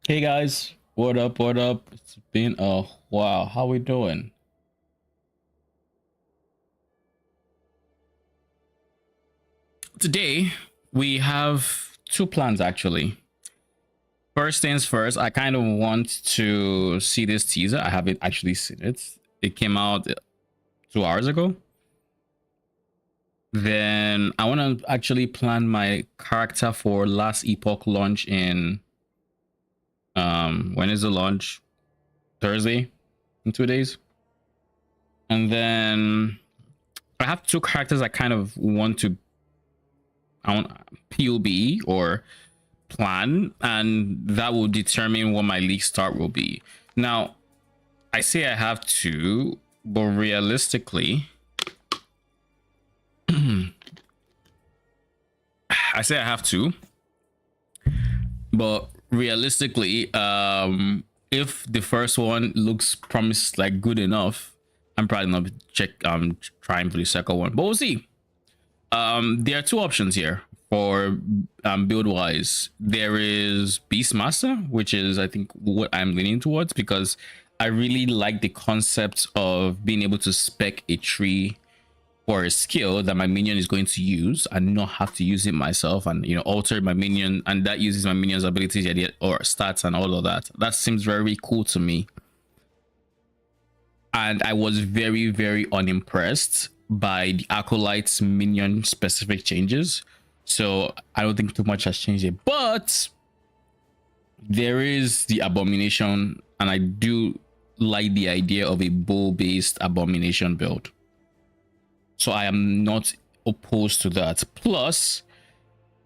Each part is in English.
Hey guys, what up? What up? It's been a while. How we doing? Today we have two plans actually. First things first, I kind of want to see this teaser. I haven't actually seen it. It came out 2 hours ago. Then I want to actually plan my character for last Epoch launch in when is the launch? Thursday in 2 days. And then I have two characters I kind of want to I want POB or plan, and that will determine what my league start will be. Now, I say I have to, but realistically, I say I have to, but realistically, if the first one looks promised like good enough, I'm probably not trying for the second one, but we'll see. There are two options here for build wise. There is Beastmaster, which is I think what I'm leaning towards, because I really like the concept of being able to spec a tree for a skill that my minion is going to use and not have to use it myself, and alter my minion, and that uses my minion's abilities or stats and all of that. That seems very cool to me, and I was very, very unimpressed by the acolytes minion specific changes. So I don't think too much has changed it, but there is the abomination, and I do like the idea of a bow based abomination build, so I am not opposed to that. Plus,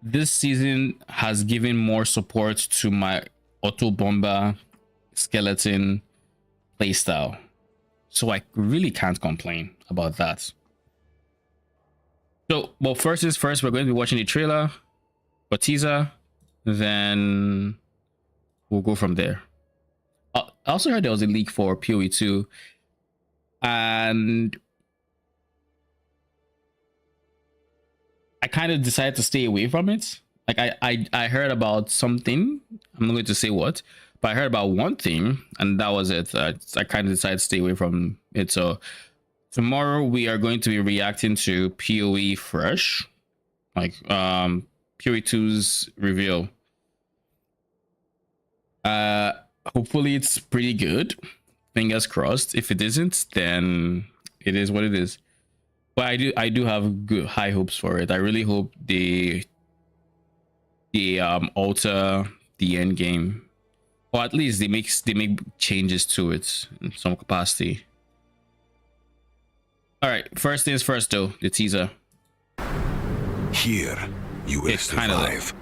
this season has given more support to my auto bomber skeleton playstyle, so I really can't complain about that. So, well, first is first, we're going to be watching the trailer or teaser, then we'll go from there. I also heard there was a leak for PoE 2, and I kind of decided to stay away from it. Like I heard about something. I'm not going to say what, but I heard about one thing, and that was it. I kind of decided to stay away from it. So tomorrow we are going to be reacting to PoE fresh, like PoE 2's reveal. Hopefully it's pretty good. Fingers crossed. If it isn't, then it is what it is. But I do have good high hopes for it. I really hope they alter the end game, or at least they make changes to it in some capacity. All right, first things first though, the teaser. Here you will survive,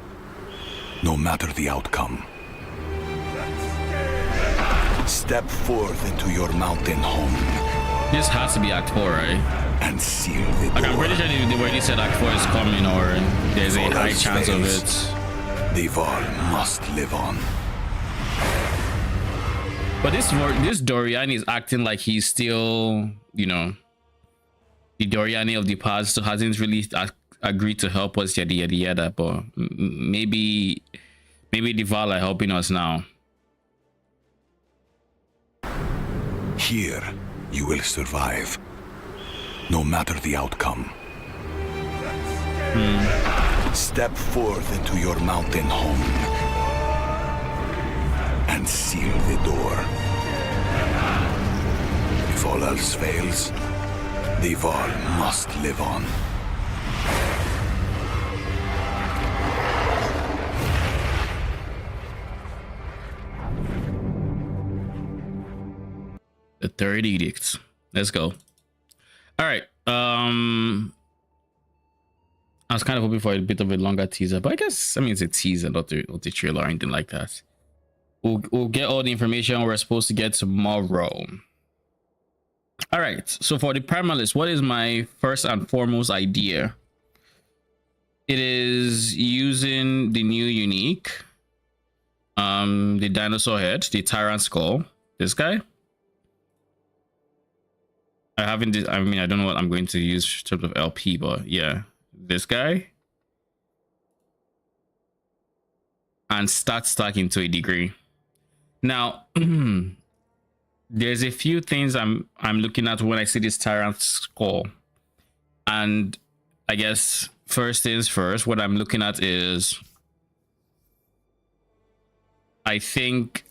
no matter the outcome. Step forth into your mountain home. This has to be Act 4, right? And seal the door. Like, I'm pretty sure they already said Act 4 is coming, or there's a high chance of it. The Val must live on. But this Dorian is acting like he's still, the Doriani of the past, so hasn't really agreed to help us, yada yada yada. But maybe the Val are helping us now. Here you will survive, no matter the outcome. Step forth into your mountain home and seal the door. If all else fails, the Val must live on. The Third Edict. Let's go. All right. I was kind of hoping for a bit of a longer teaser, but I guess it's a teaser, not the trailer or anything like that. We'll get all the information we're supposed to get tomorrow. All right. So for the primalist, what is my first and foremost idea? It is using the new unique, the dinosaur head, the tyrant skull. This guy. I don't know what I'm going to use in terms of LP, but yeah, this guy. And start stacking to a degree. Now, there's a few things I'm looking at when I see this tyrant score, and I guess first things first. What I'm looking at is, I think,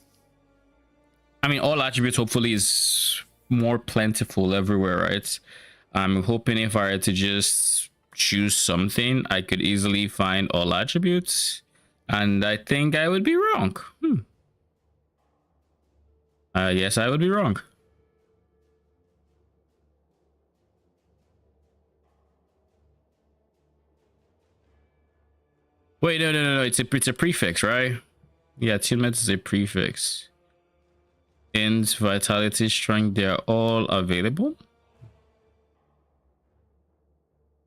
I mean, all attributes hopefully is more plentiful everywhere, right? I'm hoping if I were to just choose something, I could easily find all attributes, and I think I would be wrong. Yes, I would be wrong. Wait, no. It's a prefix, right? Yeah, attunement is a prefix. Int, vitality, strength, they're all available.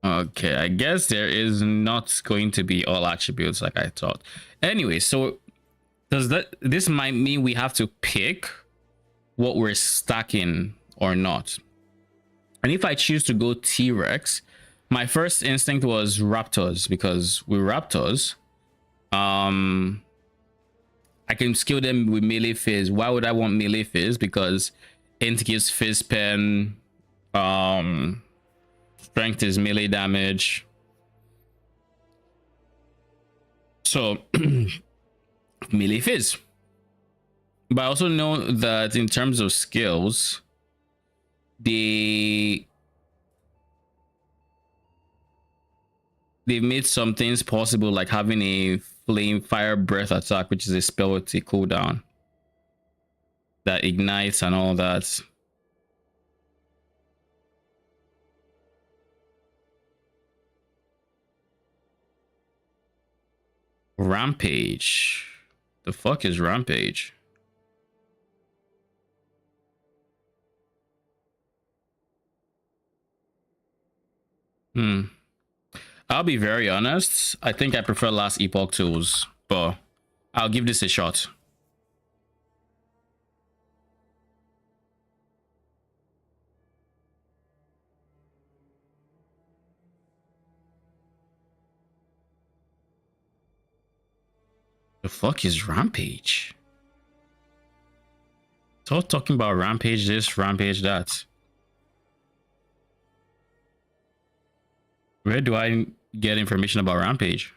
Okay, I guess there is not going to be all attributes like I thought. Anyway, so this might mean we have to pick what we're stacking or not. And if I choose to go T-Rex, my first instinct was Raptors, because with Raptors, I can skill them with melee fizz. Why would I want melee fizz? Because int gives fizz pen, strength is melee damage. So melee fizz. But I also know that in terms of skills, they've made some things possible, like having a flame fire breath attack, which is a spell with a cooldown that ignites and all that. Rampage. The fuck is Rampage? I'll be very honest. I think I prefer last Epoch tools, but I'll give this a shot. The fuck is Rampage? It's all talking about Rampage this, Rampage that. Where do I get information about Rampage?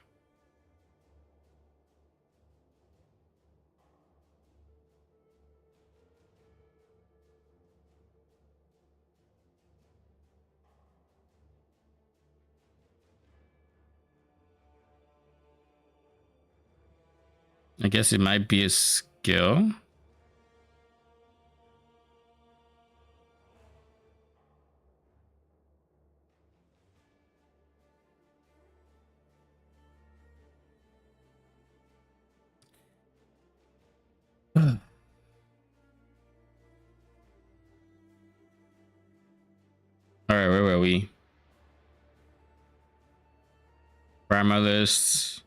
I guess it might be a skill. All right, where were we? Primalist.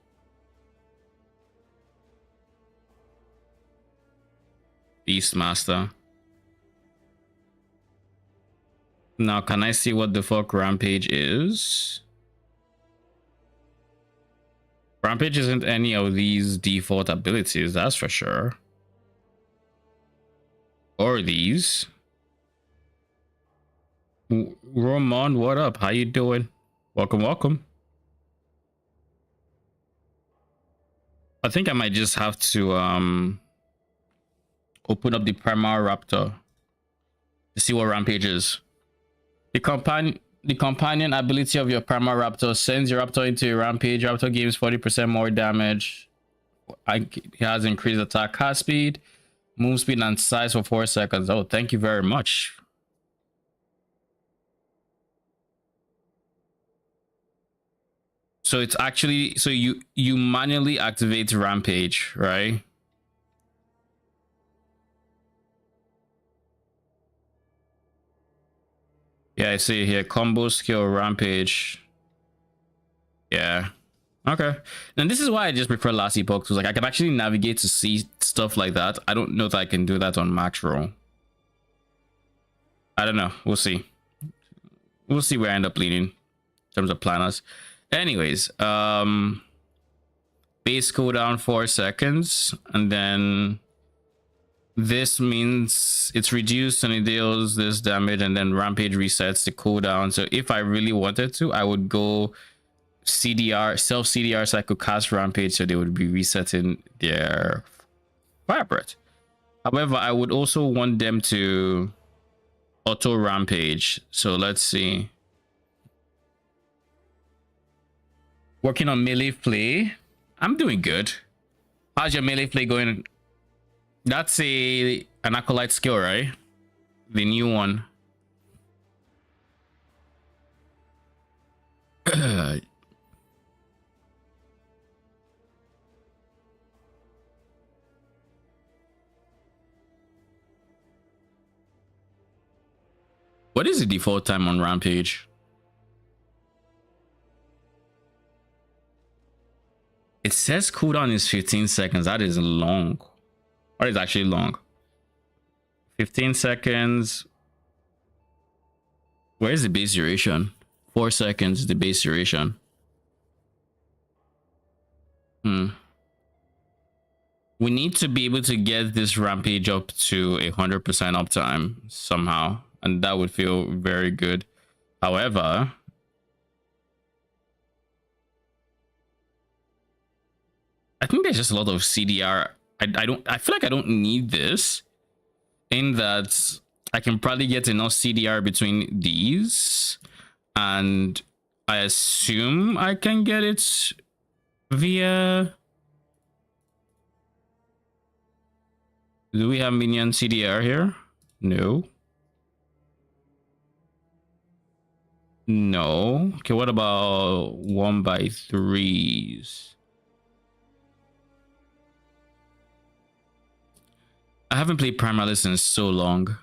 Beastmaster. Now, can I see what the fuck Rampage is? Rampage isn't any of these default abilities, that's for sure. Or these. Roman, what up? How you doing? Welcome. I think I might just have to open up the Primal Raptor to see what Rampage is. The companion ability of your Primal Raptor sends your Raptor into a rampage. Raptor gains 40% more damage. He has increased attack cast speed, move speed, and size for 4 seconds. Oh, thank you very much. So it's actually, so you manually activate Rampage, right? Yeah, I see here, combo skill Rampage. Yeah. Okay. And this is why I just prefer last Epoch tools. Like, I can actually navigate to see stuff like that. I don't know if I can do that on max roll. I don't know. We'll see. We'll see where I end up leaning in terms of planners. Anyways, base cooldown 4 seconds, and then This means it's reduced and it deals this damage, and then Rampage resets the cooldown. So if I really wanted to, I would go CDR, self CDR, so I could cast Rampage, so they would be resetting their Fire Breath. However, I would also want them to auto Rampage. So let's see. Working on melee play. I'm doing good. How's your melee play going? That's an acolyte skill, right? The new one. What is the default time on Rampage? It says cooldown is 15 seconds. That is long. Or it's actually long. 15 seconds. Where is the base duration? 4 seconds, the base duration. We need to be able to get this Rampage up to 100% uptime somehow, and that would feel very good. However, I think there's just a lot of CDR. I feel like I don't need this, in that I can probably get enough CDR between these, and I assume I can get it via... Do we have Minion CDR here? No. No. Okay, what about 1x3s? I haven't played Primalist in so long.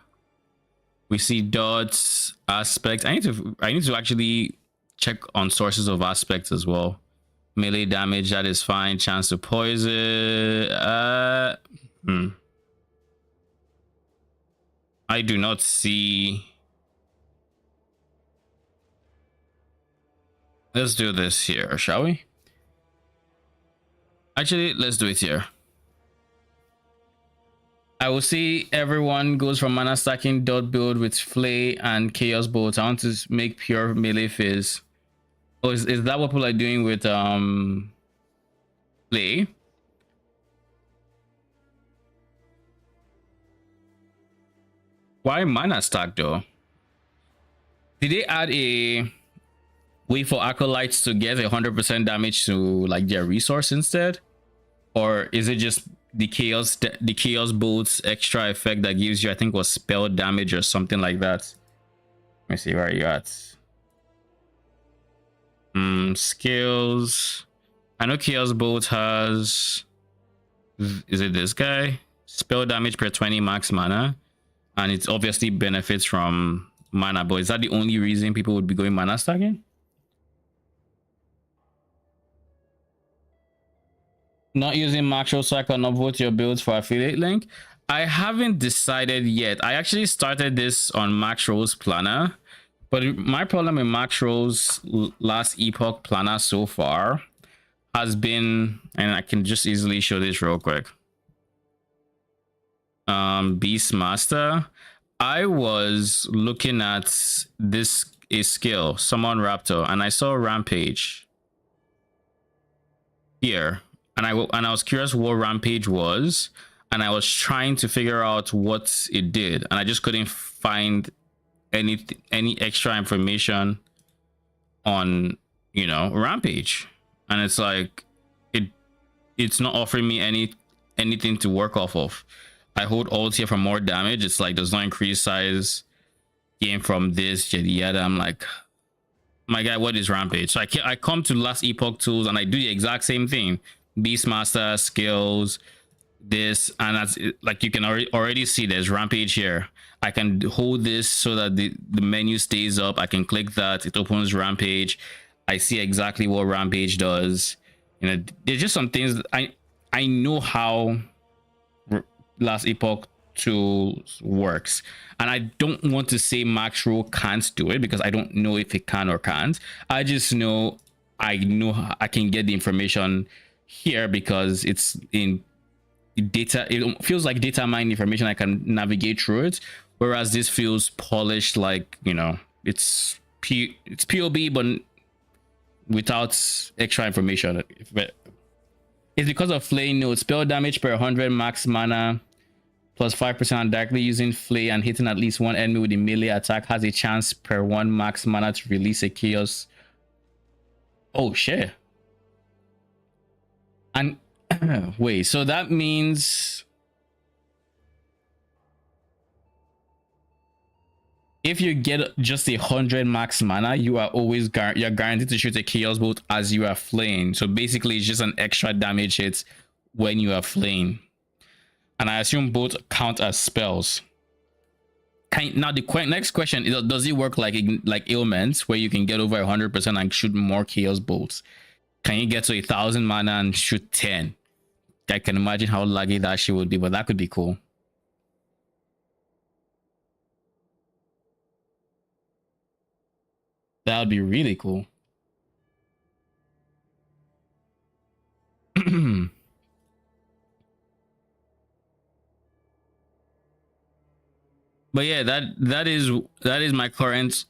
We see dots, aspects. I need to actually check on sources of aspects as well. Melee damage, that is fine. Chance to poison. I do not see. Let's do this here, shall we? Actually, let's do it here. I will see everyone goes from mana stacking dot build with Flay and Chaos Bolt. I want to make pure melee phase. Oh, is that what people are doing with Flay? Why mana stack though? Did they add a way for acolytes to get 100% damage to like their resource instead? Or is it just the chaos bolts extra effect that gives you, I think was spell damage or something like that? Let me see, where are you at? Skills. I know chaos bolt has, is it this guy? Spell damage per 20 max mana, and it obviously benefits from mana, but is that the only reason people would be going mana stacking? Not using macro so I can upvote your builds for affiliate link. I haven't decided yet. I actually started this on macros planner, but my problem with macros last Epoch planner so far has been, and I can just easily show this real quick. Beastmaster. I was looking at this skill, Summon Raptor, and I saw Rampage here. And I was curious what Rampage was, and I was trying to figure out what it did, and I just couldn't find any extra information on, you know, Rampage. And it's like it's not offering me anything to work off of. I hold alt here for more damage. It's like does not increase size gain from this yada yada. I'm like, my guy, what is Rampage? So I come to last Epoch tools and I do the exact same thing. Beastmaster skills, this, and that's like you can already see there's Rampage here. I can hold this so that the menu stays up. I can click that, it opens Rampage. I see exactly what Rampage does. You know, there's just some things that I know how last Epoch tools works, and I don't want to say macro can't do it because I don't know if it can or can't. I just know I can get the information here because it's in data, it feels like data mine information. I can navigate through it, whereas this feels polished, like, you know, it's POB but without extra information. It's because of flay note. Spell damage per 100 max mana plus 5% directly using flay and hitting at least one enemy with a melee attack has a chance per 1 max mana to release a chaos. Oh shit. And wait, so that means if you get just 100 max mana, you are always you're guaranteed to shoot a chaos bolt as you are flaying. So basically it's just an extra damage hit when you are flaying. And I assume both count as spells. Now the next question is, does it work like ailments where you can get over 100% and shoot more chaos bolts? Can you get to 1,000 mana and shoot 10? I can imagine how laggy that shit would be, but that could be cool. That would be really cool. But yeah, that is my current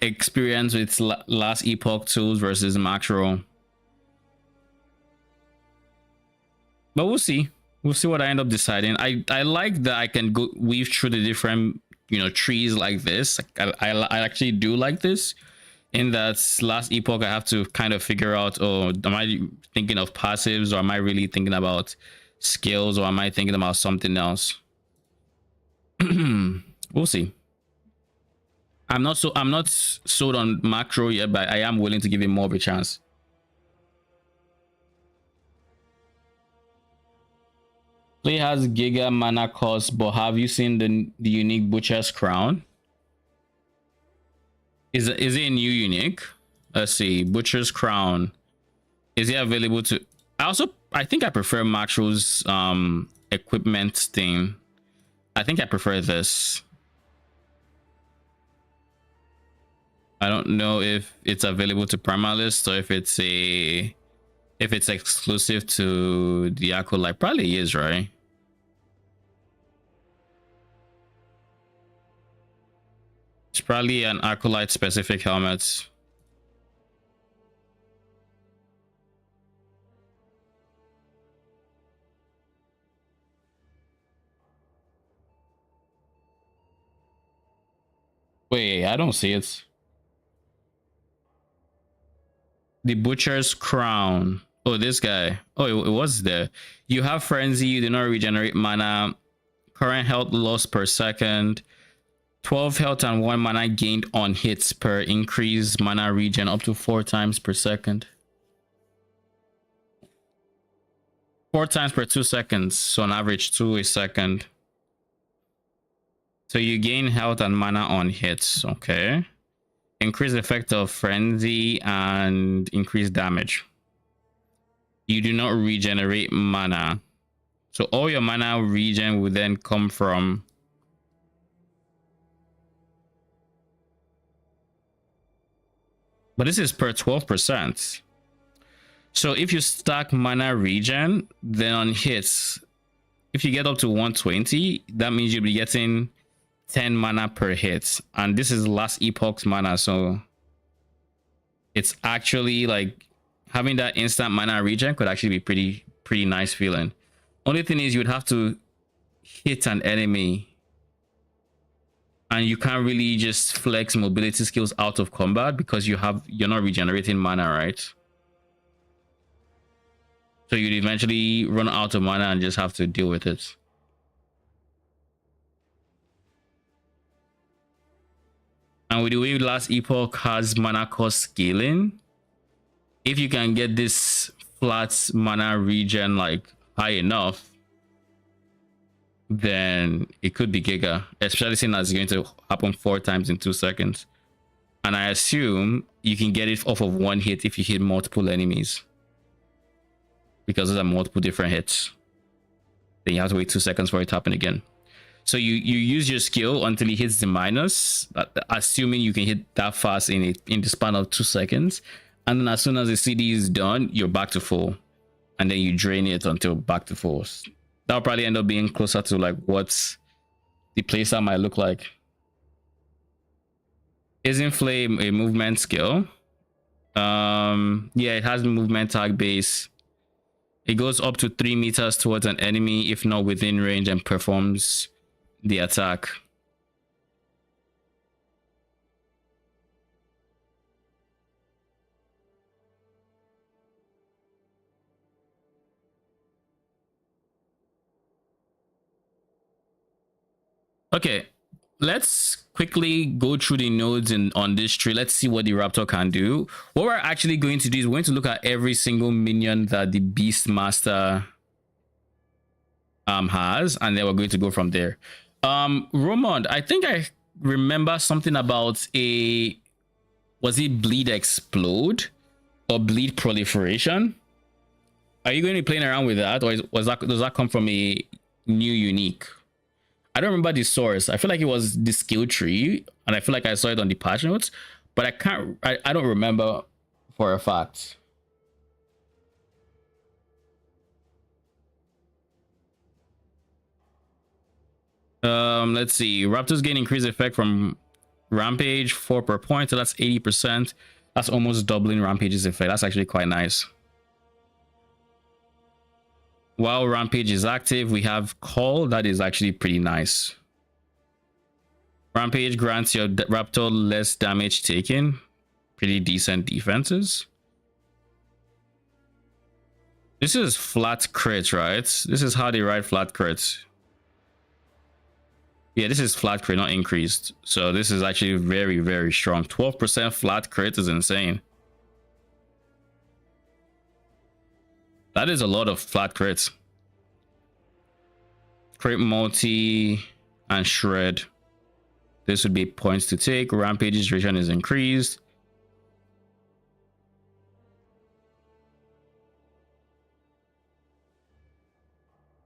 experience with last Epoch tools versus macro. But we'll see. We'll see what I end up deciding. I like that I can go weave through the different, you know, trees like this. I actually do like this. In that last Epoch, I have to kind of figure out, oh, am I thinking of passives, or am I really thinking about skills, or am I thinking about something else? We'll see. I'm not sold on macro yet, but I am willing to give it more of a chance. Play has giga mana cost, but have you seen the unique Butcher's Crown? Is it a new unique? Let's see. Butcher's Crown. Is it available to... I think I prefer Macro's equipment thing. I think I prefer this. I don't know if it's available to Permalist or if it's exclusive to the Acolyte. Probably is, right? It's probably an Acolyte specific helmet. Wait, I don't see it. The Butcher's Crown. Oh, this guy. Oh, it was there. You have Frenzy. You do not regenerate mana. Current health loss per second. 12 health and 1 mana gained on hits per increase mana regen up to 4 times per second. 4 times per 2 seconds. So on average 2 a second. So you gain health and mana on hits. Okay. Increase effect of frenzy and increase damage. You do not regenerate mana. So all your mana regen will then come from... But this is per 12%. So if you stack mana regen, then on hits, if you get up to 120, that means you'll be getting 10 mana per hit. And this is last Epoch's mana, so it's actually like having that instant mana regen could actually be pretty nice feeling. Only thing is you would have to hit an enemy, and you can't really just flex mobility skills out of combat because you're not regenerating mana, right? So you'd eventually run out of mana and just have to deal with it. And with the way last Epoch has mana cost scaling, if you can get this flat mana regen like high enough, then it could be giga, especially since it's going to happen 4 times in 2 seconds. And I assume you can get it off of 1 hit if you hit multiple enemies, because those are multiple different hits. Then you have to wait 2 seconds for it to happen again. So you use your skill until it hits the minus, assuming you can hit that fast in the span of 2 seconds. And then as soon as the CD is done, you're back to full, and then you drain it until back to full. That'll probably end up being closer to like what the playstyle might look like. Isn't Flame a movement skill? Yeah, it has movement tag base. It goes up to 3 meters towards an enemy if not within range and performs the attack. Okay, let's quickly go through the nodes on this tree. Let's see what the Raptor can do. What we're actually going to do is we're going to look at every single minion that the Beastmaster has, and then we're going to go from there. Romond, I think I remember something about was it Bleed Explode or Bleed Proliferation? Are you going to be playing around with that, or does that come from a new unique? I don't remember the source. I feel like it was the skill tree, and I feel like I saw it on the patch notes, but I don't remember for a fact. Let's see. Raptors gain increased effect from Rampage, 4 per point, so that's 80%. That's almost doubling Rampage's effect. That's actually quite nice. While Rampage is active, we have Call. That is actually pretty nice. Rampage grants your Raptor less damage taken. Pretty decent defenses. This is flat crits, right? This is how they write flat crits. Yeah, this is flat crit, not increased. So this is actually very, very strong. 12% flat crit is insane. That is a lot of flat crits. Crit multi and shred. This would be points to take. Rampage's duration is increased.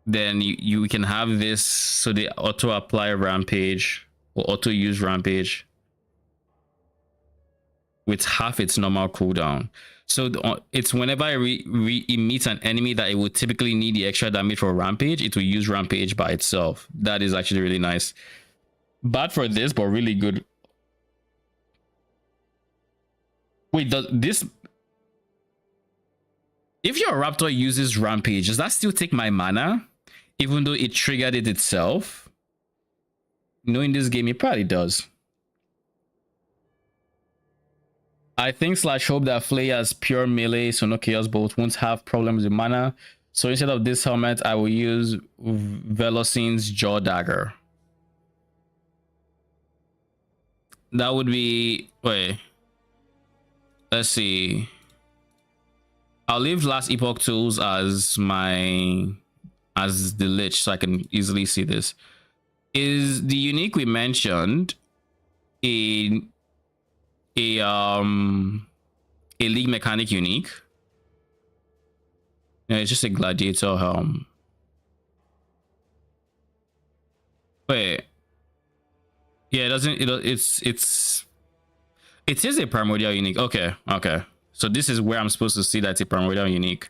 Then you can have this, so they auto apply Rampage or auto use Rampage with half its normal cooldown. So it's whenever it meets an enemy that it would typically need the extra damage for Rampage, it will use Rampage by itself. That is actually really nice. Bad for this, but really good. Wait, does this... If your Raptor uses Rampage, does that still take my mana? Even though it triggered it itself? Knowing this game, it probably does. I think / hope that Flay has pure melee, so no Chaos Bolt won't have problems with mana. So instead of this helmet, I will use Velocine's Jaw Dagger. That would be... Wait. Let's see. I'll leave last Epoch tools as the Lich, so I can easily see this. Is the unique we mentioned a league mechanic unique? Yeah, it's just a gladiator helm. Wait. Yeah, it doesn't. It is a primordial unique. Okay. So this is where I'm supposed to see that it's a primordial unique.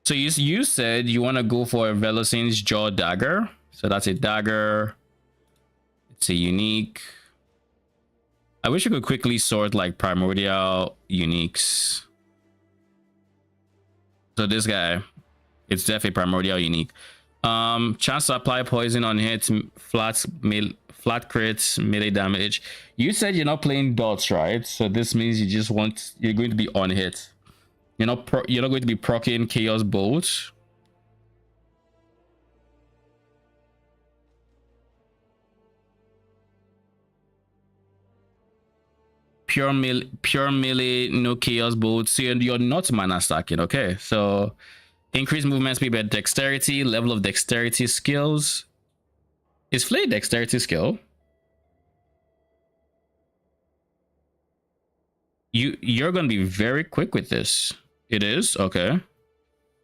So you said you want to go for Velocine's Jaw Dagger. So that's a dagger. It's a unique. I wish you could quickly sort like primordial uniques. So this guy, it's definitely primordial unique. Chance to apply poison on hits, flat crits, melee damage. You said you're not playing dots, right? So this means you're going to be on hit. You're not going to be proccing Chaos Bolt. Pure melee, no Chaos Bolt. So you're not mana stacking, okay? So increase movement speed by dexterity, level of dexterity skills. Is Flay dexterity skill? You're gonna be very quick with this. It is? Okay.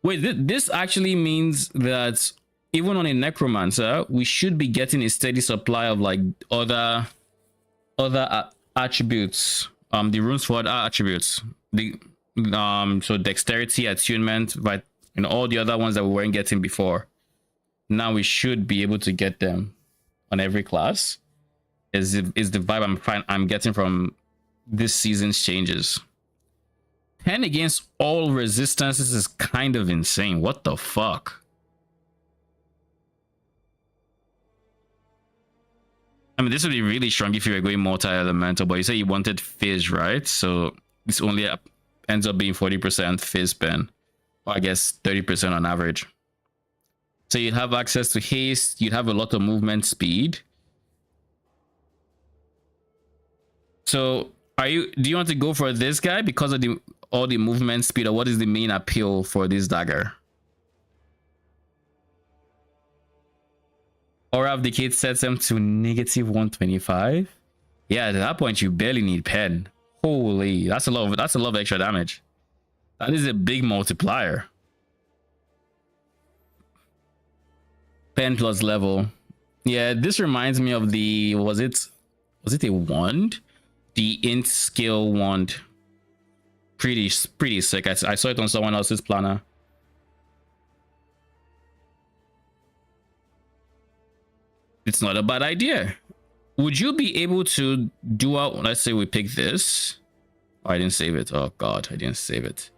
Wait, this actually means that even on a necromancer, we should be getting a steady supply of like other attributes. The runes for other attributes. So dexterity, attunement, but all the other ones that we weren't getting before. Now we should be able to get them on every class. Is the vibe I'm getting from this season's changes. 10 against all resistances is kind of insane. What the fuck? I mean, this would be really strong if you were going multi-elemental, but you say you wanted fizz, right? So this only ends up being 40% fizz pen, or I guess 30% on average. So you'd have access to haste, you'd have a lot of movement speed. So do you want to go for this guy because of all the movement speed, or what is the main appeal for this dagger? Aura of Decay sets them to negative 125. Yeah, at that point you barely need pen. Holy, that's a lot of extra damage. That is a big multiplier. Pen plus level. Yeah, this reminds me of the was it a wand? The int skill wand. Pretty sick. I saw it on someone else's planner. It's not a bad idea. Would you be able to do out? Let's say we pick this. Oh, I didn't save it. Oh god, I didn't save it.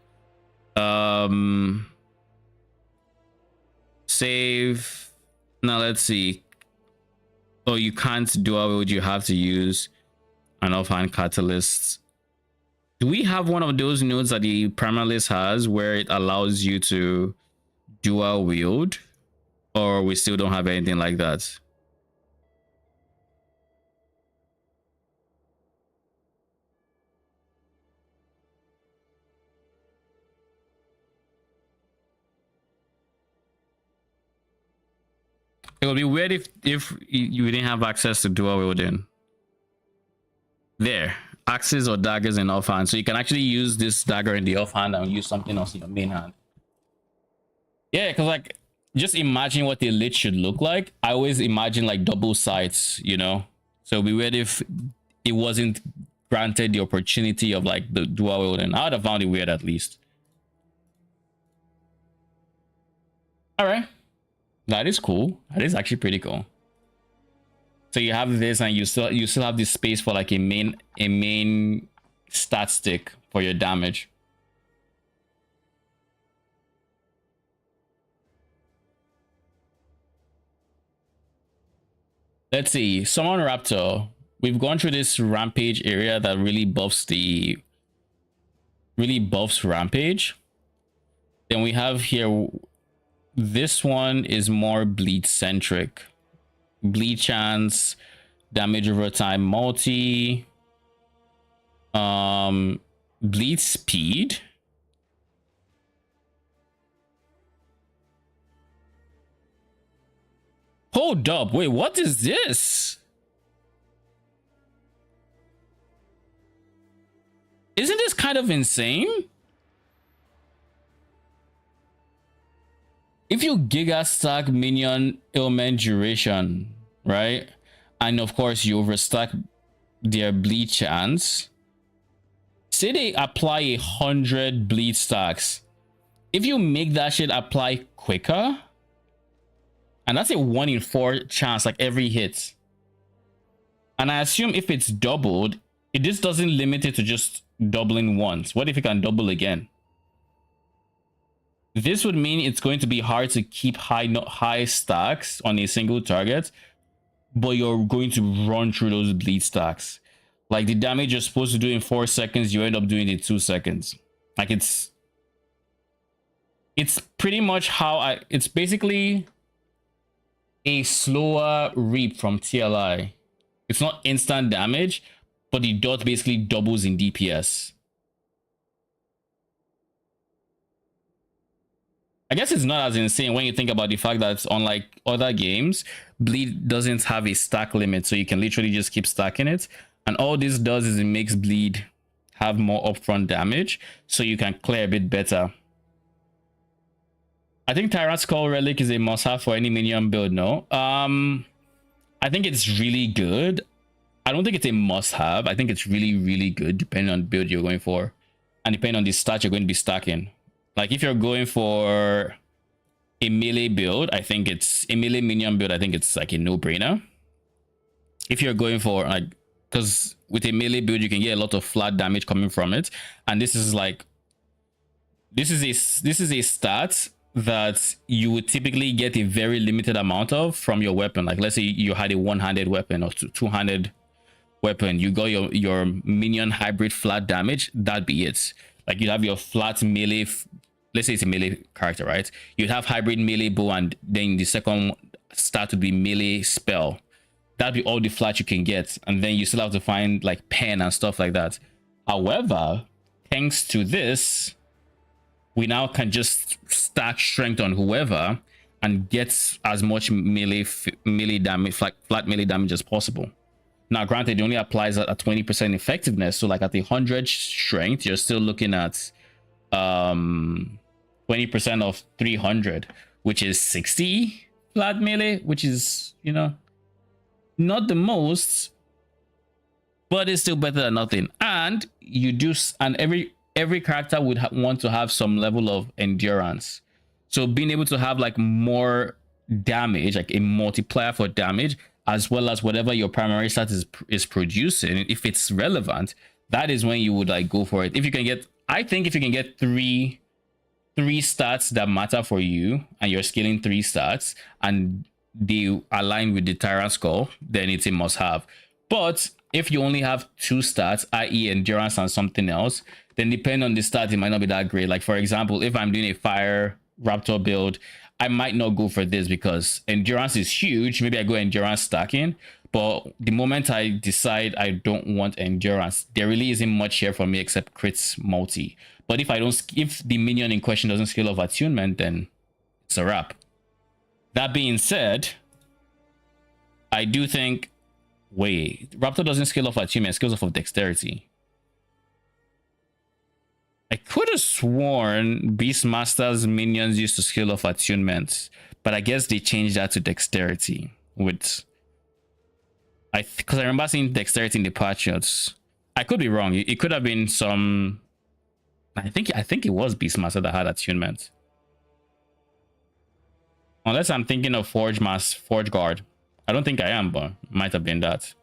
Save. Now let's see. Oh, you can't do out. Would you have to use an offhand catalyst? Do we have one of those nodes that the Primalist has where it allows you to dual wield, or we still don't have anything like that? It would be weird if you didn't have access to dual wielding. There, axes or daggers in offhand, so you can actually use this dagger in the offhand and use something else in your main hand. Yeah, because like, just imagine what the lit should look like. I always imagine like double sights, so it'd be weird if it wasn't granted the opportunity of like the dual wielding. I would have found it weird at least. All right. That is cool. That is actually pretty cool. So you have this, and you still have this space for like a main stat stick for your damage. Let's see. Summon Raptor. We've gone through this rampage area that really buffs rampage. Then we have here. This one is more bleed centric. Bleed chance, damage over time, multi, bleed speed. Hold up, wait, what is this? Isn't this kind of insane? If you giga stack minion ailment duration, right, and of course you overstack their bleed chance, say they apply 100 bleed stacks, if you make that shit apply quicker, and that's a 1 in 4 chance, like every hit, and I assume if it's doubled, it just doesn't limit it to just doubling once. What if it can double again? This would mean it's going to be hard to keep high stacks on a single target, but you're going to run through those bleed stacks. Like the damage you're supposed to do in 4 seconds, you end up doing it in 2 seconds. Like it's pretty much how it's basically a slower reap from TLI. It's not instant damage, but the dot basically doubles in DPS. I guess it's not as insane when you think about the fact that unlike other games, bleed doesn't have a stack limit, so you can literally just keep stacking it. And all this does is it makes bleed have more upfront damage, so you can clear a bit better. I think Tyrant Skull Relic is a must-have for any minion build, no? I think it's really good. I don't think it's a must-have. I think it's really, really good, depending on the build you're going for. and depending on the stat you're going to be stacking. Like if you're going for a melee build, I think it's a melee minion build. I think it's like a no-brainer. If you're going for like, because with a melee build you can get a lot of flat damage coming from it, and this is a stat that you would typically get a very limited amount of from your weapon. Like let's say you had a one-handed weapon or two-handed weapon, you got your minion hybrid flat damage, that'd be it. Like you have your flat melee, let's say it's a melee character, right? You'd have hybrid melee bow, and then the second stat would be melee spell. That'd be all the flat you can get, and then you still have to find like pen and stuff like that. However, thanks to this, we now can just stack strength on whoever and get as much melee damage, flat melee damage as possible. Now, granted, it only applies at 20% effectiveness, so like at the 100 strength, you're still looking at 20% of 300, which is 60 flat melee, which is, you know, not the most, but it's still better than nothing. And you do, and every character would want to have some level of endurance, so being able to have like more damage, like a multiplier for damage, as well as whatever your primary stat is producing, if it's relevant, that is when you would like go for it. If you can get, I think if you can get three stats that matter for you, and you're scaling 3 stats and they align with the Tyrant Skull, then it's a must-have. But if you only have 2 stats, i.e. endurance and something else, then depending on the stat, it might not be that great. Like for example, if I'm doing a fire raptor build, I might not go for this because endurance is huge. Maybe I go endurance stacking, but the moment I decide I don't want endurance, there really isn't much here for me except crits multi. But if the minion in question doesn't scale off attunement, then it's a wrap. That being said, I do think, wait, Raptor doesn't scale off attunement, it scales off of dexterity. I could have sworn Beastmaster's minions used to scale off attunement, but I guess they changed that to dexterity. Because I remember seeing dexterity in the patch notes. I could be wrong. It could have been some. I think it was Beastmaster that had attunement. Unless I'm thinking of Forge Guard. I don't think I am, but might have been that.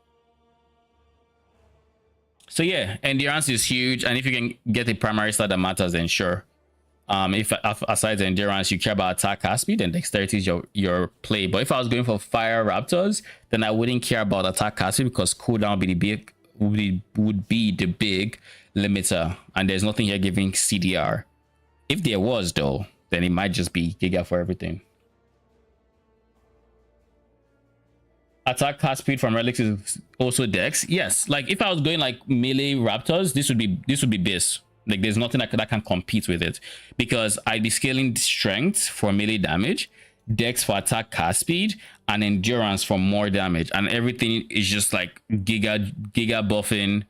So yeah, endurance is huge, and if you can get a primary stat that matters, then sure. If aside the endurance you care about attack cast speed, then dexterity is your play. But if I was going for fire raptors, then I wouldn't care about attack cast speed because cooldown would be the big limiter, and there's nothing here giving CDR. If there was though, then it might just be Giga for everything. Attack cast speed from relics is also dex. Yes, like if I was going like melee raptors, this would be base. Like there's nothing that can compete with it, because I'd be scaling strength for melee damage, dex for attack cast speed, and endurance for more damage, and everything is just like giga buffing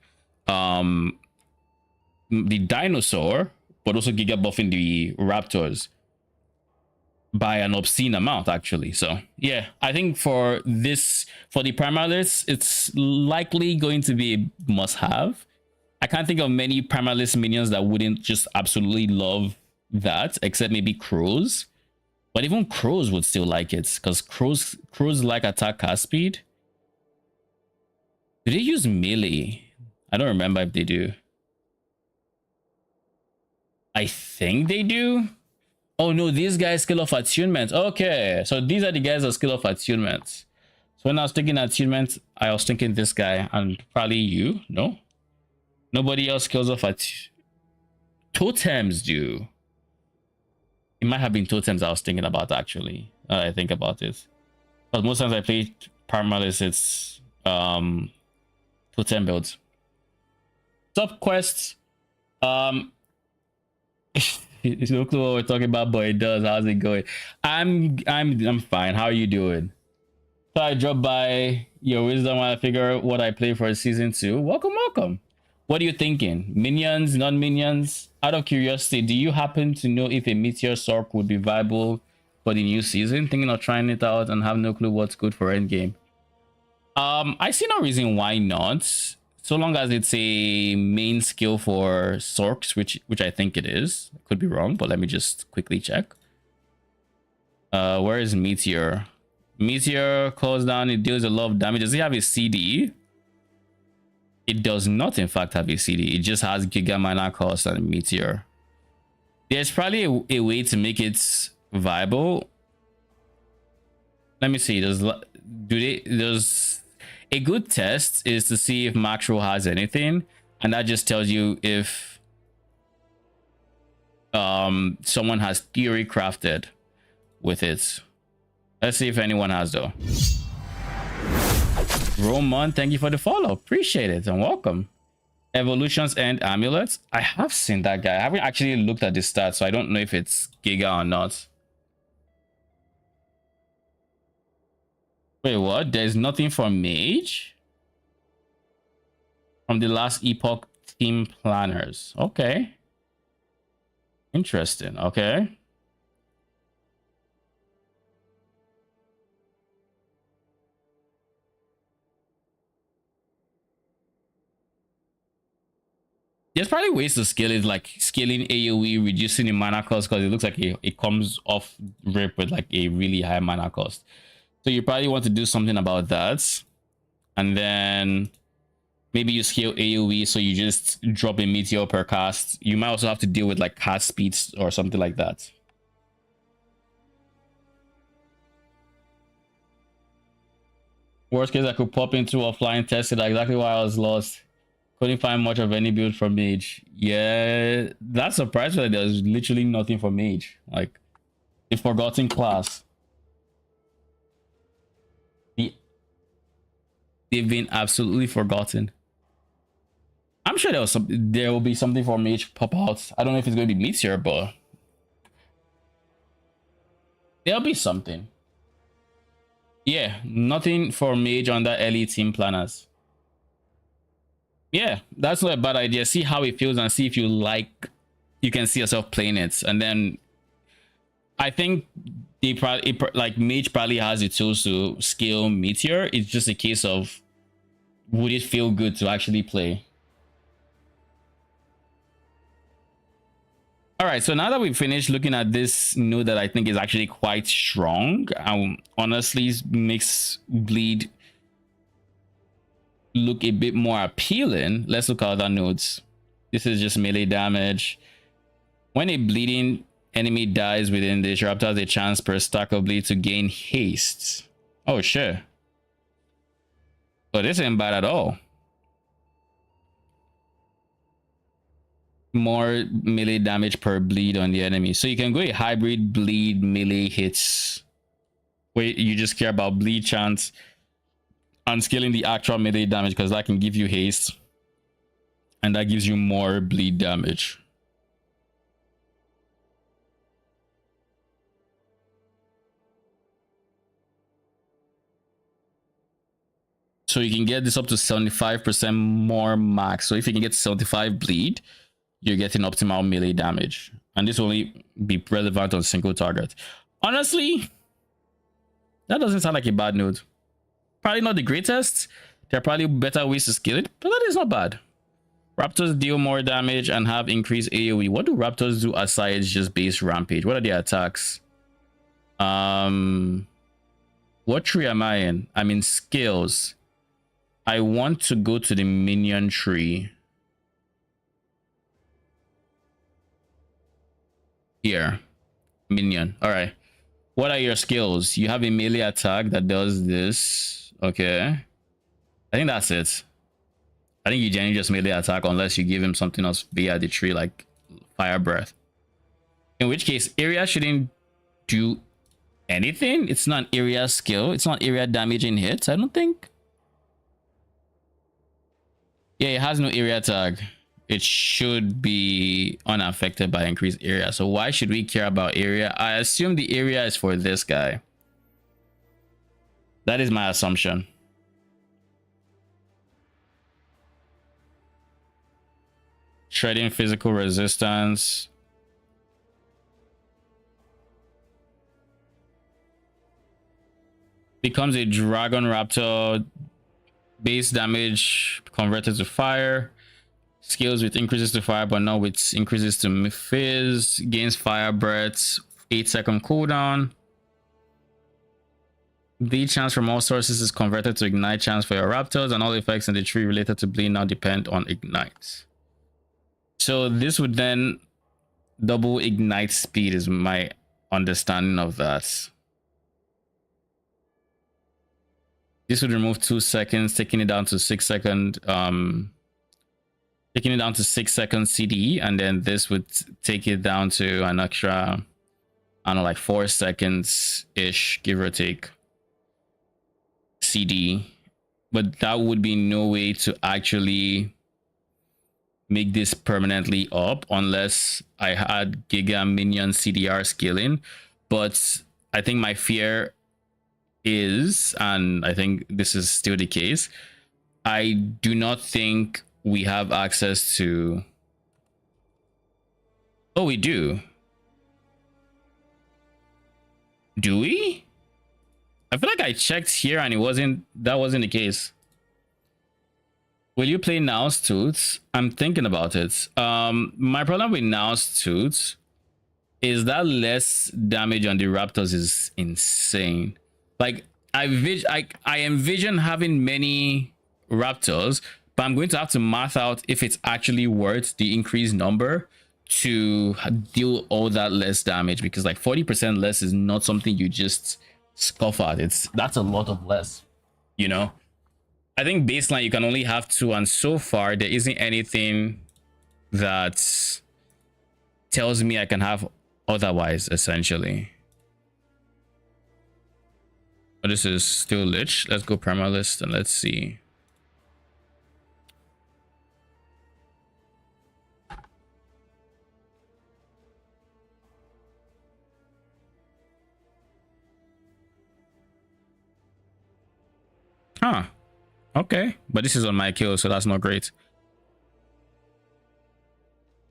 the dinosaur, but also giga buffing the raptors by an obscene amount actually. So yeah, I think for the primalist, it's likely going to be a must-have. I can't think of many primalist minions that wouldn't just absolutely love that, except maybe crows. But even crows would still like it, because crows like attack cast speed. Do they use melee? I don't remember if they do. I think they do. Oh no, these guys skill of attunement. Okay, so these are the guys that skill of attunement. So when I was thinking attunement, I was thinking this guy and probably you. No, nobody else skills of totems do. It might have been totems I was thinking about actually. I think about it, but most times I play Primalis, it's totem builds. Sub quests. It's no clue what we're talking about, but it does. How's it going? I'm fine. How are you doing? So I dropped by your wisdom when I figure out what I play for season 2. Welcome. What are you thinking? Minions, non-minions? Out of curiosity, do you happen to know if a meteor sork would be viable for the new season? Thinking of trying it out and have no clue what's good for endgame. I see no reason why not. so long as it's a main skill for Sorks, which I think it is. I could be wrong, but let me just quickly check. Where is Meteor? Meteor calls down, it deals a lot of damage. Does it have a CD? It does not, in fact, have a CD. It just has Giga Mana cost and Meteor. There's probably a way to make it viable. Let me see. There's a good test is to see if Macro has anything, and that just tells you if someone has theory crafted with it. Let's see if anyone has though. Roman, thank you for the follow. Appreciate it and welcome. Evolutions and amulets. I have seen that guy. I haven't actually looked at the stats, so I don't know if it's Giga or not. Wait, what? There's nothing for Mage? From the last Epoch team planners. Okay. Interesting. Okay. There's probably ways to scale it, like scaling AoE, reducing the mana cost, because it looks like it comes off rip with like a really high mana cost. So you probably want to do something about that. And then maybe you scale AoE, so you just drop a meteor per cast. You might also have to deal with like cast speeds or something like that. Worst case, I could pop into offline, test it. Exactly why I was lost. Couldn't find much of any build for Mage. Yeah, that's surprising that there's literally nothing for Mage. Like, the forgotten class. They've been absolutely forgotten. I'm sure there will be something for Mage pop out. I don't know if it's going to be Meteor, but there'll be something. Yeah, nothing for Mage on that early team planners. Yeah, that's not a bad idea. See how it feels and see if you can see yourself playing it. And then I think they probably, like Mage probably has the tools to scale Meteor. It's just a case of, would it feel good to actually play? All right, so now that we've finished looking at this node that I think is actually quite strong, honestly makes Bleed look a bit more appealing. Let's look at other nodes. This is just melee damage. When a bleeding enemy dies within this, your Raptor has a chance per stack of bleed to gain haste. Oh shit. So this ain't bad at all. More melee damage per bleed on the enemy. So you can go a hybrid bleed melee hits where you just care about bleed chance and scaling the actual melee damage, because that can give you haste and that gives you more bleed damage. So you can get this up to 75% more max. So if you can get 75 bleed, you're getting optimal melee damage, and this will only be relevant on single target. Honestly, that doesn't sound like a bad node. Probably not the greatest. There are probably better ways to scale it, but that is not bad. Raptors deal more damage and have increased AoE. What do Raptors do aside just base rampage? What are their attacks? What tree am I in? I'm in skills. I want to go to the minion tree. Here, minion. All right, what are your skills? You have a melee attack that does this. Okay, I think that's it. I think you generally just melee attack unless you give him something else via the tree, like fire breath, in which case area shouldn't do anything. It's not an area skill. It's not area damaging hits, I don't think. Yeah, it has no area tag. It should be unaffected by increased area. So why should we care about area? I assume the area is for this guy. That is my assumption. Shredding physical resistance. Becomes a dragon raptor. Base damage converted to fire. Skills with increases to fire, but not with increases to fizz. Gains fire breaths. 8-second cooldown. Bleed chance from all sources is converted to ignite chance for your raptors, and all effects in the tree related to bleed now depend on ignite. So this would then double ignite speed, is my understanding of that. This would remove 2 seconds, taking it down to 6 second taking it down to 6 seconds CDE, and then this would take it down to an extra, I don't know, like 4 seconds ish, give or take, CD. But that would be no way to actually make this permanently up unless I had Giga Minion CDR scaling. But I think my fear is, and I think this is still the case, I do not think we have access to... Oh, we do. Do we? I feel like I checked here and that wasn't the case. Will you play Now's Tooth? I'm thinking about it. My problem with Now's Tooth is that less damage on the raptors is insane. Like I envision having many raptors, but I'm going to have to math out if it's actually worth the increased number to deal all that less damage, because like 40% less is not something you just scoff at. That's a lot of less, you know. I think baseline you can only have 2, and so far there isn't anything that tells me I can have otherwise, essentially. But this is still lich. Let's go permalist and let's see. Huh. Okay. But this is on my kill, so that's not great.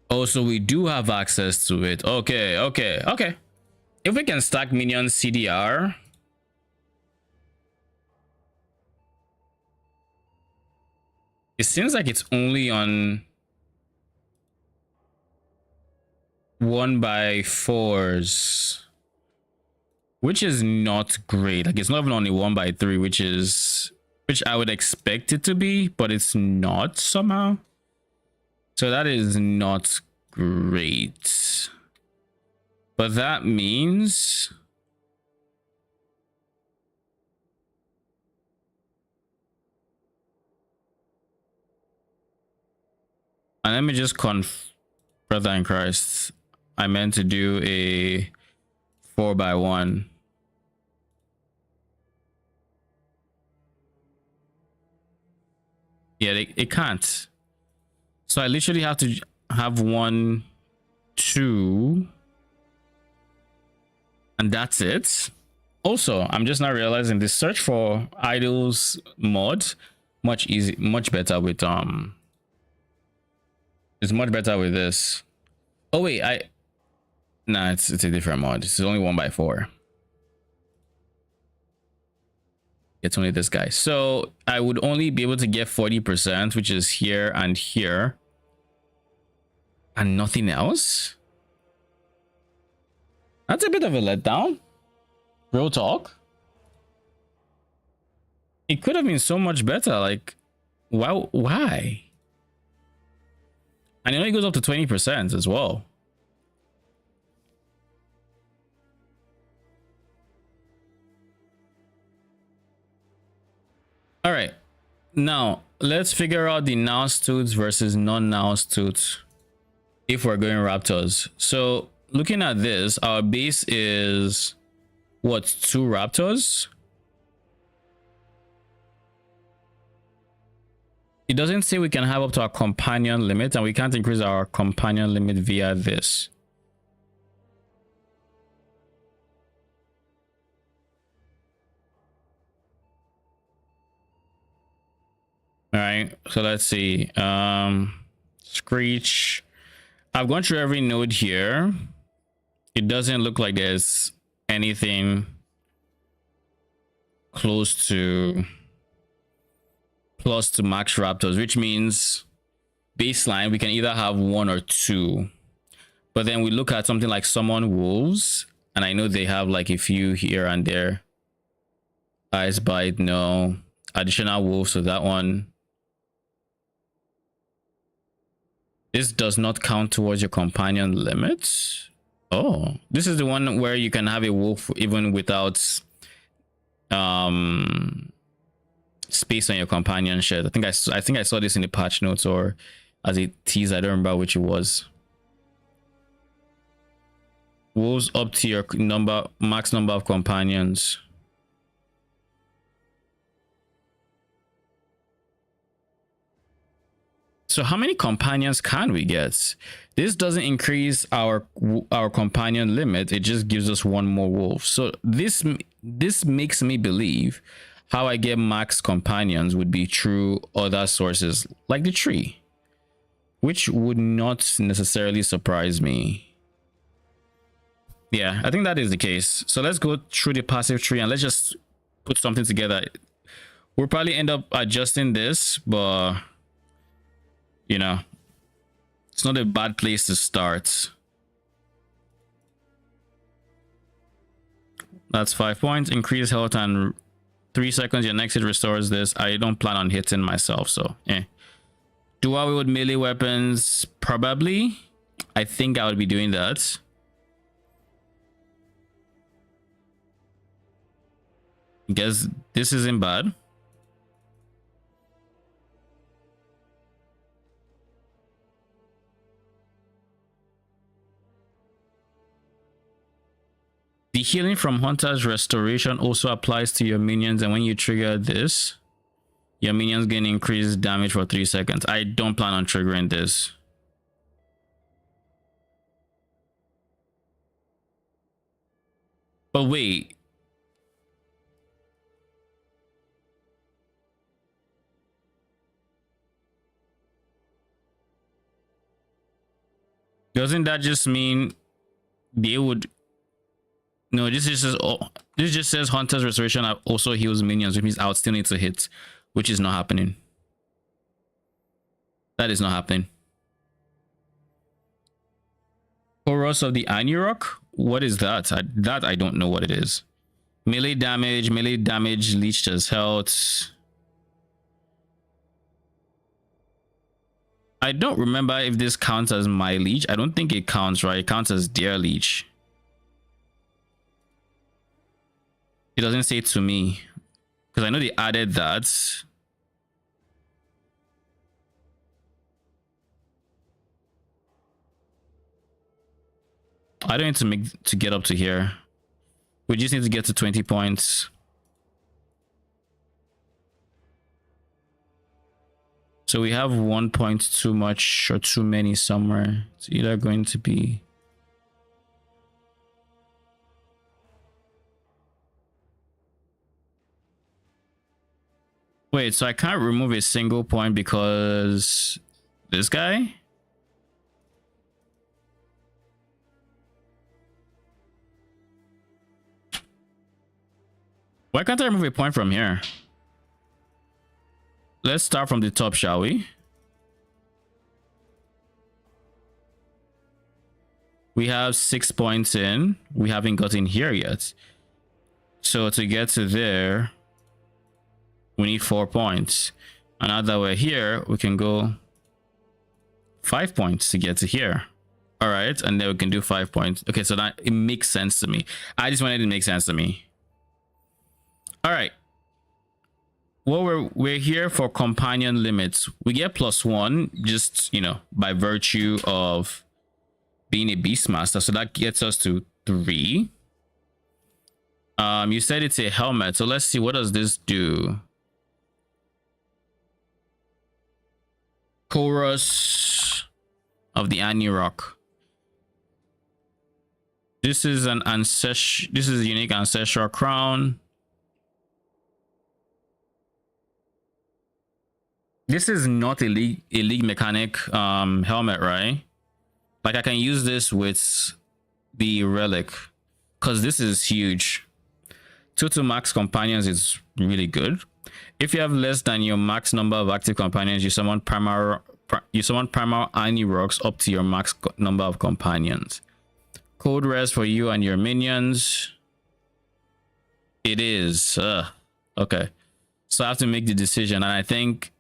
Oh, so we do have access to it. Okay. If we can stack Minion CDR... It seems like it's only on 1x4s, which is not great. Like it's not even only 1x3, which I would expect it to be, but it's not somehow. So that is not great. But that means and let me just brother in Christ, I meant to do a 4x1. Yeah, it can't. So I literally have to have 1, 2, and that's it. Also, I'm just not realizing this search for idols mod much better with it's much better with this. Oh wait, nah, it's a different mod. It's only 1x4. It's only this guy. So I would only be able to get 40%, which is here and here, and nothing else. That's a bit of a letdown. Real talk. It could have been so much better. Like, why? And it only goes up to 20% as well. All right. Now, let's figure out the Naustoots versus non-Naustoots if we're going Raptors. So, looking at this, our base is, what, 2 Raptors? It doesn't say we can have up to our companion limit, and we can't increase our companion limit via this. All right, so let's see. Screech. I've gone through every node here. It doesn't look like there's anything close to plus to max raptors, which means baseline we can either have one or two. But then we look at something like summon wolves, and I know they have like a few here and there. Ice bite, no. Additional wolves, so that one. This does not count towards your companion limits. Oh, this is the one where you can have a wolf even without space on your companion shed. I think I saw this in the patch notes or as a tease. I don't remember which it was. Wolves up to your max number of companions. So how many companions can we get? This doesn't increase our companion limit. It just gives us one more wolf. So this makes me believe how I get max companions would be through other sources like the tree, which would not necessarily surprise me. Yeah, I think that is the case. So let's go through the passive tree and let's just put something together. We'll probably end up adjusting this, but you know, it's not a bad place to start. That's 5 points. Increase health and 3 seconds. Your next hit restores this. I don't plan on hitting myself, so do I with melee weapons? Probably. I think I would be doing that. Guess this isn't bad. The healing from Hunter's Restoration also applies to your minions, and when you trigger this, your minions gain increased damage for 3 seconds. I don't plan on triggering this. But wait. Doesn't that just mean they would... No, this just says Hunter's Restoration also heals minions, which means I would still need to hit, which is not happening. That is not happening. Chorus of the Anurok? What is that? I don't know what it is. Melee damage leached as health. I don't remember if this counts as my leech. I don't think it counts, right? It counts as their leech. It doesn't say to me, because I know they added that. I don't need to get up to here. We just need to get to 20 points. So we have 1 point too much or too many somewhere. It's either going to be... Wait, so I can't remove a single point because this guy? Why can't I remove a point from here? Let's start from the top, shall we? We have 6 points in. We haven't gotten here yet. So to get to there, we need 4 points. And now that we're here, we can go 5 points to get to here. All right, and then we can do 5 points. Okay, so that it makes sense to me. I just wanted it to make sense to me. All right. Well, we're here for companion limits. We get +1 just, you know, by virtue of being a Beastmaster. So that gets us to 3. You said it's a helmet. So let's see, what does this do? Chorus of the Anurok. This is an ancestral. This is a unique ancestral crown. This is not a league mechanic helmet, right? Like I can use this with the relic because this is huge. 2 max companions is really good. If you have less than your max number of active companions, you summon primal Ani rocks up to your max number of companions. Cold rest for you and your minions. It is. Okay. So I have to make the decision, and I think,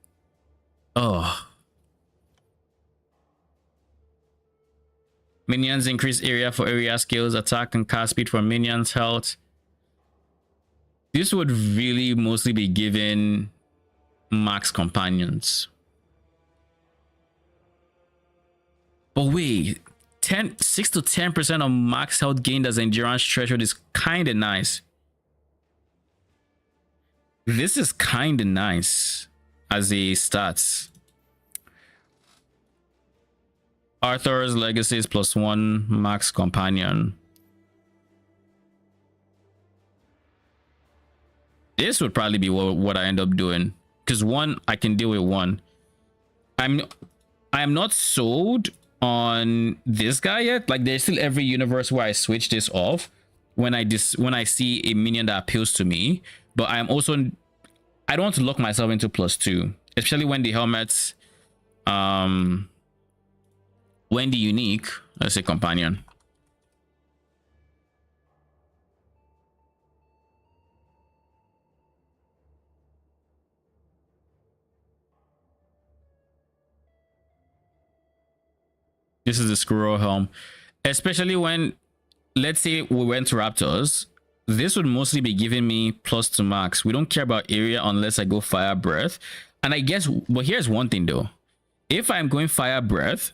minions increase area for area skills, attack and cast speed for minions' health. This would really mostly be given max companions. But wait, 6 to 10% of max health gained as endurance threshold is kind of nice. This is kind of nice as a stats. Arthur's legacy is +1 max companion. This would probably be what I end up doing, because one, I can deal with one. I am not sold on this guy yet. Like, there's still every universe where I switch this off when I see a minion that appeals to me. But I don't want to lock myself into +2, especially when the helmets, when the unique, let's say companion. This is the squirrel helm, especially when, let's say we went to raptors. This would mostly be giving me +2 max. We don't care about area unless I go fire breath. And I guess, but here's one thing though. If I'm going fire breath,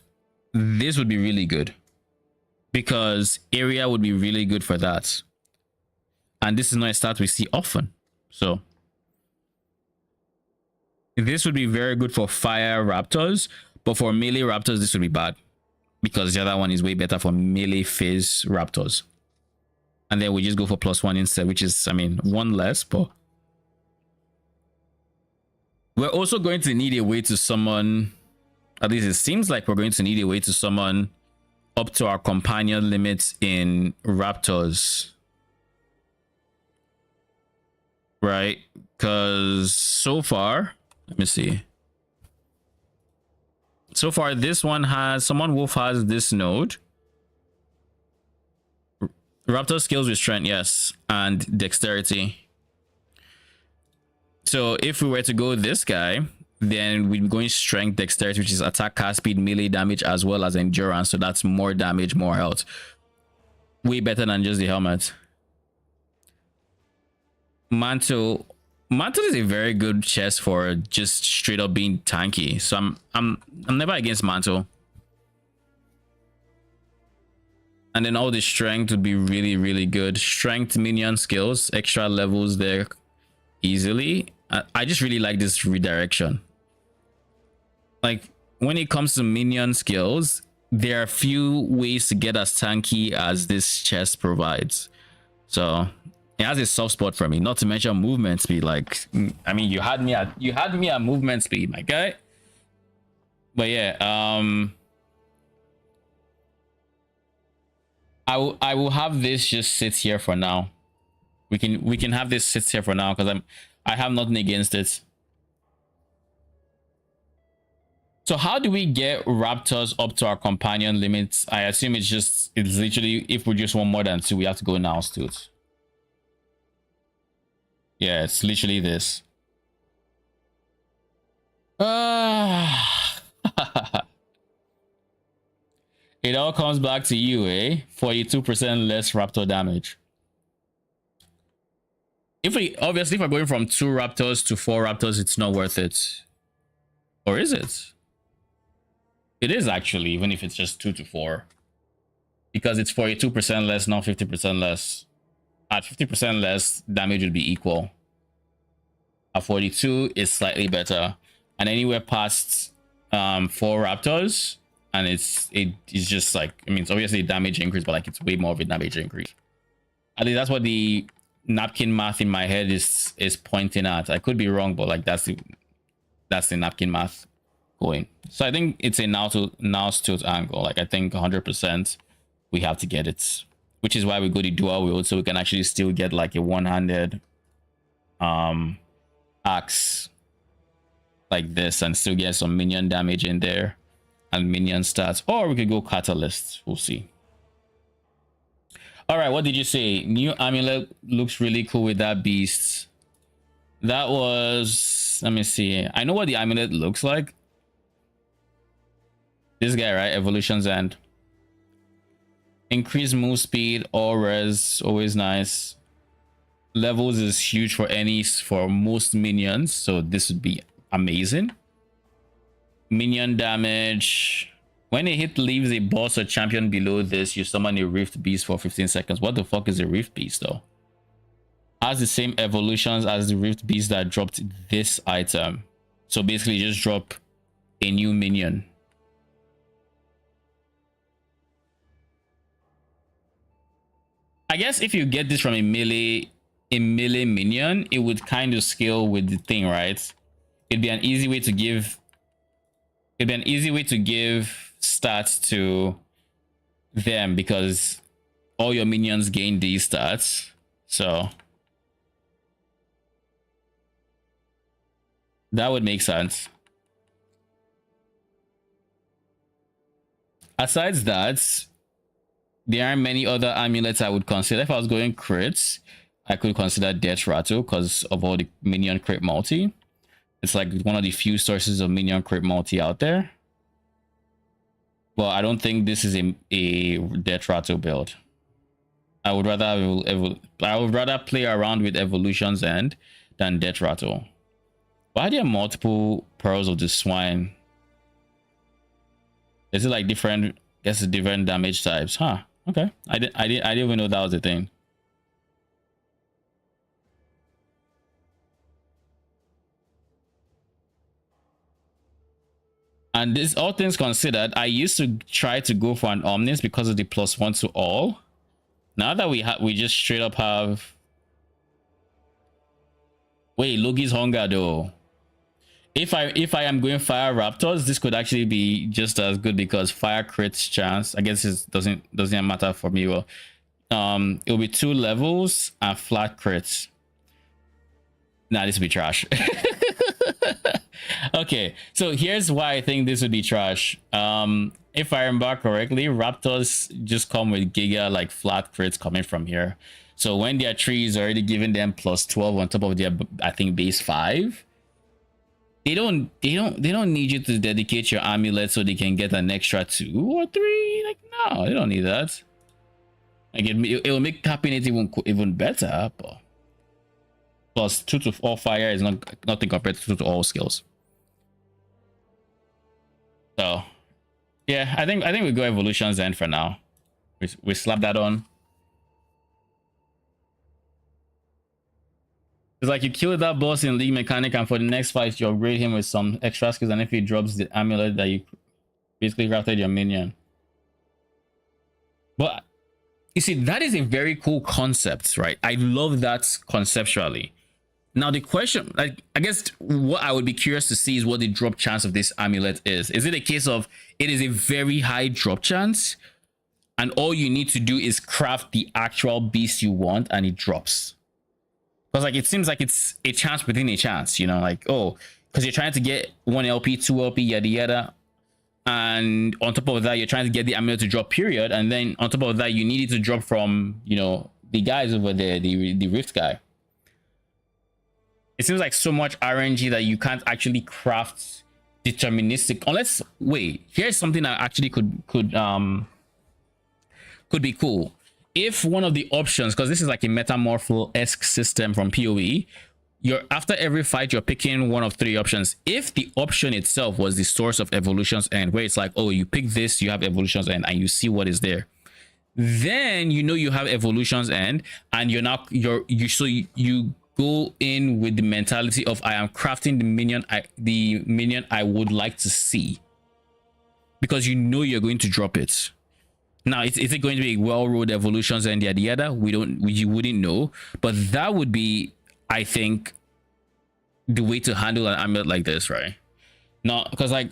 this would be really good, because area would be really good for that. And this is not a stat we see often. So this would be very good for fire raptors, but for melee raptors, this would be bad, because the other one is way better for melee phase raptors. And then we just go for +1 instead, which is, I mean, one less, but we're also going to need a way to summon, at least it seems like we're going to need a way to summon up to our companion limits in raptors. Right? Because so far, let me see. So far, this one has, Summon Wolf has this node. Raptor skills with strength, yes, and dexterity. So if we were to go this guy, then we're going strength, dexterity, which is attack, cast speed, melee damage, as well as endurance. So that's more damage, more health. Way better than just the helmet. Mantle is a very good chest for just straight up being tanky. So I'm never against Mantle. And then all the strength would be really, really good. Strength, minion skills, extra levels there easily. I just really like this redirection. Like, when it comes to minion skills, there are few ways to get as tanky as this chest provides. So it has a soft spot for me, not to mention movement speed. Like, I mean, you had me at movement speed, my guy. But yeah, I will have this just sit here for now. We can have this sit here for now, because I have nothing against it. So how do we get raptors up to our companion limits? I assume it's literally, if we just want more than 2, we have to go now to it. Yeah, it's literally this. It all comes back to you, eh? 42% less raptor damage. Obviously, if we're going from 2 raptors to 4 raptors, it's not worth it. Or is it? It is actually, even if it's just 2 to 4. Because it's 42% less, not 50% less. At 50% less, damage would be equal. At 42 is slightly better. And anywhere past 4 raptors, and it's just like, I mean, it's obviously a damage increase, but like, it's way more of a damage increase. At least that's what the napkin math in my head is pointing at. I could be wrong, but like, that's the napkin math going. So I think it's a now tilt angle. Like, I think 100% we have to get it, which is why we go the dual wield, so we can actually still get like a one-handed axe like this and still get some minion damage in there and minion stats, or we could go catalyst. We'll see. All right, what did you say? New amulet looks really cool with that beast. That was, let me see, I know what the amulet looks like. This guy, right? Evolution's End. Increased move speed, all res, always nice. Levels is huge for most minions, so this would be amazing. Minion damage. When a hit leaves a boss or champion below this, you summon a Rift Beast for 15 seconds. What the fuck is a Rift Beast though? Has the same evolutions as the Rift Beast that dropped this item. So basically just drop a new minion. I guess if you get this from a melee minion, it would kind of scale with the thing, right? It'd be an easy way to give stats to them because all your minions gain these stats. So that would make sense. Besides that, there aren't many other amulets I would consider. If I was going crits, I could consider Death Rattle because of all the minion crit multi. It's like one of the few sources of minion crit multi out there. Well, I don't think this is a Death Rattle build. I would rather play around with Evolution's End than Death Rattle. Why are there multiple Pearls of the Swine? Is it like different? I guess it's different damage types, huh? Okay, I didn't even know that was a thing. And this, all things considered, I used to try to go for an Omnis because of the +1 to all. Now that we just straight up have. Wait, Logi's Hunger though. If I am going Fire Raptors, this could actually be just as good because Fire crits chance. I guess it doesn't matter for me. Well, it'll be 2 levels and flat crits. Nah, this would be trash. Okay, so here's why I think this would be trash. If I remember correctly, Raptors just come with giga like flat crits coming from here. So when their tree is already giving them +12 on top of their, I think, base 5. They don't need you to dedicate your amulet so they can get an extra 2 or 3. Like, no, they don't need that. Like it will make tapping it even better, but +2 to all fire is nothing compared to 2 to all skills. So yeah, I think we go Evolution's End for now. We slap that on. It's like you kill that boss in League Mechanic, and for the next fight, you upgrade him with some extra skills, and if he drops the amulet that you basically crafted your minion. But you see, that is a very cool concept, right? I love that conceptually. Now the question, like, I guess what I would be curious to see is what the drop chance of this amulet is. Is it a case of it is a very high drop chance, and all you need to do is craft the actual beast you want, and it drops? Because like it seems like it's a chance within a chance, you know, like, oh, because you're trying to get 1 LP, 2 LP, yada yada, and on top of that you're trying to get the amulet to drop, period, and then on top of that you need it to drop from, you know, the guys over there, the Rift guy. It seems like so much RNG that you can't actually craft deterministic, unless, wait, here's something that actually could be cool. If one of the options, because this is like a Metamorpho-esque system from PoE, you're after every fight you're picking one of 3 options. If the option itself was the source of Evolution's End, where it's like, oh, you pick this, you have Evolution's End, and you see what is there, then you know you have Evolution's End, and you go in with the mentality of, I am crafting the minion I would like to see, because you know you're going to drop it. Now, is it going to be a well-rolled Evolution's End, yada yada? You wouldn't know, but that would be, I think, the way to handle an amulet like this, right? Not because, like,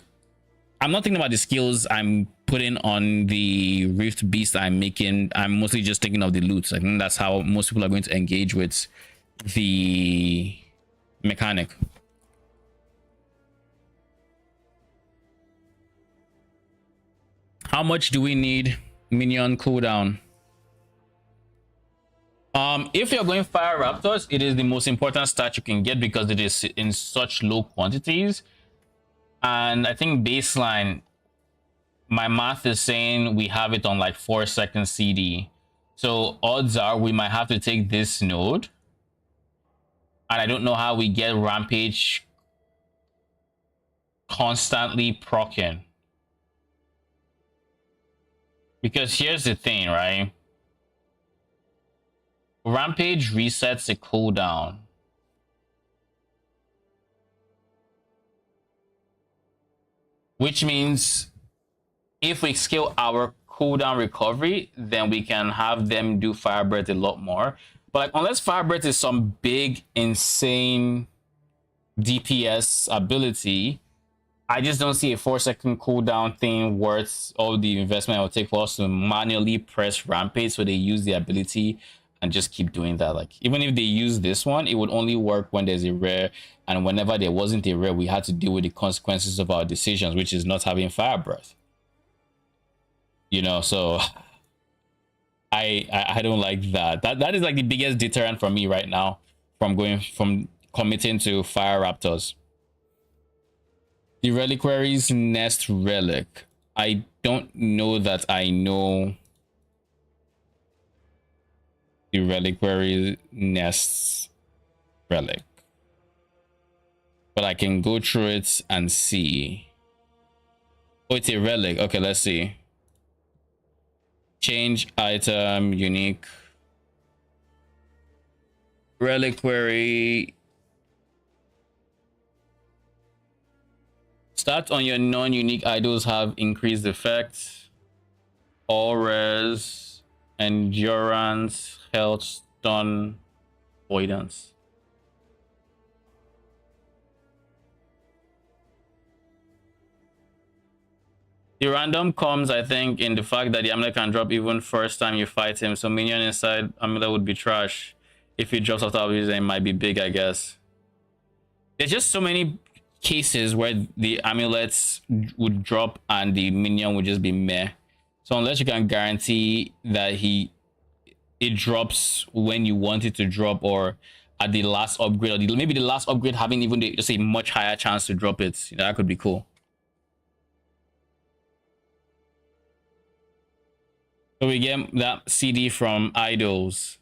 I'm not thinking about the skills I'm putting on the Rift Beast I'm making. I'm mostly just thinking of the loot. I think that's how most people are going to engage with the mechanic. How much do we need minion cooldown? If you're going fire raptors, it is the most important stat you can get because it is in such low quantities. And I think baseline, my math is saying we have it on like 4-second CD. So odds are we might have to take this node. And I don't know how we get Rampage constantly proccing. Because here's the thing, right? Rampage resets the cooldown. Which means if we scale our cooldown recovery, then we can have them do Fire Breath a lot more. But like, unless Fire Breath is some big, insane DPS ability, I just don't see a 4-second cooldown thing worth all the investment it will take for us to manually press Rampage. So they use the ability and just keep doing that. Like, even if they use this one, it would only work when there's a rare, and whenever there wasn't a rare, we had to deal with the consequences of our decisions, which is not having Fire Breath. You know, so I don't like that. That is like the biggest deterrent for me right now from committing to Fire Raptors. The Reliquary's Nest Relic. I don't know that I know the Reliquary Nest Relic, but I can go through it and see. Oh, it's a relic. Okay, let's see. Change item, unique. Reliquary. Stats on your non-unique idols have increased effect. All res, endurance, health, stun, avoidance. The random comes, I think, in the fact that the amulet can drop even first time you fight him. So minion inside amulet would be trash. If he drops after using, it might be big, I guess. There's just so many cases where the amulets would drop and the minion would just be meh. So unless you can guarantee that it drops when you want it to drop, or at the last upgrade, or maybe the last upgrade having even just a much higher chance to drop it, you know, that could be cool. So we get that CD from idols.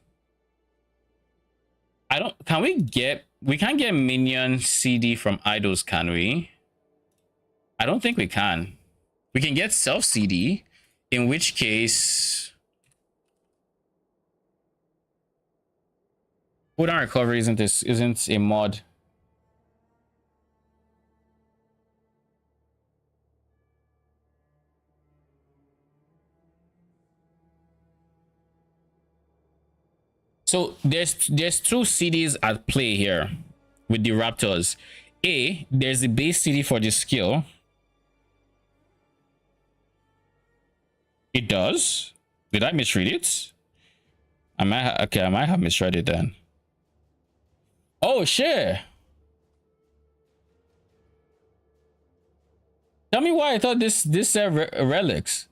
We can't get minion CD from idols, can we? I don't think we can. We can get self CD, in which case cooldown recovery isn't a mod. So there's two CDs at play here with the Raptors. There's the base CD for the skill. It does. Did I misread it? I might have misread it then. Oh shit. Tell me why I thought this said relics.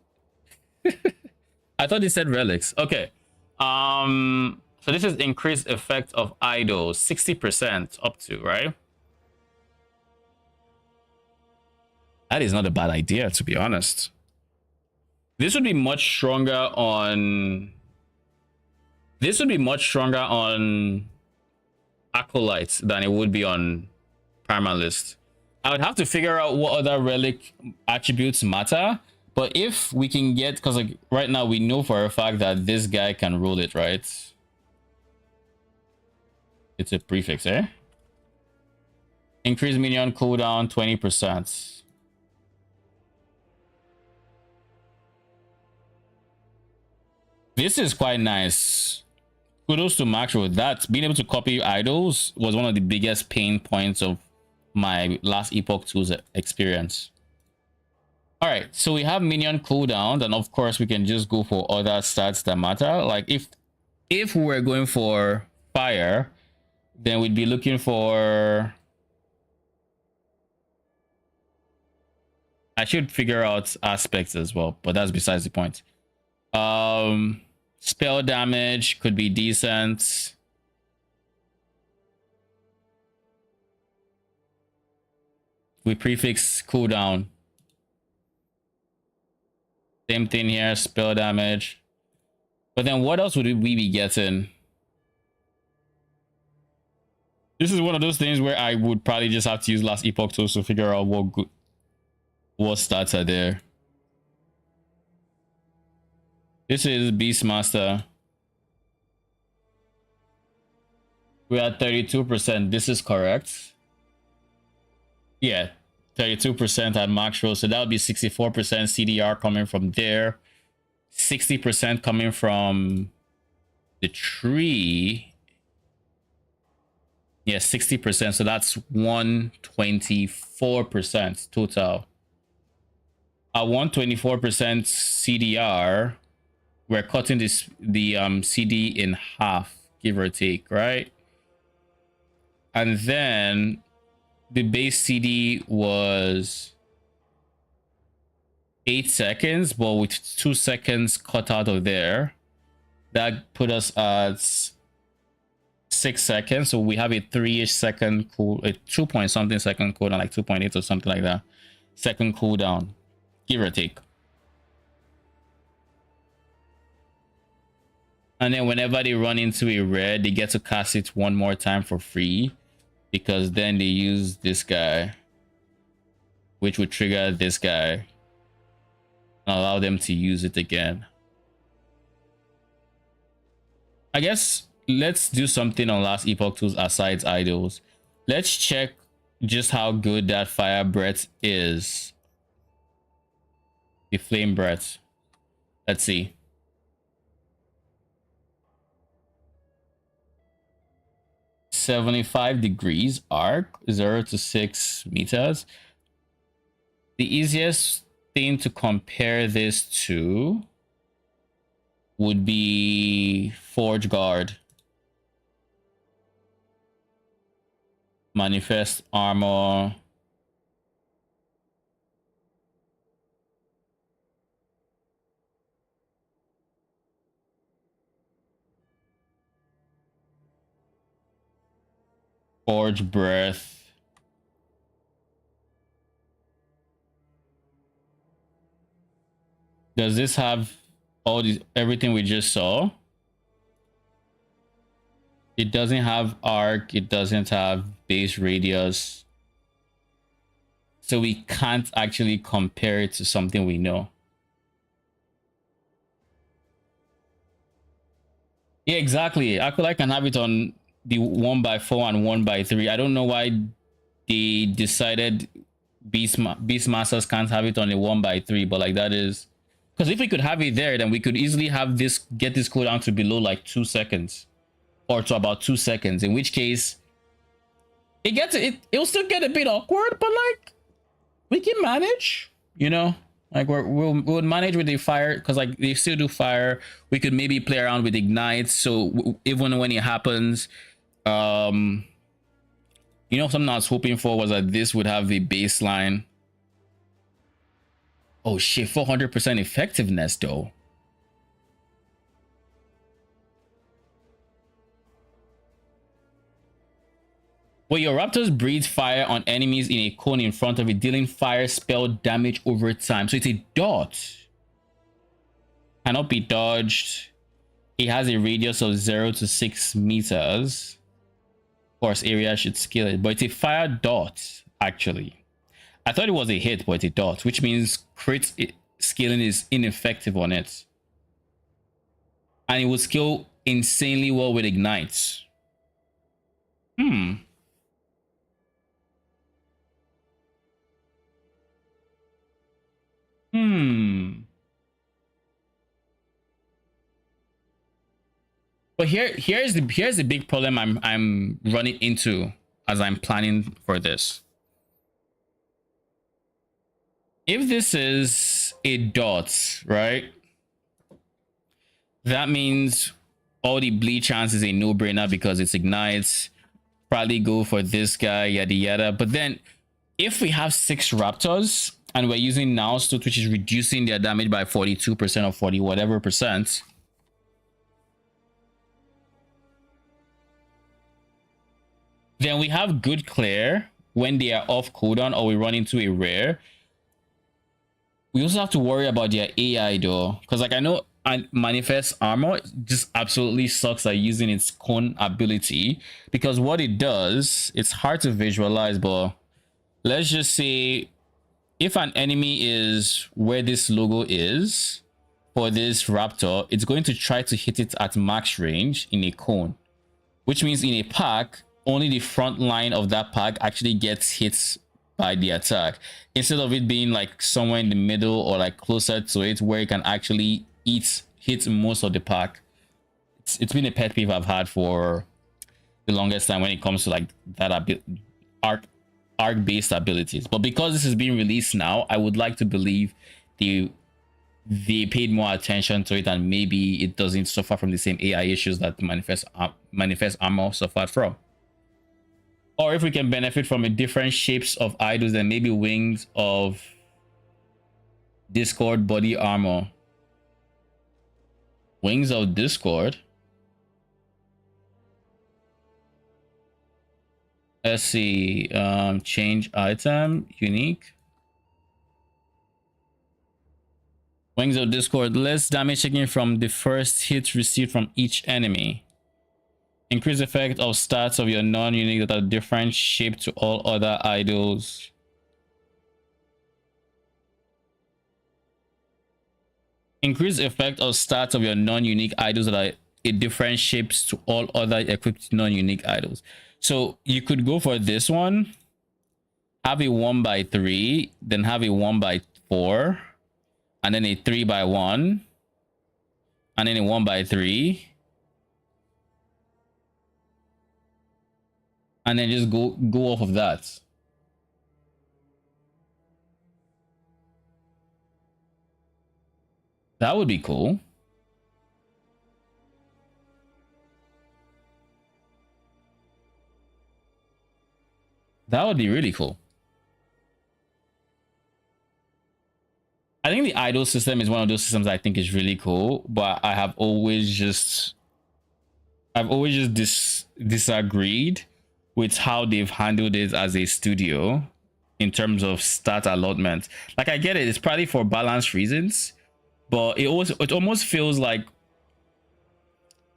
I thought it said relics. Okay. So this is increased effect of idols, 60% up to, right? That is not a bad idea, to be honest. This would be much stronger on Acolytes than it would be on Permalist. I would have to figure out what other relic attributes matter, but if we can get, because like right now we know for a fact that this guy can roll it, right? It's a prefix, eh? Increase minion cooldown 20%. This is quite nice. Kudos to Macro. That being able to copy idols was one of the biggest pain points of my last Epoch 2's experience. All right, so we have minion cooldown, and of course we can just go for other stats that matter. Like if we were going for fire, Then we'd be looking for... I should figure out aspects as well, but that's besides the point. Spell damage could be decent. We prefix cooldown. Same thing here, spell damage. But then what else would we be getting? This is one of those things where I would probably just have to use last Epoch tools to figure out what stats are there. This is Beastmaster. We're at 32%. This is correct. Yeah, 32% at max roll. So that would be 64% CDR coming from there. 60% coming from the tree. Yeah, 60%. So that's 124% total. At 124% CDR, we're cutting the CD in half, give or take, right? And then the base CD was 8 seconds, but with 2 seconds cut out of there, that put us at 6 seconds. So we have a 3-ish second cool, a 2 point something second cooldown, like 2.8 or something like that. Second cooldown, give or take. And then whenever they run into a rare, they get to cast it one more time for free, because then they use this guy, which would trigger this guy and allow them to use it again. I guess let's do something on last Epoch tools aside idols. Let's check just how good that fire breath is. The flame breath. Let's see. .75 degrees arc, 0 to 6 meters. The easiest thing to compare this to would be Forge Guard. Manifest armor. Forge breath. Does this have all these, everything we just saw? It doesn't have arc, it doesn't have base radius. So we can't actually compare it to something we know. Yeah, exactly. Acolyte can have it on the 1x4 and 1x3. I don't know why they decided Beastmasters can't have it on a 1x3, but like that is... Because if we could have it there, then we could easily have this, get this cooldown to below like 2 seconds. Or to about 2 seconds, in which case it'll still get a bit awkward, but like we can manage, you know, like we'll manage with the fire, because like they still do fire. We could maybe play around with ignite, so even when it happens, you know, something I was hoping for was that this would have the baseline. Oh shit, 400% effectiveness though. Well, your raptors breathe fire on enemies in a cone in front of it, dealing fire spell damage over time. So it's a dot. Cannot be dodged. It has a radius of 0 to 6 meters. Of course, area should scale it, but it's a fire dot, actually. I thought it was a hit, but it's a dot, which means crit scaling is ineffective on it. And it will scale insanely well with ignites. But here's the big problem I'm running into as I'm planning for this. If this is a dot, right? That means all the bleed chance is a no-brainer because it's ignites. probably go for this guy, yada yada. But then if we have 6 raptors and we're using now Stoot, which is reducing their damage by 42% or 40 whatever percent, then we have good clear when they are off cooldown or we run into a rare. We also have to worry about their AI though, because like I know manifest armor just absolutely sucks at using its cone ability, because what it does, it's hard to visualize, but let's just say if an enemy is where this logo is for this raptor, it's going to try to hit it at max range in a cone, which means in a pack only the front line of that pack actually gets hit by the attack, instead of it being like somewhere in the middle or like closer to it where it can actually hit most of the pack. It's been a pet peeve I've had for the longest time when it comes to like that arc based abilities. But because this is being released now, I would like to believe they paid more attention to it, and maybe it doesn't suffer from the same AI issues that manifest armor suffered from. Or if we can benefit from a different shapes of idols, and maybe wings of Discord body armor. Wings of Discord. Let's see. Change item, unique. Wings of Discord, less damage taken from the first hit received from each enemy. Increase effect of stats of your non-unique that are different shape to all other idols. Increase effect of stats of your non-unique idols that are a different shapes to all other equipped non-unique idols. So you could go for this one, have a 1x3, then have a 1x4, and then a 3x1, and then a 1x3. And then just go off of that. That would be cool. That would be really cool. I think the idol system is one of those systems I think is really cool, but I've always just disagreed with how they've handled it as a studio in terms of stat allotment. Like, I get it, it's probably for balance reasons, but it almost feels like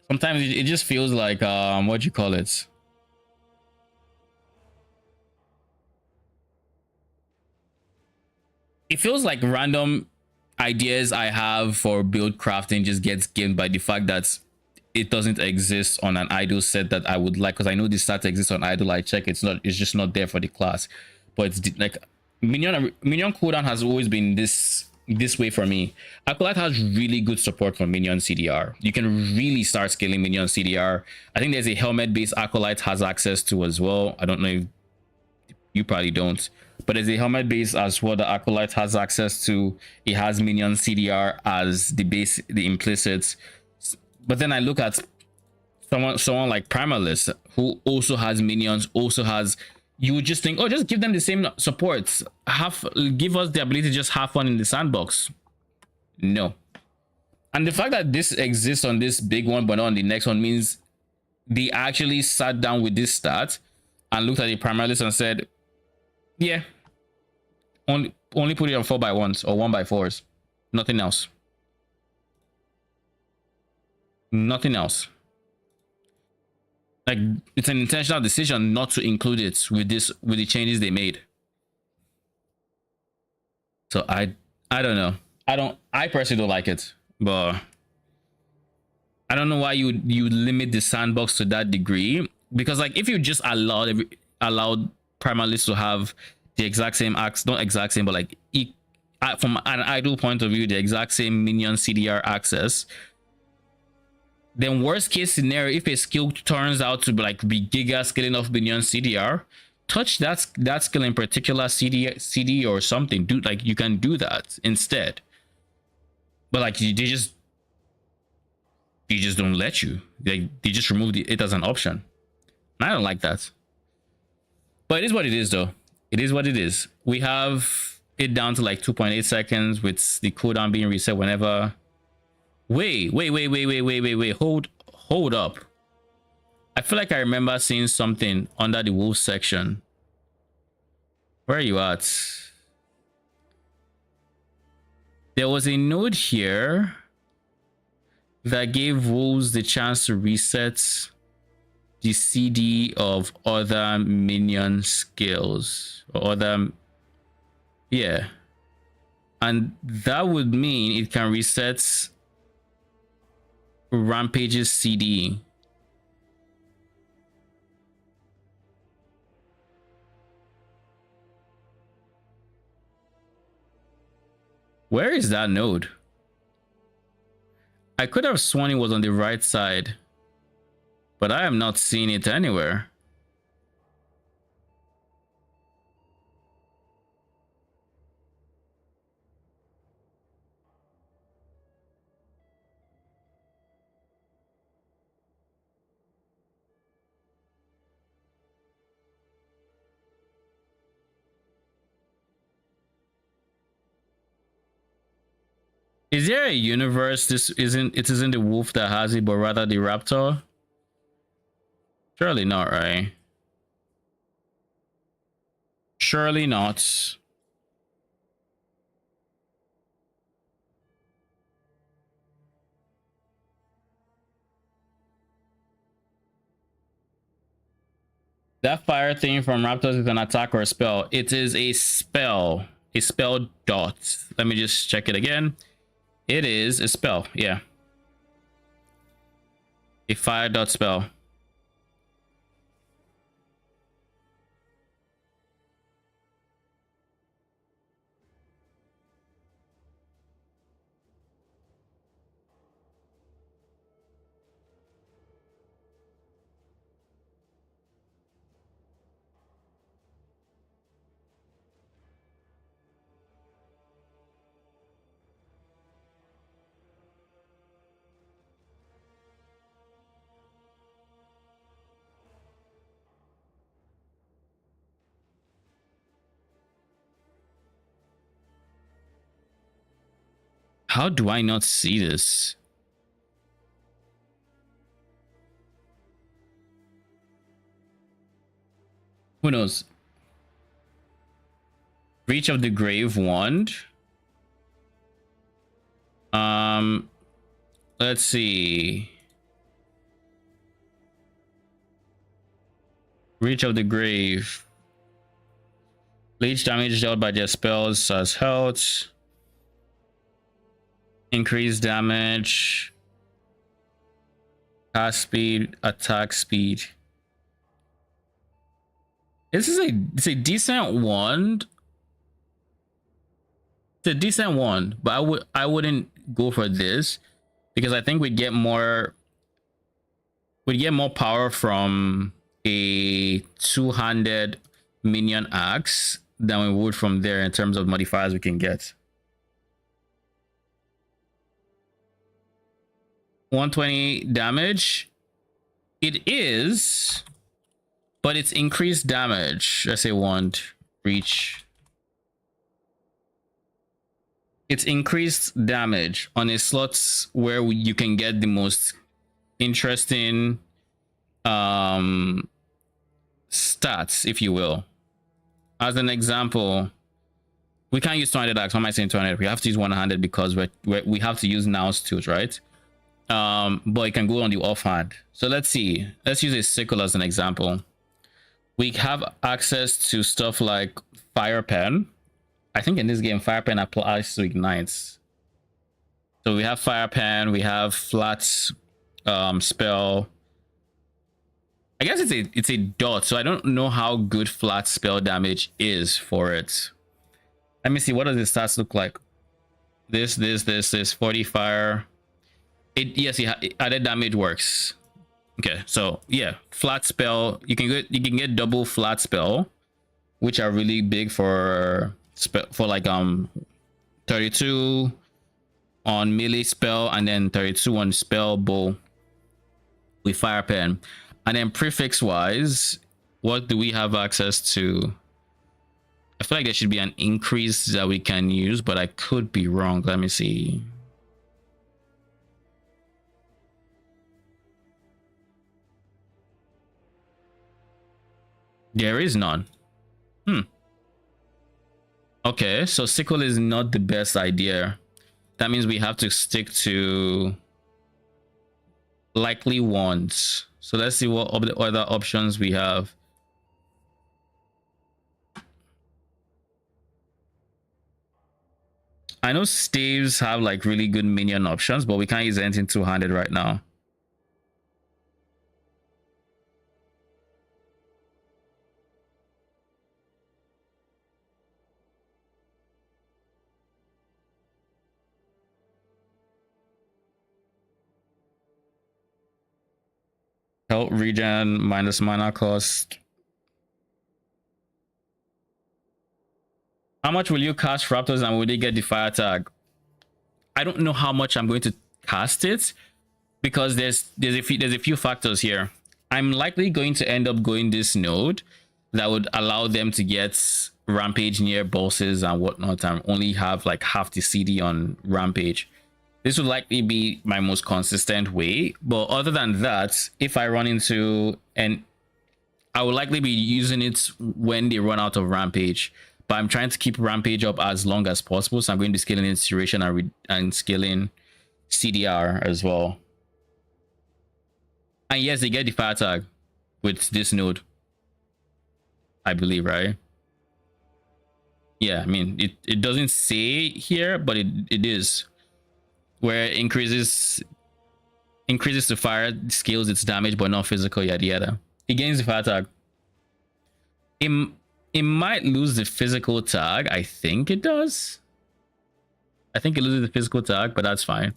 sometimes it just feels like what do you call it? It feels like random ideas I have for build crafting just gets gamed by the fact that it doesn't exist on an idol set that I would like, because I know this stat exists on idol. I check, it's just not there for the class. But it's like minion cooldown has always been this way for me. Acolyte has really good support for minion CDR. You can really start scaling minion CDR. I think there's a helmet based Acolyte has access to as well. I don't know if you probably don't, but there's a helmet base as well that Acolyte has access to. It has minion CDR as the base, the implicit. But then I look at someone like Primalist, who also has minions, also has, you would just think, oh, just give them the same supports. Give us the ability to just have fun in the sandbox. No. And the fact that this exists on this big one but not on the next one means they actually sat down with this stat and looked at the Primalist and said, yeah, only put it on 4x1s or 1x4s, nothing else. Nothing else. Like, it's an intentional decision not to include it with the changes they made. So I don't know. I personally don't like it, but I don't know why you limit the sandbox to that degree, because like if you just allowed Primalists to have the exact same not exact same, but like from an idle point of view, the exact same minion CDR access, then worst case scenario, if a skill turns out to be giga scaling of minion CDR, touch that skill in particular CD or something. Do like, you can do that instead. But like they just don't let you. They just remove it as an option. And I don't like that. But it is what it is, though. It is what it is. We have it down to like 2.8 seconds with the cooldown being reset whenever. Wait. Hold up. I feel like I remember seeing something under the wolf section. Where are you at? There was a node here that gave wolves the chance to reset the CD of other minion skills or other, yeah, and that would mean it can reset Rampage's CD. Where is that node? I could have sworn it was on the right side, but I am not seeing it anywhere. Is there a universe this isn't the wolf that has it, but rather the raptor? Surely not, right? Surely not. That fire thing from raptors is an attack or a spell. It is a spell. A spell dot. Let me just check it again. It is a spell, yeah. A fire dot spell. How do I not see this? Who knows? Reach of the Grave Wand. Let's see. Reach of the Grave. Leech damage dealt by their spells as health. Increased damage. Cast speed, attack speed. This is it's a decent wand. It's a decent wand, but I wouldn't go for this because I think we'd get more power from a two-handed minion axe than we would from there in terms of modifiers we can get. 120 damage. It is, but it's increased damage. I say wand reach. It's increased damage on a slots where you can get the most interesting stats, if you will. As an example, we can't use 200 axe. Why am I saying 200? We have to use 100 because we have to use now's tools, right? But it can go on the offhand. So let's see. Let's use a sickle as an example. We have access to stuff like fire pen. I think in this game, fire pen applies to ignites. So we have fire pen. We have flat spell. I guess it's a dot. So I don't know how good flat spell damage is for it. Let me see. What does the stats look like? This 40 fire. Yes, added damage works. Okay, so yeah, flat spell. You can get double flat spell, which are really big for like 32 on melee spell and then 32 on spell bow with fire pen. And then prefix wise, what do we have access to? I feel like there should be an increase that we can use, but I could be wrong. Let me see. There is none. Okay, so sickle is not the best idea. That means we have to stick to likely ones. So let's see what other options we have. I know staves have like really good minion options, but we can't use anything two-handed right now. Health regen minus mana cost. How much will you cast Raptors and will they get the fire tag? I don't know how much I'm going to cast it because there's a few factors here. I'm likely going to end up going this node that would allow them to get Rampage near bosses and whatnot and only have like half the CD on Rampage. This would likely be my most consistent way, but other than that, if I run into, and I will likely be using it when they run out of Rampage, but I'm trying to keep Rampage up as long as possible, so I'm going to be scaling Inspiration and scaling CDR as well. And yes, they get the fire tag with this node, I believe, right? Yeah, I mean, it doesn't say here, but it is. Where it increases the fire, scales its damage, but not physical, yada yada. It gains the fire tag. It might lose the physical tag. I think it does. I think it loses the physical tag, but that's fine.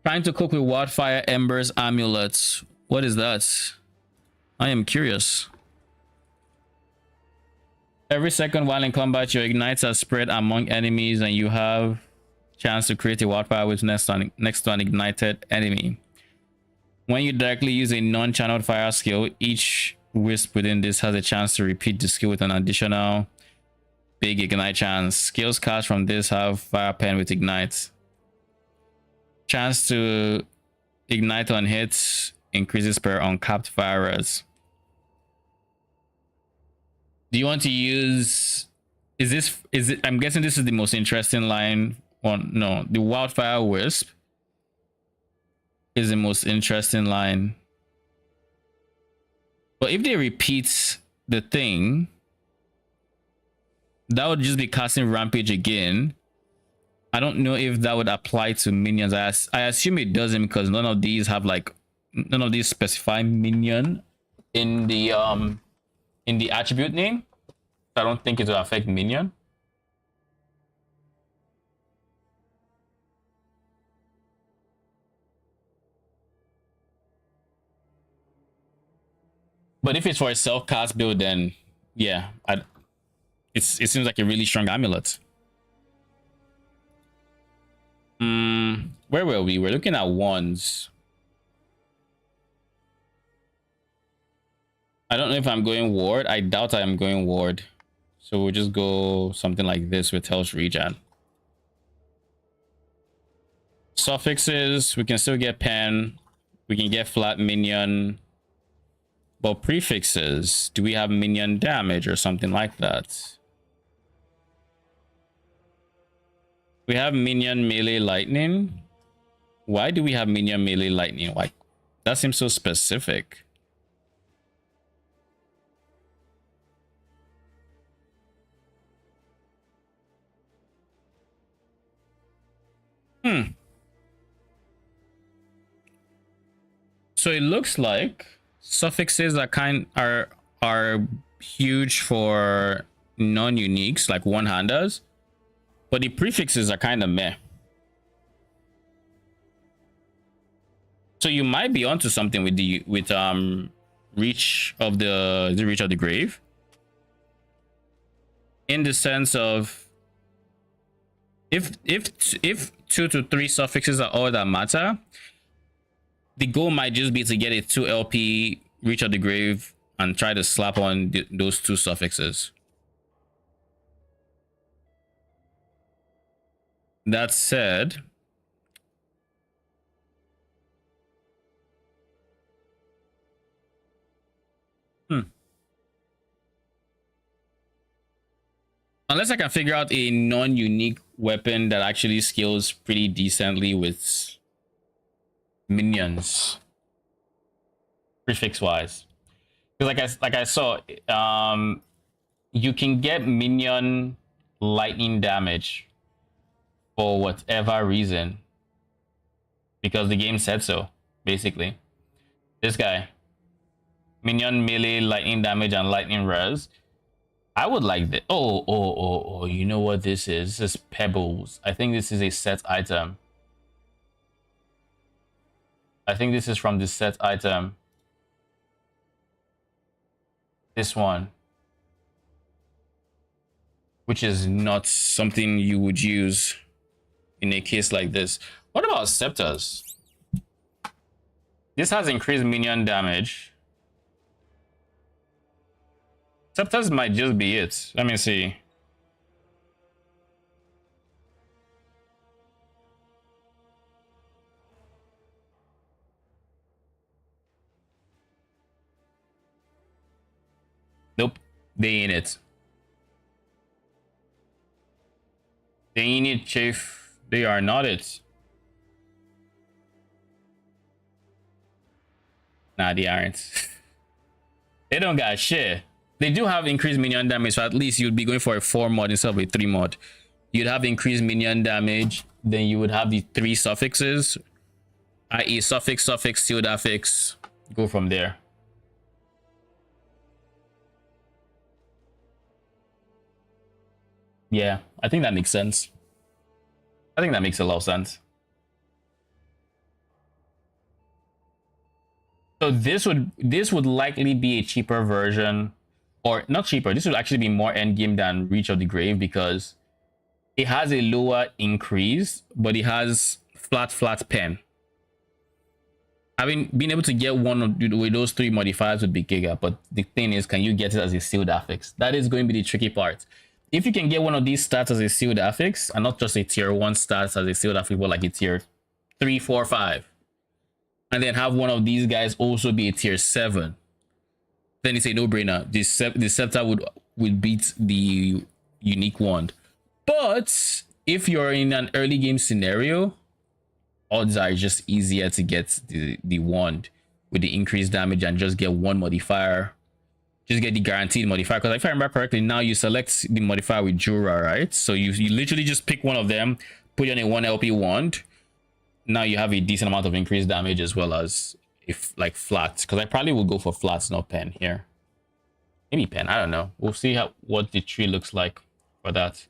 Trying to cook with Wildfire Embers amulets. What is that? I am curious. Every second while in combat, your ignites are spread among enemies, and you have chance to create a wildfire with next to an ignited enemy. When you directly use a non-channeled fire skill, each wisp within this has a chance to repeat the skill with an additional big ignite chance. Skills cast from this have fire pen with ignite. Chance to ignite on hits increases per uncapped fire res. Do you want to use, is it, I'm guessing this is the most interesting line. Well, no, the Wildfire Wisp is the most interesting line. But if they repeat the thing, that would just be casting Rampage again. I don't know if that would apply to minions. I assume it doesn't, because none of these have like, none of these specify minion in the attribute name. I don't think it will affect minion. But if it's for a self-cast build, then yeah, it seems like a really strong amulet. Where were we? We're looking at ones. I don't know if I'm going ward. I doubt I am going ward. So we'll just go something like this with Hell's Regen. Suffixes, we can still get pen. We can get flat minion. But prefixes, do we have minion damage or something like that? We have minion melee lightning. Why do we have minion melee lightning? Like, that seems so specific. So it looks like suffixes are huge for non-uniques like one-handers, but the prefixes are kind of meh. So you might be onto something with the reach of the grave, in the sense of if 2 to 3 suffixes are all that matter, the goal might just be to get a 2 LP Reach of the Grave and try to slap on those two suffixes. That said, unless I can figure out a non-unique weapon that actually scales pretty decently with minions, prefix wise, because like I saw, you can get minion lightning damage for whatever reason because the game said so. Basically, this guy, minion melee lightning damage and lightning res. I would like that. Oh, you know what this is? This is pebbles. I think this is a set item. I think this is from the set item. This one. Which is not something you would use in a case like this. What about scepters? This has increased minion damage. Scepters might just be it. Let me see. Nope, they ain't it. They ain't it, Chief. They are not it. Nah, they aren't. They don't got shit. They do have increased minion damage, so at least you'd be going for a 4 mod instead of a 3 mod. You'd have increased minion damage, then you would have the 3 suffixes, i.e. suffix, sealed affix. Go from there. Yeah, I think that makes sense. I think that makes a lot of sense. So this would likely be a cheaper version, or not cheaper. This would actually be more endgame than Reach of the Grave because it has a lower increase, but it has flat pen. Having been able to get one with those 3 modifiers would be giga, but the thing is, can you get it as a sealed affix? That is going to be the tricky part. If you can get one of these stats as a sealed affix, and not just a tier 1 stats as a sealed affix, but like a tier 3, 4, 5, and then have one of these guys also be a tier 7, then it's a no-brainer. The scepter would beat the unique wand. But if you're in an early game scenario, odds are just easier to get the wand with the increased damage and just get one modifier. Just get the guaranteed modifier. Because if I remember correctly, now you select the modifier with Jura, right? So you literally just pick one of them, put on a 1 LP wand. Now you have a decent amount of increased damage as well as if like flat. Because I probably will go for flats, not pen here. Maybe pen, I don't know. We'll see what the tree looks like for that.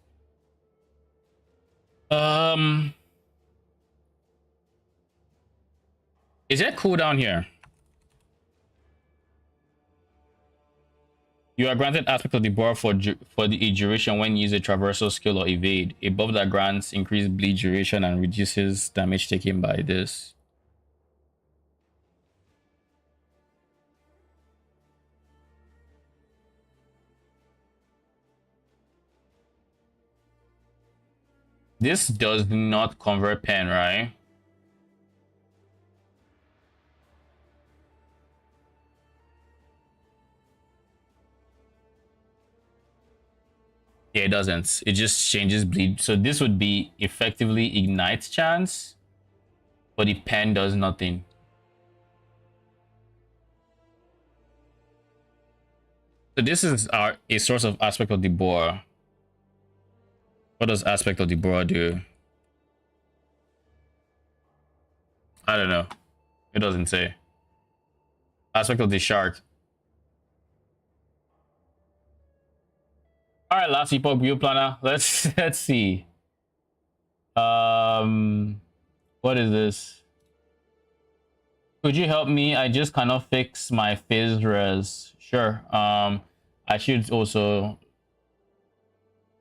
Is there cooldown here? You are granted aspect of the bar for the duration when you use a traversal skill or evade. Above that grants increased bleed duration and reduces damage taken by this. This does not convert pen, right? Yeah, it doesn't. It just changes bleed. So this would be effectively ignite chance, but the pen does nothing. So this is a source of aspect of the boar. What does aspect of the boar do? I don't know. It doesn't say. Aspect of the shark. All right, last Epoch view planner. Let's see. What is this? Could you help me? I just cannot fix my phase res. Sure. I should also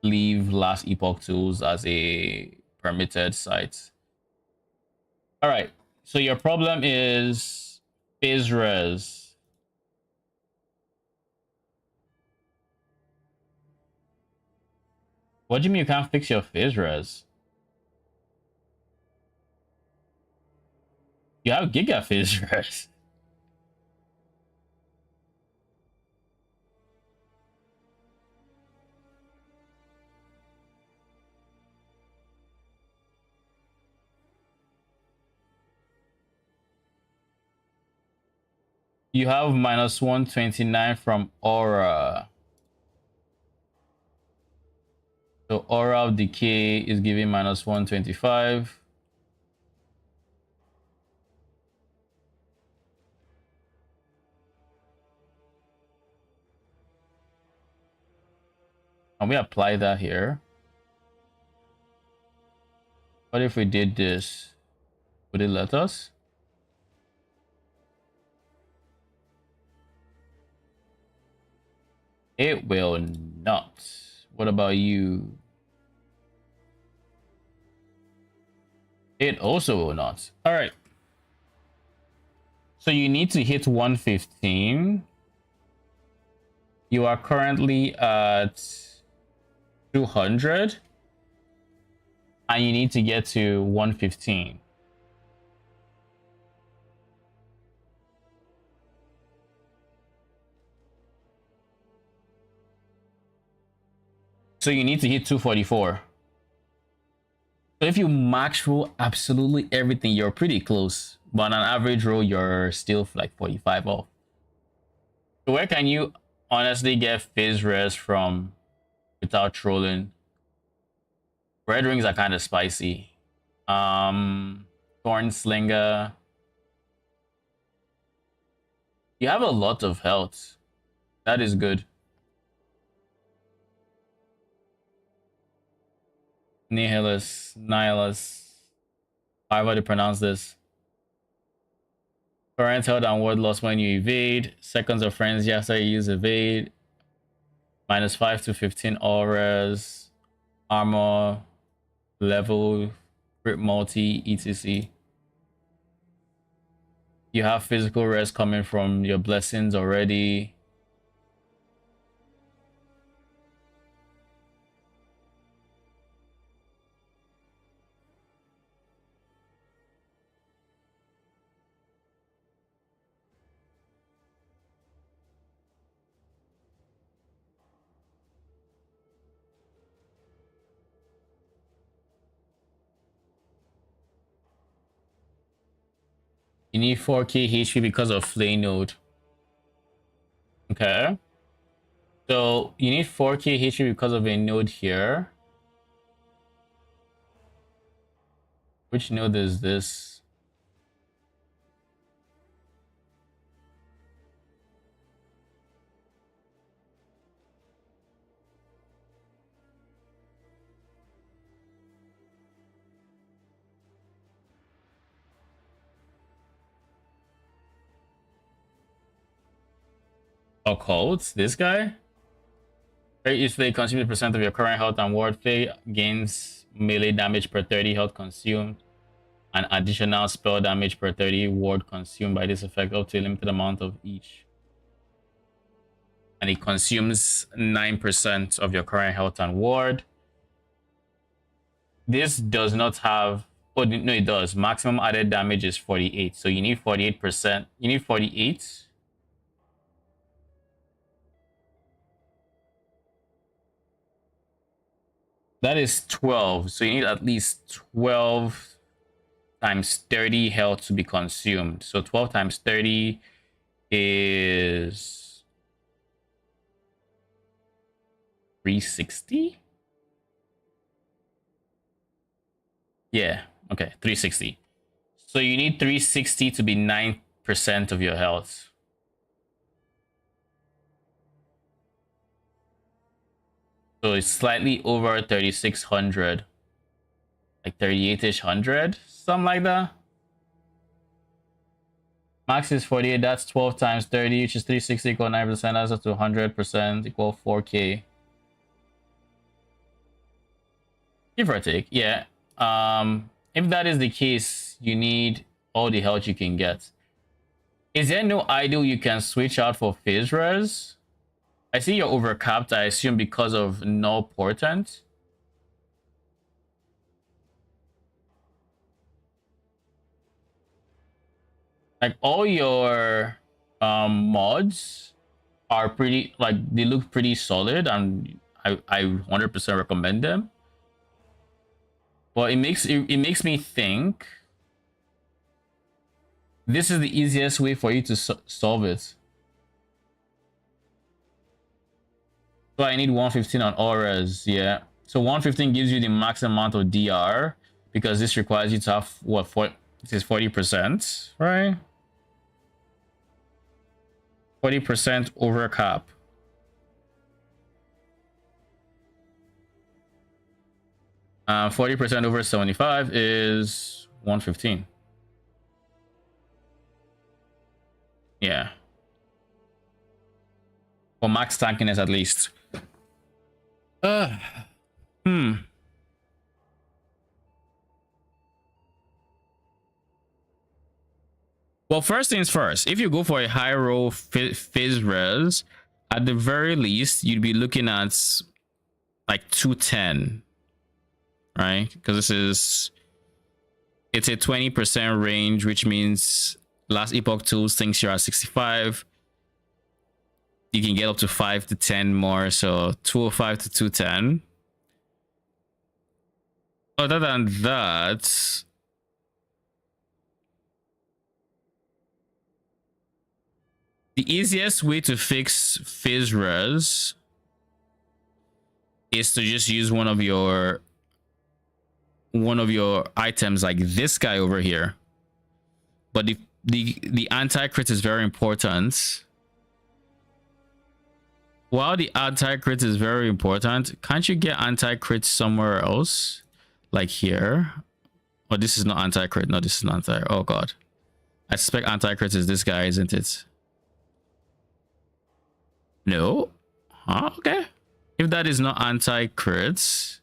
leave last Epoch tools as a permitted site. All right. So your problem is phase res. What do you mean you can't fix your phase res? You have giga phase res. You have minus 129 from aura. So aura of decay is giving minus 125. Can we apply that here? What if we did this? Would it let us? It will not. What about you? It also will not. All right. So you need to hit 115. You are currently at 200. And you need to get to 115. So you need to hit 244. So if you max roll absolutely everything, you're pretty close. But on an average roll, you're still like 45 off. So where can you honestly get phase res from without trolling? Red rings are kind of spicy. Thorn Slinger. You have a lot of health. That is good. Nihilus. However to pronounce this. Current health and word loss when you evade. Seconds of frenzy after you use evade. Minus 5 to 15 auras. Armor. Level. Crit multi. etc. You have physical rest coming from your blessings already. You need 4k HP because of Flay Node. Okay. So you need 4k HP because of a node here. Which node is this? Occult? This guy? Very usefully consume percent of your current health and ward fate gains melee damage per 30 health consumed. And additional spell damage per 30 ward consumed by this effect up to a limited amount of each. And it consumes 9% of your current health and ward. This does not have... Oh, no, it does. Maximum added damage is 48. So you need 48%. You need 48. That is 12. So you need at least 12 times 30 health to be consumed. So 12 times 30 is 360. Yeah, okay, 360. So you need 360 to be 9% of your health. So it's slightly over 3600. Like 38ish hundred, something like that. Max is 48, that's 12 times 30, which is 360 equal 9%, that's up to 100% equal 4k. Give or take, yeah. If that is the case, you need all the health you can get. Is there no idol you can switch out for phase res? I see you're overcapped, I assume because of null portent. Like all your mods are pretty, like they look pretty solid, and I 100% recommend them. But it makes me think this is the easiest way for you to solve it. So I need 115 on auras, yeah. So 115 gives you the max amount of DR because this requires you to have what, this is 40%, right? 40% over cap. Uh, 40% over 75 is 115. Yeah. For max tankiness at least. Uh, hmm. Well, first things first, if you go for a high roll phase res, at the very least, you'd be looking at like 210, right? Because it's a 20% range, which means last Epoch tools thinks you're at 65. You can get up to 5 to 10 more, so 205 to 210. Other than that, the easiest way to fix phase res is to just use one of your items like this guy over here. But the anti-crit is very important. While the anti-crit is very important, can't you get anti-crit somewhere else? Like here? Oh, this is not anti-crit. No, this is not anti. Oh god. I suspect anti-crit is this guy, isn't it? No? Huh? Okay. If that is not anti-crits,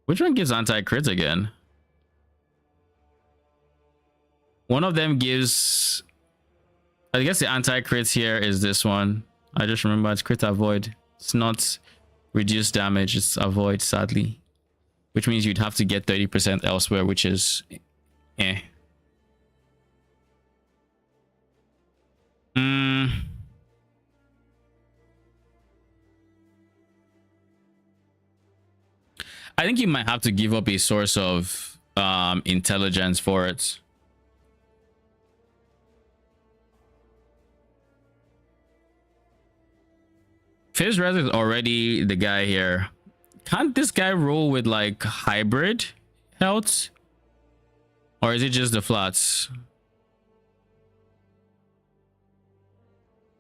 which one gives anti-crits again? One of them gives, I guess the anti-crits here is this one. I just remember it's crit avoid. It's not reduce damage, it's avoid, sadly. Which means you'd have to get 30% elsewhere, which is eh. I think you might have to give up a source of intelligence for it. Fizzraz is already the guy here. Can't this guy roll with like hybrid health? Or is it just the flats?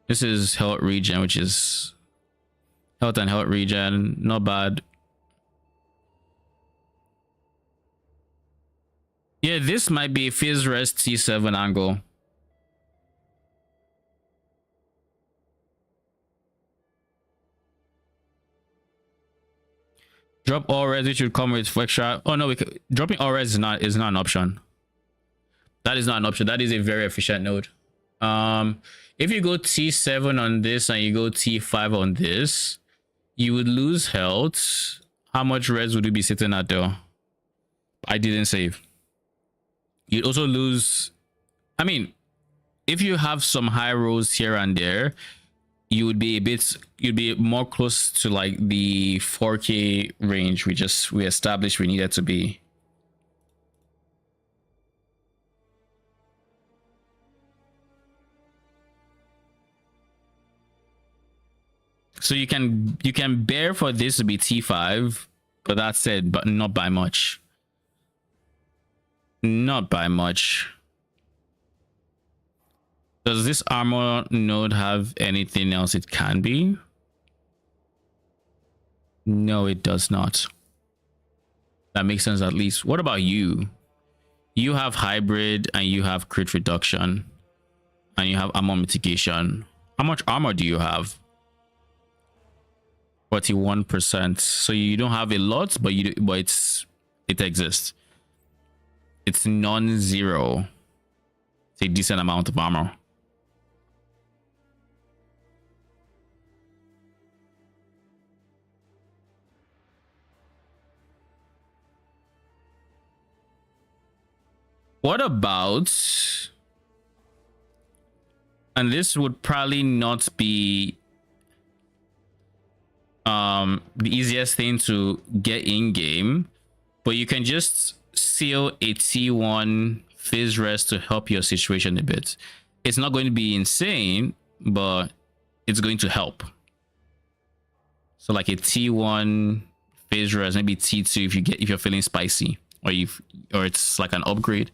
This is health regen, which is health and health regen. Not bad. Yeah, this might be Fizz Rest T7 angle. Drop all res, which would come with extra. Oh no, dropping all res is not an option. That is not an option. That is a very efficient node. If you go T7 on this and you go T5 on this, you would lose health. How much res would you be sitting at though? I didn't save. You'd also lose. I mean, if you have some high rolls here and there, you would be you'd be more close to like the 4K range we established we needed to be. So you can bear for this to be T5, but that's it, but not by much. Not by much. Does this armor node have anything else it can be? No, it does not. That makes sense at least. What about you? You have hybrid and you have crit reduction and you have armor mitigation. How much armor do you have? 41%. So you don't have a lot, but it exists. It's non-zero. It's a decent amount of armor. What about, and this would probably not be the easiest thing to get in game, but you can just seal a T1 phase rest to help your situation a bit. It's not going to be insane, but it's going to help. So like a T1 phase rest, maybe T2 if you're feeling spicy, or it's like an upgrade.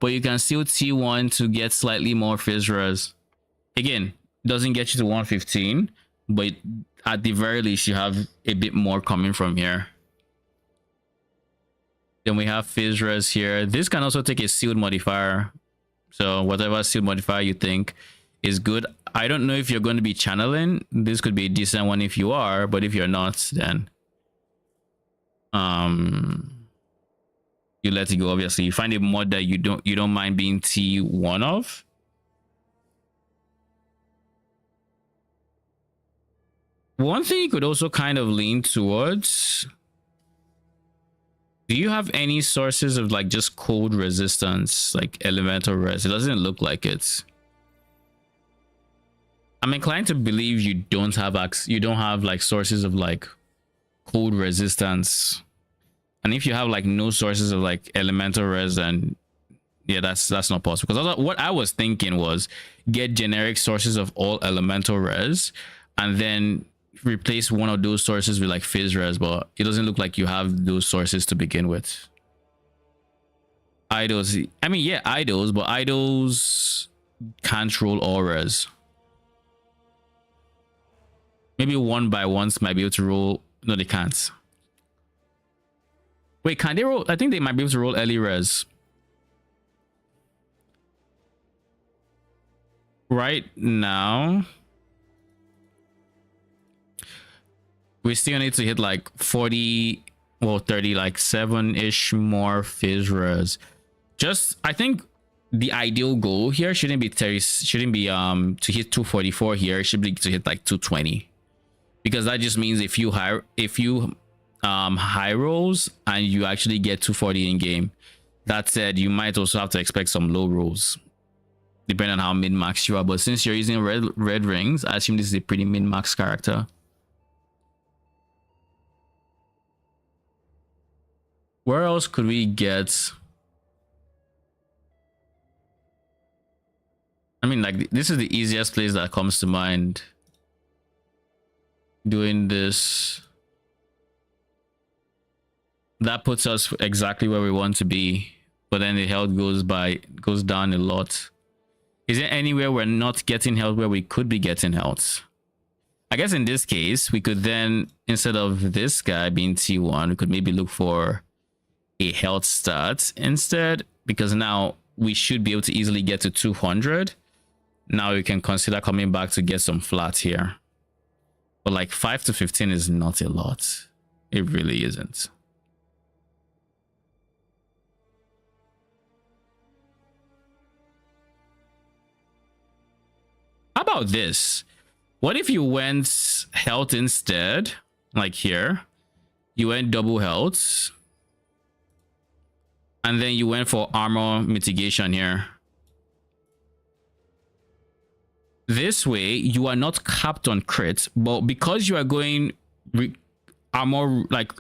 But you can still T1 to get slightly more phase res. Again, doesn't get you to 115, but at the very least you have a bit more coming from here. Then we have phase res here. This can also take a sealed modifier. So whatever sealed modifier you think is good. I don't know if you're going to be channeling. This could be a decent one if you are, but if you're not, then you let it go. Obviously, you find a mod that you don't mind being T1 of. One thing you could also kind of lean towards, do you have any sources of like just cold resistance, like elemental res? It doesn't look like it. I'm inclined to believe you don't have like sources of like cold resistance. And if you have like no sources of like elemental res, then yeah, that's not possible. Because what I was thinking was get generic sources of all elemental res and then replace one of those sources with like phase res, but it doesn't look like you have those sources to begin with. Idols, I mean, yeah, idols, but idols can't roll all res. Maybe one by ones might be able to roll. No, they can't. Wait, can they roll? I think they might be able to roll early res. Right now, we still need to hit like 40, well, 30, like 7-ish more phase res. Just, I think the ideal goal here shouldn't be to hit 244 here. It should be to hit like 220. Because that just means if you high rolls and you actually get 240 in game. That said, you might also have to expect some low rolls depending on how min-max you are. But since you're using red rings, I assume this is a pretty min-max character. Where else could we get? I mean, like, this is the easiest place that comes to mind. Doing this, that puts us exactly where we want to be, but then the health goes down a lot. Is there anywhere we're not getting health where we could be getting health? I guess in this case we could then, instead of this guy being T1, we could maybe look for a health stat instead, because now we should be able to easily get to 200. Now we can consider coming back to get some flat here. But like 5 to 15 is not a lot. It really isn't. How about this? What if you went health instead? Like here, you went double health. And then you went for armor mitigation here. This way, you are not capped on crit, but because you are going armor like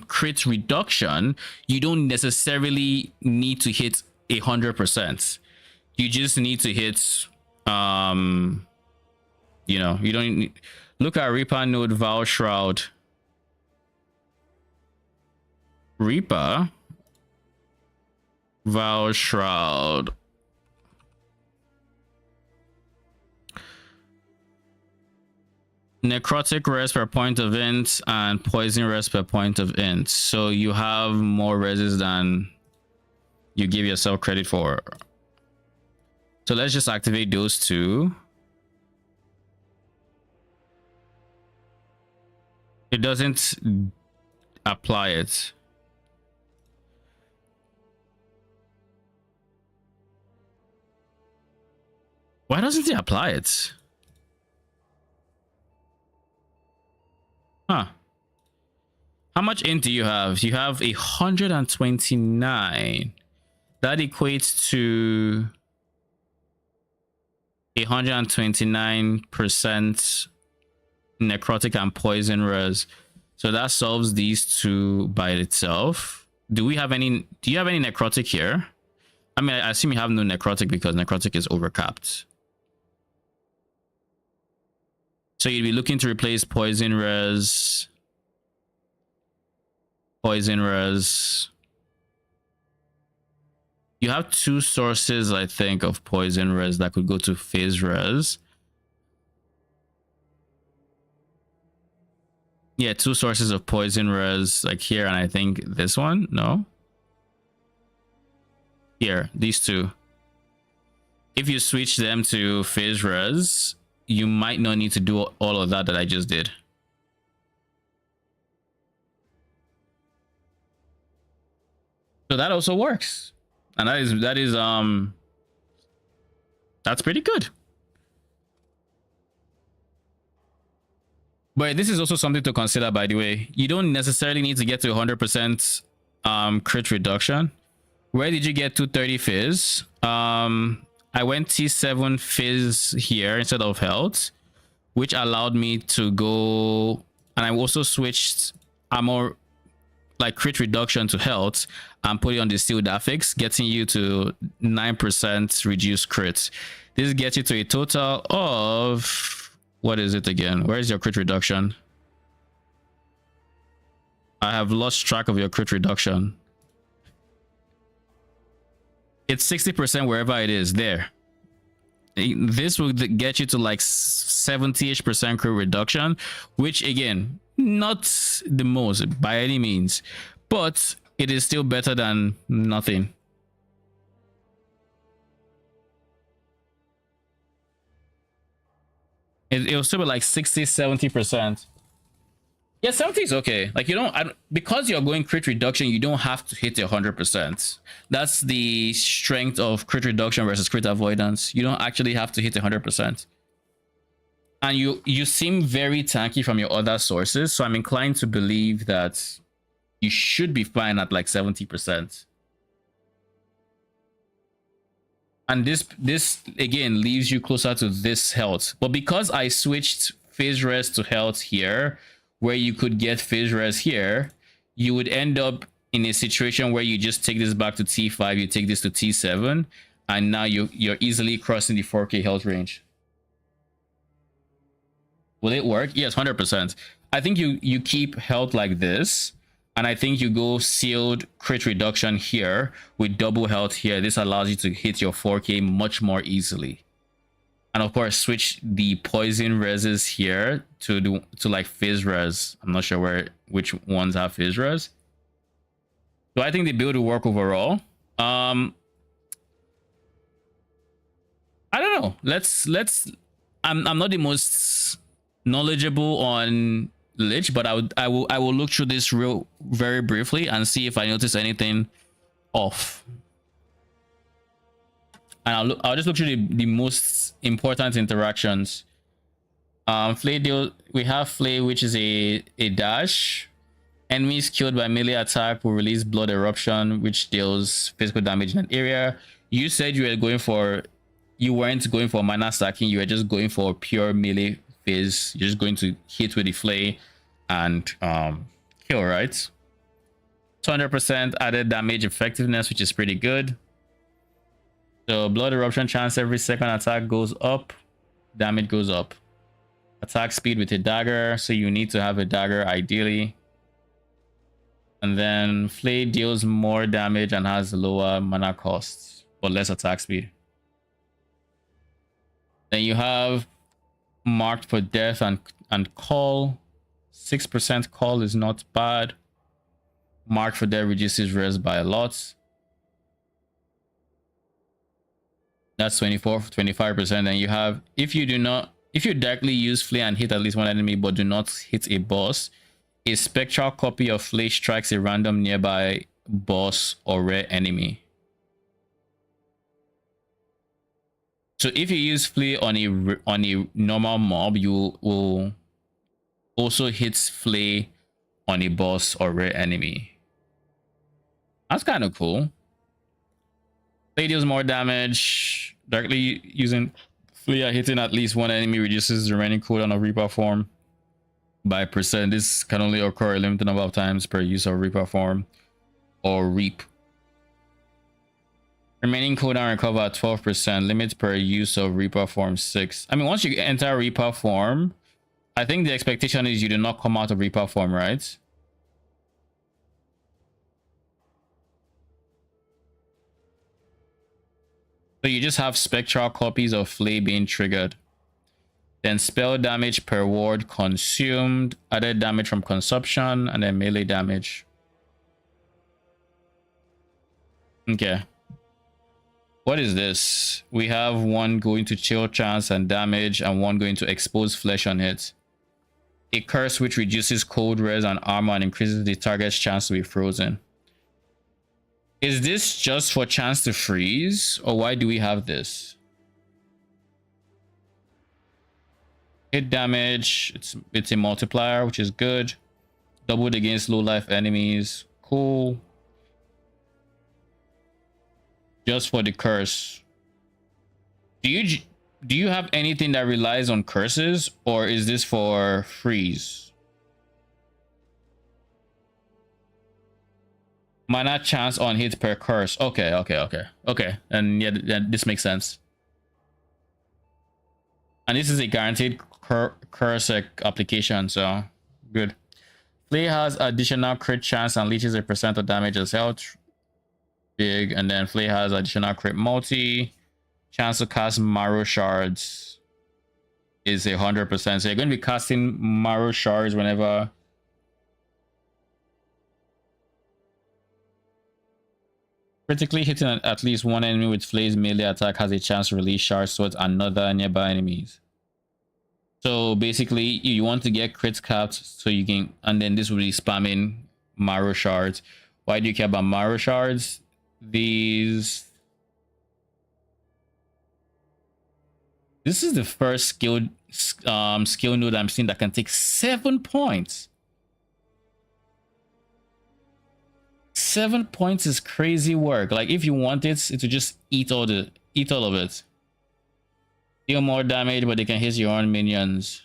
crit reduction, you don't necessarily need to hit 100%. You just need to hit you know, you don't need, look at Reaper node Vow Shroud. Reaper Vow Shroud. Necrotic rest per point of int and poison rest per point of int. So you have more reses than you give yourself credit for. So let's just activate those two. It doesn't apply it. Why doesn't it apply it? Huh. How much int do you have? You have 129. That equates to 129% necrotic and poison res. So that solves these two by itself. Do you have any necrotic here? I mean, I assume you have no necrotic because necrotic is overcapped. So you'd be looking to replace poison res. You have two sources, I think, of poison res that could go to phase res. Yeah, two sources of poison res, like here, and I think this one. No, here, these two. If you switch them to phase res, you might not need to do all of that I just did. So that also works, and that's pretty good. But this is also something to consider, by the way. You don't necessarily need to get to 100% crit reduction. Where did you get 230 fizz? I went T7 fizz here instead of health, which allowed me to go, and I also switched armor, like crit reduction, to health and put it on the sealed affix, getting you to 9% reduced crit. This gets you to a total of, what is it again? Where is your crit reduction? I have lost track of your crit reduction. It's 60% wherever it is there. This will get you to like 70-ish% crit reduction, which again, not the most by any means, but it is still better than nothing. It'll still be like 60-70%. Yeah, 70 is okay. Like, you don't, because you're going crit reduction, you don't have to hit 100%. That's the strength of crit reduction versus crit avoidance. You don't actually have to hit 100%. And you seem very tanky from your other sources, so I'm inclined to believe that you should be fine at like 70%. And this again leaves you closer to this health. But because I switched phase res to health here, where you could get phase res here, you would end up in a situation where you just take this back to T5, you take this to T7, and now you're easily crossing the 4k health range. Will it work? Yes, 100%. I think you keep health like this, and I think you go sealed crit reduction here with double health here. This allows you to hit your 4k much more easily. And of course, switch the poison reses here to like phase res. I'm not sure which ones have phase res. So I think the build will work overall. I don't know. I'm not the most knowledgeable on Lich, but I will look through this very briefly and see if I notice anything off. And I'll just look through the most important interactions. Flay deal, we have Flay, which is a dash. Enemies killed by melee attack will release blood eruption, which deals physical damage in an area. You said you weren't going for mana stacking, you were just going for pure melee phase. You're just going to hit with the Flay and kill, right? 200% added damage effectiveness, which is pretty good. So blood eruption chance every second attack goes up, damage goes up. Attack speed with a dagger, so you need to have a dagger ideally. And then Flay deals more damage and has lower mana costs, but less attack speed. Then you have marked for death and call. 6% call is not bad. Marked for death reduces res by a lot. That's 25%. And you have, if you directly use Flay and hit at least one enemy but do not hit a boss, a spectral copy of Flay strikes a random nearby boss or rare enemy. So if you use Flay on a normal mob, you will also hit Flay on a boss or rare enemy. That's kind of cool. Flea deals more damage. Directly using Flea hitting at least one enemy reduces the remaining cooldown of Reaper form by percent. This can only occur a limited number of times per use of Reaper form or Reap. Remaining cooldown recover at 12%. Limit per use of Reaper form 6. I mean, once you enter Reaper form, I think the expectation is you do not come out of Reaper form, right? So you just have spectral copies of Flay being triggered. Then spell damage per ward consumed, added damage from consumption, and then melee damage. Okay. What is this? We have one going to chill chance and damage, and one going to expose flesh on hit. A curse which reduces cold res and armor and increases the target's chance to be frozen. Is this just for chance to freeze, or why do we have this? Hit damage, it's a multiplier, which is good. Doubled against low life enemies, cool. Just for the curse. Do you have anything that relies on curses, or is this for freeze? Mana chance on hit per curse. Okay. And yeah, this makes sense. And this is a guaranteed curse application, so good. Flay has additional crit chance and leeches a percent of damage as health. Big. And then Flay has additional crit multi. Chance to cast Marrow Shards is 100%. So you're going to be casting Marrow Shards whenever. Critically hitting at least one enemy with Flay's melee attack has a chance to release shards towards another nearby enemies. So basically, you want to get crit capped so you can, and then this will be spamming Marrow Shards. Why do you care about Marrow Shards? This is the first skill node I'm seeing that can take 7 points. 7 points is crazy work. Like if you want it, it will just eat all of it. Deal more damage, but they can hit your own minions.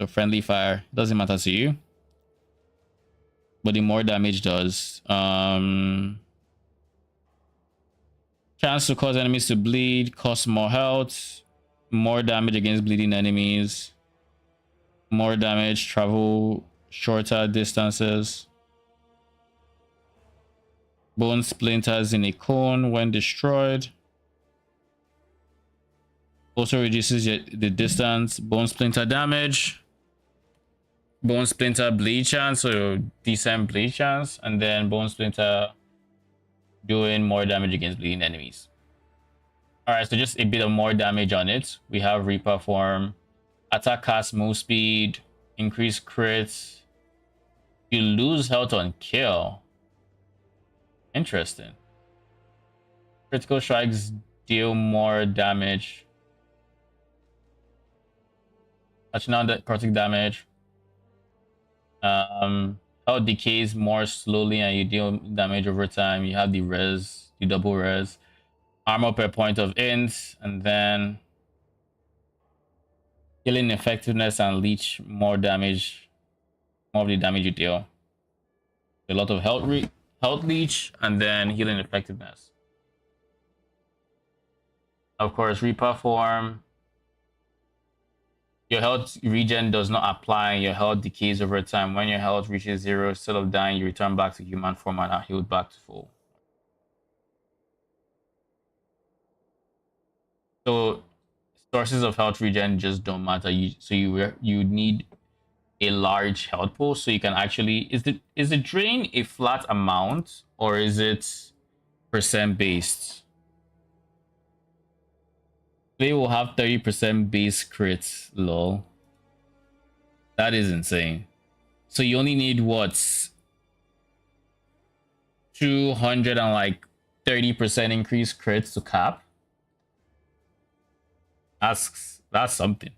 So friendly fire doesn't matter to you, but the more damage does. Chance to cause enemies to bleed, cost more health, more damage against bleeding enemies, more damage, travel shorter distances. Bone splinters in a cone when destroyed. Also reduces the distance. Bone splinter damage. Bone splinter bleed chance, so decent bleed chance. And then bone splinter doing more damage against bleeding enemies. Alright, so just a bit of more damage on it. We have Reaper form. Attack cast move speed. Increase crits. You lose health on kill. Interesting. Critical strikes deal more damage. Touching on that critical damage. Health decays more slowly and you deal damage over time. You have the res, the double res. Armor per point of int, and then healing effectiveness and leech more damage. More of the damage you deal. A lot of health leech, and then healing effectiveness. Of course, Reaper form. Your health regen does not apply. Your health decays over time. When your health reaches 0, instead of dying, you return back to human form and are healed back to full. So sources of health regen just don't matter. You need a large health pool so you can actually, is the drain a flat amount or is it percent based? They will have 30% base crits, lol. That is insane. So you only need what, 200 and like 30% increase crits to cap? That's something.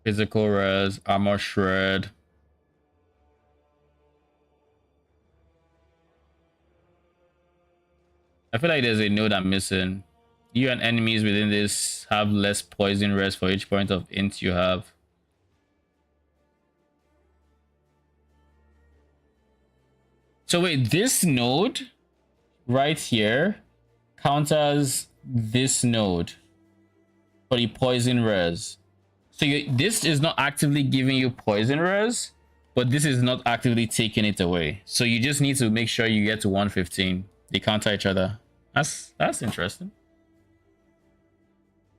Physical res, armor shred. I feel like there's a node I'm missing. You and enemies within this have less poison res for each point of int you have. So wait, this node right here counters this node for the poison res. So this is not actively giving you poison res, but this is not actively taking it away. So you just need to make sure you get to 115. They counter each other. That's interesting.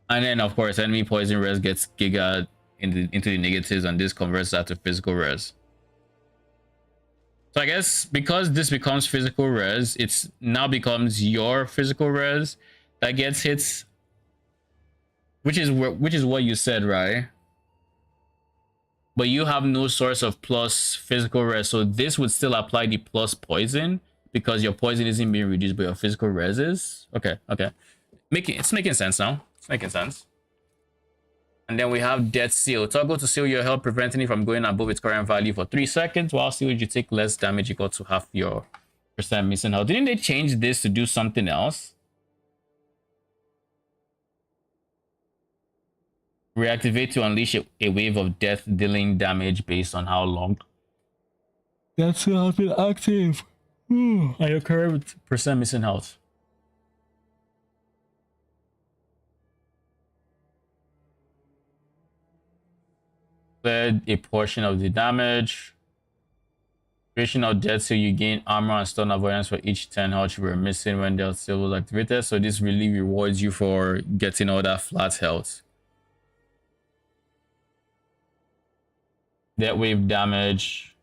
And then of course enemy poison res gets giga into the negatives, and this converts that to physical res. So I guess because this becomes physical res, it's now becomes your physical res that gets hits, which is what you said, right? But you have no source of plus physical res, so this would still apply the plus poison because your poison isn't being reduced, but your physical res is. Okay. It's making sense now. It's making sense. And then we have Death Seal. Toggle to seal your health, preventing it from going above its current value for 3 seconds. While sealed, you take less damage equal to half your percent missing health. Didn't they change this to do something else? Reactivate to unleash a wave of death, dealing damage based on how long Death Seal has been active. And your current percent missing health. A portion of the damage. Duration of death, so you gain armor and stun avoidance for each 10 health you were missing when Death Seal was activated. So this really rewards you for getting all that flat health. Death wave damage.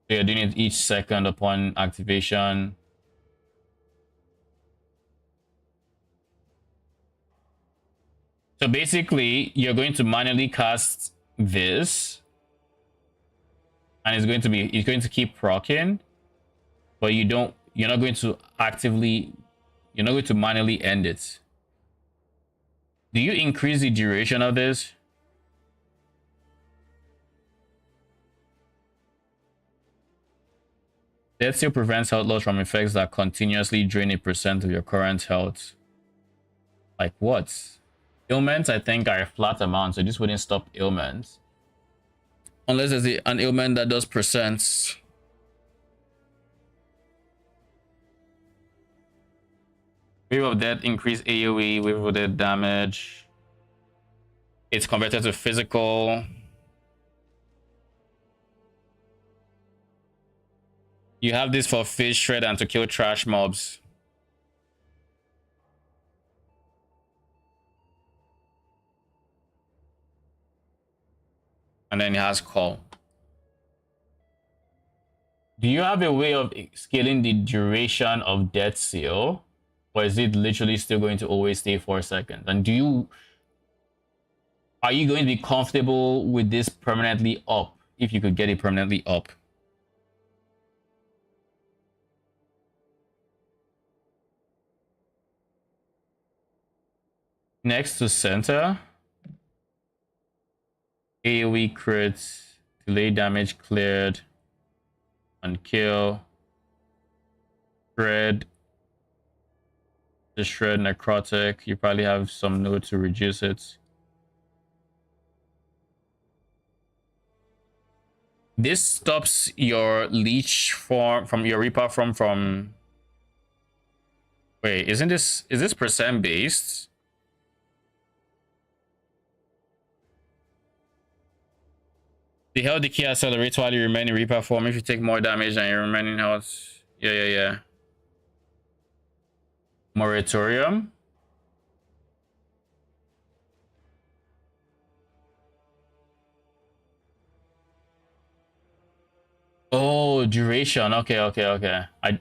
So you're doing it each second upon activation. So basically, you're going to manually cast this, and it's going to keep proccing, but you're not going to manually end it. Do you increase the duration of this? That still prevents health loss from effects that continuously drain a percent of your current health. Like what? Ailments, I think, are a flat amount, so this wouldn't stop ailments. Unless there's an ailment that does percents. Wave of Death, increase AoE, wave of Death damage. It's converted to physical. You have this for fish shred and to kill trash mobs. And then it has call. Do you have a way of scaling the duration of Death Seal? Or is it literally still going to always stay 4 seconds? And are you going to be comfortable with this permanently up? If you could get it permanently up. Next to center. AoE crits, delay damage cleared, and kill. Shred. The shred necrotic. You probably have some node to reduce it. This stops your leech form from your Reaper from. Wait, is this percent based? The health decay accelerates while you remain in Reaper form if you take more damage than your remaining health. Yeah. Moratorium. Oh, duration. Okay. I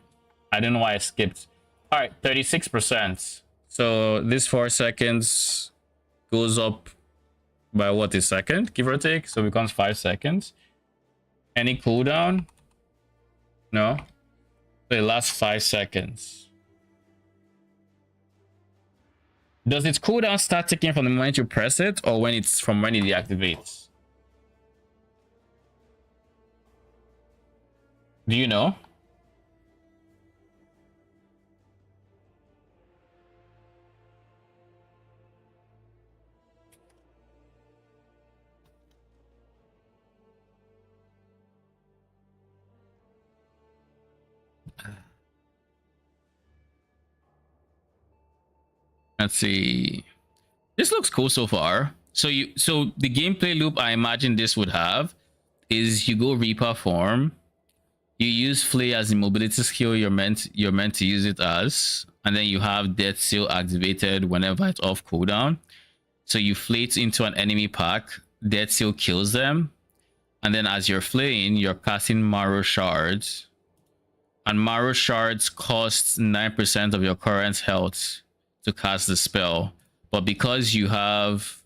don't know why I skipped. All right, 36%. So this 4 seconds goes up by what, a second, give or take, so it becomes 5 seconds. Any cooldown? No. So it lasts 5 seconds. Does its cooldown start ticking from the moment you press it, or when it's from when it deactivates? Do you know? Let's see. This looks cool so far. So the gameplay loop I imagine this would have is you go Reaper form, you use Flay as the mobility skill you're meant to use it as, and then you have Death Seal activated whenever it's off cooldown. So you flay it into an enemy pack, Death Seal kills them, and then as you're flaying, you're casting Marrow Shards. And Marrow Shards costs 9% of your current health to cast the spell. But because you have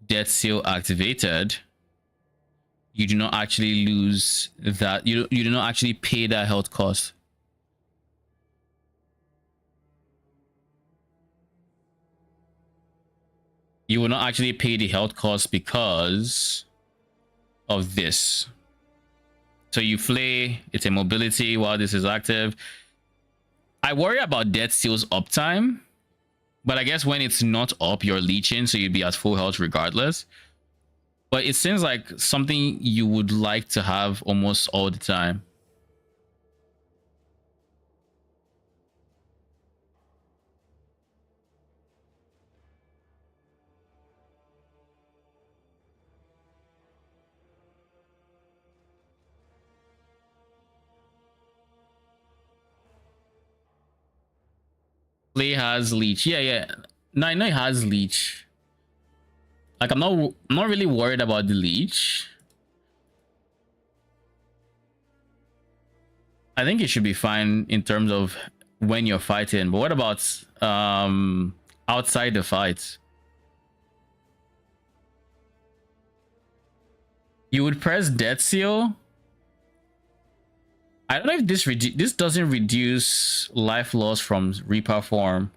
Death Seal activated, you do not actually lose that. You do not actually pay that health cost. You will not actually pay the health cost because of this. So you flay, it's a mobility while this is active. I worry about Death Seal's uptime, but I guess when it's not up, you're leeching, so you'd be at full health regardless. But it seems like something you would like to have almost all the time. Play has leech. Yeah. No, I know it has leech. Like I'm not really worried about the leech. I think it should be fine in terms of when you're fighting. But what about outside the fight? You would press Death Seal. I don't know if this doesn't reduce life loss from Reaper form.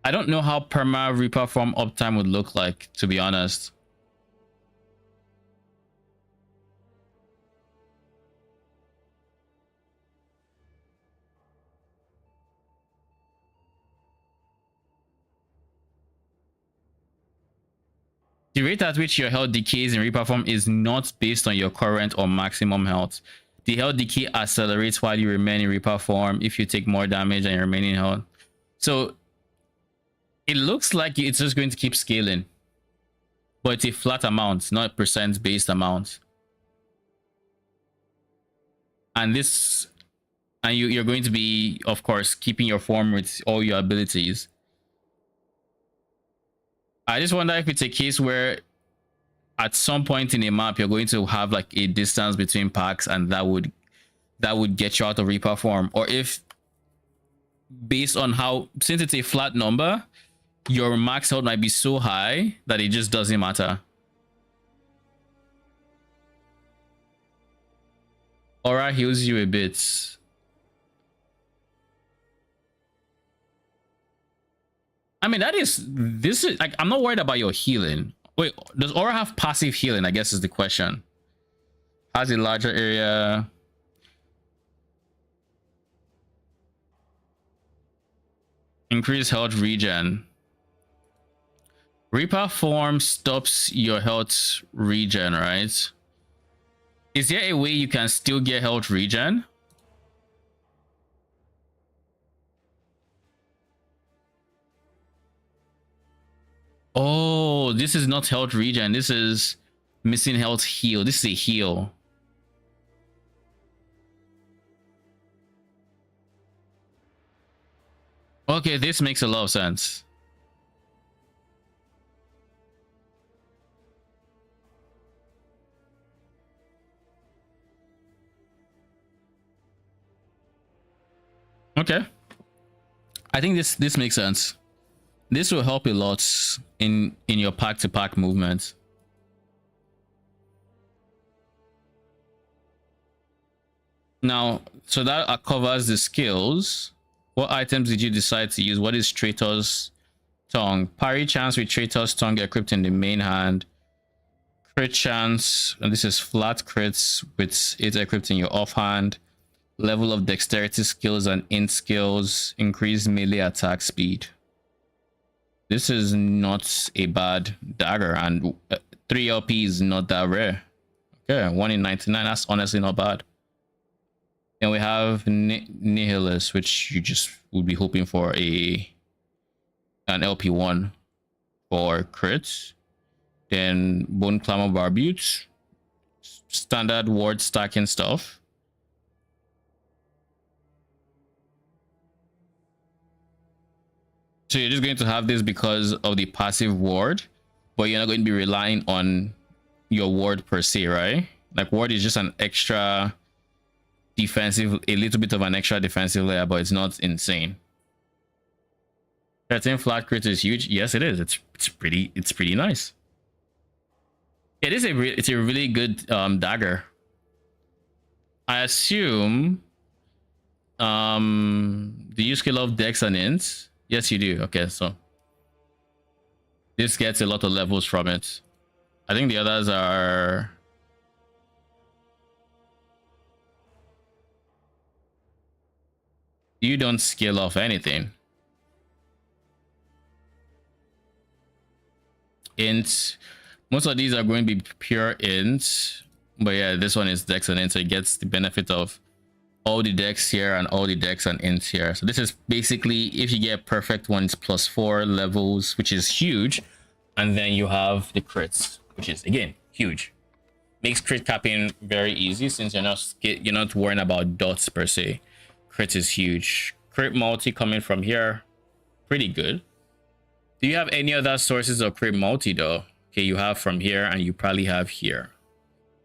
I don't know how perma Reaper form uptime would look like, to be honest. The rate at which your health decays in Reaper form is not based on your current or maximum health. The health decay accelerates while you remain in Reaper form if you take more damage and your remaining health. So it looks like it's just going to keep scaling, but it's a flat amount, not percent based amount. And you're going to be, of course, keeping your form with all your abilities. I just wonder if it's a case where at some point in a map you're going to have like a distance between packs, and that would get you out of Reaper form, or if based on how, since it's a flat number, your max health might be so high that it just doesn't matter. Aura heals you a bit. I mean, this is like, I'm not worried about your healing. Wait, does Aura have passive healing? I guess is the question. Has a larger area. Increase health regen. Reaper form stops your health regen, right? Is there a way you can still get health regen? Oh, this is not health regen. This is missing health heal. This is a heal. Okay, this makes a lot of sense. Okay. I think this makes sense. This will help a lot in your pack to pack movement. Now, so that covers the skills. What items did you decide to use? What is Traitor's Tongue? Parry chance with Traitor's Tongue equipped in the main hand. Crit chance, and this is flat crits with it equipped in your offhand. Level of dexterity skills and int skills. Increased melee attack speed. This is not a bad dagger, and 3 LP is not that rare. Okay, 1 in 99. That's honestly not bad. Then we have Nihilus, which you just would be hoping for an LP1 for crits. Then Bone Clamor Barbute, standard ward stacking stuff. So you're just going to have this because of the passive ward, but you're not going to be relying on your ward per se, right? Like ward is just an extra defensive, a little bit of an extra defensive layer, but it's not insane. 13 flat crit is huge. Yes, it is. It's pretty nice. It is it's a really good dagger. I assume do you skill of dex and int? Yes, you do. Okay, so this gets a lot of levels from it. I think the others are you don't skill off anything. Int, most of these are going to be pure int, but yeah, this one is dex and int, so it gets the benefit of all the dex here and all the dex and int here. So this is basically, if you get perfect ones, +4 levels, which is huge, and then you have the crits, which is again huge. Makes crit capping very easy since you're not worrying about dots per se. Crit is huge. Crit multi coming from here, pretty good. Do you have any other sources of crit multi though? Okay, you have from here and you probably have here.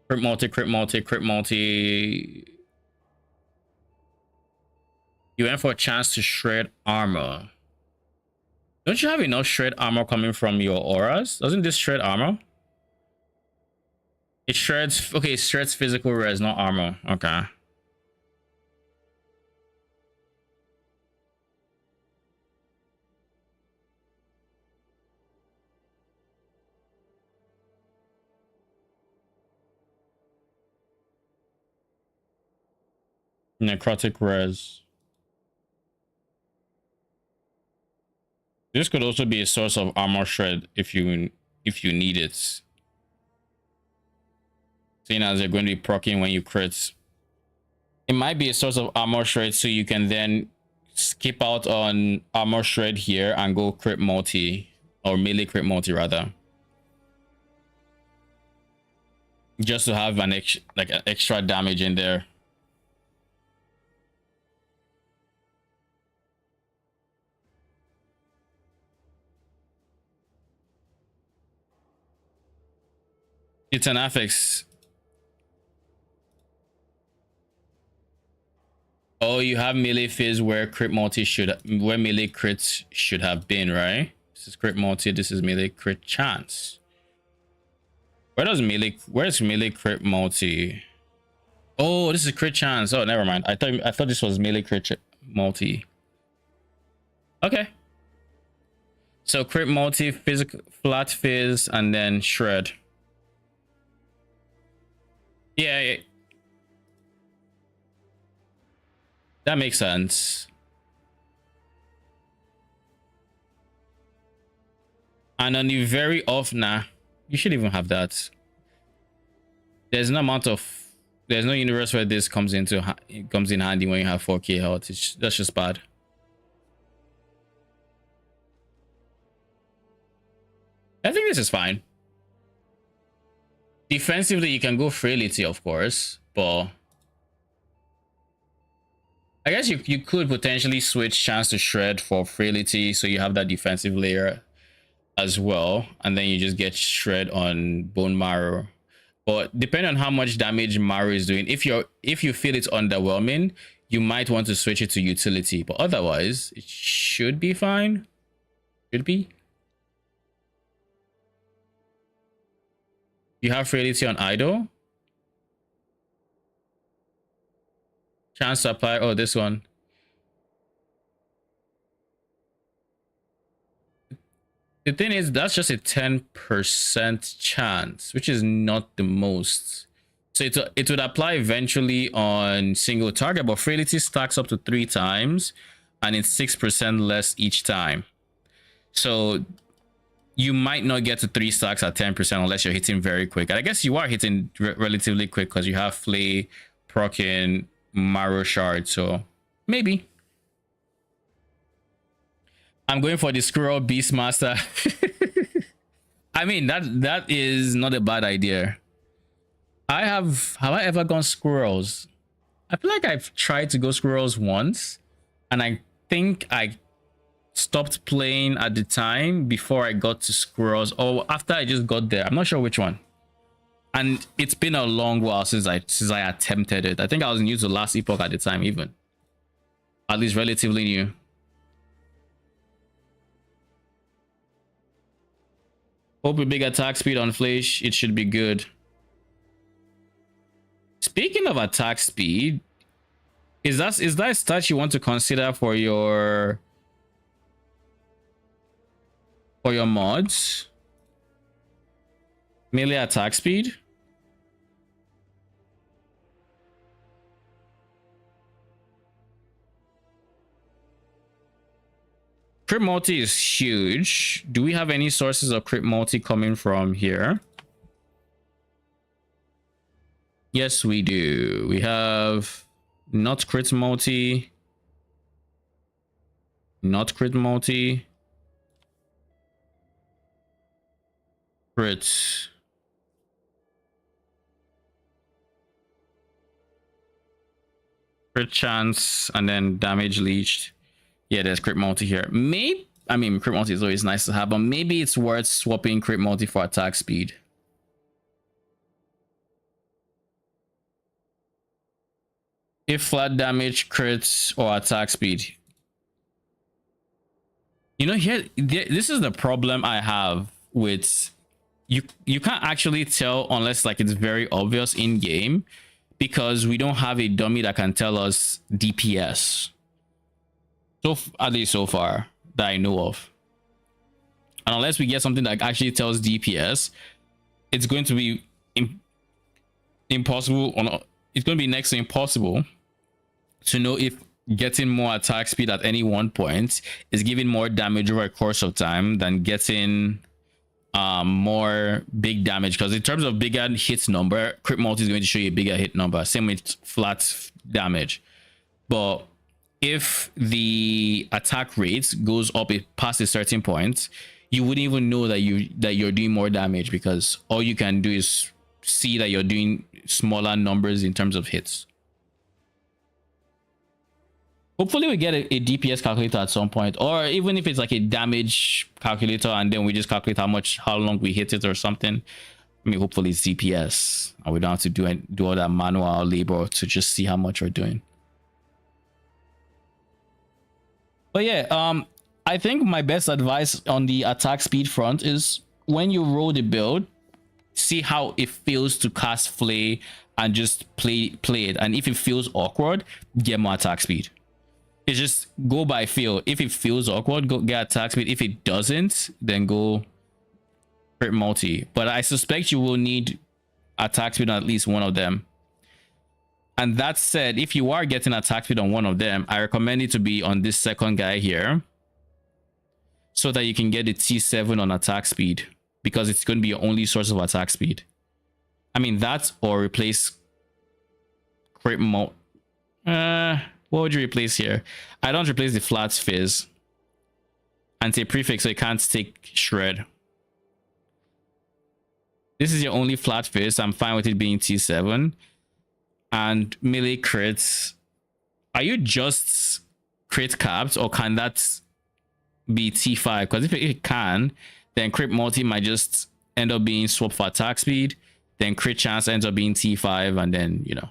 Crit multi, crit multi, crit multi. You went for a chance to shred armor. Don't you have enough shred armor coming from your auras? Doesn't this shred armor? It shreds, okay, it shreds physical res, not armor. Okay. Necrotic res. This could also be a source of armor shred if you need it. Seeing as they're going to be proccing when you crit. It might be a source of armor shred so you can then skip out on armor shred here and go crit multi, or melee crit multi rather. Just to have an extra damage in there. It's an affix. Oh, you have melee phase where crit multi where melee crits should have been, right? This is crit multi, this is melee crit chance. Where's melee crit multi? Oh, this is crit chance. Oh, never mind. I thought this was melee crit multi. Okay. So crit multi, physical flat fizz, and then shred. Yeah, that makes sense. And on the very off, nah, you should even have that. There's no universe where this comes in handy when you have 4k health. That's just bad. I think this is fine. Defensively, you can go frailty, of course, but I guess you could potentially switch chance to shred for frailty, so you have that defensive layer as well, and then you just get shred on bone marrow. But depending on how much damage marrow is doing, if you feel it's underwhelming, you might want to switch it to utility, but otherwise it should be fine. Should be. You have frailty on idle. Chance to apply. Oh, this one. The thing is, that's just a 10% chance, which is not the most. So it would apply eventually on single target, but frailty stacks up to 3 times, and it's 6% less each time. So you might not get to 3 stacks at 10% unless you're hitting very quick. And I guess you are hitting relatively quick because you have Flay, Prockin, Marrow Shard, so maybe. I'm going for the Squirrel Beastmaster. I mean, that is not a bad idea. Have I ever gone squirrels? I feel like I've tried to go squirrels once, and I think I stopped playing at the time before I got to squirrels, or after I just got there. I'm not sure which one. And it's been a long while since I attempted it. I think I was new to last Epoch at the time, even. At least relatively new. Hope with big attack speed on Flash, it should be good. Speaking of attack speed, is that a stat you want to consider for your mods? Melee attack speed? Crit multi is huge. Do we have any sources of crit multi coming from here? Yes, we do. We have not crit multi. Not crit multi. Crit. Crit chance and then damage leached. Yeah, there's crit multi here. Maybe, I mean, crit multi is always nice to have, but maybe it's worth swapping crit multi for attack speed. If flat damage, crits, or attack speed. You know, this is the problem I have with you can't actually tell unless like it's very obvious in game, because we don't have a dummy that can tell us DPS. So at least so far that I know of. And unless we get something that actually tells DPS, it's going to be impossible, or not, it's going to be next to impossible to know if getting more attack speed at any one point is giving more damage over a course of time than getting more big damage. Because in terms of bigger hit number, crit multi is going to show you a bigger hit number, same with flat damage. But if the attack rate goes up past a certain point, you wouldn't even know that you're doing more damage, because all you can do is see that you're doing smaller numbers in terms of hits. Hopefully we get a DPS calculator at some point, or even if it's like a damage calculator and then we just calculate how long we hit it or something. I mean, hopefully it's DPS and we don't have to do all that manual labor to just see how much we're doing. But yeah, I think my best advice on the attack speed front is when you roll the build, see how it feels to cast Flay and just play it. And if it feels awkward, get more attack speed. It's just go by feel. If it feels awkward, go get attack speed. If it doesn't, then go crit multi. But I suspect you will need attack speed on at least one of them. And that said, if you are getting attack speed on one of them, I recommend it to be on this second guy here, so that you can get the T7 on attack speed, because it's going to be your only source of attack speed. I mean, that or replace crit multi. What would you replace here? I don't replace the flat fizz. Anti-prefix, so you can't take shred. This is your only flat fizz. I'm fine with it being T7. And melee crits. Are you just crit capped, or can that be T5? Because if it can, then crit multi might just end up being swapped for attack speed. Then crit chance ends up being T5, and then, you know,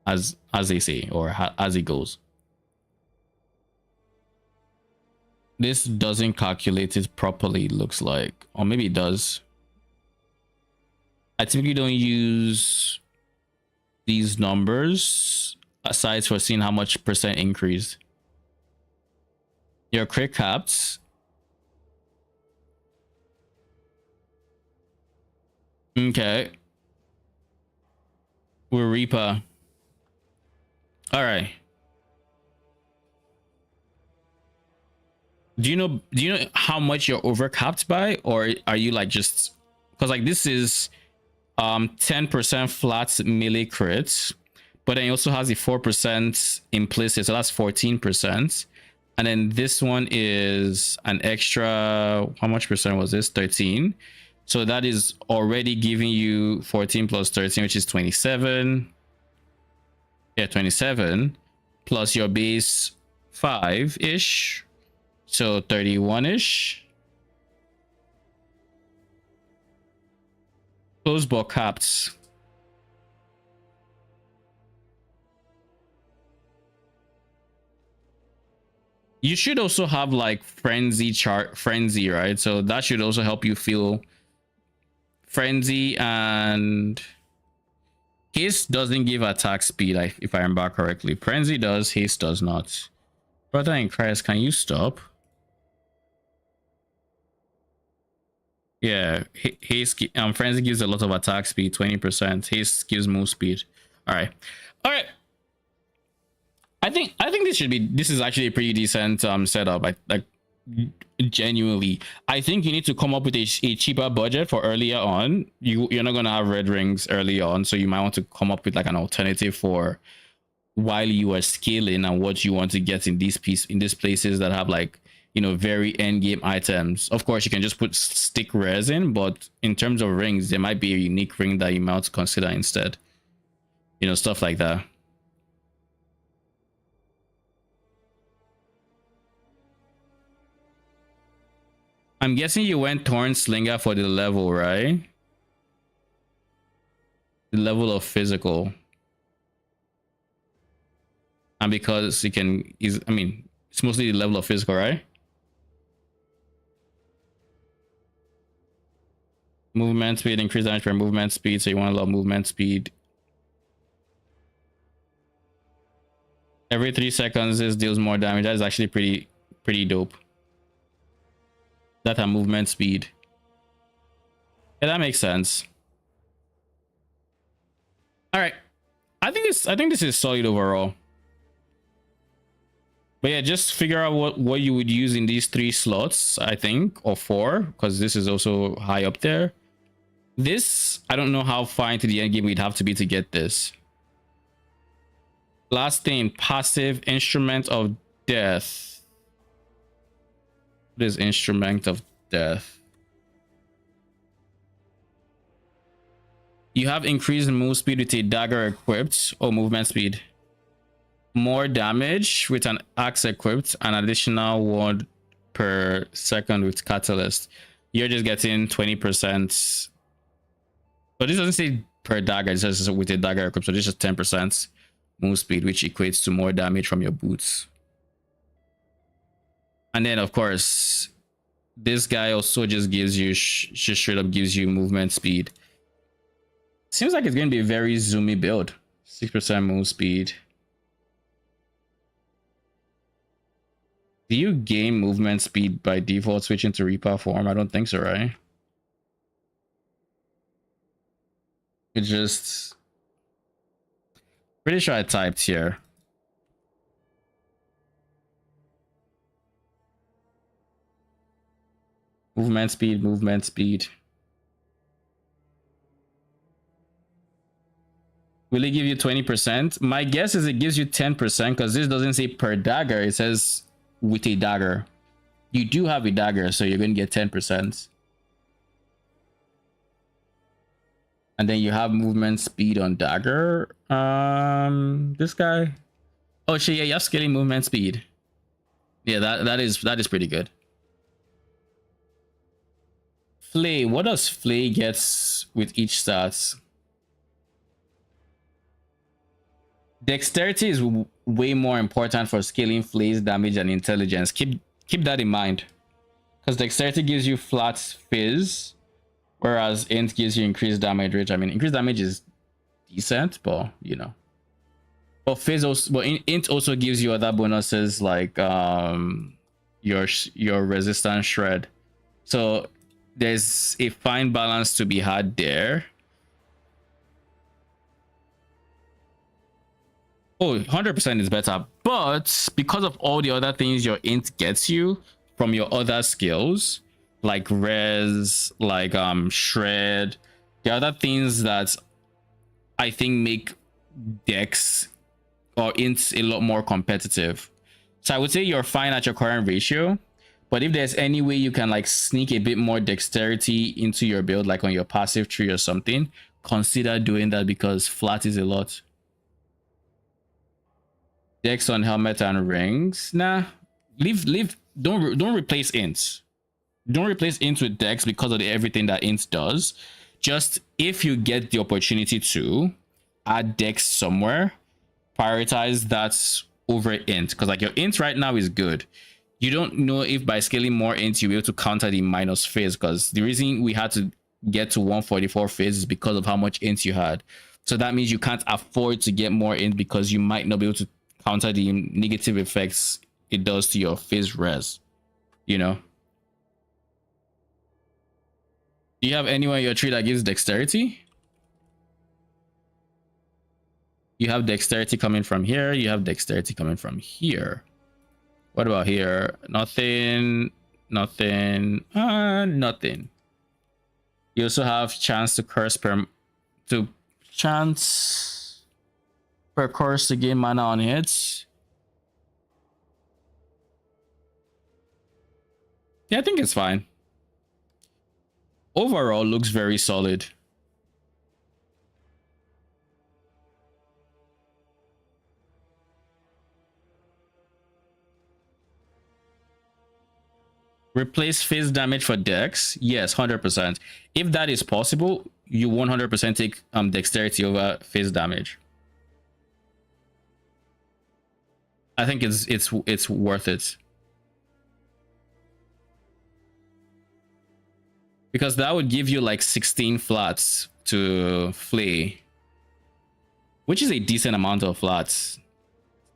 as they say, or as it goes. This doesn't calculate it properly, it looks like, or maybe it does. I typically don't use these numbers aside for seeing how much percent increase. Your crit caps Okay. We're Reaper. All right. Do you know how much you're overcapped by, or are you like just because like this is 10% flat melee crits, but then it also has the 4% implicit, so that's 14%. And then this one is an extra, how much percent was this? 13. So that is already giving you 14 plus 13, which is 27. Yeah, 27 plus your base 5-ish. So 31-ish. Close ball capped. You should also have like frenzy, right? So that should also help you feel frenzy. And haste doesn't give attack speed, if I remember correctly. Frenzy does, haste does not. Brother in Christ, can you stop? Yeah, haste frenzy gives a lot of attack speed, 20%. Haste gives move speed. All right. I think this is actually a pretty decent setup. Like genuinely, I think you need to come up with a cheaper budget for earlier on. You're not gonna have red rings early on, so you might want to come up with like an alternative for while you are scaling and what you want to get in these places that have like, you know, very end game items. Of course, you can just put stick rares in, but in terms of rings, there might be a unique ring that you might consider instead. You know, stuff like that. I'm guessing you went Torn Slinger for the level, right? The level of physical. And because you can, I mean, it's mostly the level of physical, right? Movement speed, increase damage per movement speed. So you want a lot of movement speed. Every 3 seconds, this deals more damage. That is actually pretty dope. That and movement speed. Yeah, that makes sense. All right, I think this is solid overall. But yeah, just figure out what you would use in these 3 slots, I think, or 4, because this is also high up there. This, I don't know how far into the end game we'd have to be to get this. Last thing, passive Instrument of Death. What is Instrument of Death? You have increased move speed with a dagger equipped, or movement speed. More damage with an axe equipped, an additional 1 per second with catalyst. You're just getting 20%. But this doesn't say per dagger, it says with a dagger equipped, so this is just 10% move speed, which equates to more damage from your boots. And then of course, this guy also just gives you just straight up gives you movement speed. Seems like it's going to be a very zoomy build. 6% move speed. Do you gain movement speed by default switching to Reaper form? I don't think so, right? It just... Pretty sure I typed here. Movement speed, movement speed. Will it give you 20%? My guess is it gives you 10% because this doesn't say per dagger. It says with a dagger. You do have a dagger, so you're going to get 10%. And then you have movement speed on dagger. This guy. Oh shit, yeah, you have scaling movement speed. Yeah, that is pretty good. Flay, what does Flay gets with each stats? Dexterity is way more important for scaling Flay's damage and intelligence. Keep that in mind. Because Dexterity gives you flat fizz, whereas Int gives you increased damage, which I mean increased damage is decent, but you know. But fizz also, but Int also gives you other bonuses like your resistance shred. So there's a fine balance to be had there. Oh, 100% is better. But because of all the other things your int gets you from your other skills, like res, like shred, the other things that I think make dex or ints a lot more competitive. So I would say you're fine at your current ratio, but if there's any way you can like sneak a bit more dexterity into your build, like on your passive tree or something, consider doing that because flat is a lot. Dex on helmet and rings. Nah, leave. Don't replace ints. Don't replace ints with dex because of everything that int does. Just if you get the opportunity to add dex somewhere, prioritize that over int, because like your int right now is good. You don't know if by scaling more int you'll be able to counter the minus phase, because the reason we had to get to 144 phase is because of how much int you had. So that means you can't afford to get more int because you might not be able to counter the negative effects it does to your phase res, you know. Do you have anyone in your tree that gives dexterity? You have dexterity coming from here. You have dexterity coming from here. What about here? Nothing. Nothing. Nothing. You also have chance to curse per chance per curse to gain mana on hits. Yeah, I think it's fine. Overall, looks very solid. Replace phase damage for dex. Yes, 100%. If that is possible, you 100% take dexterity over phase damage. I think it's worth it. Because that would give you like 16 flats to flay, which is a decent amount of flats.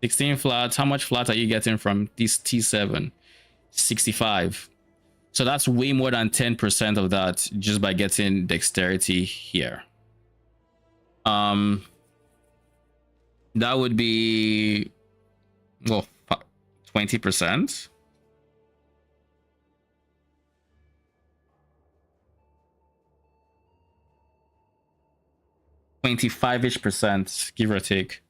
16 flats. How much flat are you getting from this T7? 65. So that's way more than 10% of that just by getting dexterity here. That would be, well, 20%. 25-ish%, give or take,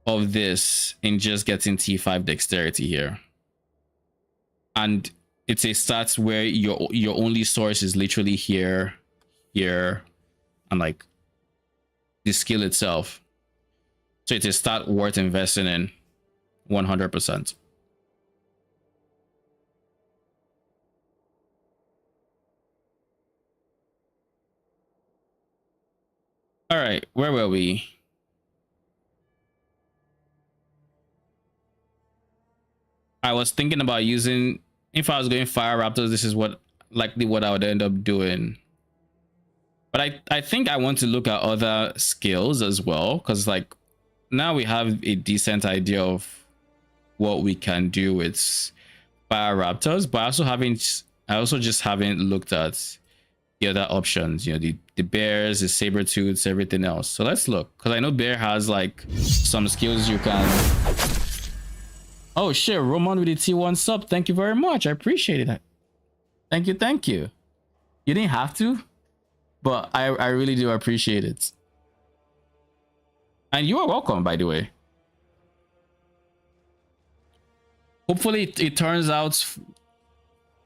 of this in just getting T5 dexterity here. And it's a stat where your only source is literally here, and like the skill itself. So it's a stat worth investing in 100%. All right, where were we? I was thinking about using, if I was going fire raptors, this is what likely what I would end up doing. But I think I want to look at other skills as well, because like now we have a decent idea of what we can do with fire raptors, but I also just haven't looked at the other options, you know, the bears, the saber tooths, everything else. So let's look, because I know bear has like some skills you can. Oh shit, Roman with the T1 sub, thank you very much, I appreciate it. Thank you. You didn't have to, but I really do appreciate it. And you are welcome, by the way. Hopefully it turns out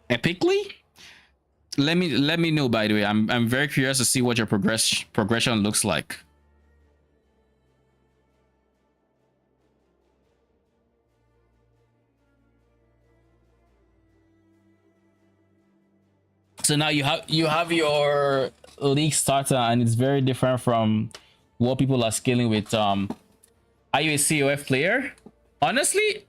epically. Let me know, by the way. I'm very curious to see what your progression looks like. So now you have your league starter, and it's very different from what people are scaling with. Are you a COF player? Honestly,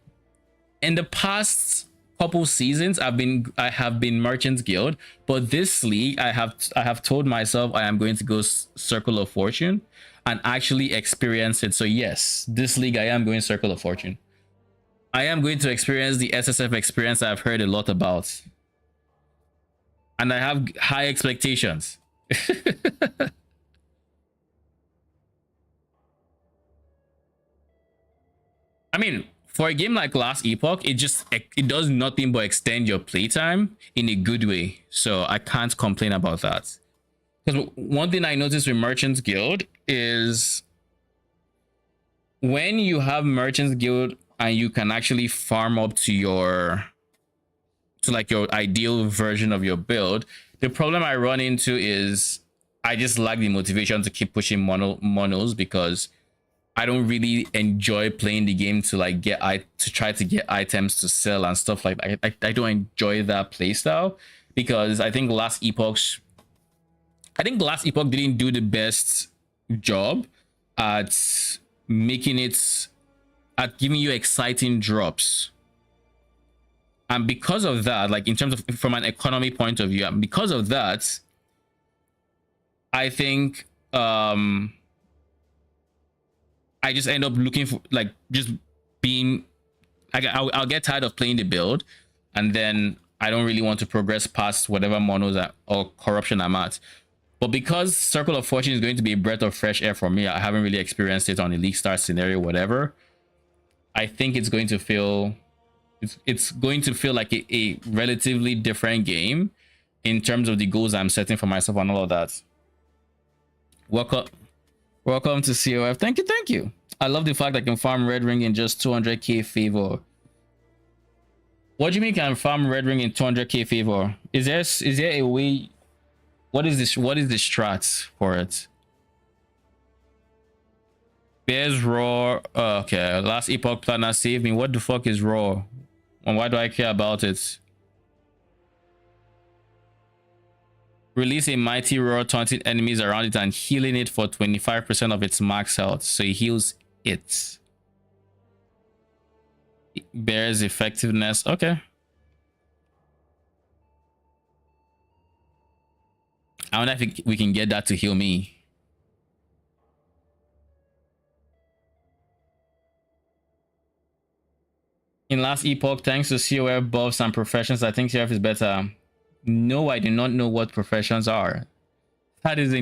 in the past couple seasons, I have been Merchants Guild, but this league I have told myself I am going to go Circle of Fortune and actually experience it. So yes, this league I am going Circle of Fortune. I am going to experience the SSF experience I've heard a lot about. And I have high expectations. I mean, for a game like Last Epoch, it does nothing but extend your playtime in a good way. So I can't complain about that. Because one thing I noticed with Merchants Guild is when you have Merchants Guild and you can actually farm up to your like your ideal version of your build, the problem I run into is I just lack the motivation to keep pushing monos because I don't really enjoy playing the game to like to try to get items to sell and stuff like that. I don't enjoy that playstyle because I think Last Epoch didn't do the best job at making it at giving you exciting drops. And because of that, like in terms of from an economy point of view, and because of that, I think I just end up looking for like just being I'll get tired of playing the build, and then I don't really want to progress past whatever monos or corruption I'm at. But because Circle of Fortune is going to be a breath of fresh air for me, I haven't really experienced it on a League Star scenario, whatever. I think it's going to feel like a relatively different game in terms of the goals I'm setting for myself and all of that. Welcome to COF. Thank you. I love the fact I can farm Red Ring in just 200k favor. What do you mean can farm Red Ring in 200k favor? Is there a way? What is this? What is the strat for it? Bears Roar. Okay, Last Epoch Planner saved me. What the fuck is Roar? And why do I care about it? Release a mighty roar, taunting enemies around it and healing it for 25% of its max health. So he heals it. Bears effectiveness. Okay. I wonder if we can get that to heal me. In Last Epoch, thanks to COF buffs and professions, I think COF is better. No, I do not know what professions are. That is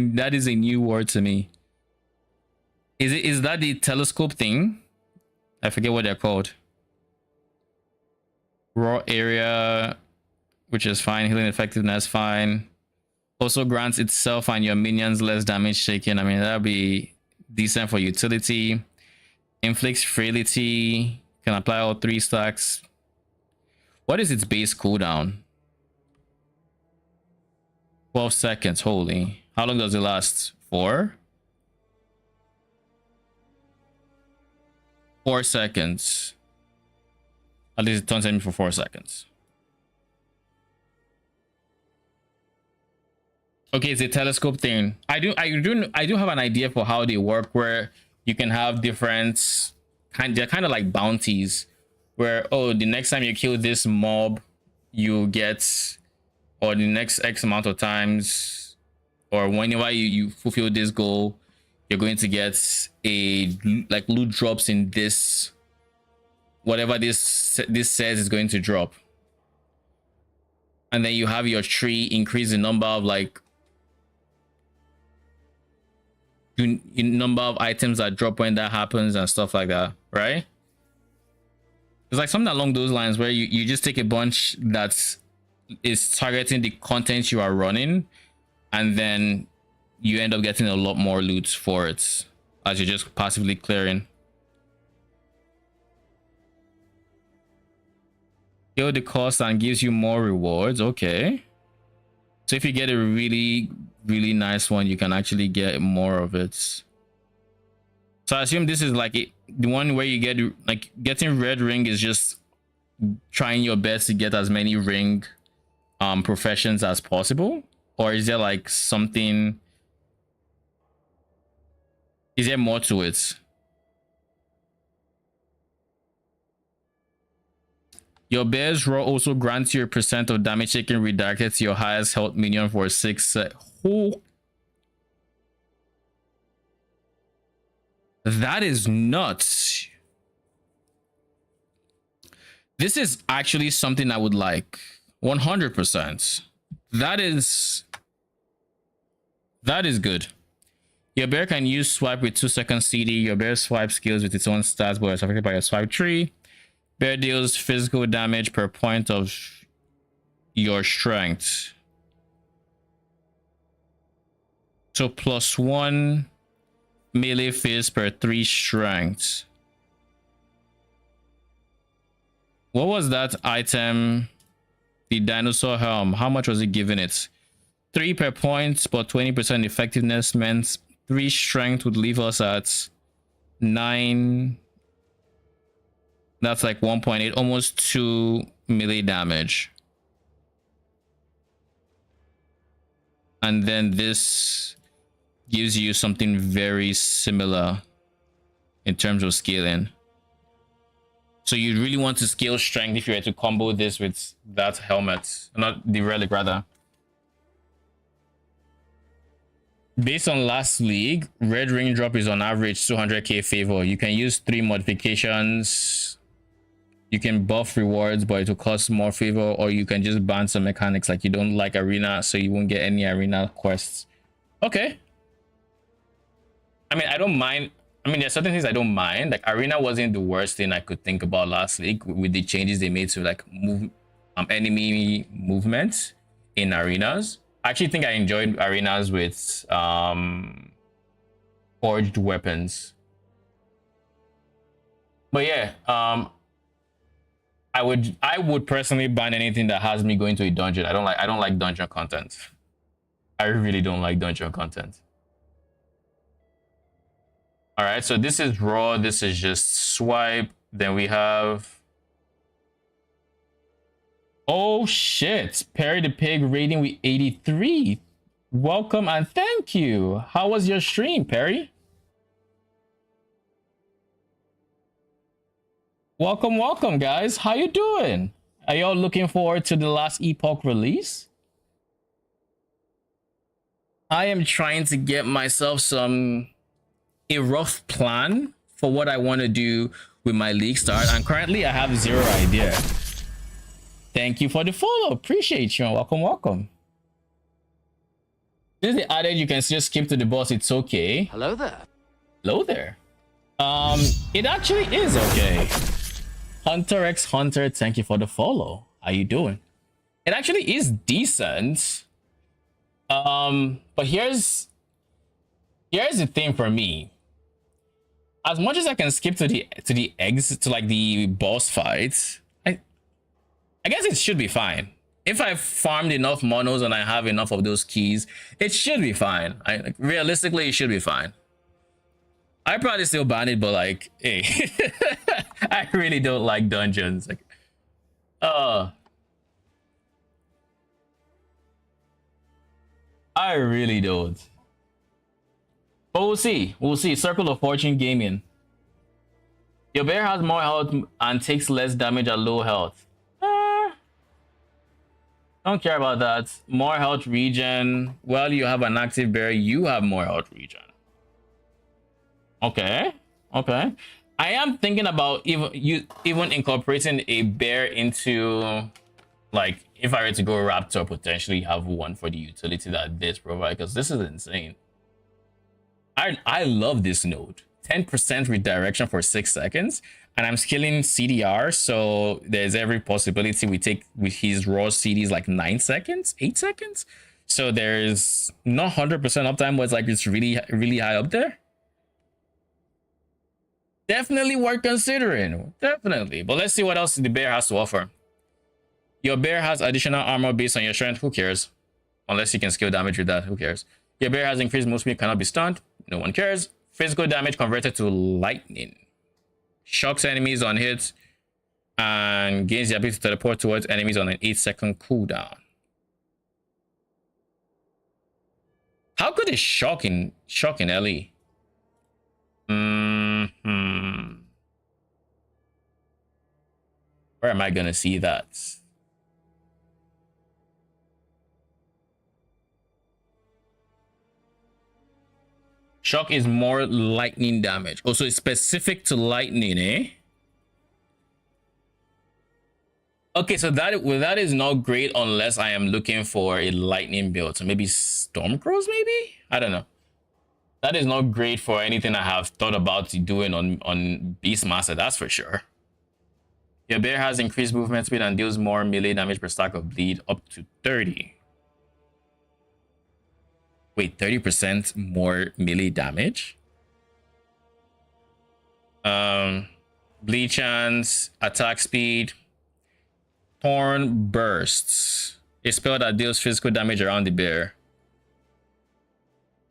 a new word to me. Is that the telescope thing? I forget what they're called. Raw area, which is fine. Healing effectiveness, fine. Also grants itself and your minions less damage taken. I mean, that'll be decent for utility. Inflicts frailty. Can apply all 3 stacks. What is its base cooldown? 12 seconds. Holy. How long does it last? 4? 4 seconds. At least it taunts me for 4 seconds. Okay, it's a telescope thing. I do have an idea for how they work, where you can have different they're kind of like bounties, where the next time you kill this mob, you get, or the next X amount of times, or whenever you fulfill this goal, you're going to get like loot drops in this, whatever this says is going to drop. And then you have your tree increase the number of like number of items that drop when that happens and stuff like that, right? It's like something along those lines, where you just take a bunch that is targeting the content you are running, and then you end up getting a lot more loot for it as you're just passively clearing. Kill the cost and gives you more rewards. Okay, so if you get a really nice one, you can actually get more of it. So I assume this is like the one where you get, like, getting red ring is just trying your best to get as many ring professions as possible, or is there like something, is there more to it? Your Bear's Roar also grants you a percent of damage taken redirected to your highest health minion for 6 Oh, that is nuts. This is actually something I would like 100%. That is good. Your bear can use swipe with 2-second CD. Your bear swipe skills with its own stats, but it's affected by your swipe tree. Bear deals physical damage per point of your strength. So +1 melee fist per 3 strength. What was that item? The dinosaur helm. How much was it giving it? 3 per point, but 20% effectiveness meant 3 strength would leave us at 9. That's like 1.8, almost 2 melee damage. And then this gives you something very similar in terms of scaling. So you really want to scale strength if you were to combo this with that helmet, not the relic rather. Based on last league, red ring drop is on average 200k favor. You can use 3 modifications. You can buff rewards, but it will cost more favor, or you can just ban some mechanics like you don't like arena, so you won't get any arena quests. Okay. I mean, I don't mind. I mean, there's certain things I don't mind. Like arena wasn't the worst thing I could think about last week with the changes they made to like move enemy movement in arenas. I actually think I enjoyed arenas with forged weapons. But yeah, I would personally ban anything that has me going to a dungeon. I don't like dungeon content. I really don't like dungeon content. All right, so this is raw. This is just swipe. Then we have, oh shit, Perry the Pig rating with 83. Welcome and thank you. How was your stream, Perry? Welcome, guys. How you doing? Are y'all looking forward to the last Epoch release? I am trying to get myself a rough plan for what I want to do with my league start, and currently I have zero idea. Thank you for the follow. Appreciate you. Welcome. This is the adage, you can just skip to the boss. It's okay. Hello there. Hello there. It actually is okay. Hunter x Hunter, thank you for the follow. How you doing? It actually is decent. But here's the thing for me. As much as I can skip to the eggs, to like the boss fights, I guess it should be fine. If I've farmed enough monos and I have enough of those keys, it should be fine. Realistically, it should be fine. I probably still ban it, but like, hey, I really don't like dungeons. Like, I really don't. But we'll see. Circle of Fortune Gaming. Your bear has more health and takes less damage at low health. Don't care about that. More health regen. Well, you have an active bear, you have more health regen. Okay. I am thinking about even incorporating a bear into, like, if I were to go Raptor, potentially have one for the utility that this provides, because this is insane. I love this node. 10% redirection for 6 seconds, and I'm scaling CDR, so there's every possibility we take with his raw CDs like 9 seconds, 8 seconds. So there's not 100% uptime, but it's like it's really high up there. Definitely worth considering. Definitely. But let's see what else the bear has to offer. Your bear has additional armor based on your strength. Who cares? Unless you can scale damage with that. Who cares? Your bear has increased move speed, cannot be stunned. No one cares. Physical damage converted to lightning. Shocks enemies on hit and gains the ability to teleport towards enemies on an 8-second cooldown. How good is shock in LE? Where am I gonna see that? Shock is more lightning damage. Also, it's specific to lightning, eh? Okay, so that is not great unless I am looking for a lightning build. So maybe Stormcrows, maybe? I don't know. That is not great for anything I have thought about doing on Beastmaster, that's for sure. Your bear has increased movement speed and deals more melee damage per stack of bleed up to 30. Wait, 30% more melee damage? Bleed chance, attack speed, Thorn bursts. A spell that deals physical damage around the bear.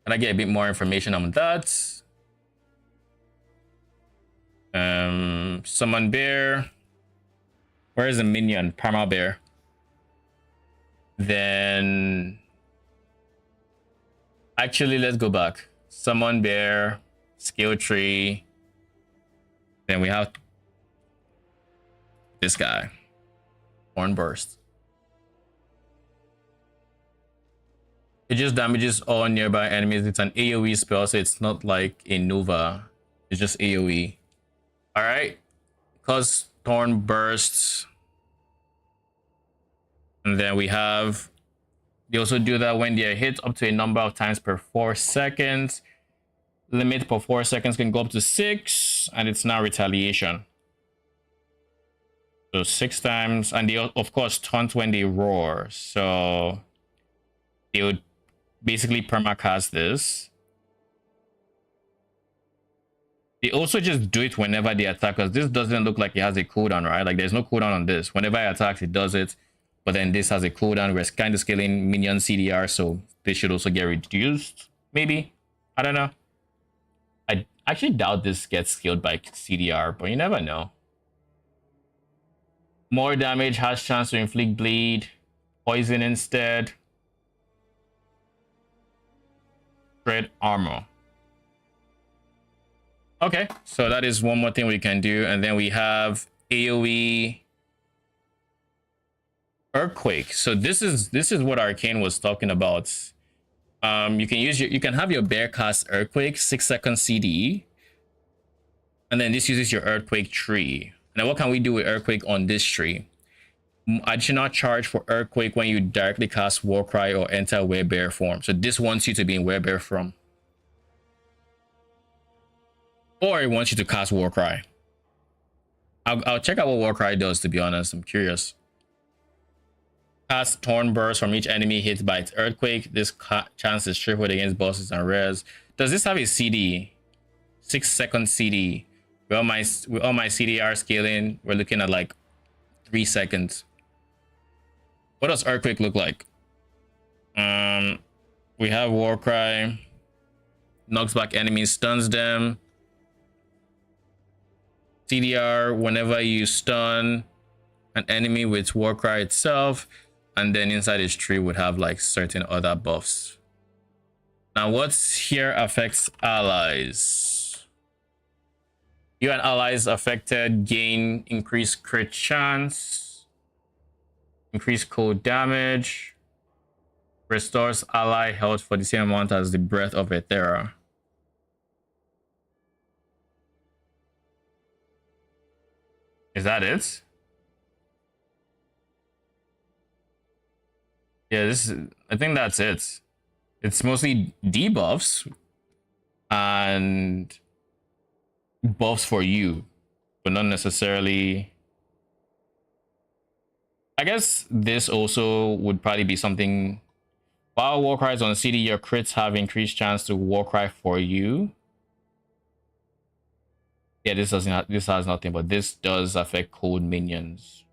Can I get a bit more information on that? Summon bear. Where is the minion? Perma bear. Then actually, let's go back. Summon bear, skill tree. Then we have this guy. Horn burst. It just damages all nearby enemies. It's an AoE spell, so it's not like a Nova. It's just AoE. Alright. Cause Thorn bursts. And then we have, they also do that when they are hit up to a number of times per 4 seconds. Limit per 4 seconds can go up to 6, and it's now retaliation. So 6 times, and they of course taunt when they roar. So they would basically permacast this. They also just do it whenever they attack, because this doesn't look like it has a cooldown, right? Like there's no cooldown on this. Whenever it attacks, it does it. But then this has a cooldown. We're kind of scaling minion CDR, so this should also get reduced. Maybe. I don't know. I actually doubt this gets scaled by CDR, but you never know. More damage, has chance to inflict bleed. Poison instead. Thread armor. Okay, so that is one more thing we can do. And then we have AoE Earthquake. So this is what Arcane was talking about. You can have your bear cast Earthquake, 6-second CD, and then this uses your Earthquake tree. Now, what can we do with Earthquake on this tree? Additional charge for Earthquake when you directly cast Warcry or enter Werebear form. So this wants you to be in Werebear form, or it wants you to cast Warcry. I'll check out what Warcry does. To be honest, I'm curious. Cast Thorn Burst from each enemy hit by its Earthquake. This chance is tripled against bosses and rares. Does this have a CD? 6-second CD. With all my CDR scaling, we're looking at like 3 seconds. What does Earthquake look like? We have Warcry. Knocks back enemies, stuns them. CDR, whenever you stun an enemy with Warcry itself, and then inside his tree would have like certain other buffs. Now what's here affects allies. You and allies affected gain increased crit chance, increased cold damage, restores ally health for the same amount as the breath of Ethera. Is that it? Yeah, I think that's it. It's mostly debuffs and buffs for you, but not necessarily. I guess this also would probably be something. While Warcry is on CD, your crits have increased chance to Warcry for you. Yeah, this has nothing, but this does affect cold minions.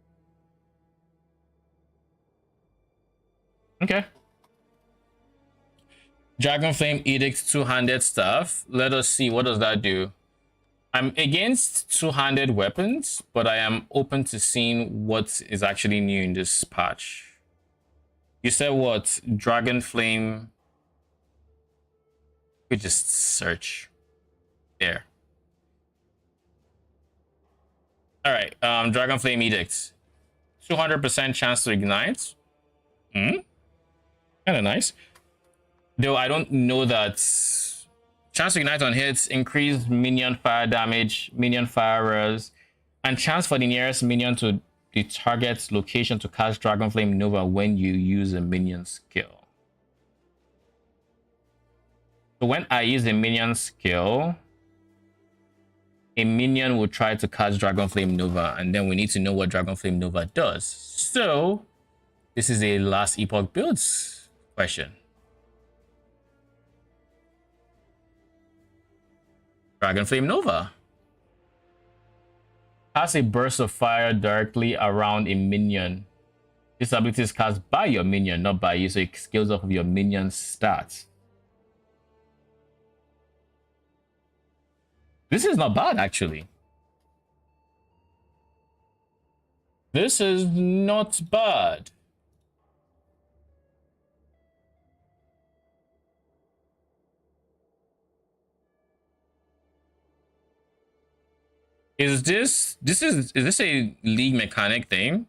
Okay. Dragon Flame Edict two-handed staff. Let us see, what does that do? I'm against two-handed weapons, but I am open to seeing what is actually new in this patch. You said what? Dragon Flame. We just search there. All right, Dragon Flame Edict. 200% chance to ignite. Kind of nice. Though I don't know that chance to ignite on hits, increased minion fire damage, minion firers, and chance for the nearest minion to the target's location to cast Dragon Flame Nova when you use a minion skill. So when I use a minion skill, a minion will try to cast Dragon Flame Nova, and then we need to know what Dragon Flame Nova does. So this is a last Epoch builds question. Dragon Flame Nova. Cast a burst of fire directly around a minion. This ability is cast by your minion, not by you, so it scales off of your minion's stats. This is not bad, actually. This is not bad. Is this a league mechanic thing?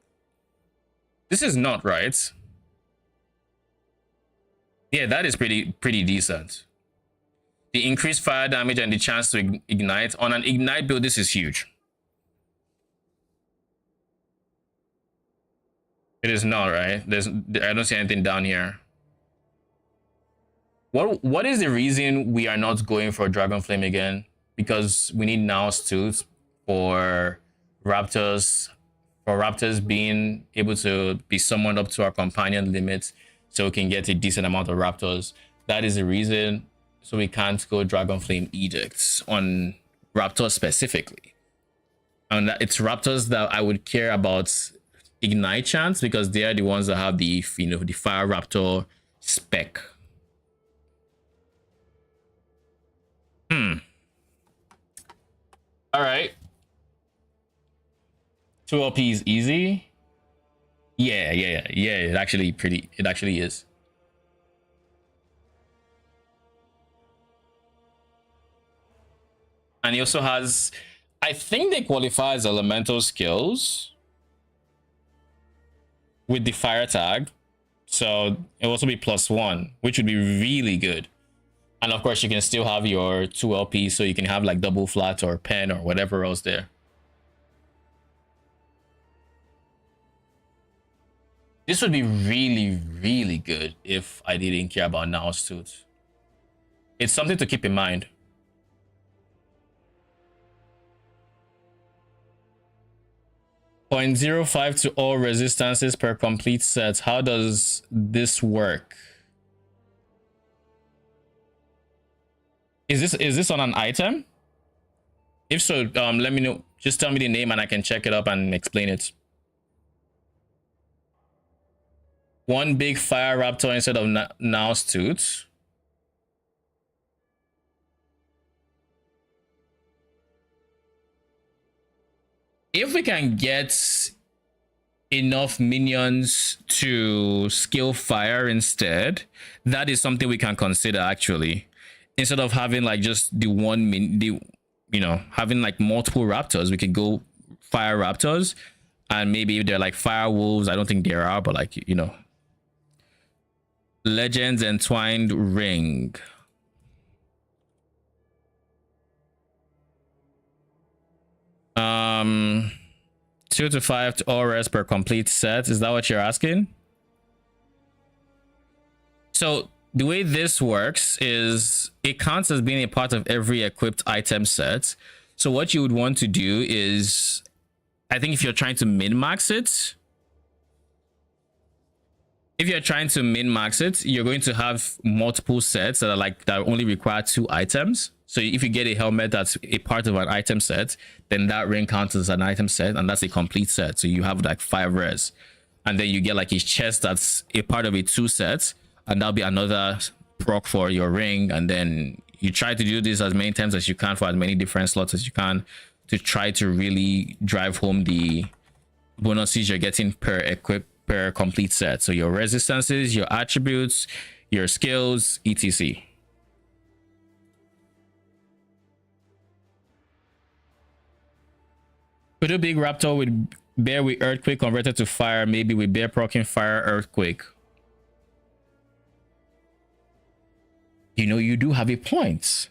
This is not, right? Yeah, that is pretty decent. The increased fire damage and the chance to ignite on an ignite build, this is huge. It is not, right? I don't see anything down here. What is the reason we are not going for Dragon Flame again? Because we need now Stoots for Raptors, being able to be summoned up to our companion limits, so we can get a decent amount of Raptors. That is the reason. So we can't go Dragon Flame Edicts on Raptors specifically. And it's Raptors that I would care about ignite chance, because they are the ones that have the the Fire Raptor spec. All right. 2 LP is easy. Yeah. It actually is. And he also has, I think they qualify as elemental skills with the fire tag. So it'll also be +1, which would be really good. And of course, you can still have your 2 LP, so you can have like double flat or pen or whatever else there. This would be really good if I didn't care about Now's Tooth. It's something to keep in mind. .05 to all resistances per complete set. How does this work? Is this on an item? If so, let me know. Just tell me the name and I can check it up and explain it. One big fire raptor instead of Now's Tooth. If we can get enough minions to skill fire instead, that is something we can consider actually. Instead of having like just the having like multiple raptors, we could go fire raptors, and maybe if they're like fire wolves, I don't think there are, but like Legends Entwined Ring. 2 to 5 to all res per complete set. Is that what you're asking? So the way this works is it counts as being a part of every equipped item set. So what you would want to do is, I think if you're trying to min-max it, you're going to have multiple sets that only require 2 items. So if you get a helmet that's a part of an item set, then that ring counts as an item set, and that's a complete set. So you have like 5 res, and then you get like a chest that's a part of a 2 set, and that'll be another proc for your ring. And then you try to do this as many times as you can for as many different slots as you can to try to really drive home the bonuses you're getting per complete set. So your resistances, your attributes, your skills, etc. Could a big raptor with bear with earthquake converted to fire, maybe with bear proccing fire earthquake? You do have a point.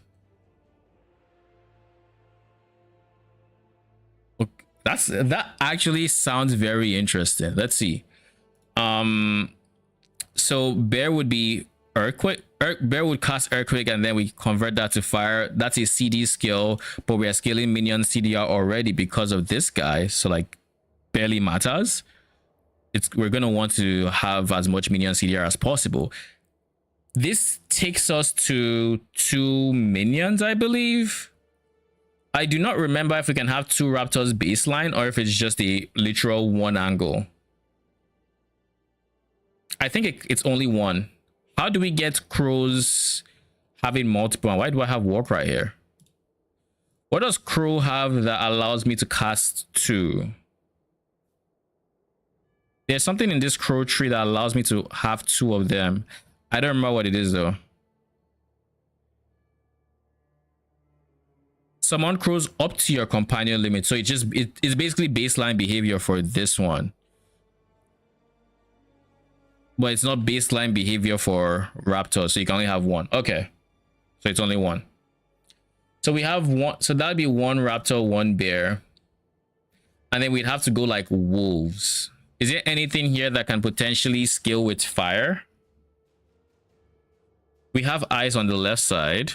That actually sounds very interesting. Let's see. So bear would be earthquake Bear would cast Earthquake and then we convert that to fire. That's a CD skill, but we are scaling minion CDR already because of this guy. So like barely matters. We're gonna want to have as much minion CDR as possible. This takes us to 2 minions, I believe. I do not remember if we can have 2 raptors baseline or if it's just a literal 1 angle. I think it's only 1. How do we get crows having multiple? Why do I have walk right here? What does crow have that allows me to cast 2? There's something in this crow tree that allows me to have 2 of them. I don't remember what it is though. Summon crows up to your companion limit. So it's basically baseline behavior for this one. But it's not baseline behavior for raptors. So you can only have 1. Okay. So it's only 1. So we have 1. So that'd be 1 raptor, 1 bear. And then we'd have to go like wolves. Is there anything here that can potentially scale with fire? We have eyes on the left side.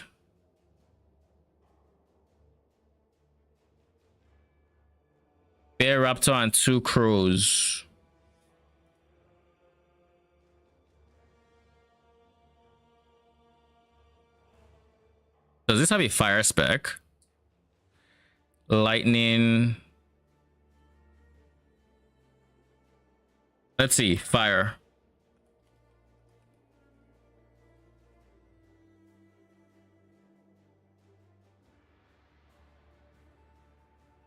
Bear, raptor, and 2 crows. Does this have a fire spec? Lightning. Let's see, fire.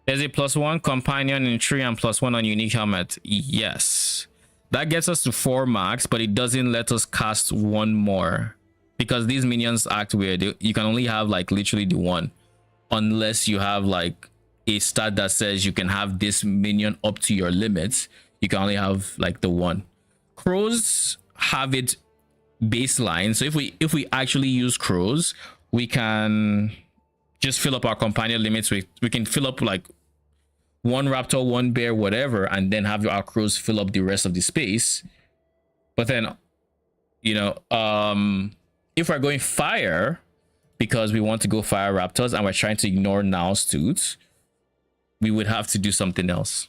There's a +1 companion in tree and +1 on unique helmet. Yes. That gets us to 4 max, but it doesn't let us cast 1 more. Because these minions act weird. You can only have like literally the 1. Unless you have like a stat that says you can have this minion up to your limits. You can only have like the 1. Crows have it baseline. So if we actually use crows, we can just fill up our companion limits. We can fill up like 1 raptor, 1 bear, whatever, and then have our crows fill up the rest of the space. But then, you know, if we're going fire, because we want to go fire raptors and we're trying to ignore Now's Tooth, we would have to do something else.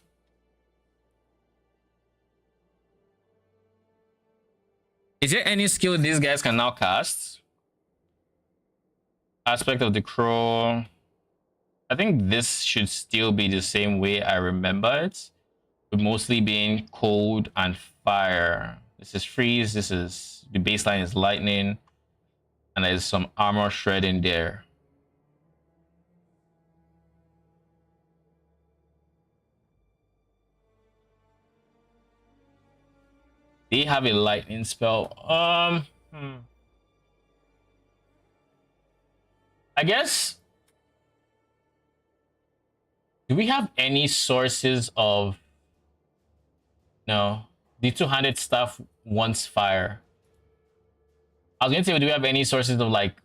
Is there any skill these guys can now cast? Aspect of the crow. I think this should still be the same way I remember it, but mostly being cold and fire. This is freeze. This is the baseline is lightning, and there's some armor shred in there. They have a lightning spell. I guess. Do we have any sources of? No, the 200 staff wants fire. I was going to say, do we have any sources of like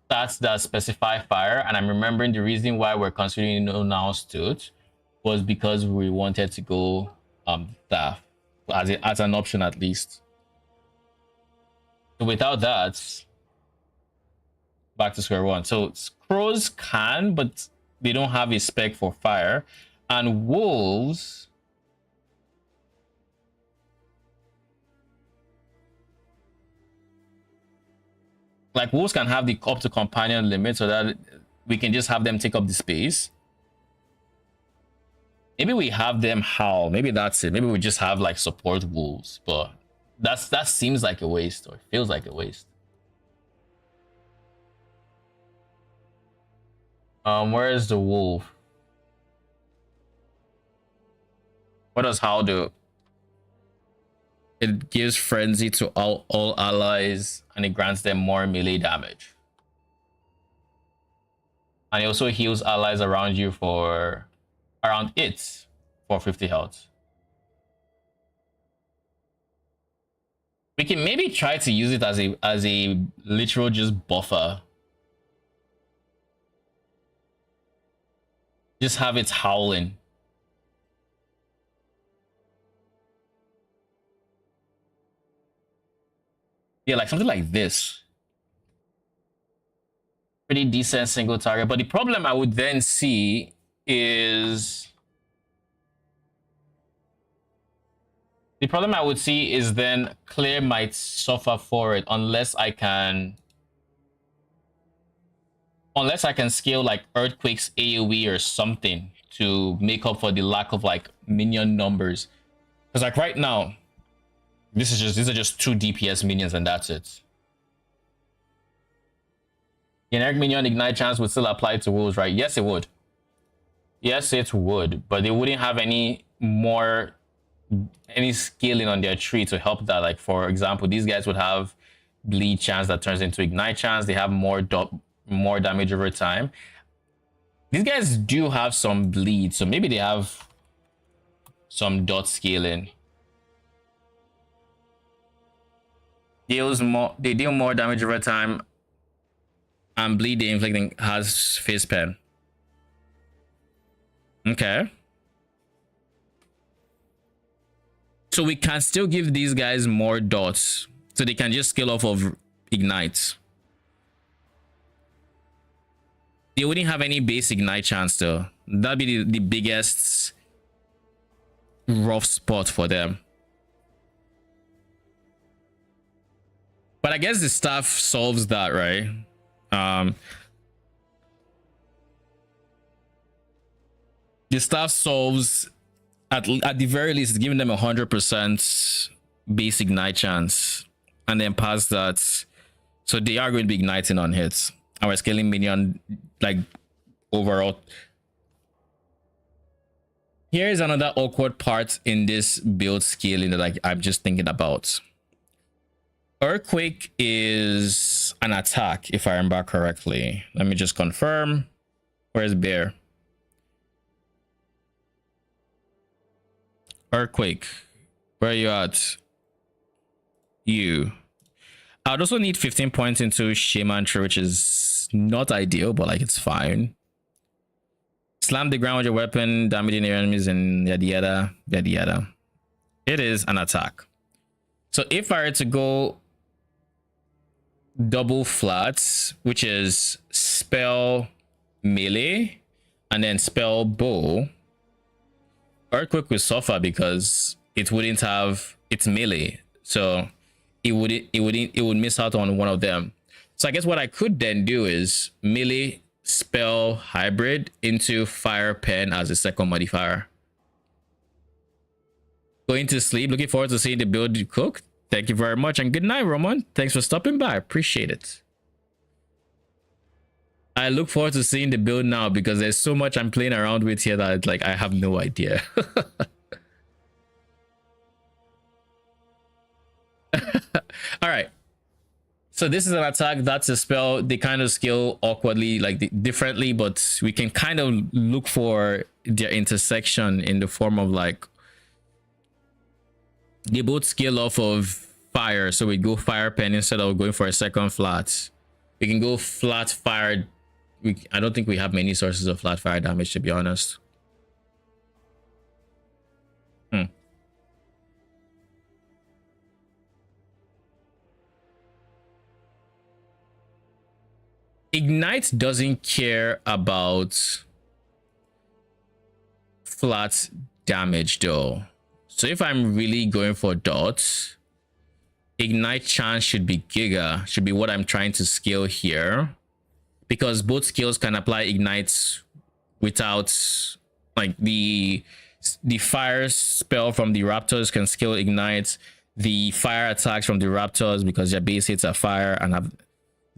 stats that specify fire? And I'm remembering the reason why we're considering no Now's Tooth was because we wanted to go staff as an option at least. So without that, back to square one. So crows can, but they don't have a spec for fire, and wolves. Like wolves can have the up to companion limit so that we can just have them take up the space. Maybe we have them howl. Maybe that's it. Maybe we just have like support wolves, but that seems like a waste, or feels like a waste. Where is the wolf? What does howl do? It gives frenzy to all allies, and it grants them more melee damage. And it also heals allies around you for around it for 50 health. We can maybe try to use it as a literal just buffer. Just have it howling. Yeah, like something like this. Pretty decent single target. But the problem I would then see is then Clear might suffer for it unless I can scale like Earthquake's AoE or something to make up for the lack of like minion numbers. Because like right now, these are just 2 DPS minions and that's it. Generic minion ignite chance would still apply to wolves, right? Yes, it would. Yes, it would, but they wouldn't have any scaling on their tree to help that. Like for example, these guys would have bleed chance that turns into ignite chance. They have more damage over time. These guys do have some bleed, so maybe they have some dot scaling. They deal more damage over time, and bleed the inflicting has face pen. Okay. So we can still give these guys more dots, so they can just scale off of ignite. They wouldn't have any base ignite chance though. That'd be the biggest rough spot for them. But I guess the staff solves that, right? The staff solves at the very least giving them 100% base ignite chance, and then past that, so they are going to be igniting on hits. And we're scaling minion like overall. Here is another awkward part in this build scaling that like I'm just thinking about. Earthquake is an attack, if I remember correctly. Let me just confirm. Where's Bear? Earthquake, where are you at? You. I'd also need 15 points into Shaman Tree, which is not ideal, but like it's fine. Slam the ground with your weapon, damaging your enemies, and yada yada yada yada. It is an attack. So if I were to go double flats, which is spell melee and then spell bow, Earthquake will suffer because it wouldn't have its melee, so it would miss out on one of them. So I guess what I could then do is melee spell hybrid into fire pen as a second modifier. Going to sleep. Looking forward to seeing the build you cook. Thank you very much, and good night, Roman. Thanks for stopping by. Appreciate it. I look forward to seeing the build now because there's so much I'm playing around with here that like I have no idea. All right. So this is an attack. That's a spell. They kind of scale awkwardly, like differently, but we can kind of look for their intersection in the form of like they both scale off of fire. So we go fire pen instead of going for a second flat. We can go flat fire. I don't think we have many sources of flat fire damage, to be honest. Ignite doesn't care about flat damage though. So if I'm really going for dots, ignite chance should be giga, should be what I'm trying to scale here, because both skills can apply ignites without like the fire spell from the raptors can scale ignites, the fire attacks from the raptors because their base hits are fire, and have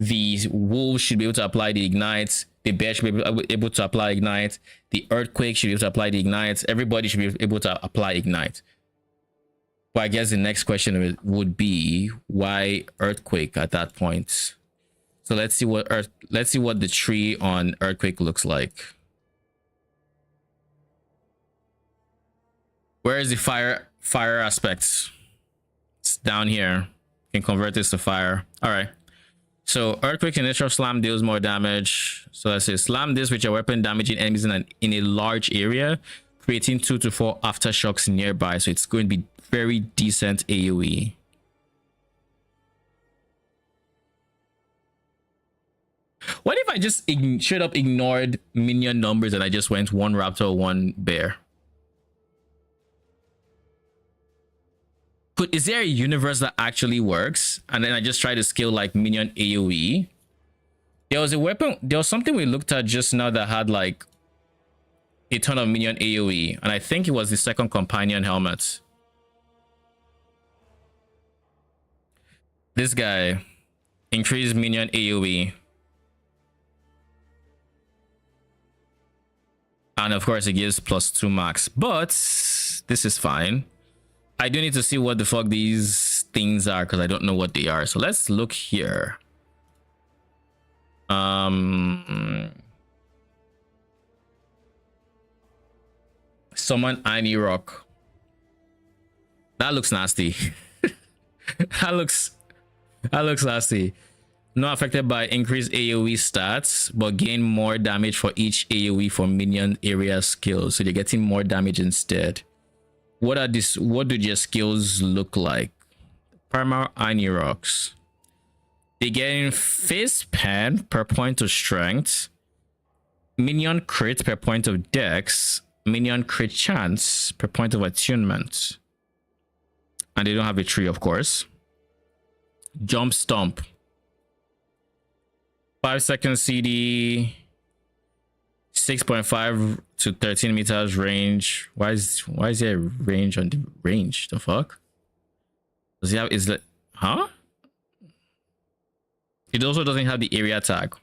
the wolves should be able to apply the ignites, the bear should be able to apply ignite, the earthquake should be able to apply the ignites, everybody should be able to apply ignite. But I guess the next question would be why earthquake at that point. So let's see what the tree on earthquake looks like. Where is the fire aspect? It's down here. You can convert this to fire. All right. So earthquake initial slam deals more damage. So let's say slam this with your weapon, damaging enemies in a large area, creating 2 to 4 aftershocks nearby. So it's going to be very decent AoE. What if I just straight up ignored minion numbers and I just went one raptor, one bear? Is there a universe that actually works? And then I just try to scale like minion AoE. There was a weapon, there was something we looked at just now that had like a ton of minion AoE, and I think it was the second companion helmet. This guy, increased minion AoE. And of course it gives +2 max, but this is fine. I do need to see what the fuck these things are because I don't know what they are. So let's look here. Summon Iny Rock. That looks nasty. that looks nasty. Not affected by increased AoE stats, but gain more damage for each AoE for minion area skills. So you're getting more damage instead. What do your skills look like? Primal Iny Rocks. They gain Fist Pen per point of strength, Minion Crit per point of Dex, Minion Crit Chance per point of attunement. And they don't have a tree, of course. Jump Stomp. 5-second CD, 6.5 to 13 meters range. Why is there a range on the range? The fuck? Does he have, is that, huh? It also doesn't have the area tag.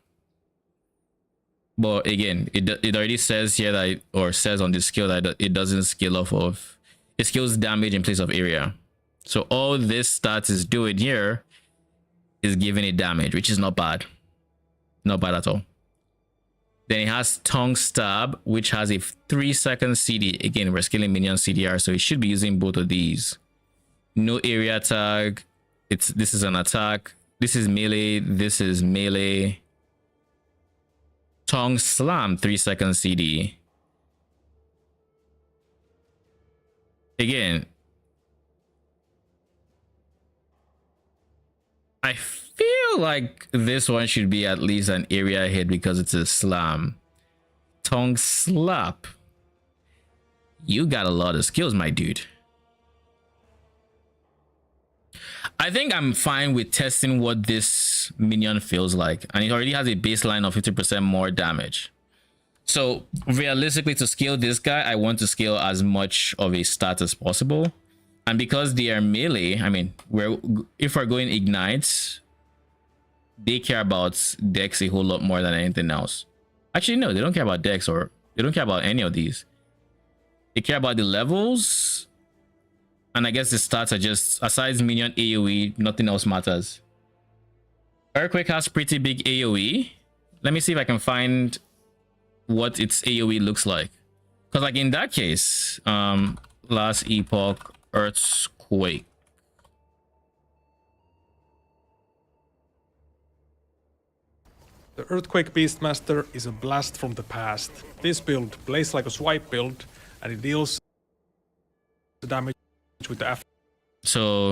But again, it already says here that, or says on the skill that it doesn't scale off of, it scales damage in place of area. So all this stats is doing here is giving it damage, which is not bad. Not bad at all. Then it has Tongue Stab, which has a 3-second CD. Again, we're scaling minion CDR, so it should be using both of these. No area tag. This is an attack. This is melee. This is melee. Tongue Slam, 3-second CD. Again, I feel like this one should be at least an area hit because it's a slam. Tongue Slap. You got a lot of skills, my dude. I think I'm fine with testing what this minion feels like, and it already has a baseline of 50% more damage. So realistically, to scale this guy, I want to scale as much of a stat as possible. And because they are melee, I mean, if we're going Ignite, they care about Dex a whole lot more than anything else. Actually, no, they don't care about Dex, or they don't care about any of these. They care about the levels. And I guess the stats are just, aside minion AoE, nothing else matters. Earthquake has pretty big AoE. Let me see if I can find what its AoE looks like. Because like in that case, last Epoch, Earthquake. The Earthquake Beastmaster is a blast from the past. This build plays like a swipe build, and it deals the damage with the aftershocks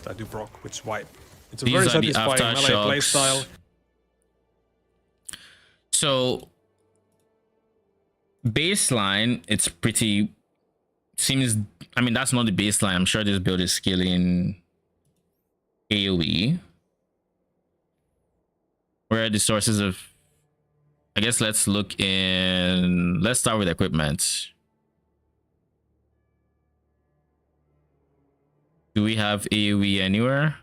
that you proc with swipe. It's a very satisfying melee playstyle. So baseline, it's pretty, seems, I mean, that's not the baseline. I'm sure this build is scaling AoE. Where are the sources of, I guess let's start with equipment. Do we have AoE anywhere?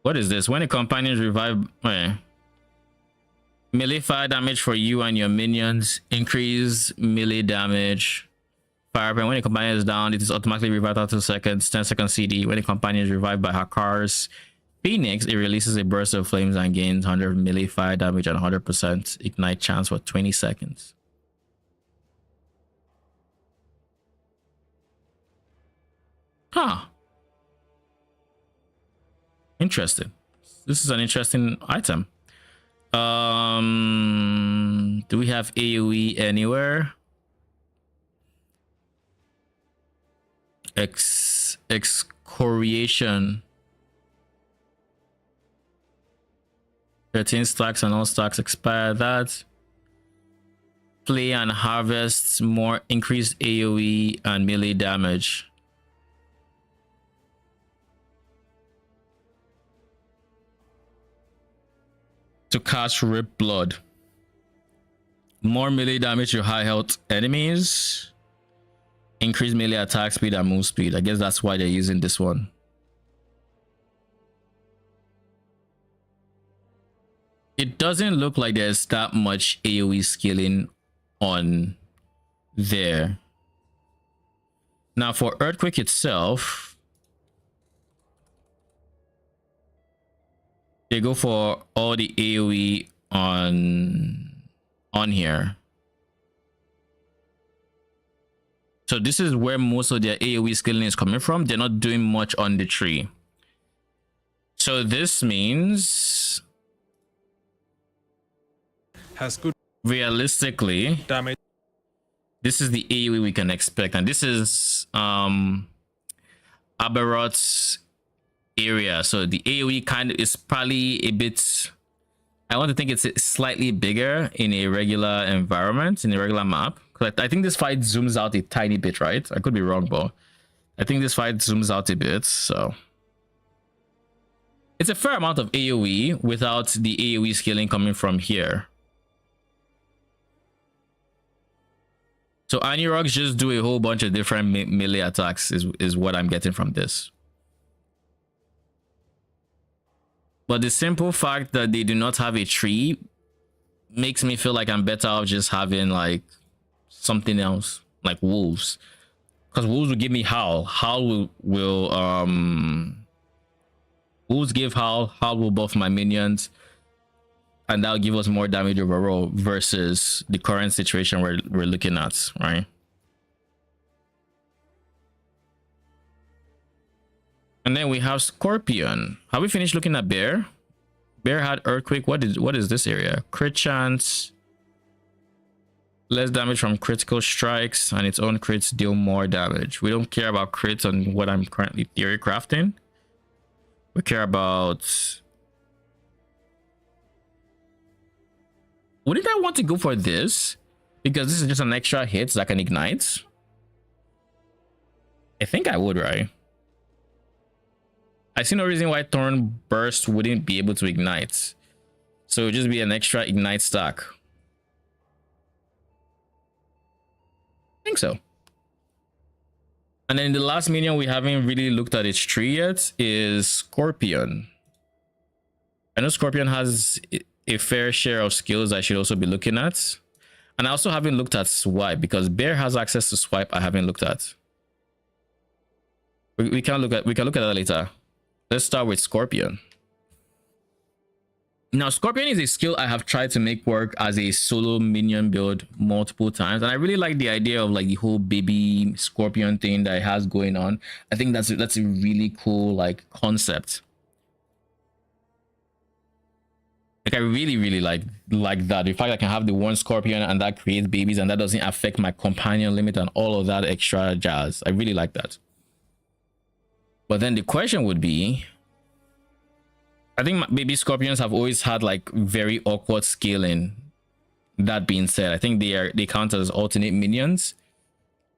What is this? When a companion is revived, melee fire damage for you and your minions. Increase melee damage. Fire pen. When a companion is down, it is automatically revived after 2 seconds. 10-second CD. When a companion is revived by Hakar's Phoenix, it releases a burst of flames and gains 100 melee fire damage and 100% ignite chance for 20 seconds. Huh. Interesting. This is an interesting item. Do we have AoE anywhere? Excoriation. 13 stacks and all stacks expire that. Play and harvest more increased AoE and melee damage. To cast Rip Blood. More melee damage to high health enemies. Increase melee attack speed and move speed. I guess that's why they're using this one. It doesn't look like there's that much AoE scaling on there. Now for Earthquake itself, they go for all the AoE on here. So this is where most of their AoE scaling is coming from. They're not doing much on the tree. So this means has good realistically damage. This is the AoE we can expect, and this is Aberrot's area. So the AoE kind of is probably a bit, I want to think it's slightly bigger in a regular environment, in a regular map. Because I think this fight zooms out a tiny bit, right? I could be wrong, but I think this fight zooms out a bit. So it's a fair amount of AoE without the AoE scaling coming from here. So Anirogs just do a whole bunch of different melee attacks is what I'm getting from this. But the simple fact that they do not have a tree makes me feel like I'm better off just having like something else, like wolves. Because wolves will give me Howl. Howl will wolves give Howl. Howl will buff my minions. And that'll give us more damage overall versus the current situation we're looking at, right? And then we have Scorpion. Have we finished looking at Bear? Bear had Earthquake. What is this area? Crit chance. Less damage from critical strikes, and its own crits deal more damage. We don't care about crits on what I'm currently theory crafting. We care about... Wouldn't I want to go for this? Because this is just an extra hit that can ignite. I think I would, right? I see no reason why Thorn Burst wouldn't be able to ignite. So it would just be an extra ignite stack. I think so. And then the last minion we haven't really looked at its tree yet is Scorpion. I know Scorpion has a fair share of skills I should also be looking at. And I also haven't looked at Swipe because Bear has access to Swipe I haven't looked at. We can look at that later. Let's start with Scorpion. Now, Scorpion is a skill I have tried to make work as a solo minion build multiple times, and I really like the idea of like the whole baby Scorpion thing that it has going on. I think that's a really cool like concept. Like I really like that. The fact I can have the one Scorpion and that creates babies and that doesn't affect my companion limit and all of that extra jazz. I really like that. But then the question would be, I think baby Scorpions have always had like very awkward scaling. That being said, I think they count as alternate minions,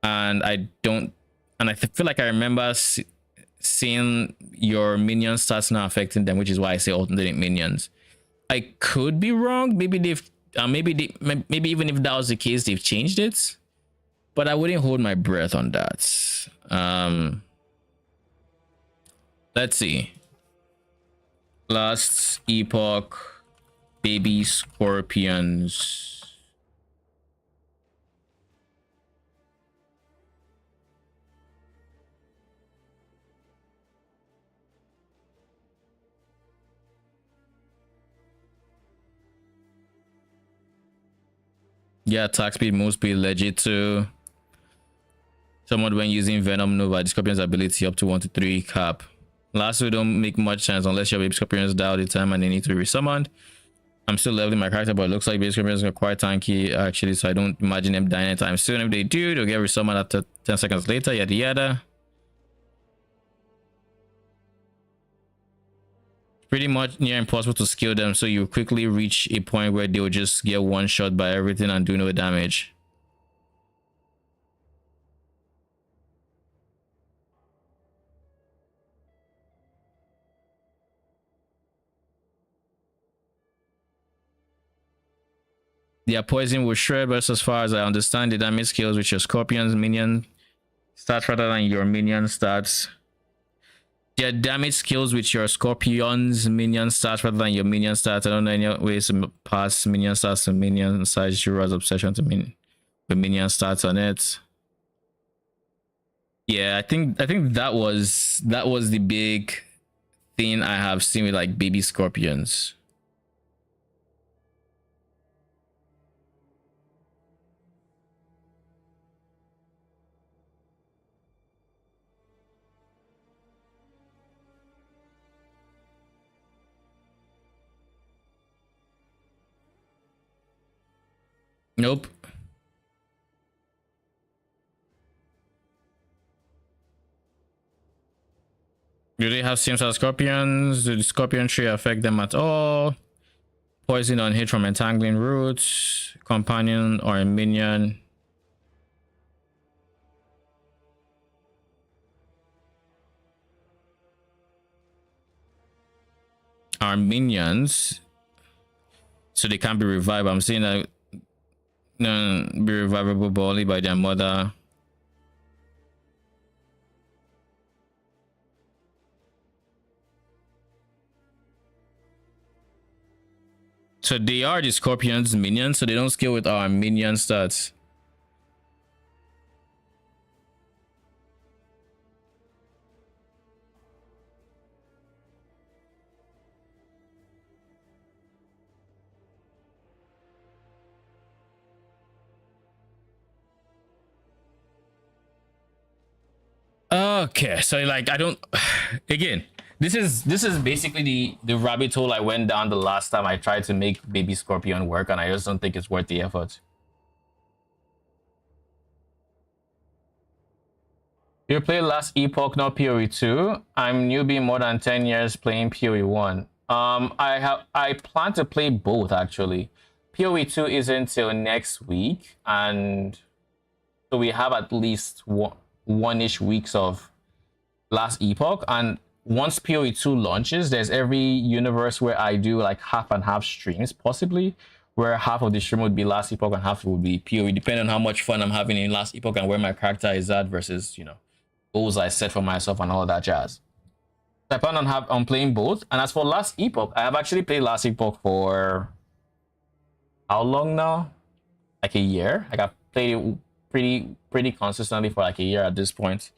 and I feel like I remember seeing your minion starts not affecting them, which is why I say alternate minions. I could be wrong. Maybe maybe even if that was the case, they've changed it. But I wouldn't hold my breath on that. Let's see. Last Epoch, baby Scorpions. Yeah, attack speed, move speed, legit too. Somewhat when using Venom Nova, the Scorpion's ability up to 1 to 3 cap. Last two don't make much sense unless your baby Scorpions die all the time and they need to be resummoned. I'm still leveling my character, but it looks like baby Scorpions are quite tanky actually, so I don't imagine them dying anytime soon. If they do, they'll get resummoned after 10 seconds later, yada yada. pretty much near impossible to skill them, so you quickly reach a point where they'll just get one shot by everything and do no damage. Their poison will shred, but as far as I understand, the damage skills with your scorpion's minion stats rather than your minion stats. Their damage skills with your scorpion's minion stats rather than your minion stats. I don't know any ways to pass minion stats to minion size Juro's obsession to with minion stats on it. Yeah, I think that was the big thing I have seen with like baby scorpions. Nope. Do they have same size scorpions? Do the scorpion tree affect them at all? Poison on hit from entangling roots, companion or a minion. Are minions, so they can't be revived. I'm seeing that no, be revivable but only by their mother. So they are the scorpion's minions, so they don't scale with our minion stats. Okay, so like I don't again, this is basically the rabbit hole I went down the last time I tried to make baby scorpion work, and I just don't think it's worth the effort. You played last Epoch, not PoE 2. I'm newbie, more than 10 years playing PoE 1. I plan to play both actually. PoE 2 isn't until next week, and so we have at least one-ish weeks of last Epoch, and once PoE 2 launches, there's every universe where I do like half and half streams, possibly, where half of the stream would be last Epoch and half would be PoE, depending on how much fun I'm having in last Epoch and where my character is at versus, you know, goals I set for myself and all that jazz. So I plan on playing both. And as for last Epoch, I have actually played last Epoch for how long now? Like a year. Like I've played it pretty consistently for like a year at this point.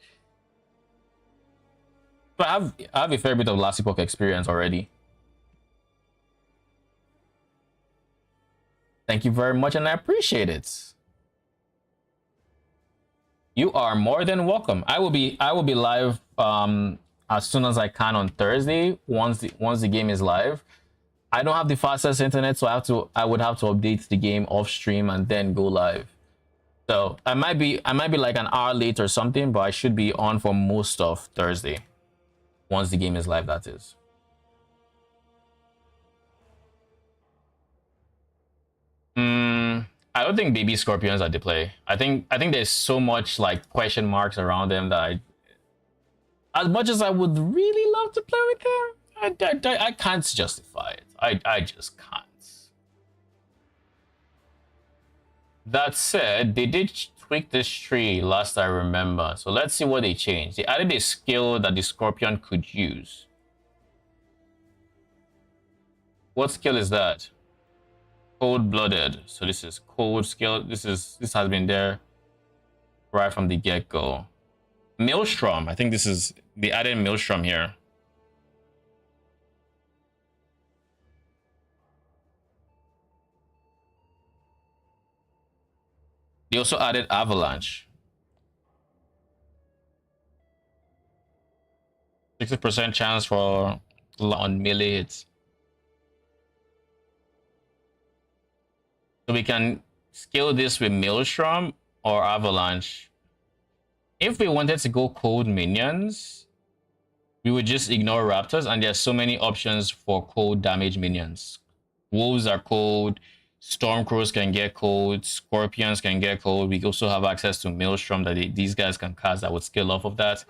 So I have a fair bit of last Epoch experience already. Thank you very much, and I appreciate it. You are more than welcome. I will be live as soon as I can on Thursday once the game is live. I don't have the fastest internet, so I would have to update the game off stream and then go live. So I might be like an hour late or something, but I should be on for most of Thursday once the game is live, that is. I don't think baby scorpions are the play. I think there's so much like question marks around them that as much as I would really love to play with them, I can't justify it. I just can't. That said, they did tweak this tree last I remember. So let's see what they changed. They added a skill that the scorpion could use. What skill is that? Cold-blooded. So this is cold skill. This has been there right from the get-go. Maelstrom. I think this is the added Maelstrom here. They also added Avalanche. 60% chance for on melee hits. So we can scale this with Maelstrom or Avalanche. If we wanted to go cold minions, we would just ignore raptors, and there's so many options for cold damage minions. Wolves are cold, stormcrows can get cold, scorpions can get cold. We also have access to maelstrom that these guys can cast that would scale off of that.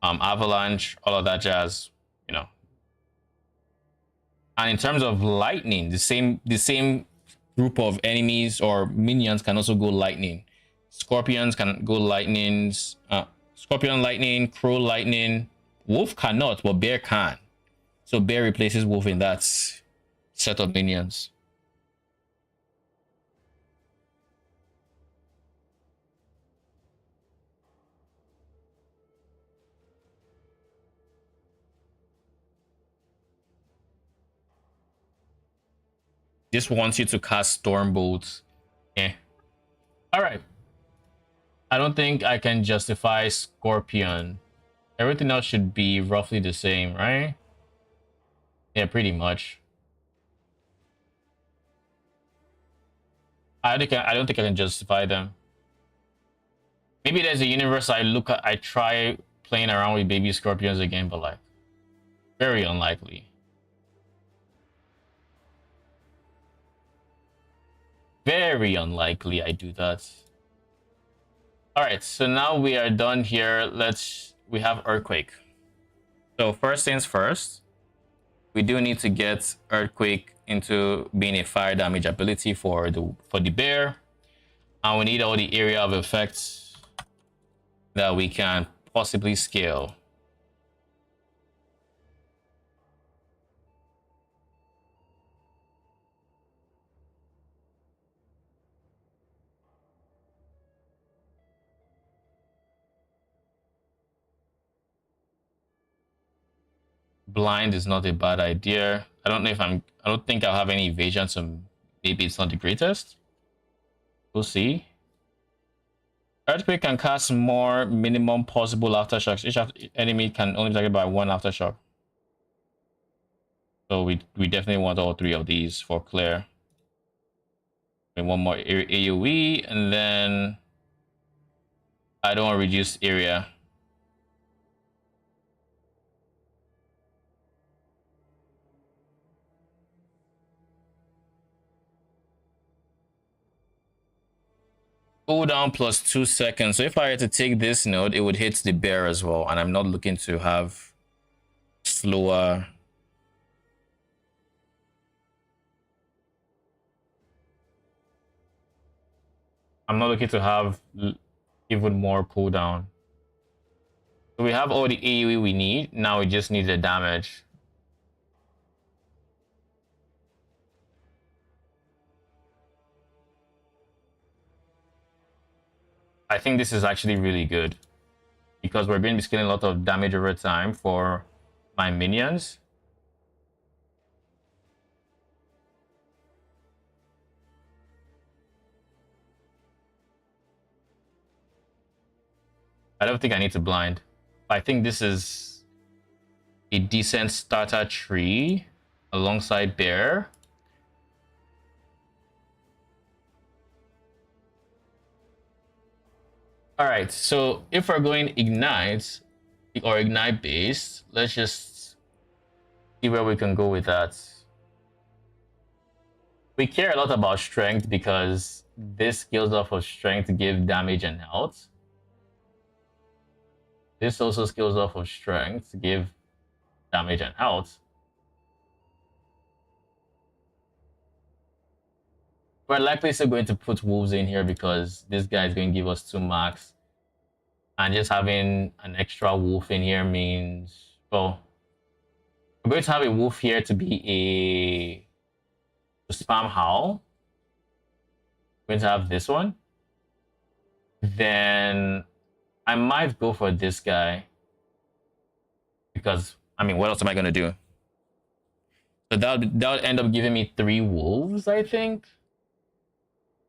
Avalanche, all of that jazz, you know. And in terms of lightning, the same group of enemies or minions can also go lightning. Scorpions can go lightnings, scorpion lightning, crow lightning. Wolf cannot, but bear can. So bear replaces wolf in that set of minions. This wants you to cast storm bolts. Eh. All right. I don't think I can justify scorpion. Everything else should be roughly the same, right? Yeah, pretty much. I don't think I can justify them. Maybe there's a universe I try playing around with baby scorpions again, but like very unlikely. Very unlikely I do that. All right, so now we are done here. We have earthquake. So first things first, we do need to get earthquake into being a fire damage ability for the bear, and we need all the area of effects that we can possibly scale. Blind is not a bad idea. I don't think I'll have any evasion, so maybe it's not the greatest. We'll see. Earthquake can cast more minimum possible aftershocks. Each enemy can only be targeted by one aftershock. So we definitely want all three of these for clear. And one more AoE, and then I don't want to reduce area. Cooldown plus 2 seconds. So if I had to take this node, it would hit the bear as well. And I'm not looking to have slower. I'm not looking to have even more cooldown. So we have all the AoE we need. Now we just need the damage. I think this is actually really good because we're going to be scaling a lot of damage over time for my minions. I don't think I need to blind. I think this is a decent starter tree alongside bear. All right, so if we're going ignite or ignite based, let's just see where we can go with that. We care a lot about strength because this scales off of strength to give damage and health. This also scales off of strength to give damage and health. We're likely still going to put wolves in here because this guy is going to give us 2 max. And just having an extra wolf in here means, well, we're going to have a wolf here to be to spam howl. We're going to have this one. Then I might go for this guy because, I mean, what else am I going to do? So that would end up giving me 3 wolves, I think.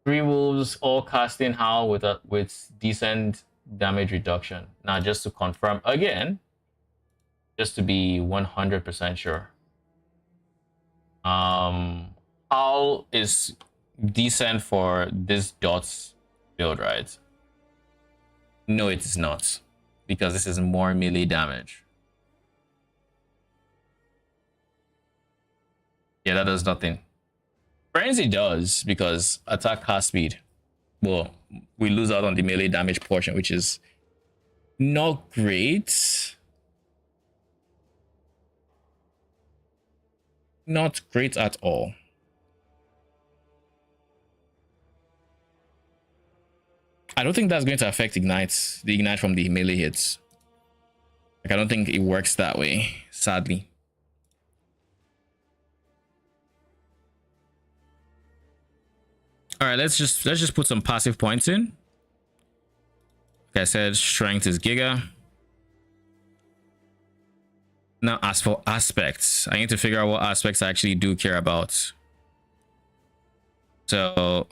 3 wolves all casting howl with decent damage reduction. Now, just to confirm again, just to be 100% sure. Howl is decent for this dots build, right? No, it is not, because this is more melee damage. Yeah, that does nothing. Frenzy does because attack has speed. Well, we lose out on the melee damage portion, which is not great. Not great at all. I don't think that's going to affect ignites, the ignite from the melee hits. Like, I don't think it works that way, sadly. All right, let's just put some passive points in. Like I said, strength is giga. Now, as for aspects, I need to figure out what aspects I actually do care about. So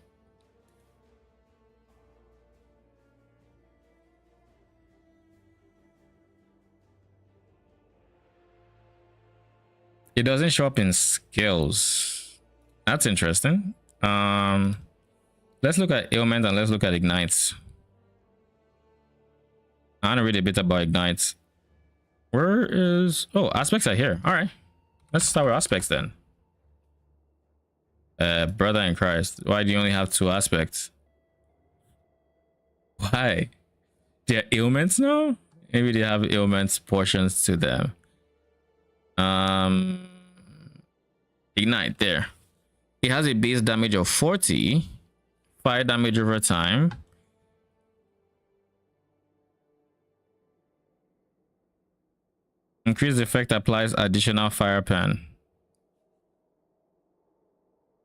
it doesn't show up in skills. That's interesting. Let's look at ailment and let's look at ignites. I want to read a bit about ignites. Where is... Oh, aspects are here. All right. Let's start with aspects then. Brother in Christ. Why do you only have 2 aspects? Why? They're ailments now? Maybe they have ailments portions to them. Ignite there. It has a base damage of 40. Fire damage over time. Increased effect applies additional fire pen.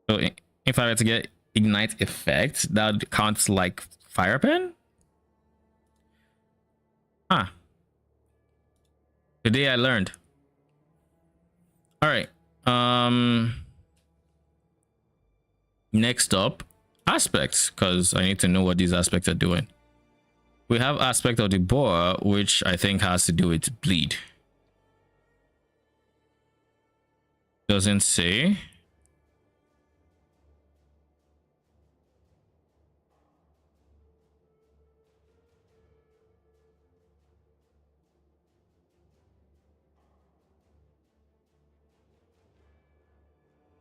So if I were to get ignite effect, that counts like fire pen? Huh. Today I learned. All right. Next up, aspects, because I need to know what these aspects are doing. We have aspect of the boar, which I think has to do with bleed. Doesn't say.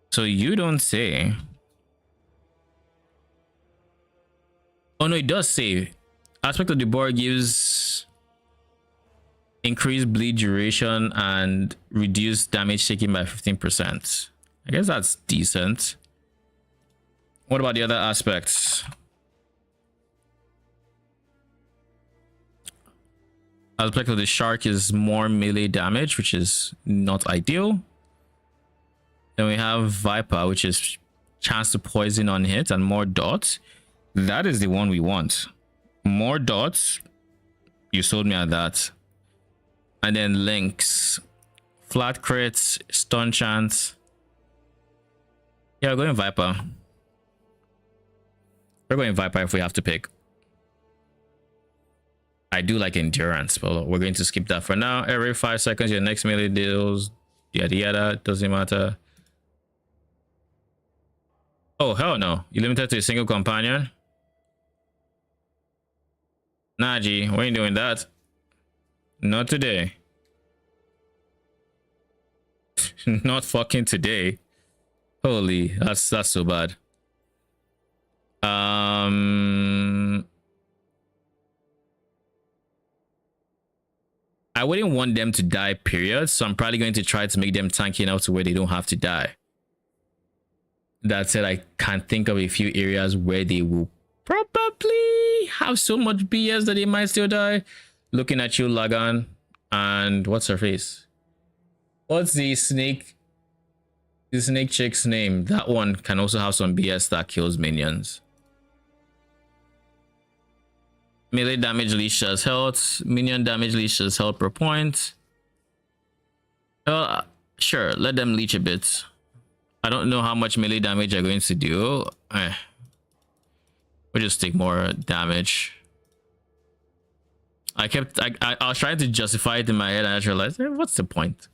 So you don't say. Oh no, it does say. Aspect of the boar gives increased bleed duration and reduced damage taken by 15%. I guess that's decent. What about the other aspects? Aspect of the shark is more melee damage, which is not ideal. Then we have Viper, which is chance to poison on hit and more dots. That is the one we want. More dots. You sold me at that. And then Lynx. Flat crits, stun chance. Yeah, we're going Viper. We're going Viper if we have to pick. I do like endurance, but we're going to skip that for now. Every 5 seconds, your next melee deals yada yada. Doesn't matter. Oh, hell no. You limited to a single companion? Nah, G, we ain't doing that. Not today. Not fucking today. Holy, that's so bad. I wouldn't want them to die, period. So I'm probably going to try to make them tanky enough to where they don't have to die. That said, I can't think of a few areas where they will probably have so much BS that they might still die. Looking at you, Lagan. And what's her face? What's the snake chick's name? That one can also have some BS that kills minions. Melee damage leashes health. Minion damage leashes health per point. Sure, let them leech a bit. I don't know how much melee damage they're going to do. We'll just take more damage. I was trying to justify it in my head and I just realized, what's the point?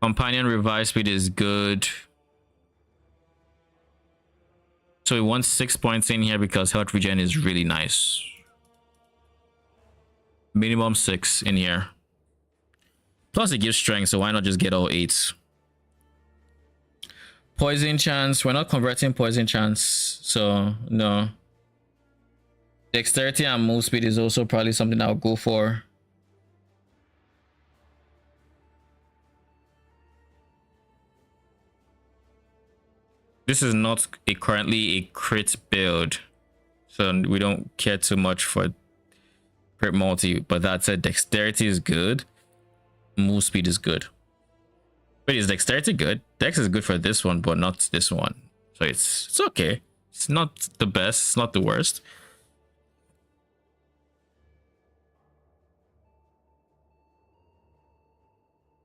Companion revive speed is good. So we want 6 points in here because health regen is really nice. Minimum 6 in here. Plus it gives strength, so why not just get all 8s? Poison chance. We're not converting poison chance, so no. Dexterity and move speed is also probably something I'll go for. This is not currently a crit build, so we don't care too much for crit multi. But that said, dexterity is good. Move speed is good. Wait, is dexterity good? Dex is good for this one, but not this one. So it's okay. It's not the best. It's not the worst.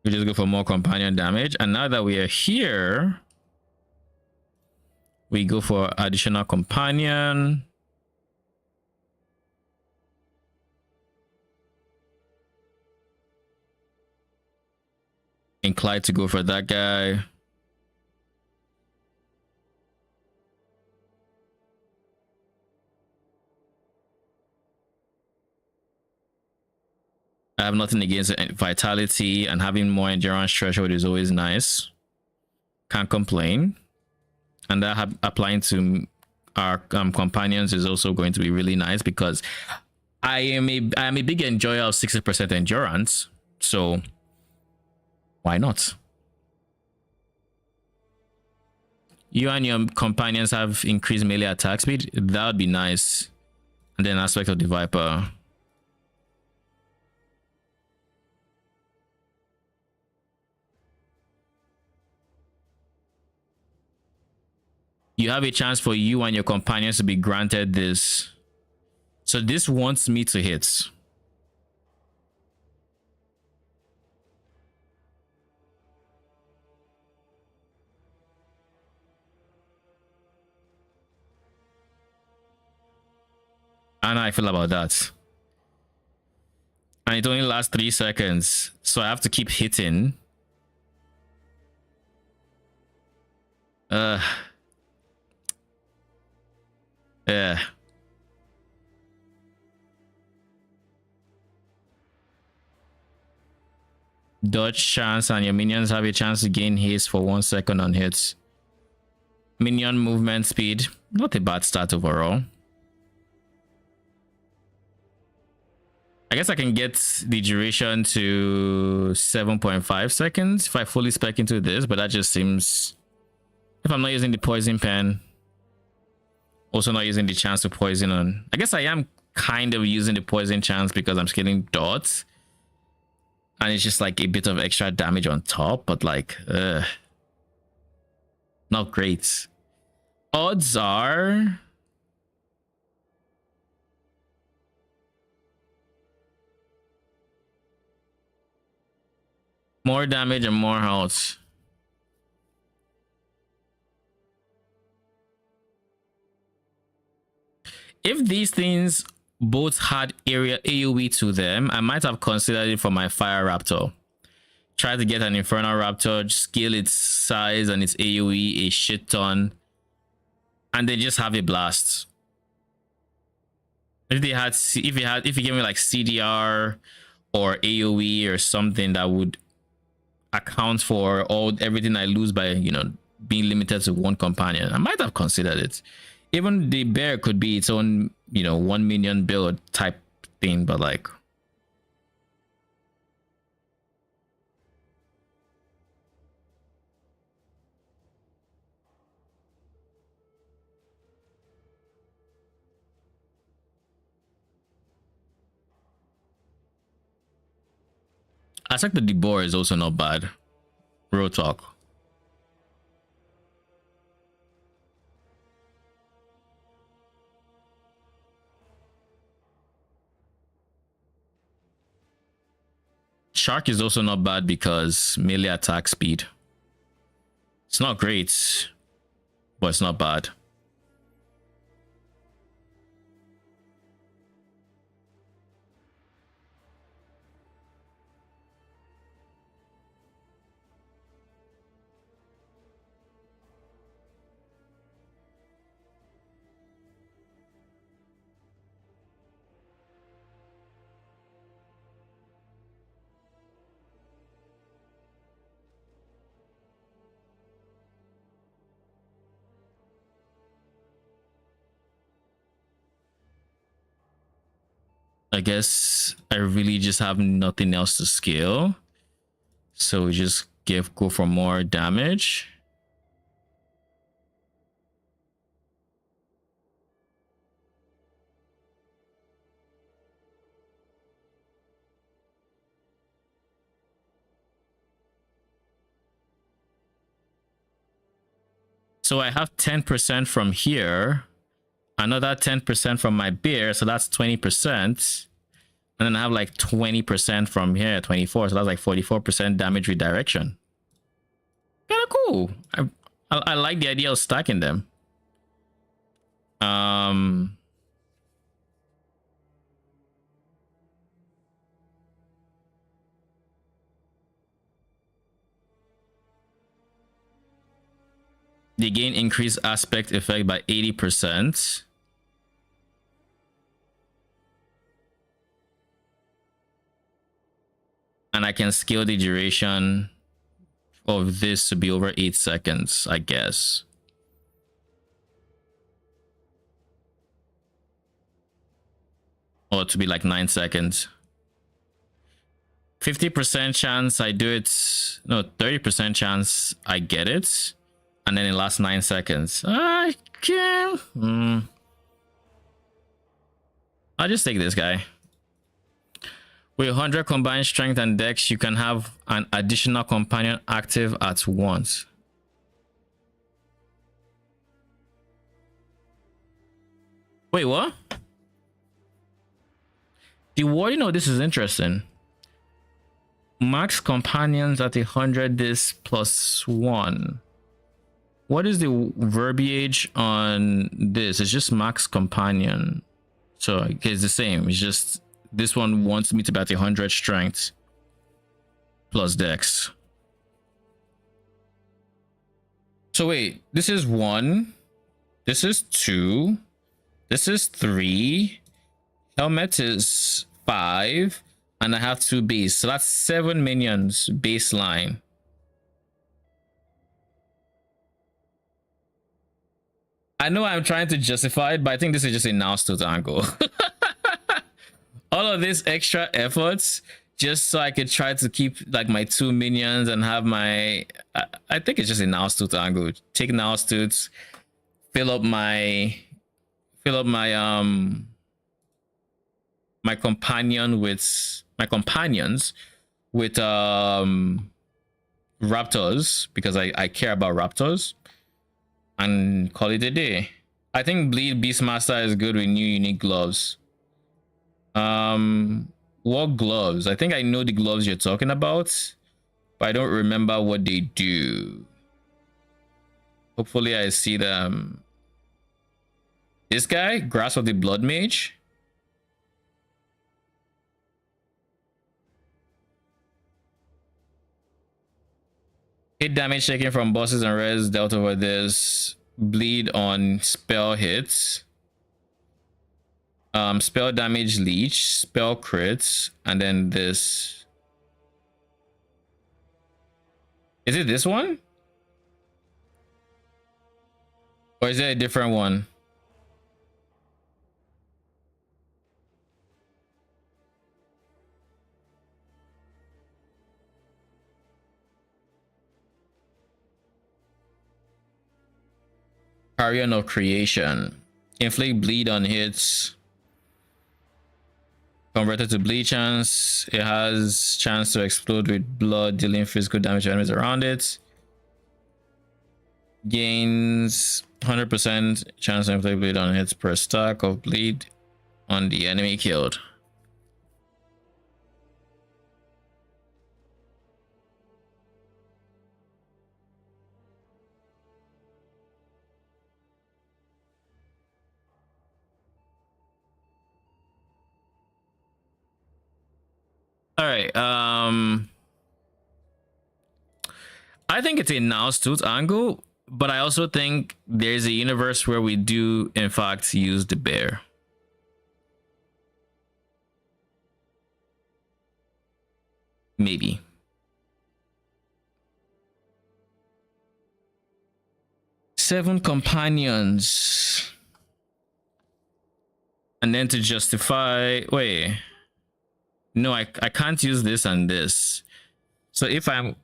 We just go for more companion damage. And now that we are here, we go for additional companion. Inclined to go for that guy. I have nothing against vitality, and having more endurance threshold is always nice. Can't complain. And that applying to our companions is also going to be really nice, because I am a big enjoyer of 60% endurance. So why not? You and your companions have increased melee attack speed. That would be nice. And then aspect of the Viper. You have a chance for you and your companions to be granted this. So this wants me to hit. I know how I feel about that. And it only lasts 3 seconds. So I have to keep hitting. Yeah. Dodge chance, and your minions have a chance to gain haste for 1 second on hits. Minion movement speed. Not a bad start overall. I guess I can get the duration to 7.5 seconds if I fully spec into this, but that just seems... If I'm not using the poison pen, also not using the chance to poison on... I guess I am kind of using the poison chance because I'm scaling dots. And it's just like a bit of extra damage on top, but like, not great. Odds are... more damage and more health. If these things both had area AoE to them, I might have considered it for my Fire Raptor. Try to get an Infernal Raptor, scale its size and its AoE a shit ton, and then just have a blast. If you gave me like CDR or AoE or something that would account for everything I lose by, you know, being limited to one companion, I might have considered it. Even the bear could be its own, you know, 1 minion build type thing, but like, I think the Debor is also not bad. Real talk. Shark is also not bad because melee attack speed. It's not great, but it's not bad. I guess I really just have nothing else to scale. So we just go for more damage. So I have 10% from here, another 10% from my bear, so that's 20%. And then I have like 20% from here, 24, so that's like 44% damage redirection. Kind of cool. I like the idea of stacking them. They gain increased aspect effect by 80%. And I can scale the duration of this to be over 8 seconds, I guess. Or to be like 9 seconds. 50% chance I do it. No, 30% chance I get it. And then it lasts 9 seconds. I can. I'll just take this guy. With 100 combined strength and dex, you can have an additional companion active at once. Wait, what? The wording of this is interesting. Max companions at 100 this plus 1. What is the verbiage on this? It's just max companion. So it's the same. It's just this one wants me to be at 100 strength plus dex. So wait, this is 1. This is 2. This is 3. Helmet is 5. And I have 2 base. So that's 7 minions baseline. I know I'm trying to justify it, but I think this is just a mouse to angle. All of this extra efforts just so I could try to keep like my 2 minions and have my I think it's just a Naustut angle. Take Naustut, fill up my my companions with raptors, because I care about raptors, and call it a day. I think Bleed Beastmaster is good with new unique gloves. What gloves? I think I know the gloves you're talking about, but I don't remember what they do. Hopefully I see them. This guy, Grasp of the Blood Mage. Hit damage taken from bosses and res dealt over this. Bleed on spell hits. Spell damage leech, spell crits, and then this. Is it this one? Or is it a different one? Carrion of Creation. Inflict bleed on hits. Converted to bleed chance. It has chance to explode with blood, dealing physical damage to enemies around it. Gains 100% chance to inflict bleed on hits per stack of bleed on the enemy killed. All right. I think it's a Naustut angle, but I also think there's a universe where we do, in fact, use the bear. Maybe. Seven companions. And then to justify, wait, no, I can't use this and this. So if I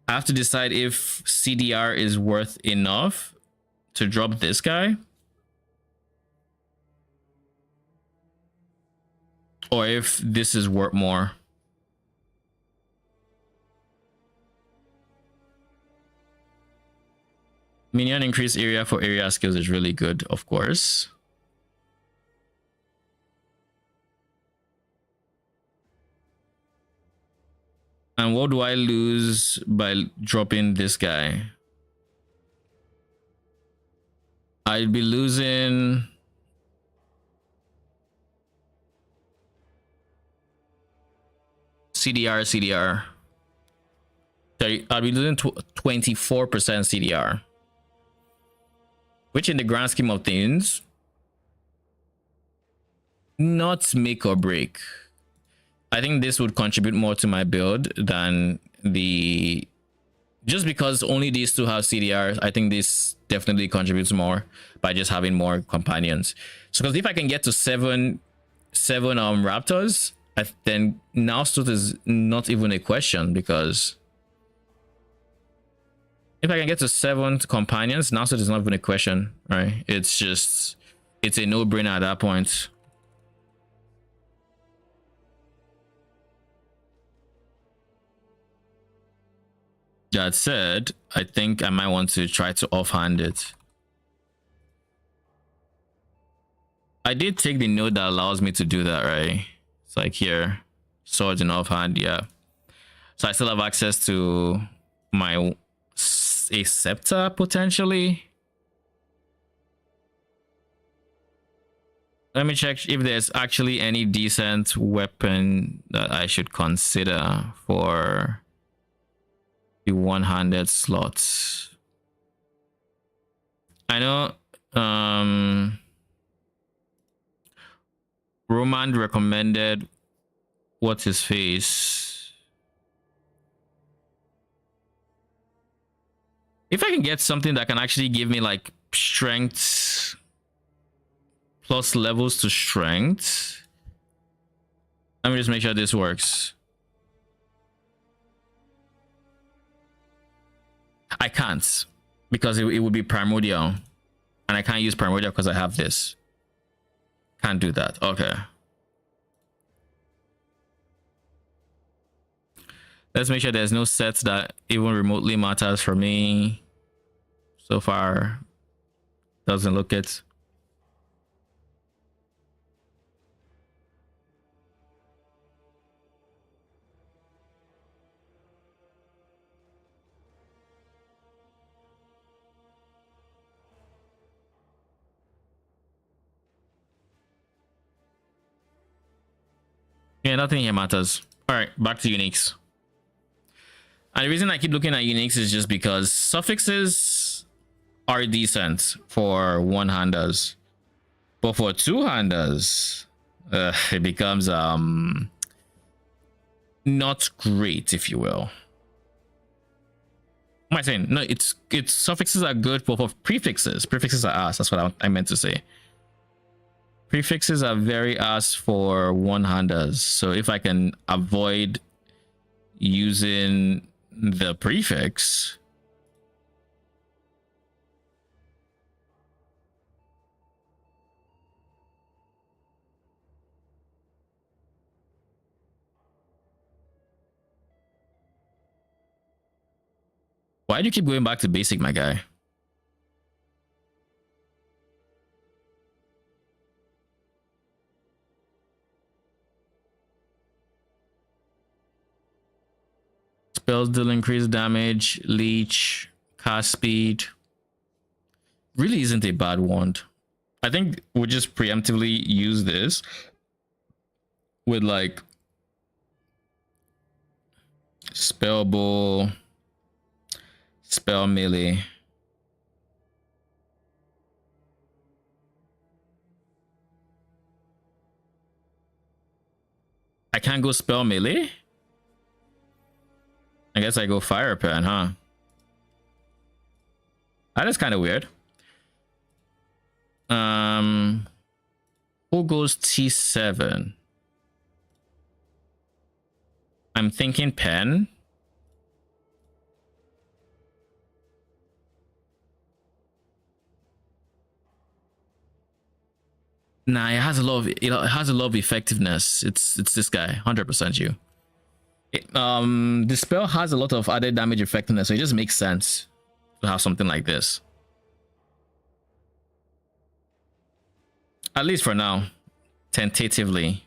have to decide if CDR is worth enough to drop this guy, or if this is worth more. Minion increased area for area skills is really good, of course. And what do I lose by dropping this guy? I'd be losing CDR. I'll be losing 24% CDR, which in the grand scheme of things, not make or break. I think this would contribute more to my build than the, just because only these two have CDR. I think this definitely contributes more by just having more companions. So because if I can get to seven raptors, then now suit is not even a question, because if I can get to 7 companions, now suit is not even a question, right? It's just, it's a no-brainer at that point. That said, I think I might want to try to offhand it. I did take the node that allows me to do that, right? It's like here, swords and offhand, yeah. So I still have access to my a scepter potentially. Let me check if there's actually any decent weapon that I should consider for the one-handed slots. I know Roman recommended what's his face. If I can get something that can actually give me like strength plus levels to strength, let me just make sure this works. I can't, because it would be primordial, and I can't use primordial because I have this. Can't do that. Okay, let's make sure there's no sets that even remotely matters for me. So far, doesn't look it. Yeah, nothing here matters. All right, back to uniques. And the reason I keep looking at uniques is just because suffixes are decent for one-handers, but for two-handers, it becomes not great, if you will. What am I saying? No, it's suffixes are good, but for prefixes are ass. That's what I meant to say. Prefixes are very ass for one-handers. So if I can avoid using the prefix, why do you keep going back to basic, my guy? Spells deal increased damage, leech, cast speed. Really isn't a bad wand. I think we'll just preemptively use this with like spell bowl, spell melee. I can't go spell melee? I guess I go fire pen, huh? That is kind of weird. Who goes T7? I'm thinking pen. Nah, it has a lot of effectiveness. It's this guy, 100% you. The spell has a lot of added damage effectiveness, so it just makes sense to have something like this. At least for now, tentatively.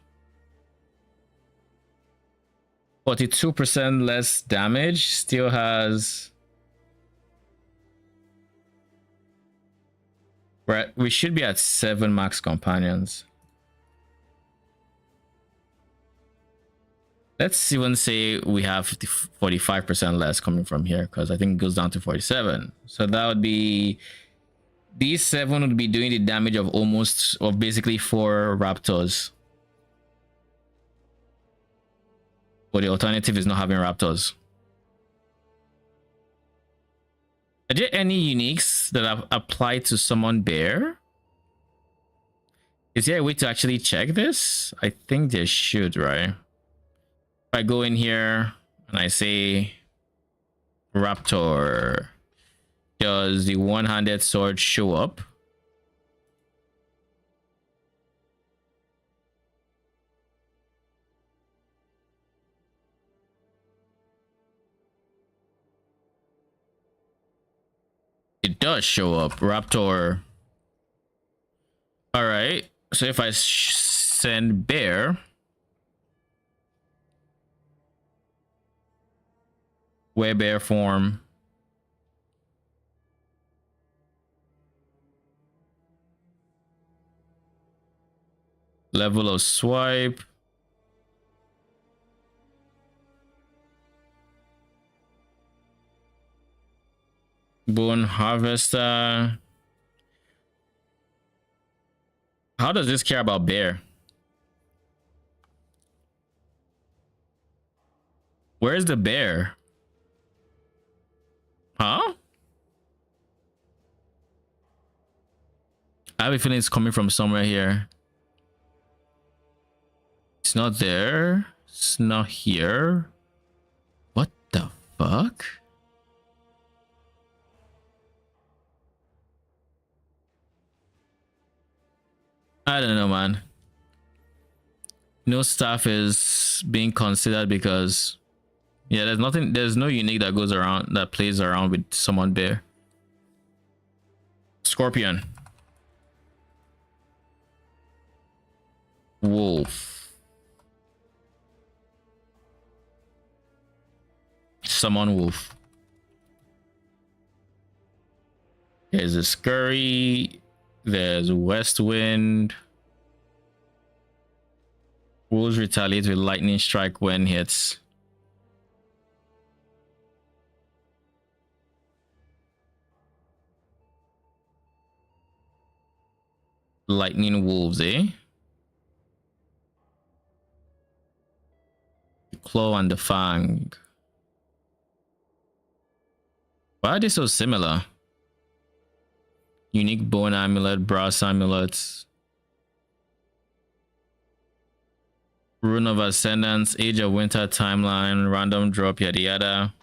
42% less damage, still has... we should be at 7 max companions. Let's even say we have 45% less coming from here, because I think it goes down to 47. So that would be... these 7 would be doing the damage of basically 4 raptors. But the alternative is not having raptors. Are there any uniques that have applied to summon bear? Is there a way to actually check this? I think there should, right? If I go in here and I say raptor, does the one-handed sword show up? It does show up, raptor. All right, so if I send bear, where bear form, level of swipe, bone harvester. How does this care about bear? Where's the bear? Huh? I have a feeling it's coming from somewhere here. It's not there. It's not here. What the fuck? I don't know, man. No staff is being considered because, yeah, there's no unique that goes around, that plays around with summon bear. Scorpion. Wolf. Summon wolf. There's a scurry. There's west wind. Wolves retaliate with lightning strike when hits. Lightning wolves, eh? The claw and the fang. Why are they so similar? Unique bone amulet, brass amulets, rune of ascendance, age of winter timeline, random drop, yada yada.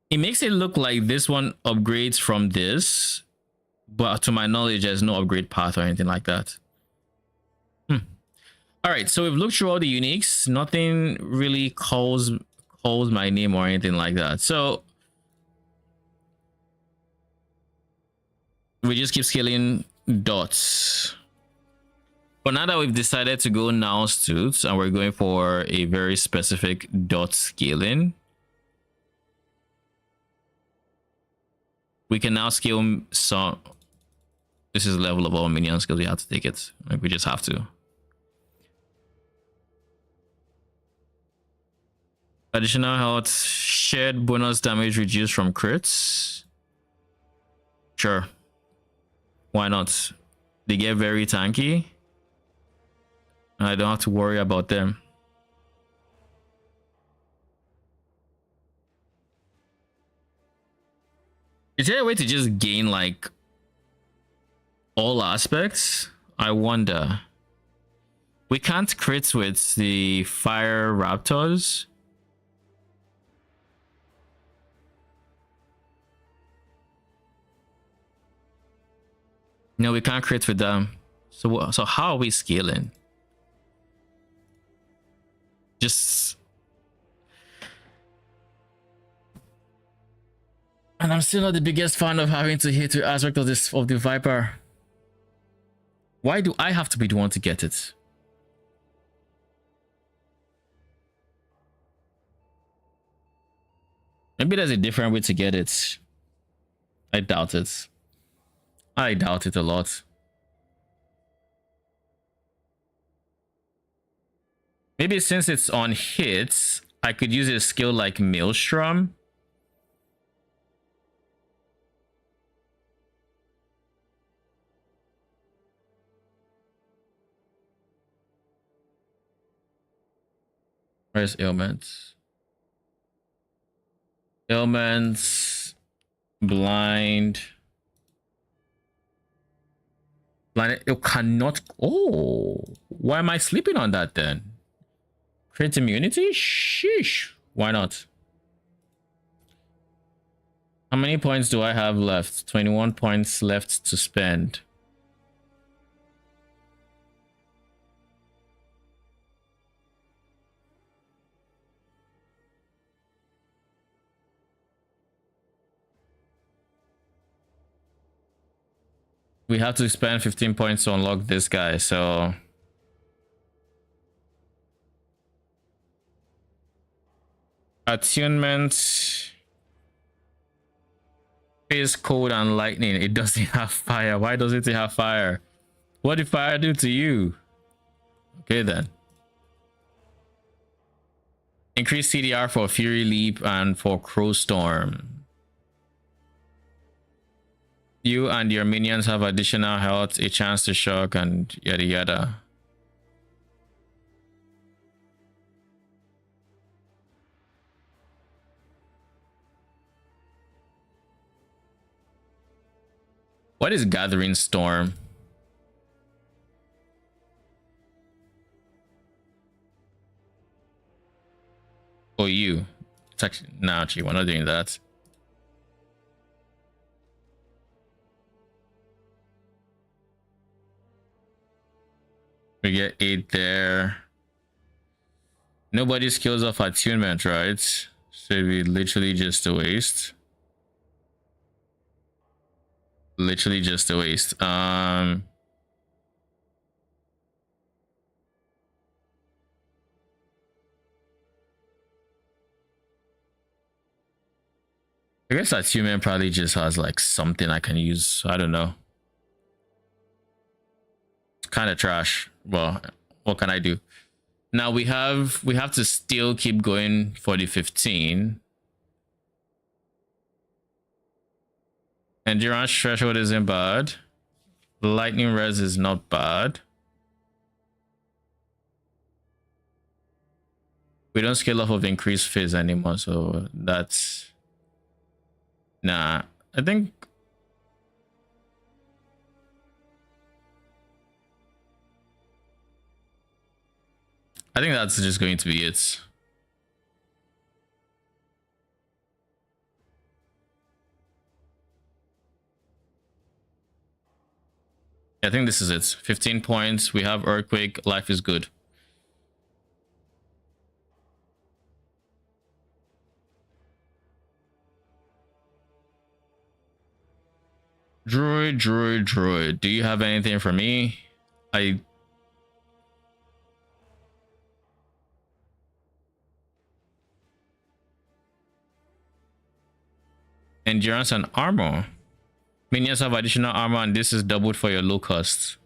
It makes it look like this one upgrades from this, but to my knowledge, there's no upgrade path or anything like that. All right, so we've looked through all the uniques. Nothing really calls my name or anything like that, so we just keep scaling dots. But now that we've decided to go now suits and we're going for a very specific dot scaling, we can now scale some. This is the level of all minions because we have to take it, like we just have to. Additional health, shared bonus damage reduced from crits. Sure. Why not? They get very tanky. I don't have to worry about them. Is there a way to just gain like all aspects? I wonder. We can't crit with the fire raptors. No, we can't crit with them. So how are we scaling? Just... And I'm still not the biggest fan of having to hit the aspect of the Viper. Why do I have to be the one to get it? Maybe there's a different way to get it. I doubt it. I doubt it a lot. Maybe since it's on hits, I could use a skill like Maelstrom. Where's ailments? Ailments, blind. Blind, it cannot. Oh, why am I sleeping on that then? Create immunity? Sheesh. Why not? How many points do I have left? 21 points left to spend. We have to spend 15 points to unlock this guy, so... Attunement... Phase cold and lightning. It doesn't have fire. Why does it have fire? What did fire do to you? Okay then. Increase CDR for Fury Leap and for Crow Storm. You and your minions have additional health, a chance to shock, and yada yada. What is Gathering Storm? Oh, you. It's actually, no, actually, we're not doing that. We get 8 there. Nobody's kills off attunement, right? So it'd be literally just a waste. Literally just a waste. I guess attunement probably just has like something I can use. I don't know. It's kind of trash. Well, what can I do? Now we have to still keep going for the 15. Endurance threshold isn't bad. Lightning res is not bad. We don't scale off of increased phase anymore, so that's... Nah, I think... that's just going to be it. I think this is it. 15 points. We have Earthquake. Life is good. Droid. Do you have anything for me? Endurance and armor. Minions have additional armor and this is doubled for your low cost.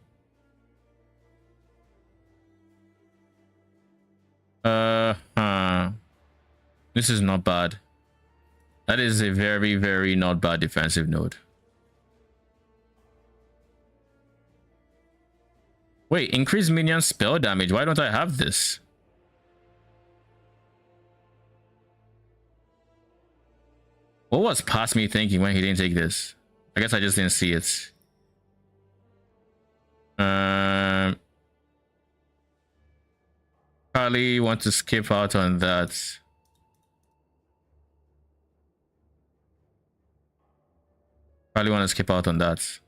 This is not bad. That is a very, very not bad defensive node. Wait, increase minion spell damage. Why don't I have this? What was past me thinking when he didn't take this? I guess I just didn't see it. Probably want to skip out on that. Probably want to skip out on that.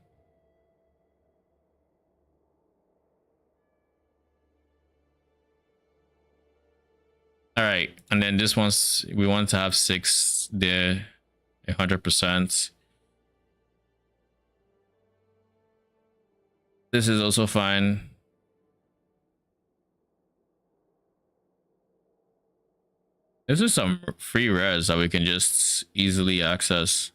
All right, and then this one's, we want to have 6 there, 100%. This is also fine. This is some free rares that we can just easily access.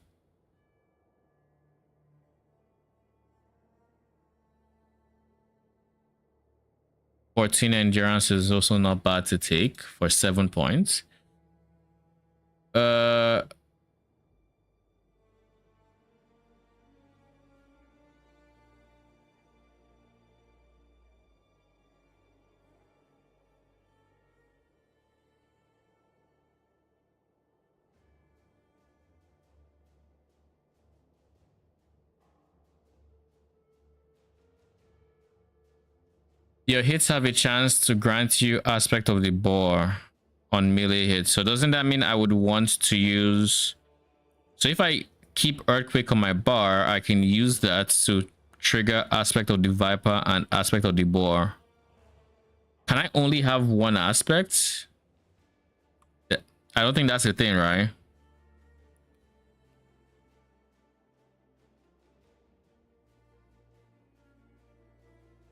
"14 endurance" is also not bad to take for 7 points. Your hits have a chance to grant you aspect of the boar on melee hits. So doesn't that mean I would want to use... So if I keep Earthquake on my bar, I can use that to trigger aspect of the Viper and aspect of the boar. Can I only have one aspect? I don't think that's the thing, right?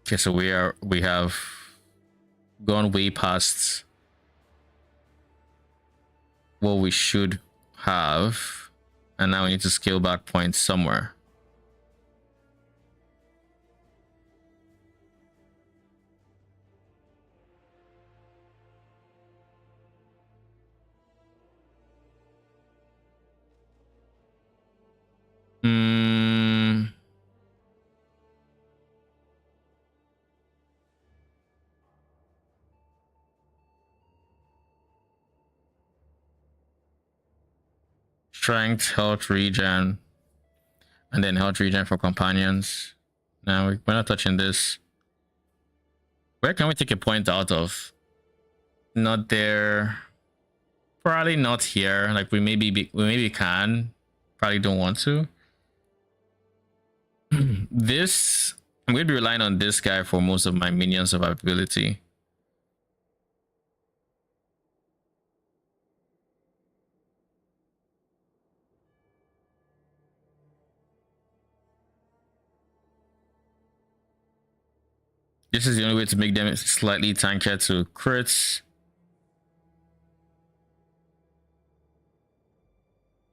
Okay, so we have gone way past what we should have, and now we need to scale back points somewhere. Strength, health regen, and then health regen for companions. Now we're not touching this. Where can we take a point out of? Not there. Probably not here. Like we maybe can. Probably don't want to. This, I'm going to be relying on this guy for most of my minion survivability. This is the only way to make them slightly tankier to crits.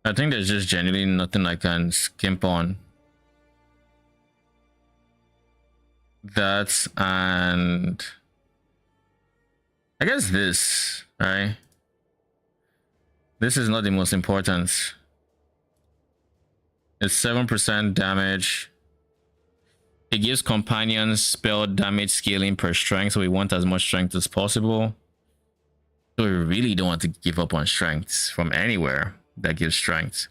I think there's just genuinely nothing I can skimp on. That, and I guess this, right? This is not the most important. It's 7% damage. It gives companions spell damage scaling per strength, so we want as much strength as possible. So we really don't want to give up on strength from anywhere that gives strength.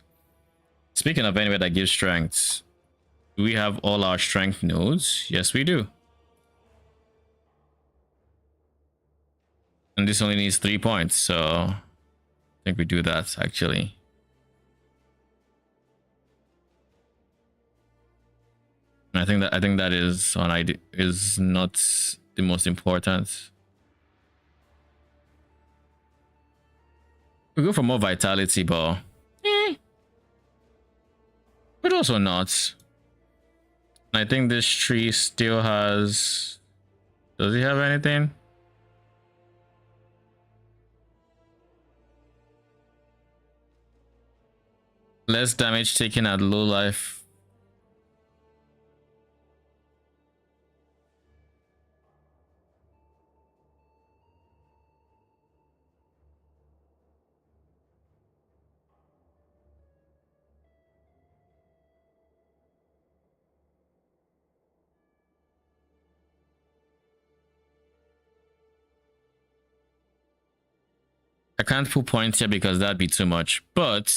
Speaking of anywhere that gives strength, do we have all our strength nodes? Yes, we do. And this only needs 3 points, so I think we do that actually. I think that is on ID is not the most important. We go for more vitality, but but also not. I think this tree still has. Does he have anything? Less damage taken at low life. I can't put points here because that'd be too much, but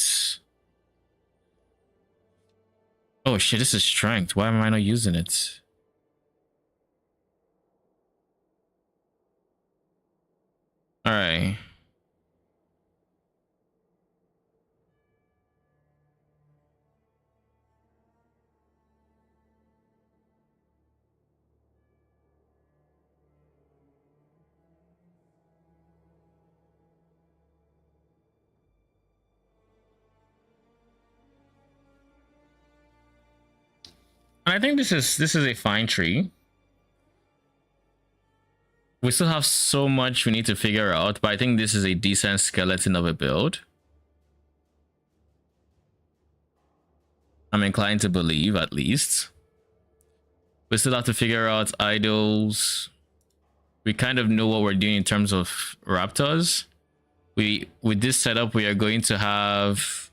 Oh shit, this is strength. Why am I not using it? All right. I think this is a fine tree. We still have so much we need to figure out, but I think this is a decent skeleton of a build. I'm inclined to believe, at least. We still have to figure out idols. We kind of know what we're doing in terms of raptors. With this setup, we're going to have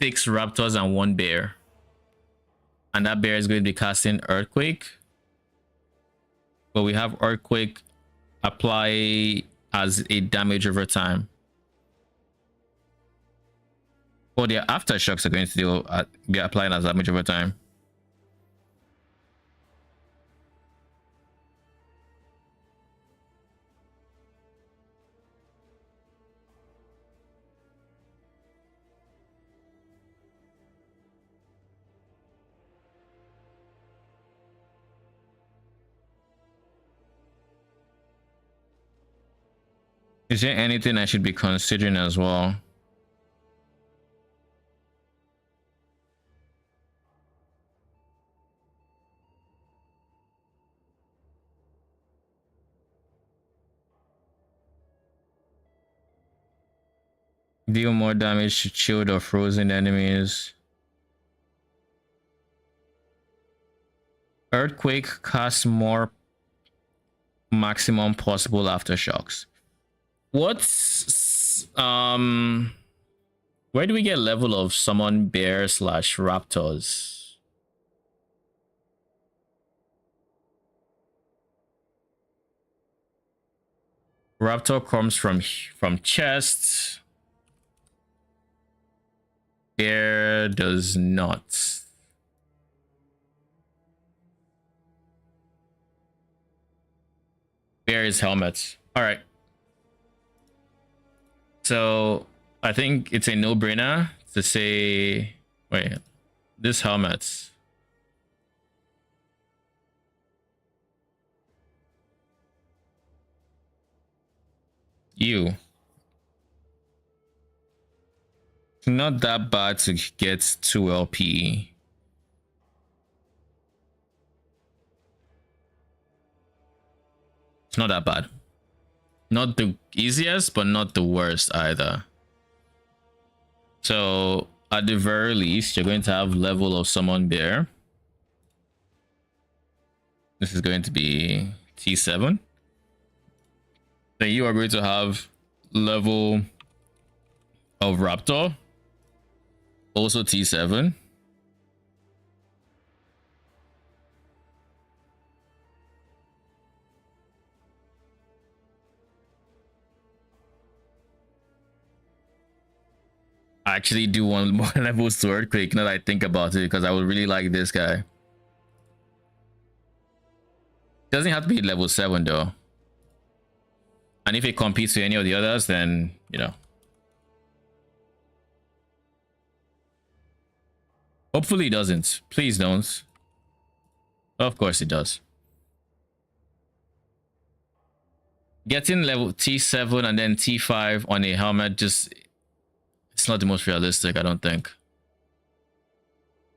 6 raptors and 1 bear. And that bear is going to be casting Earthquake. But we have Earthquake apply as a damage over time. Well, their aftershocks are going to be applying as damage over time. Is there anything I should be considering as well? Deal more damage to chilled or frozen enemies. Earthquake casts more maximum possible aftershocks. What's where do we get level of summon bear / raptors? Raptor comes from chest. Bear does not. Bear is helmet. All right. So I think it's a no-brainer to say, wait, this helmet. You. Not that bad to get 2 LP. It's not that bad. Not the easiest, but not the worst either. So at the very least, you're going to have level of summon bear. This is going to be T7. Then you are going to have level of raptor. Also T7. I actually do want more levels to Earthquake now that I think about it, because I would really like this guy. Doesn't have to be level 7 though. And if it competes with any of the others, then, you know. Hopefully it doesn't. Please don't. Of course it does. Getting level T7 and then T5 on a helmet just... it's not the most realistic, I don't think.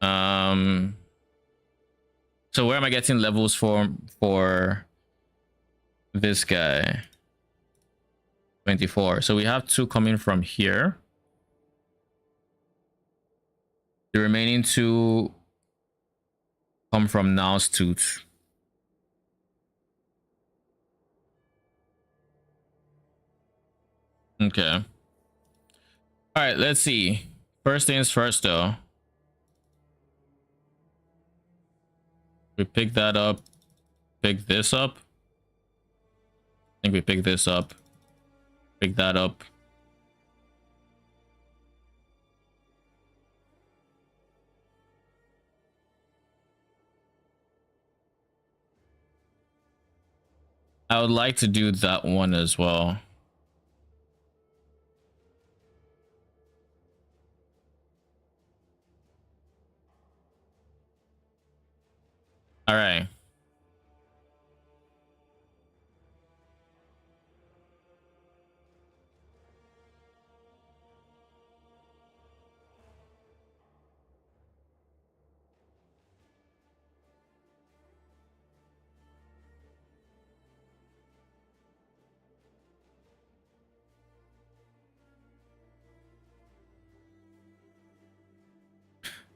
So where am I getting levels for this guy? 24. So we have 2 coming from here. The remaining 2 come from Now's Tooth. Okay. All right, let's see. First things first, though. We pick that up. Pick this up. I think we pick this up. Pick that up. I would like to do that one as well. All right.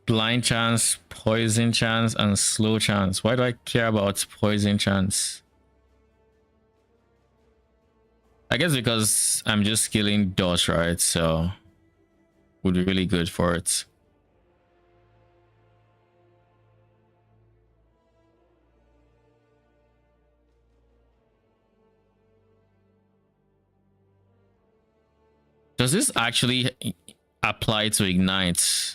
Blind chance, poison chance, and slow chance. Why do I care about poison chance? I guess because I'm just skilling dodge, right? So would be really good for it. Does this actually apply to ignite?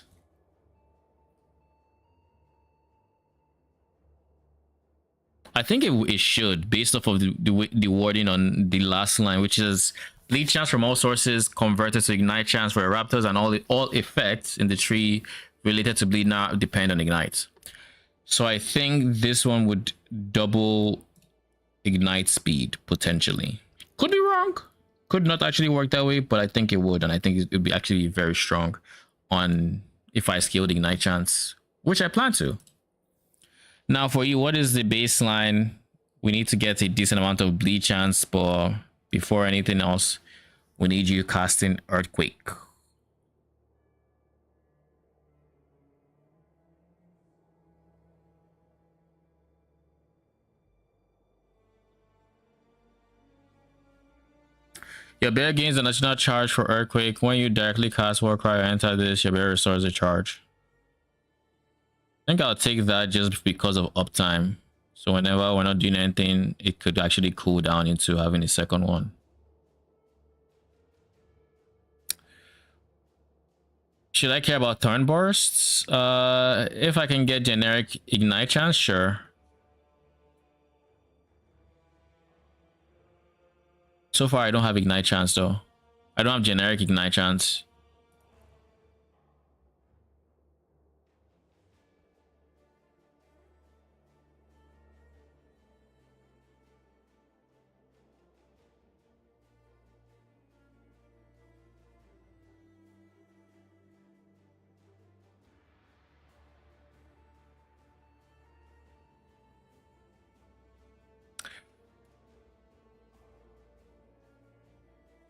I think it should, based off of the wording on the last line, which is bleed chance from all sources converted to ignite chance for raptors, and all effects in the tree related to bleed now depend on ignite. So I think this one would double ignite speed potentially. Could be wrong. Could not actually work that way, but I think it would, and I think it would be actually very strong on if I scaled ignite chance, which I plan to. Now for you, what is the baseline? We need to get a decent amount of bleed chance, but before anything else, we need you casting Earthquake. Your bear gains an additional charge for Earthquake. When you directly cast Warcry or enter this, your bear restores a charge. I think I'll take that just because of uptime. So whenever we're not doing anything, it could actually cool down into having a second one. Should I care about turn bursts? If I can get generic ignite chance, sure. So far, I don't have ignite chance though. I don't have generic ignite chance.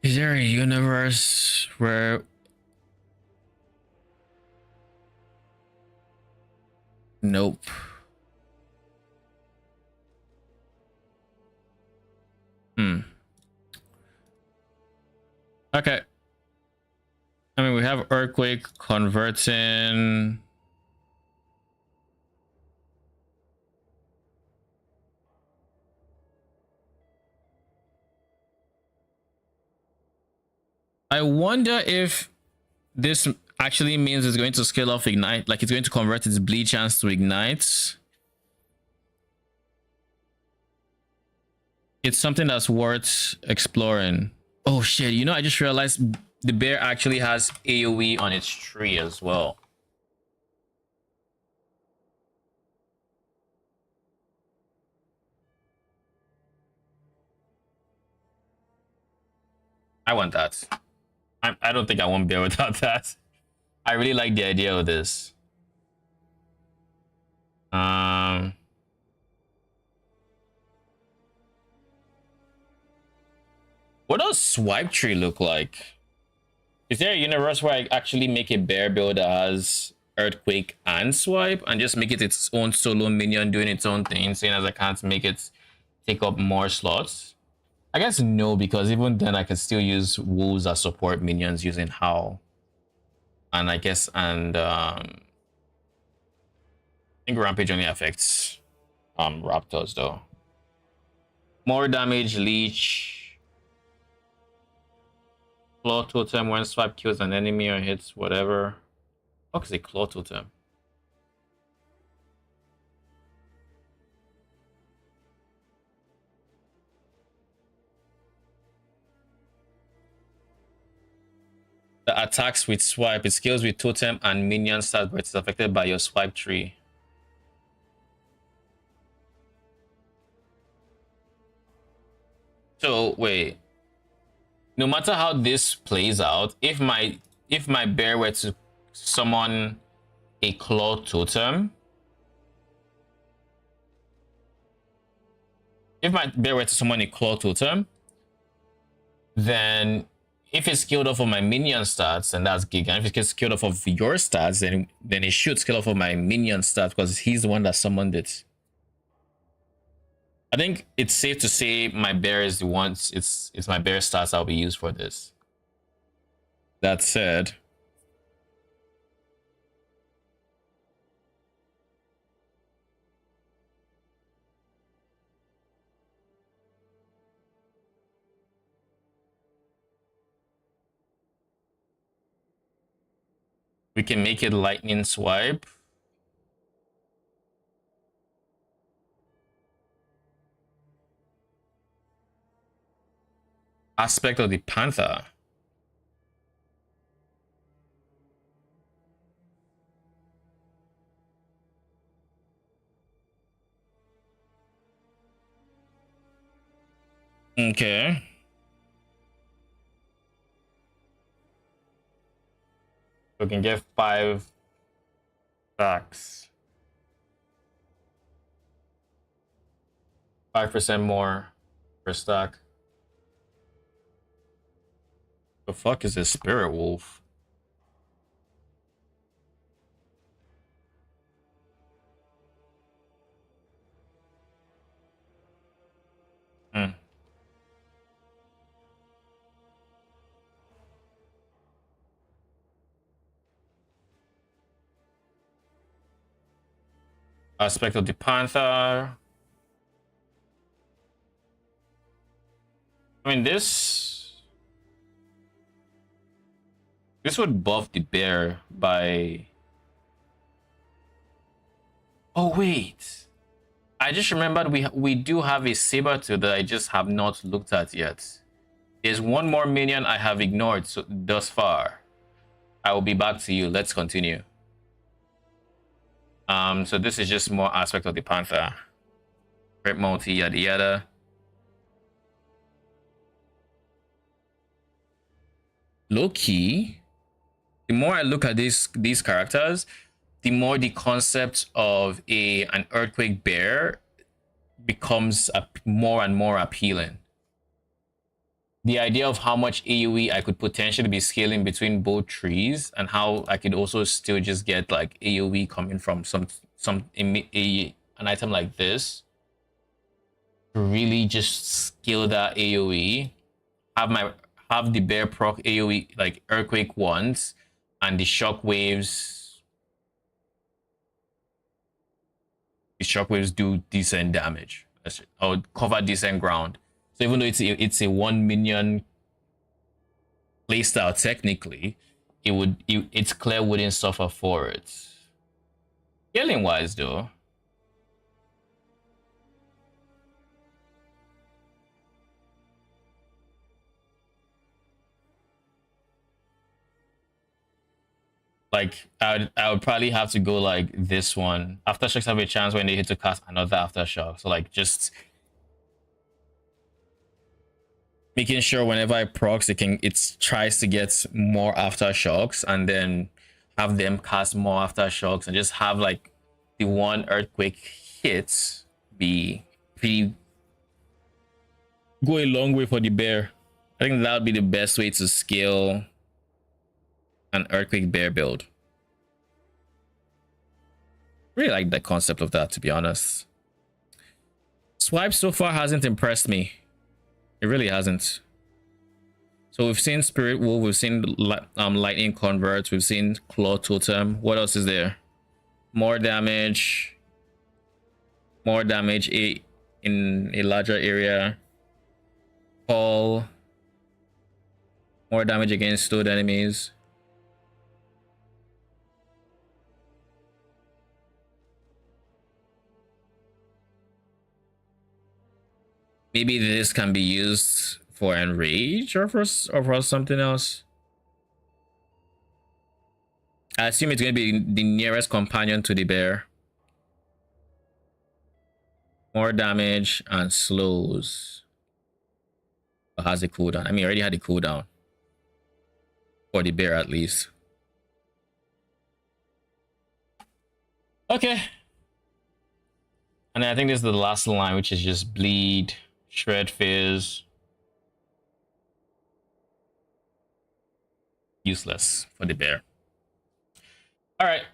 Is there a universe where... Nope. Okay. I mean, we have Earthquake converting... I wonder if this actually means it's going to scale off ignite, like it's going to convert its bleed chance to ignite. It's something that's worth exploring. Oh shit, you know, I just realized the bear actually has AoE on its tree as well. I want that. I don't think I won't bear without that. I really like the idea of this. What does Swipe Tree look like? Is there a universe where I actually make a bear build that has Earthquake and Swipe and just make it its own solo minion doing its own thing, seeing as I can't make it take up more slots? I guess no, because even then I can still use wolves as support minions using Howl. And I guess, and I think Rampage only affects Raptors though. More damage, Leech. Claw Totem when Swipe kills an enemy or hits whatever. What is a Claw Totem? The attacks with swipe. It scales with totem and minion stats, but it's affected by your swipe tree. So wait. No matter how this plays out, if my bear were to summon a claw totem, then if it's scaled off of my minion stats, then that's Giga. And if it's scaled off of your stats, then it should scale off of my minion stats because he's the one that summoned it. I think it's safe to say my bear is the one. It's my bear stats I'll be used for this. That said, we can make it lightning swipe. Aspect of the Panther. Okay. We can get 5 stacks. 5% more per stack. The fuck is this spirit wolf? Hmm. Aspect of the Panther. I mean, this would buff the bear by... Oh wait, I just remembered we do have a saber tooth that I just have not looked at yet. There's one more minion I have ignored thus far. I will be back to you. Let's continue. So this is just more aspect of the Panther. Crit multi, yada yada. Low key, the more I look at these characters, the more the concept of an earthquake bear becomes more and more appealing. The idea of how much AoE I could potentially be scaling between both trees, and how I could also still just get like AoE coming from an item like this, to really just scale that AoE, have the bear proc AoE like earthquake once, and the shockwaves do decent damage. Or cover decent ground. So even though it's a 1 minion playstyle, technically, its clear wouldn't suffer for it. Scaling wise though, like I would probably have to go like this one. Aftershocks have a chance when they hit to cast another aftershock. So like just making sure whenever I procs, it tries to get more aftershocks, and then have them cast more aftershocks, and just have like the one earthquake hit be pretty go a long way for the bear. I think that would be the best way to scale an earthquake bear build. Really like the concept of that, to be honest. Swipe so far hasn't impressed me. It really hasn't. So we've seen Spirit Wolf, we've seen Lightning Convert, we've seen Claw Totem. What else is there? More damage in a larger area. Call. More damage against stood enemies. Maybe this can be used for enrage or for something else. I assume it's going to be the nearest companion to the bear. More damage and slows. Or has a cooldown. I mean, already had a cooldown. For the bear, at least. Okay. And I think this is the last line, which is just bleed, shred fizz. Useless for the bear. Alright.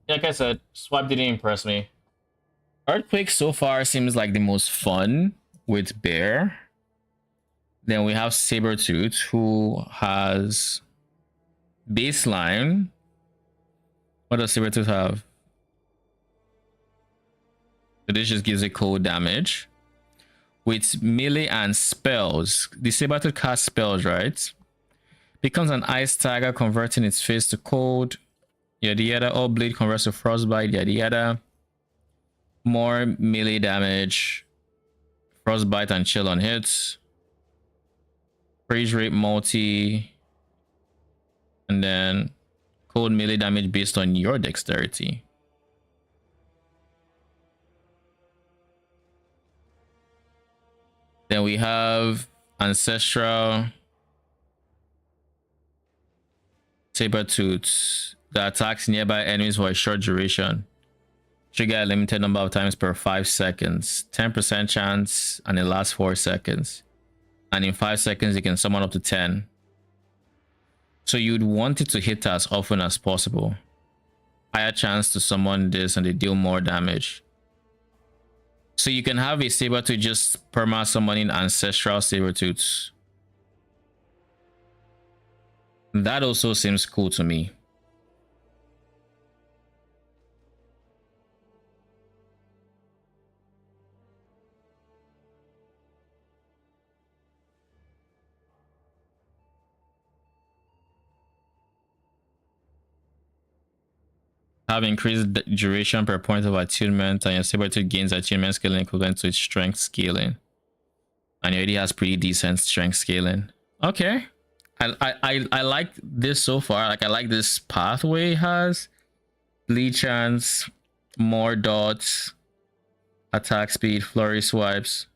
Like I said, swipe didn't impress me. Earthquake so far seems like the most fun with bear. Then we have Sabertooth, who has baseline. What does Sabertooth have? So this just gives it cold damage. With melee and spells, the Sabertooth casts spells, right? Becomes an ice tiger, converting its face to cold. Yada yada. All bleed converts to frostbite. Yada yada. More melee damage. Frostbite and chill on hits. Freeze rate multi. And then cold melee damage based on your dexterity. Then we have Ancestral Sabertooth that attacks nearby enemies for a short duration. Trigger a limited number of times per 5 seconds. 10% chance, and it lasts 4 seconds. And in 5 seconds, you can summon up to 10. So you'd want it to hit as often as possible. Higher chance to summon this and they deal more damage. So you can have a Sabertooth just perma summoning Ancestral Sabertooths. That also seems cool to me. Have increased duration per point of attunement, and your Sabertooth gains attunement scaling equivalent to its strength scaling. And it already has pretty decent strength scaling. Okay. I like this so far. Like, I like this pathway it has. Bleed chance, more dots, attack speed, flurry swipes.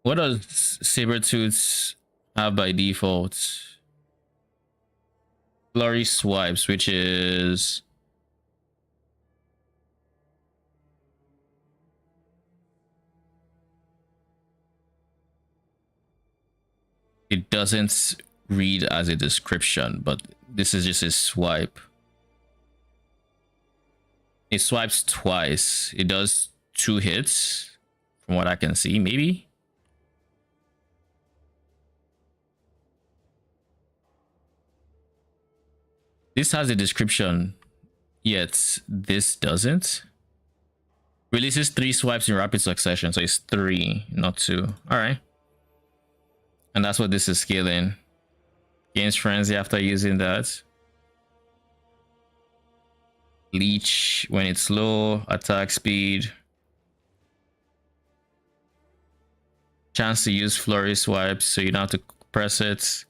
What does Sabertooths have by default? Flurry swipes, which is it doesn't read as a description, but this is just a swipe. It swipes twice. It does 2 hits from what I can see, maybe. This has a description, yet this doesn't. Releases 3 swipes in rapid succession, so it's 3, not 2. All right. And that's what this is scaling. Gains frenzy after using that. Leech when it's low. Attack speed. Chance to use flurry swipes, so you don't have to press it.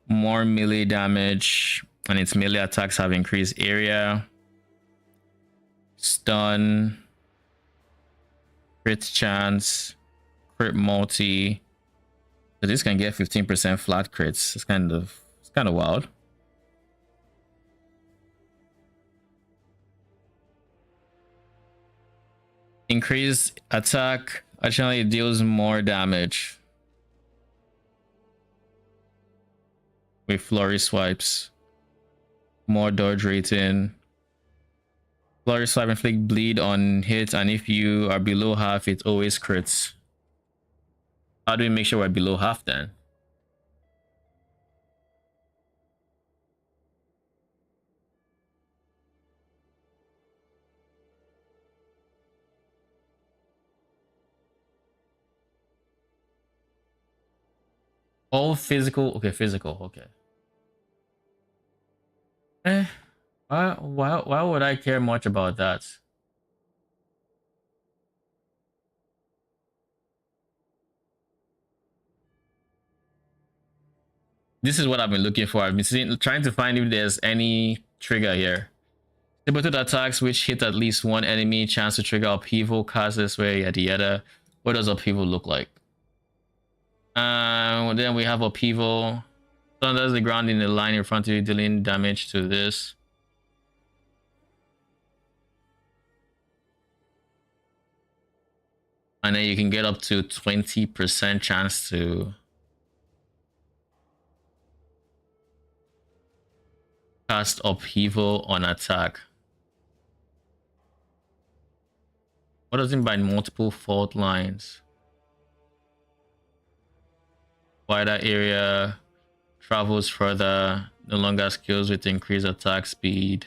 More melee damage, and its melee attacks have increased area. Stun. Crit chance. Crit multi. So this can get 15% flat crits. It's kind of wild. Increased attack. Actually, it deals more damage with flurry swipes. More dodge rating. Flurry swipe inflict bleed on hit, and if you are below half, it always crits. How do we make sure we're below half then? All physical. Okay, physical. Okay. Why would I care much about that? This is what I've been looking for. I've been trying to find if there's any trigger here. Limited attacks which hit at least one enemy. Chance to trigger upheaval. Cast this way. Yada yada. What does upheaval look like? Then we have upheaval. Thunders the ground in the line in front of you, dealing damage to this. And then you can get up to 20% chance to cast upheaval on attack. What does it mean by multiple fault lines? Wider area, travels further, no longer skills with increased attack speed.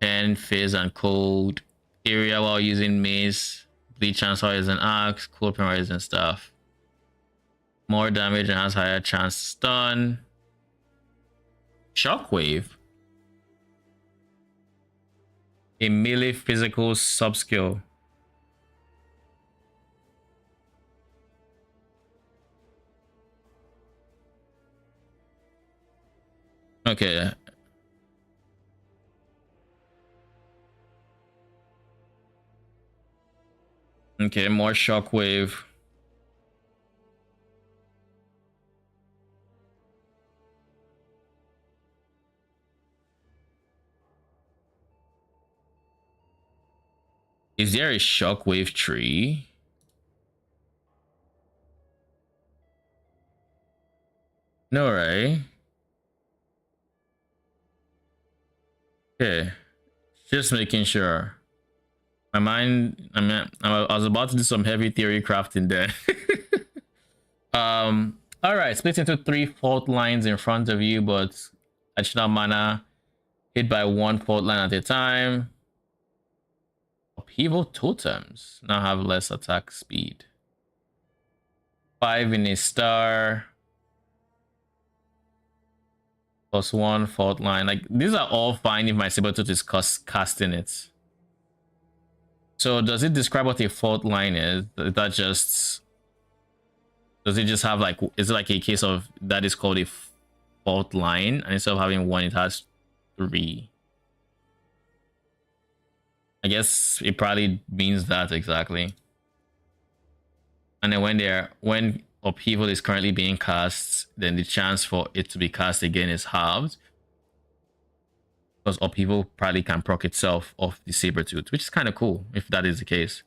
10 phase and cold. Area while using mace. Bleed chance while using axe. Cold penalties and stuff. More damage and has higher chance to stun. Shockwave. A melee physical subskill. Okay. Okay, more shockwave. Is there a shockwave tree? No, right? Okay, just making sure. My mind, I was about to do some heavy theory crafting there. All right, split into 3 fault lines in front of you, but additional mana hit by 1 fault line at a time. Upheaval totems now have less attack speed. 5 in a star. +1 fault line. Like, these are all fine if my sabertooth is casting it. So does it describe what a fault line is? That just, does it just have like, is it like a case of that is called a fault line, and instead of having 1 it has 3? I guess it probably means that exactly. And then when upheaval is currently being cast, then the chance for it to be cast again is halved, because upheaval probably can proc itself off the sabertooth, which is kind of cool if that is the case.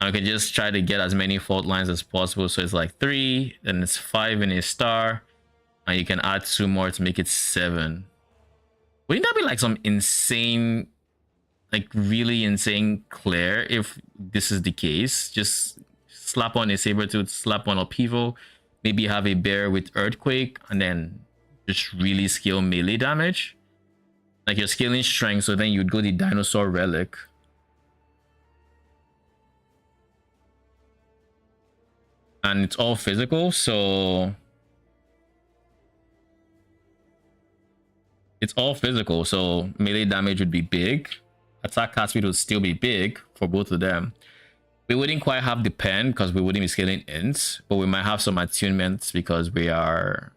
And we can just try to get as many fault lines as possible. So it's like 3, then it's 5 in a star, and you can add 2 more to make it 7. Wouldn't that be like some insane, like really insane clear if this is the case? Just slap on a sabertooth, slap on upheaval, maybe have a bear with earthquake, and then just really scale melee damage. Like you're scaling strength, so then you'd go the dinosaur relic. And it's all physical, so it's all physical, so melee damage would be big. Attack cast speed would still be big for both of them. We wouldn't quite have the pen because we wouldn't be scaling ints, but we might have some attunements because we are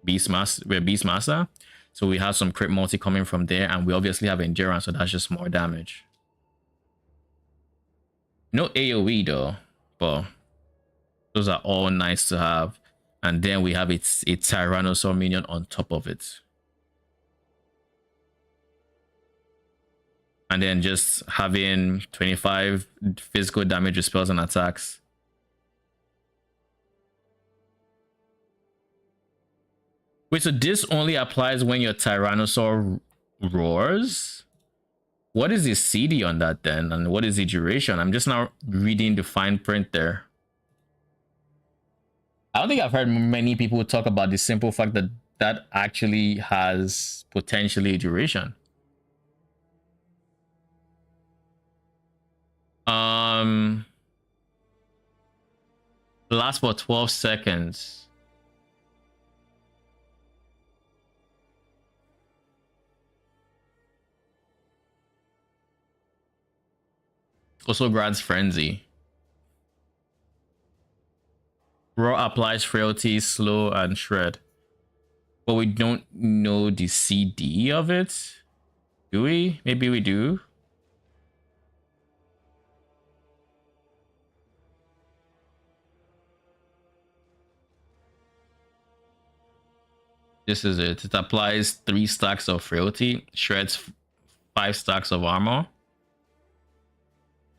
Beastmaster. So we have some crit multi coming from there, and we obviously have endurance, so that's just more damage. No AoE though, but those are all nice to have. And then we have a Tyrannosaur minion on top of it. And then just having 25 physical damage with spells and attacks. Wait, so this only applies when your Tyrannosaur roars? What is the CD on that then? And what is the duration? I'm just now reading the fine print there. I don't think I've heard many people talk about the simple fact that that actually has potentially duration. Lasts for 12 seconds. Also grants frenzy. Roar applies frailty, slow, and shred. but we don't know the CD of it. Do we? Maybe we do. This is it. It applies 3 stacks of frailty, shreds 5 stacks of armor,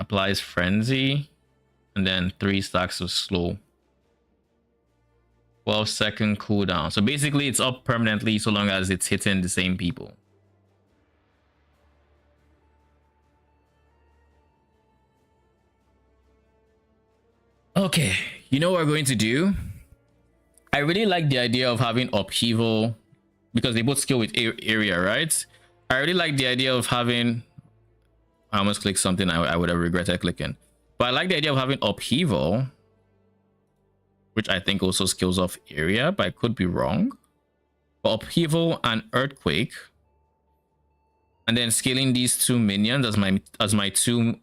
applies frenzy, and then 3 stacks of slow. 12-second cooldown. So basically it's up permanently so long as it's hitting the same people. Okay, you know what we're going to do? I really like the idea of having upheaval because they both scale with area, right? I really like the idea of having... I almost clicked something I would have regretted clicking. But I like the idea of having upheaval, which I think also scales off area, but I could be wrong. But upheaval and earthquake, and then scaling these 2 minions as my 2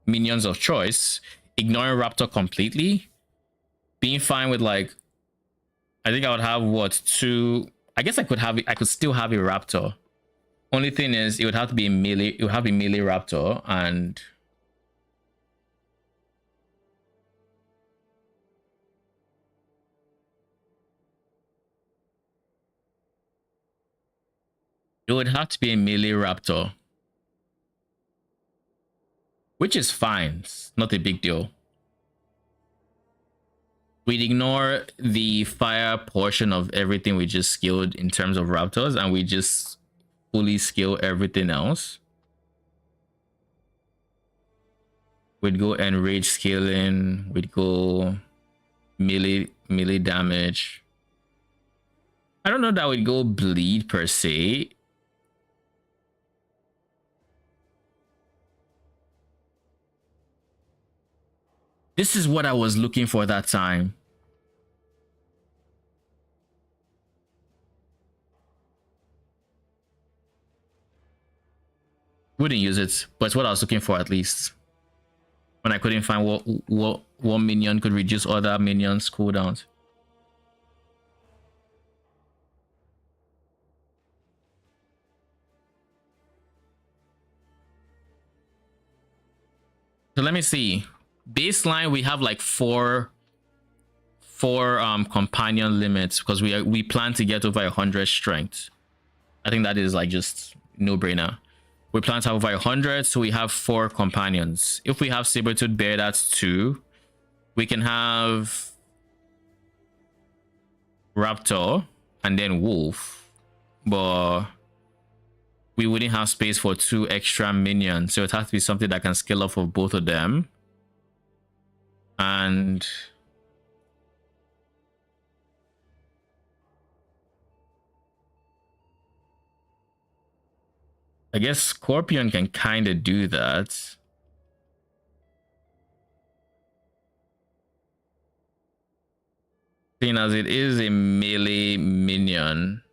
minions of choice, ignoring raptor completely, being fine with like, I think I would have what, 2, I guess I could still have a raptor. Only thing is it would have to be a melee, it would have to be melee raptor, and it would have to be a melee raptor, which is fine. It's not a big deal. We'd ignore the fire portion of everything we just scaled in terms of raptors, and we just fully scale everything else. We'd go enrage scaling, we'd go melee damage. I don't know that we'd go bleed per se. This is what I was looking for that time. Wouldn't use it, but it's what I was looking for at least. When I couldn't find what minion could reduce other minions' cooldowns. So let me see. Baseline, we have like four companion limits because we plan to get over 100 strength. I think that is like just no-brainer. We plan to have over 100, so we have 4 companions. If we have saber-tooth bear, that's 2. We can have raptor and then wolf, but we wouldn't have space for 2 extra minions, so it has to be something that can scale off of both of them. And I guess Scorpion can kind of do that. Seeing as it is a melee minion.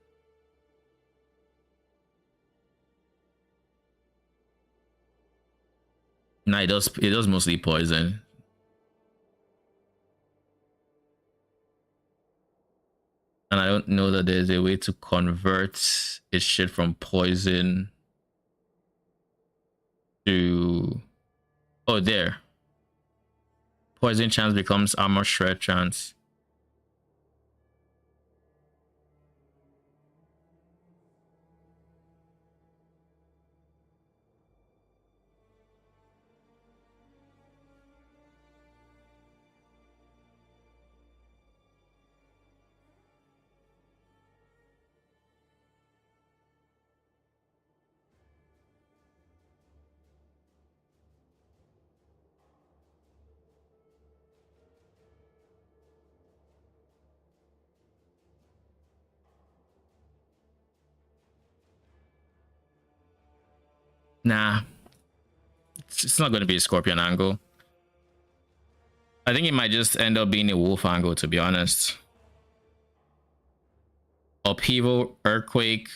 No, it does mostly poison. And I don't know that there's a way to convert its shit from poison to... Oh, there. Poison chance becomes armor shred chance. Nah, it's not going to be a Scorpion angle. I think it might just end up being a wolf angle, to be honest. Upheaval, earthquake,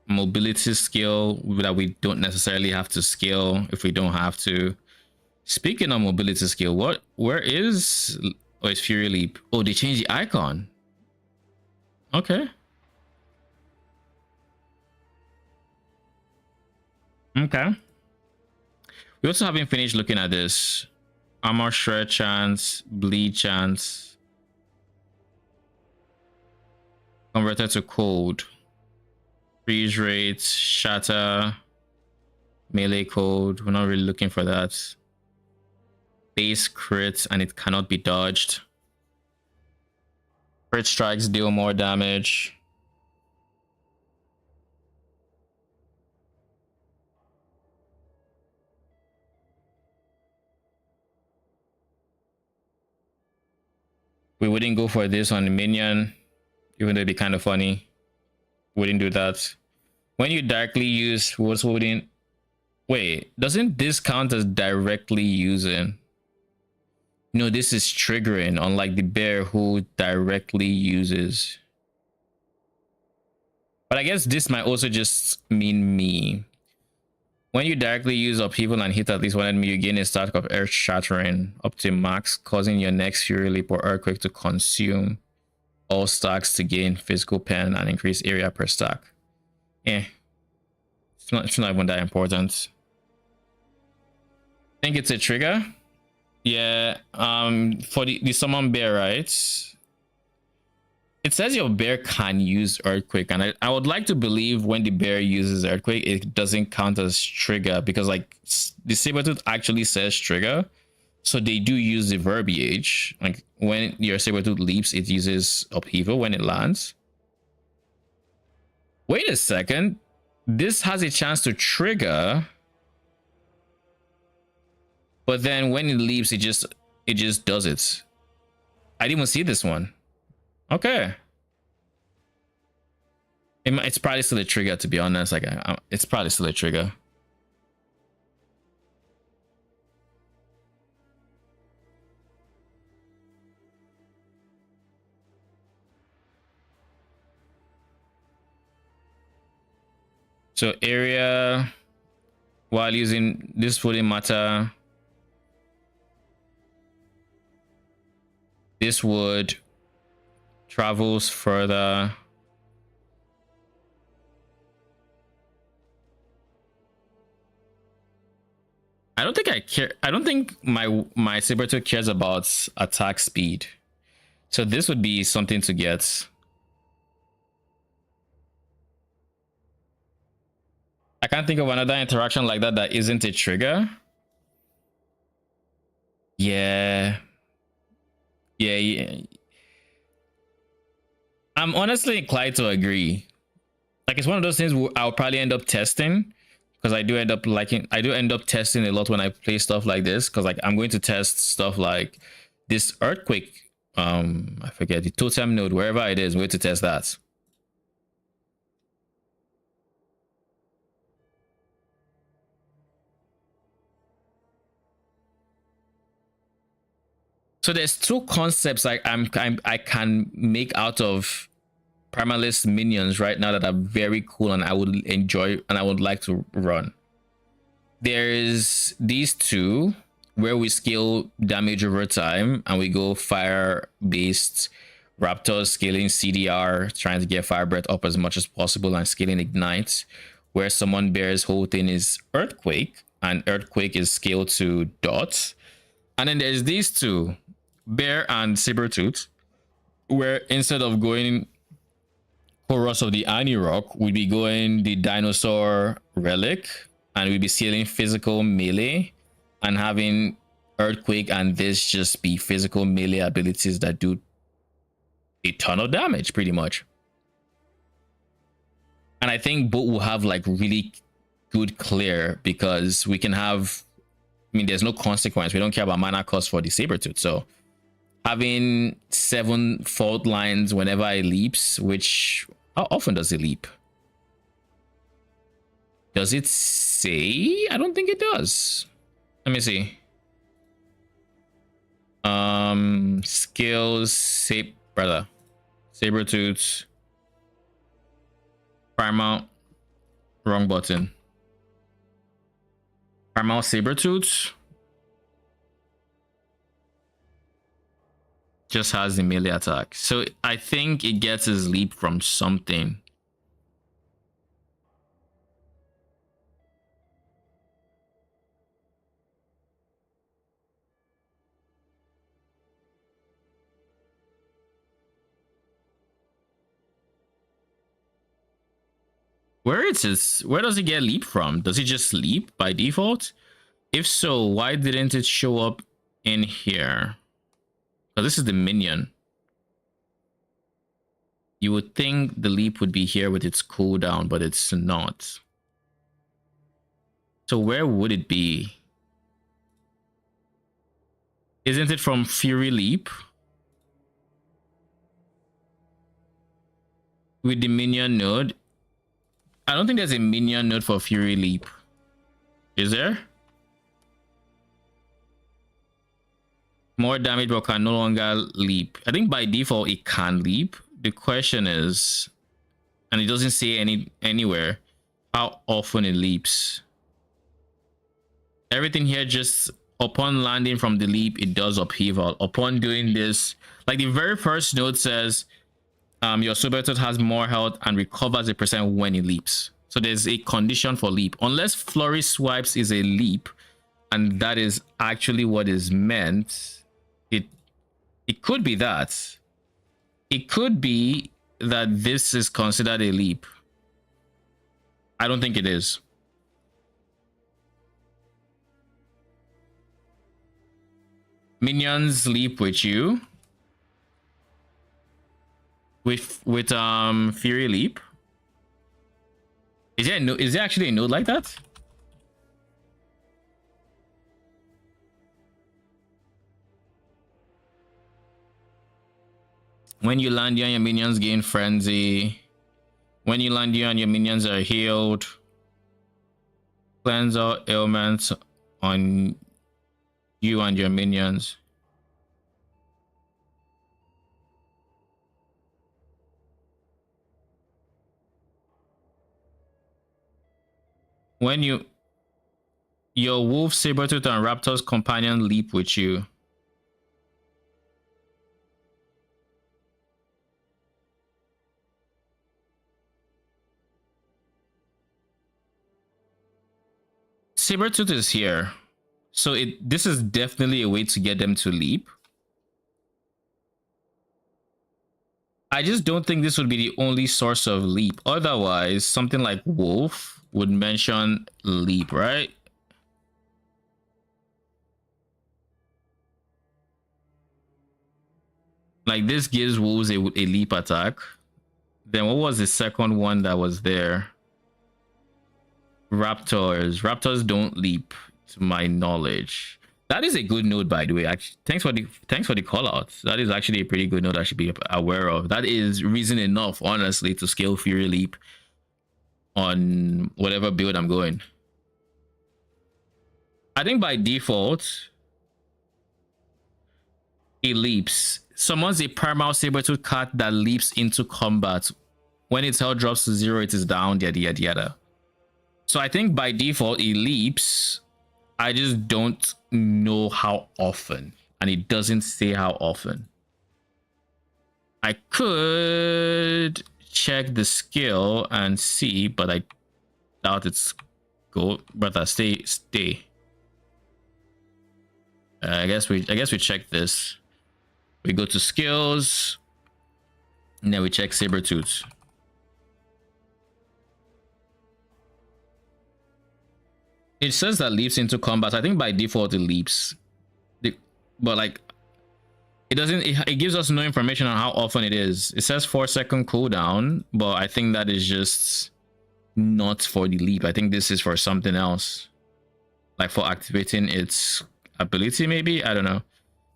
mobility skill that we don't necessarily have to scale if we don't have to. Speaking of mobility skill, where is... Oh, it's Fury Leap. Oh, they changed the icon. Okay. Okay. We also haven't finished looking at this. Armor shred chance, bleed chance, converted to cold, freeze rates, shatter, melee code. We're not really looking for that. Base crit, and it cannot be dodged. Crit strikes deal more damage. We wouldn't go for this on the minion, even though it'd be kind of funny. Wouldn't do that. When you directly use what's wouldn't. Wait, doesn't this count as directly using? No, this is triggering, unlike the bear who directly uses. But I guess this might also just mean me. When you directly use upheaval and hit at least one enemy, you gain a stack of earth shattering up to max, causing your next fury leap or earthquake to consume all stacks to gain physical pen and increase area per stack. It's not even that important. I think it's a trigger. Yeah, for the summon bear, right? It says your bear can use earthquake, and I would like to believe when the bear uses earthquake, it doesn't count as trigger, because like the sabertooth actually says trigger, so they do use the verbiage. Like when your sabertooth leaps, it uses upheaval when it lands. Wait a second, this has a chance to trigger, but then when it leaps, it just does it. I didn't even see this one. Okay. It's probably still a trigger, to be honest. Like, it's probably still a trigger. So area, while using this wouldn't matter. This would travels further. I don't think I care. I don't think my sabertooth cares about attack speed. So this would be something to get. I can't think of another interaction like that that isn't a trigger. Yeah. Yeah. I'm honestly inclined to agree. Like, it's one of those things I'll probably end up testing, because I do end up testing a lot when I play stuff like this, because like I'm going to test stuff like this earthquake. I forget the totem node, wherever it is, I'm going to test that. So there's two concepts I can make out of Primalist minions right now that are very cool and I would enjoy and I would like to run. There's these two where we scale damage over time and we go fire based raptors, scaling CDR, trying to get fire breath up as much as possible, and scaling ignite, where someone bears whole thing is earthquake, and earthquake is scaled to dots. And then there's these two, bear and sabertooth, where instead of going chorus of the Annie Rock, we'd be going the dinosaur relic, and we'd be scaling physical melee and having earthquake and this just be physical melee abilities that do a ton of damage pretty much. And I think both will have like really good clear, because we can have, I mean, there's no consequence. We don't care about mana cost for the sabertooth. So having 7 fault lines whenever it leaps, which, how often does it leap? Does it say? I don't think it does. Let me see. Skills, sabertooth, primal, wrong button. Primal sabertooth. just has the melee attack. So I think it gets his leap from something. Where does he get leap from? Does he just leap by default? If so, why didn't it show up in here? Because this is the minion. You would think the leap would be here with its cooldown, but it's not. So where would it be? Isn't it from Fury Leap? With the minion node? I don't think there's a minion node for Fury Leap. Is there? More damage but can no longer leap. I think by default it can leap. The question is, and it doesn't say anywhere how often it leaps. Everything here just upon landing from the leap, it does upheaval. Upon doing this, like the very first note says, your Subertooth has more health and recovers a percent when it leaps. So there's a condition for leap. Unless Flurry Swipes is a leap, and that is actually what is meant, it could be that. It could be that this is considered a leap. I don't think it is. Minions leap with you. With Fury Leap. Is there actually a node like that? When you land, you and your minions gain frenzy. When you land, you and your minions are healed. Cleanse all ailments on you and your minions. When your wolf, Sabertooth, and Raptor's companion leap with you. Sabertooth is here. So this is definitely a way to get them to leap. I just don't think this would be the only source of leap. Otherwise, something like Wolf would mention leap, right? Like this gives wolves a leap attack. Then what was the second one that was there? Raptors don't leap, to my knowledge. That is a good node, by the way. Actually, thanks for the call out. That is actually a pretty good node I should be aware of. That is reason enough, honestly, to scale Fury Leap on whatever build I'm going. I think by default it leaps. Summons a Primal Sabertooth card that leaps into combat. When its health drops to 0, it is down, yada yada yada. So I think by default it leaps. I just don't know how often, and it doesn't say how often. I could check the skill and see, but I doubt it's go. Brother, stay. I guess we check this. We go to skills, and then we check Sabertooth. It says that leaps into combat. I think by default it leaps, but like it doesn't. It gives us no information on how often it is. It says 4-second cooldown, but I think that is just not for the leap. I think this is for something else, like for activating its ability. Maybe, I don't know.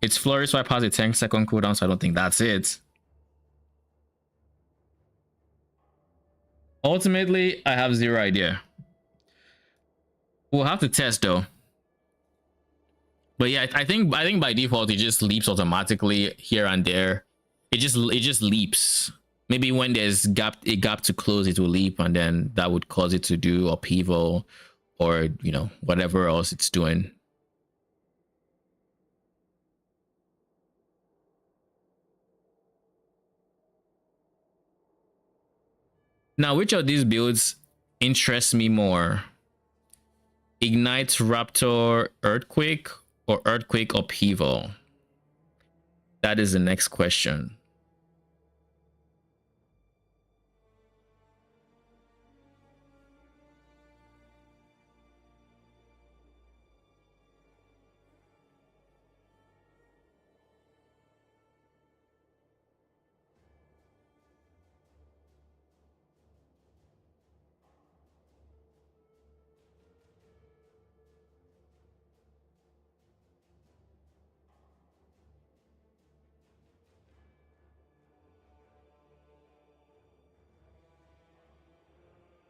Its Flurry Swipe has a 10-second cooldown, so I don't think that's it. Ultimately, I have zero idea. We'll have to test though. But yeah, I think by default it just leaps automatically here and there. It just leaps. Maybe when there's a gap to close, it will leap, and then that would cause it to do upheaval, or whatever else it's doing. Now, which of these builds interests me more? Ignite Raptor Earthquake or Earthquake Upheaval? That is the next question.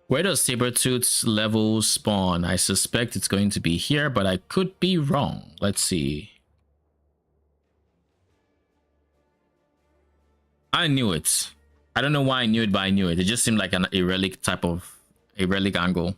Where does Sabertooth's level spawn? I suspect it's going to be here, but I could be wrong. Let's see. I knew it. I don't know why I knew it, but I knew it. It just seemed like a relic type of a relic angle.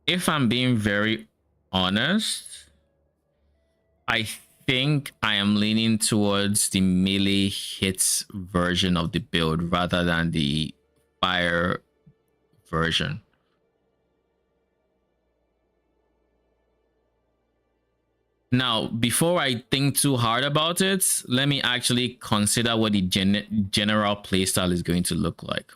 If I'm being very honest, I think I am leaning towards the melee hits version of the build rather than the fire version. Now, before I think too hard about it, let me actually consider what the general playstyle is going to look like.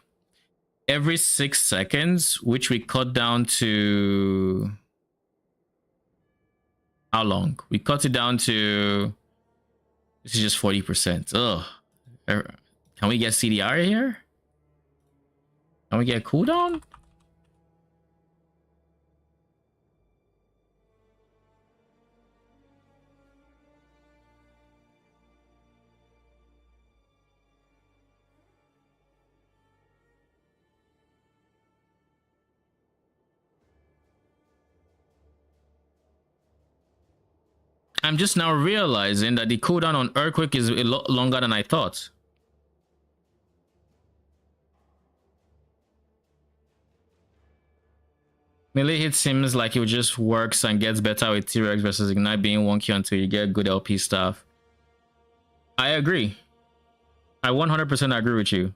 Every 6 seconds, which we cut down to... How long? We cut it down to... This is just 40%. Ugh. Can we get CDR here? Can we get cooldown? I'm just now realizing that the cooldown on Earthquake is a lot longer than I thought. Melee hit seems like it just works and gets better with T-Rex versus Ignite being wonky until you get good LP stuff. I agree. I 100% agree with you.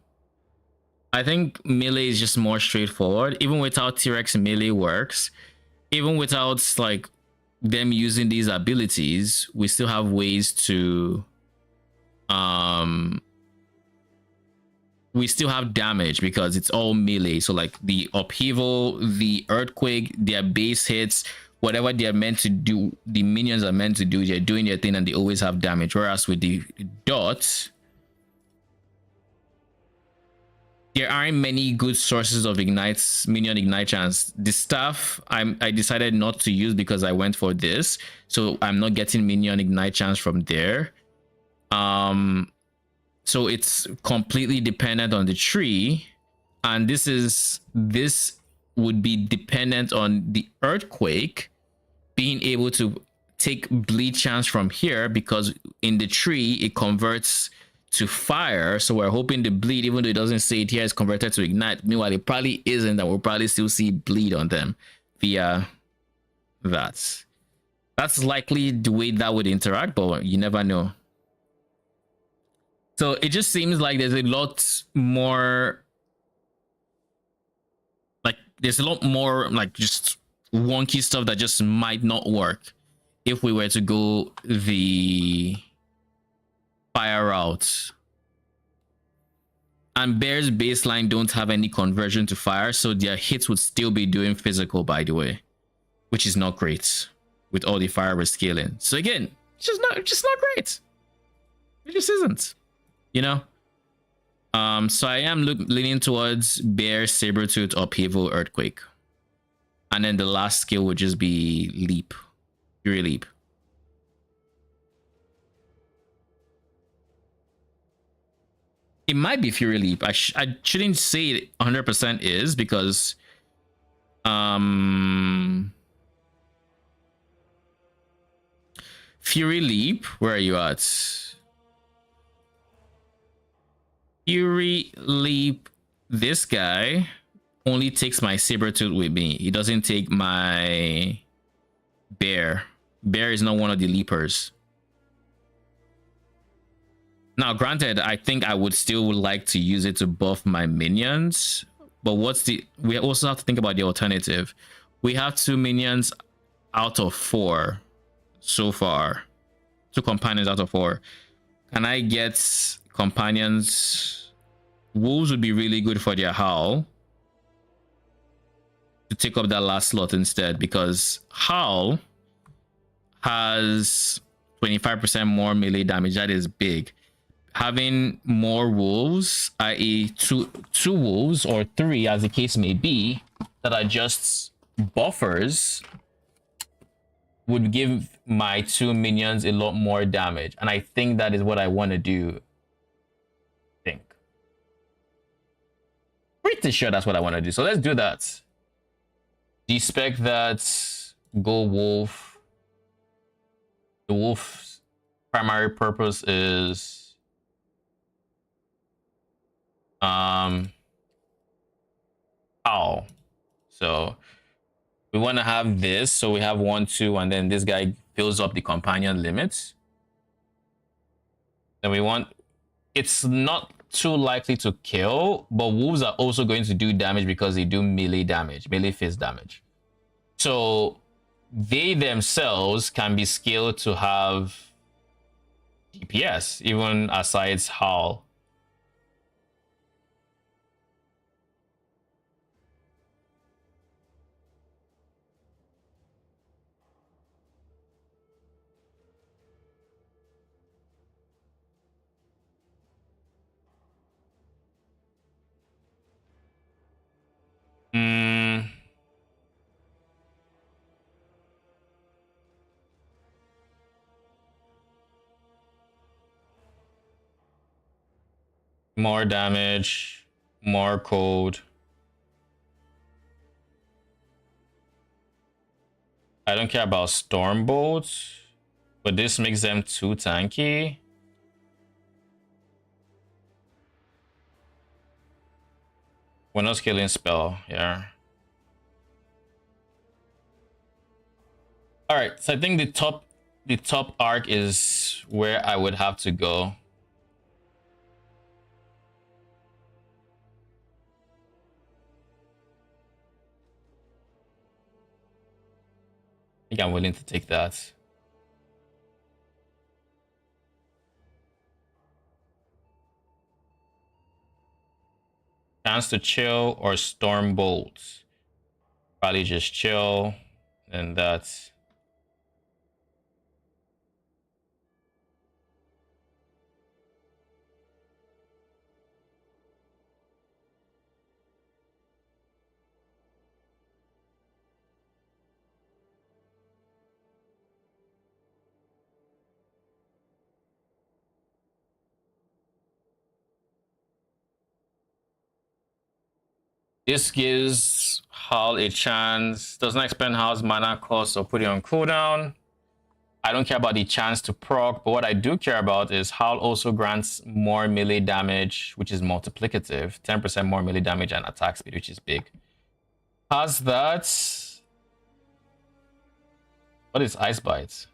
I think melee is just more straightforward. Even without T-Rex, melee works. Even without like them using these abilities, we still have ways to we still have damage because it's all melee. So like the upheaval, the earthquake, their base hits, whatever they're meant to do, the minions are meant to do, they're doing their thing and they always have damage. Whereas with the dots, there aren't many good sources of minion ignite chance. The staff I decided not to use because I went for this, so I'm not getting minion ignite chance from there. So it's completely dependent on the tree, and this would be dependent on the earthquake being able to take bleed chance from here, because in the tree it converts to fire. So we're hoping the bleed, even though it doesn't say it here, is converted to ignite. Meanwhile, it probably isn't, and we'll probably still see bleed on them via that. That's likely the way that would interact, but you never know. So it just seems like there's a lot more, like there's a lot more like just wonky stuff that just might not work if we were to go the fire route. And Bear's baseline don't have any conversion to fire, so their hits would still be doing physical, by the way, which is not great with all the fire rescaling. So again, just not great. It just isn't, you know. So I am leaning towards Bear, Sabertooth, Upheaval, Earthquake, and then the last skill would just be Leap, Fury Leap. It might be Fury Leap. I shouldn't say it 100% is because Fury Leap, where are you at? Fury Leap, this guy only takes my Sabertooth with me. He doesn't take my Bear. Bear is not one of the leapers. Now, granted, I think I would still like to use it to buff my minions. But we also have to think about the alternative. We have 2 minions out of 4 so far. 2 companions out of 4. Can I get companions? Wolves would be really good for their Howl. To take up that last slot instead, because Howl has 25% more melee damage. That is big. Having more wolves, i.e. two wolves or 3 as the case may be, that are just buffers, would give my 2 minions a lot more damage. And I think that is what I want to do. Pretty sure that's what I want to do. So let's do that. Despec that, go wolf. The wolf's primary purpose is Howl. So we want to have this, so we have 1, 2, and then this guy fills up the companion limits. Then we want, it's not too likely to kill, but wolves are also going to do damage because they do melee damage, melee fist damage. So they themselves can be scaled to have DPS, even aside Howl. More damage, more code. I don't care about Stormbolt, but this makes them too tanky. We're not scaling spell, yeah. All right, so I think the top arc is where I would have to go. I think I'm willing to take that. Chance to chill or Stormbolt. Probably just chill, and that's. This gives Howl a chance, does not expend Howl's mana cost or put it on cooldown. I don't care about the chance to proc, but what I do care about is Howl also grants more melee damage, which is multiplicative, 10% more melee damage and attack speed, which is big. Has that. What is Ice Bite?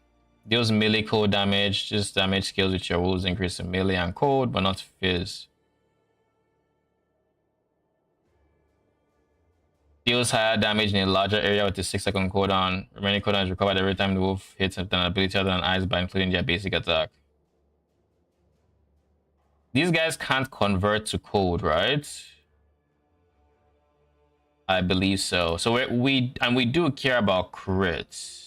Deals melee cold damage, just damage skills with your wolves increase in melee and cold, but not fizz. Deals higher damage in a larger area with a 6-second cooldown. Remaining cooldown is recovered every time the wolf hits an ability other than Ice by including their basic attack. These guys can't convert to cold, right? I believe so. So we do care about crits.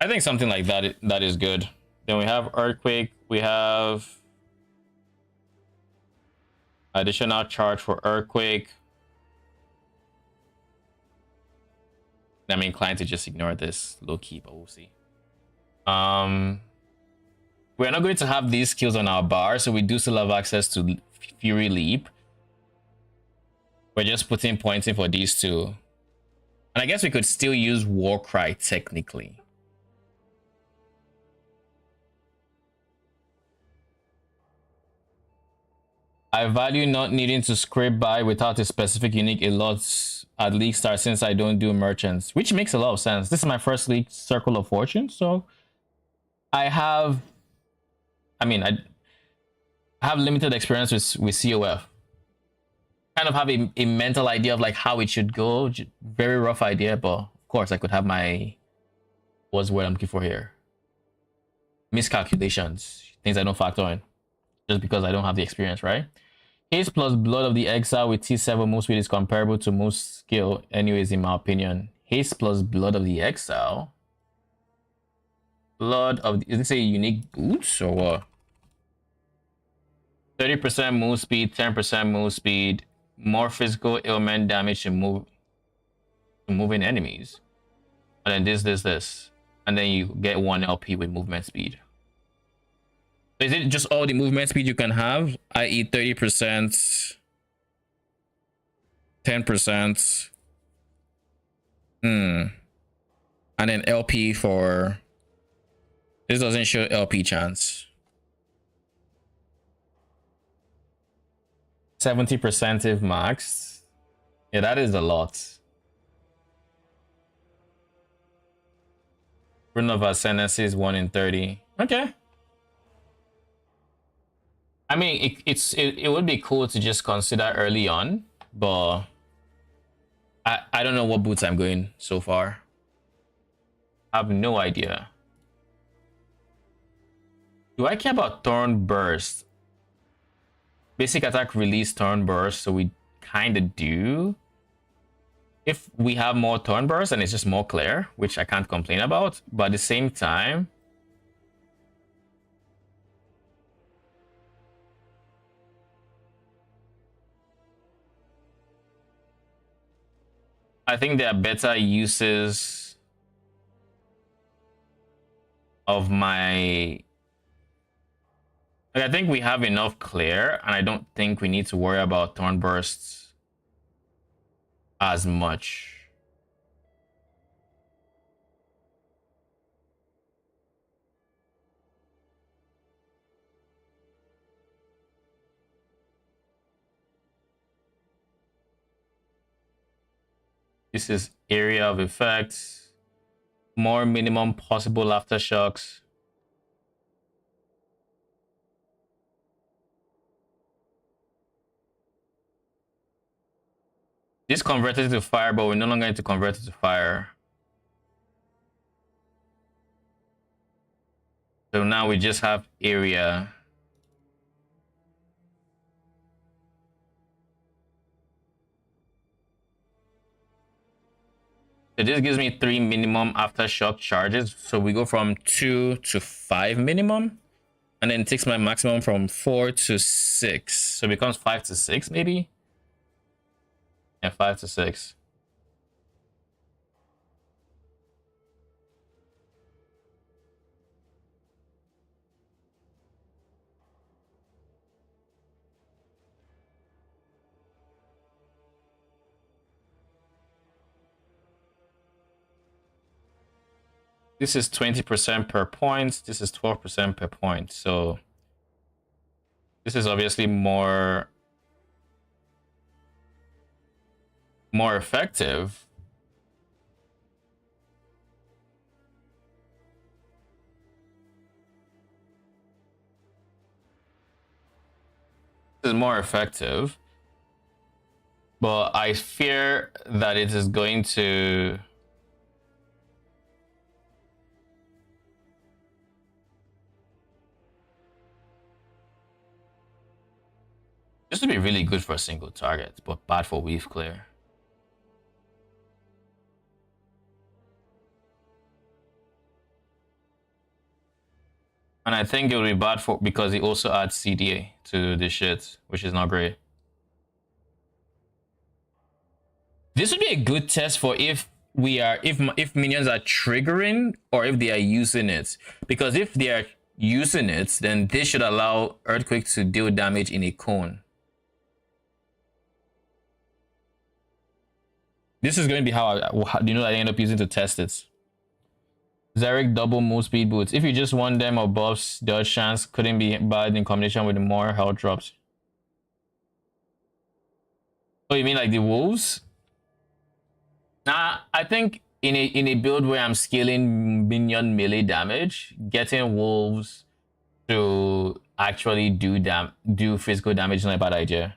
I think something like that is good. Then we have Earthquake. We have Additional charge for Earthquake. I'm inclined to just ignore this low key, but we'll see. We're not going to have these skills on our bar, so we do still have access to Fury Leap. We're just putting points in for these two. And I guess we could still use Warcry technically. I value not needing to scrape by without a specific unique a lot at League Start since I don't do merchants, which makes a lot of sense. This is my first League Circle of Fortune, so I have limited experience with COF. Kind of have a mental idea of like how it should go. Very rough idea, but of course I could have my what's the word I'm looking for here? Miscalculations, things I don't factor in, just because I don't have the experience, right? Haste plus Blood of the Exile with T7 move speed is comparable to move skill, anyways, in my opinion. Haste plus Blood of the Exile. Is this a unique boots or what? 30% move speed, 10% move speed, more physical ailment damage to moving enemies. And then this. And then you get 1 LP with movement speed. Is it just all the movement speed you can have, i.e. 30%, 10%? And then LP for... This doesn't show LP chance. 70% if maxed. Yeah, that is a lot. Rune of Ascendancy is 1 in 30. Okay. I mean, it would be cool to just consider early on, but I don't know what boots I'm going so far. I have no idea. Do I care about Thorn Burst? Basic attack release Thorn Burst, so we kind of do. If we have more Thorn Burst and it's just more clear, which I can't complain about, but at the same time, I think there are better uses of my... I think we have enough clear, and I don't think we need to worry about Thorn Bursts as much. This is area of effects. More minimum possible aftershocks. This converted to fire, but we're no longer going to convert it to fire. So now we just have area. So this gives me 3 minimum aftershock charges. So we go from 2 to 5 minimum. And then it takes my maximum from 4 to 6. So it becomes 5 to 6 maybe? Yeah, 5 to 6. This is 20% per point. This is 12% per point. So this is obviously more effective. This is more effective. But I fear that it is going to... This would be really good for a single target, but bad for weave clear. And I think it would be bad for because it also adds CDA to this shit, which is not great. This would be a good test for if if minions are triggering or if they are using it. Because if they are using it, then this should allow Earthquake to deal damage in a cone. This is going to be how I end up using to test it. Zarek double move speed boots. If you just want them or buffs, dodge chance couldn't be bad in combination with the more health drops. Oh, you mean like the wolves? Nah, I think in a build where I'm scaling minion melee damage, getting wolves to actually do physical damage is not a bad idea.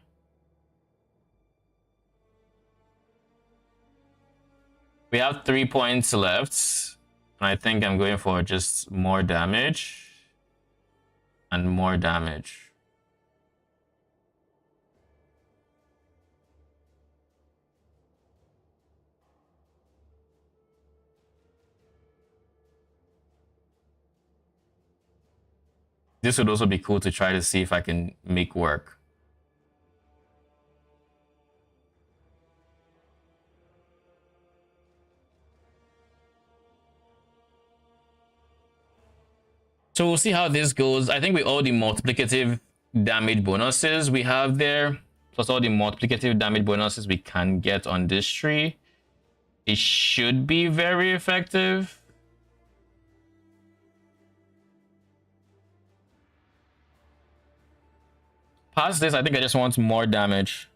We have 3 points left, and I think I'm going for just more damage and more damage. This would also be cool to try to see if I can make work. So we'll see how this goes. I think with all the multiplicative damage bonuses we have there, plus all the multiplicative damage bonuses we can get on this tree, it should be very effective. Past this, I think I just want more damage.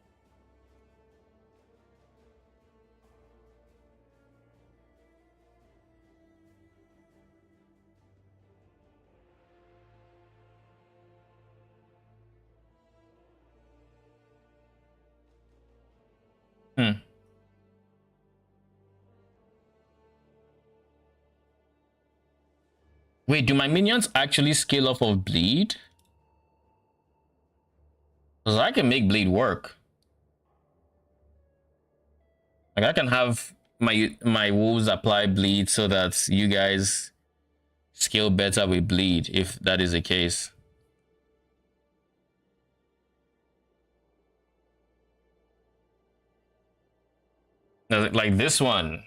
Wait, do my minions actually scale off of bleed? Because I can make bleed work. Like I can have my wolves apply bleed so that you guys scale better with bleed, if that is the case. Like this one.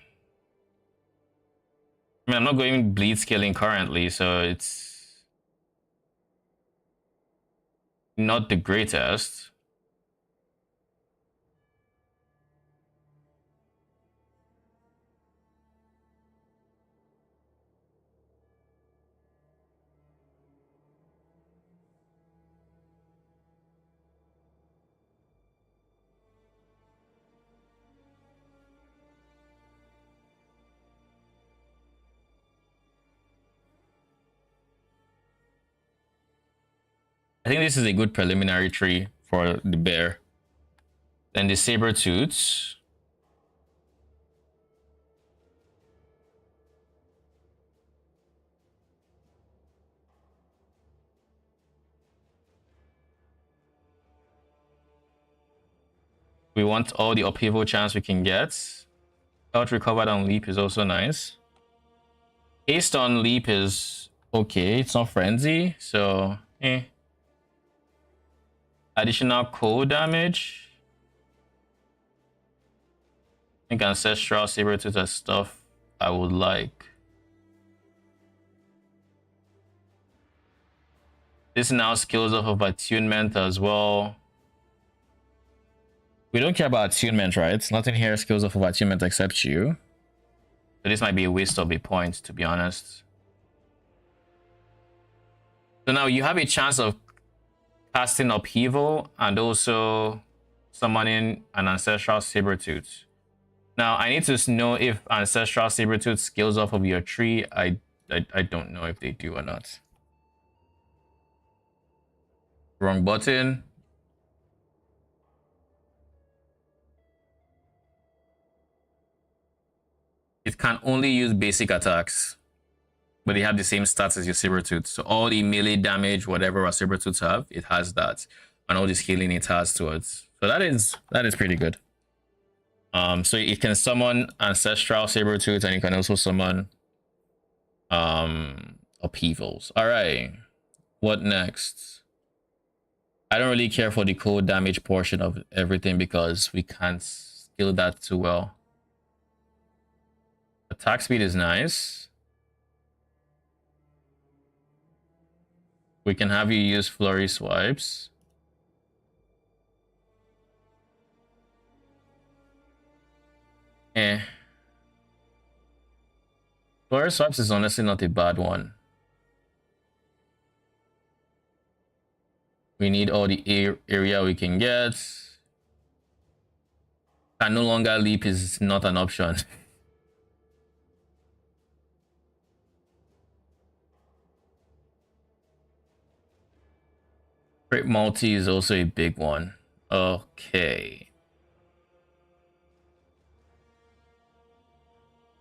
I mean, I'm not going bleed scaling currently, so it's not the greatest. I think this is a good preliminary tree for the bear. Then the saber tooths. We want all the upheaval chance we can get. Health recovered on leap is also nice. Haste on leap is okay. It's not frenzy, so Additional cold damage. I think ancestral saber-tooth is stuff I would like. This now scales off of attunement as well. We don't care about attunement, right? Nothing here scales off of attunement except you. So this might be a waste of a point, to be honest. So now you have a chance of casting upheaval and also summoning an ancestral saber-tooth. Now I need to know if ancestral saber-tooth scales off of your tree. I don't know if they do or not. Wrong button. It can only use basic attacks, but they have the same stats as your saber-tooth. So all the melee damage, whatever our saber-tooths have, it has that, and all this healing it has towards. So that is pretty good. So it can summon ancestral saber-tooth, and you can also summon upheavals. All right, what next? I don't really care for the cold damage portion of everything because we can't kill that too well. Attack speed is nice. We can have you use flurry swipes. Flurry swipes is honestly not a bad one. We need all the area we can get. And no longer leap is not an option. Crit multi is also a big one. Okay.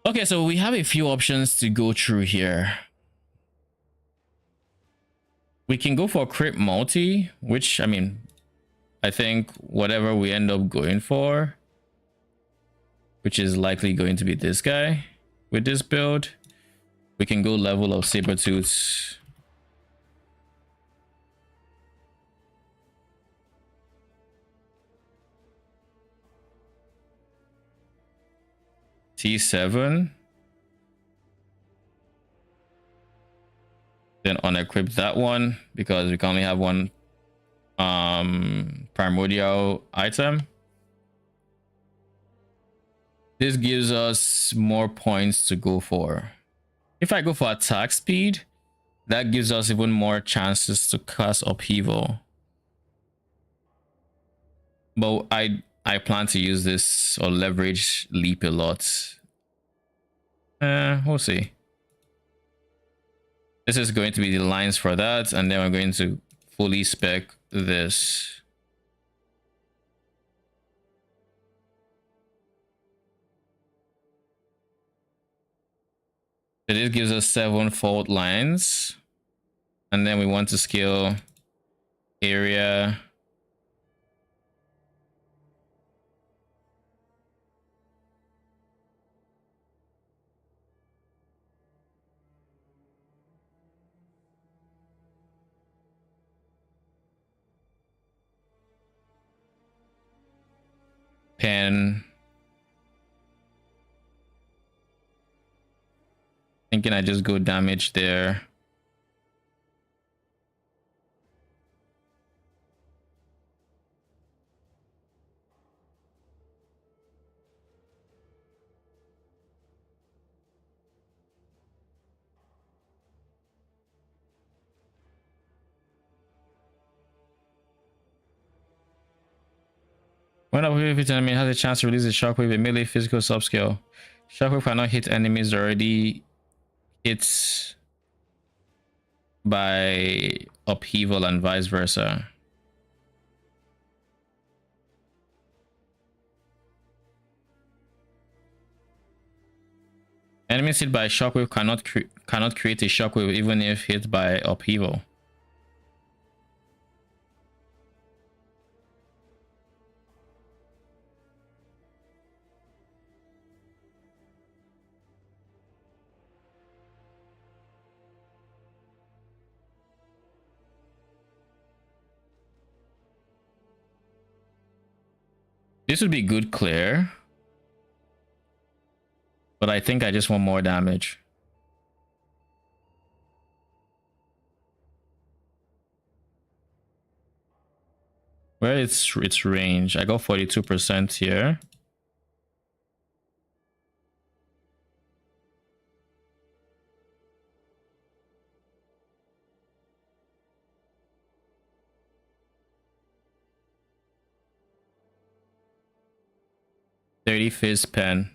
Okay, so we have a few options to go through here. We can go for crit multi, which, I mean, I think whatever we end up going for, which is likely going to be this guy with this build, we can go level of Sabertooth. T7. Then unequip that one because we can only have one primordial item. This gives us more points to go for. If I go for attack speed, that gives us even more chances to cast upheaval. But I plan to use this or leverage leap a lot. We'll see. This is going to be the lines for that, and then we're going to fully spec this. So this gives us 7 fault lines, and then we want to scale area. Pen. Thinking I just go damage there. When a wave hits enemy has a chance to release a shockwave, a melee physical subscale. Shockwave cannot hit enemies already hits by upheaval and vice versa. Enemies hit by shockwave cannot create a shockwave even if hit by upheaval. This would be good clear, but I think I just want more damage. Where it's range, I got 42% here. Fizz pen.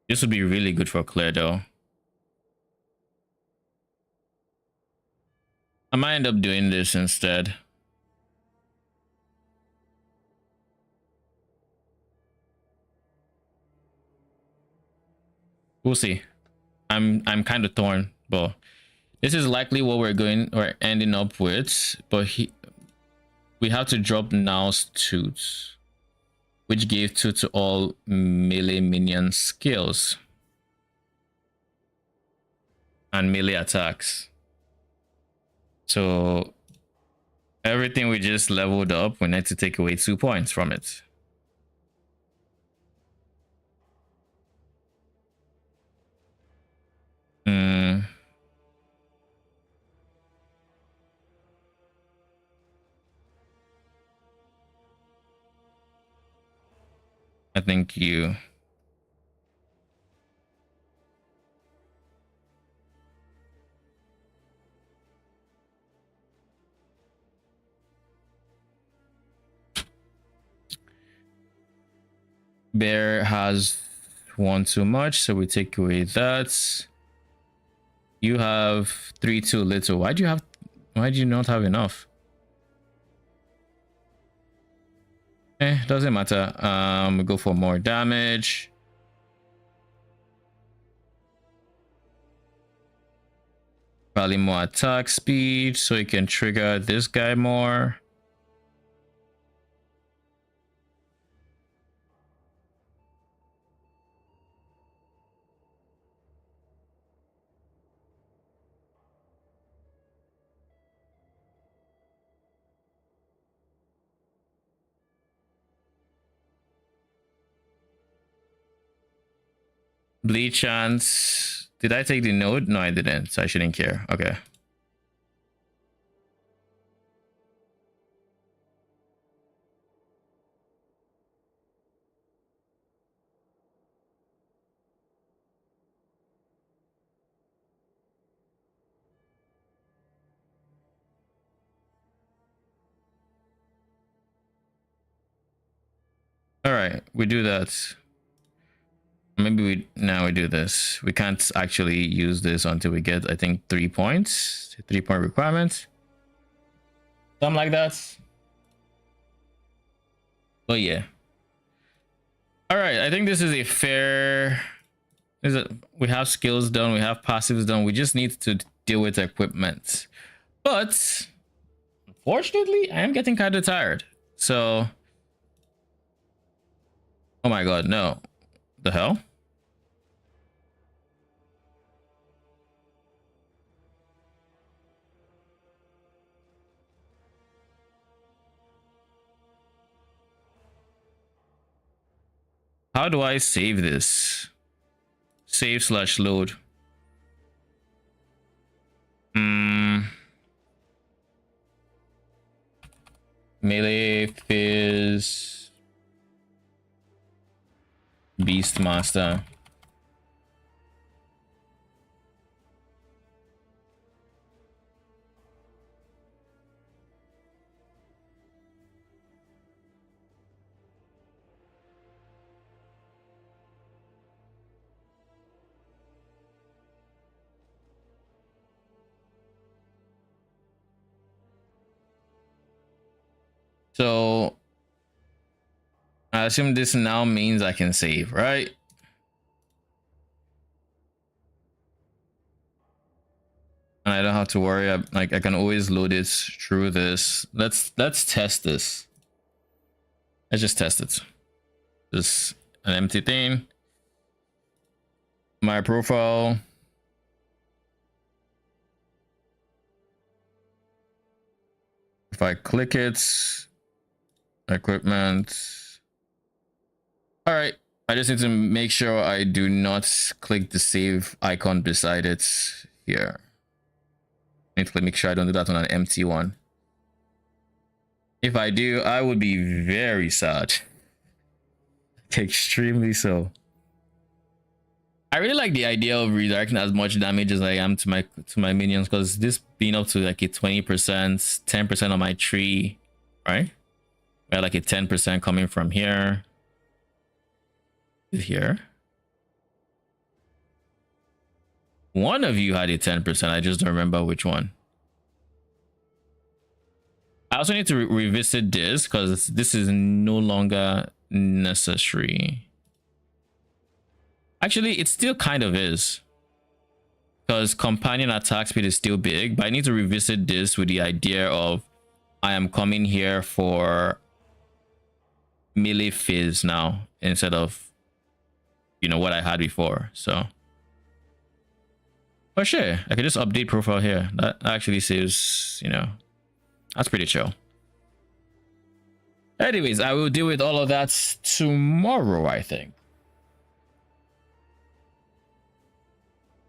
This would be really good for clear though. I might end up doing this instead. We'll see. I'm kind of torn, but this is likely what we're ending up with. But we have to drop Now's Tooth, which gave 2 to all melee minion skills and melee attacks. So Everything we just leveled up, we need to take away 2 points from it. I think you. Bear has one too much, so we take away that. You have 3 too little. Why do you not have enough? Doesn't matter. We go for more damage. Probably more attack speed, so you can trigger this guy more. Bleed chance. Did I take the node? No, I didn't, so I shouldn't care. Okay. All right, we do that. Maybe we do this. We can't actually use this until we get, I think, 3 points. 3-point requirement. Something like that. But yeah. All right, I think this is a fair. We have skills done, we have passives done. We just need to deal with equipment. But unfortunately, I am getting kind of tired. So, oh my god, no. The hell? How do I save this? Save/load. Melee Fizz Beastmaster. So I assume this now means I can save, right? And I don't have to worry. I can always load it through this. Let's test this. Let's just test it. Just an empty thing. My profile. If I click it, equipment. All right, I just need to make sure I do not click the save icon beside it here. I need to make sure I don't do that on an empty one. If I do, I would be very sad. Extremely so. I really like the idea of redirecting as much damage as I am to my minions, because this being up to like a 20%, 10% on my tree, right? We had like a 10% coming from here. Here. One of you had a 10%. I just don't remember which one. I also need to revisit this because this is no longer necessary. Actually, it still kind of is, because companion attack speed is still big, but I need to revisit this with the idea of I am coming here for melee fizz now instead of, you know, what I had before. So, but sure, I could just update profile here. That actually saves, you know, That's pretty chill. Anyways, I will deal with all of that tomorrow, I think.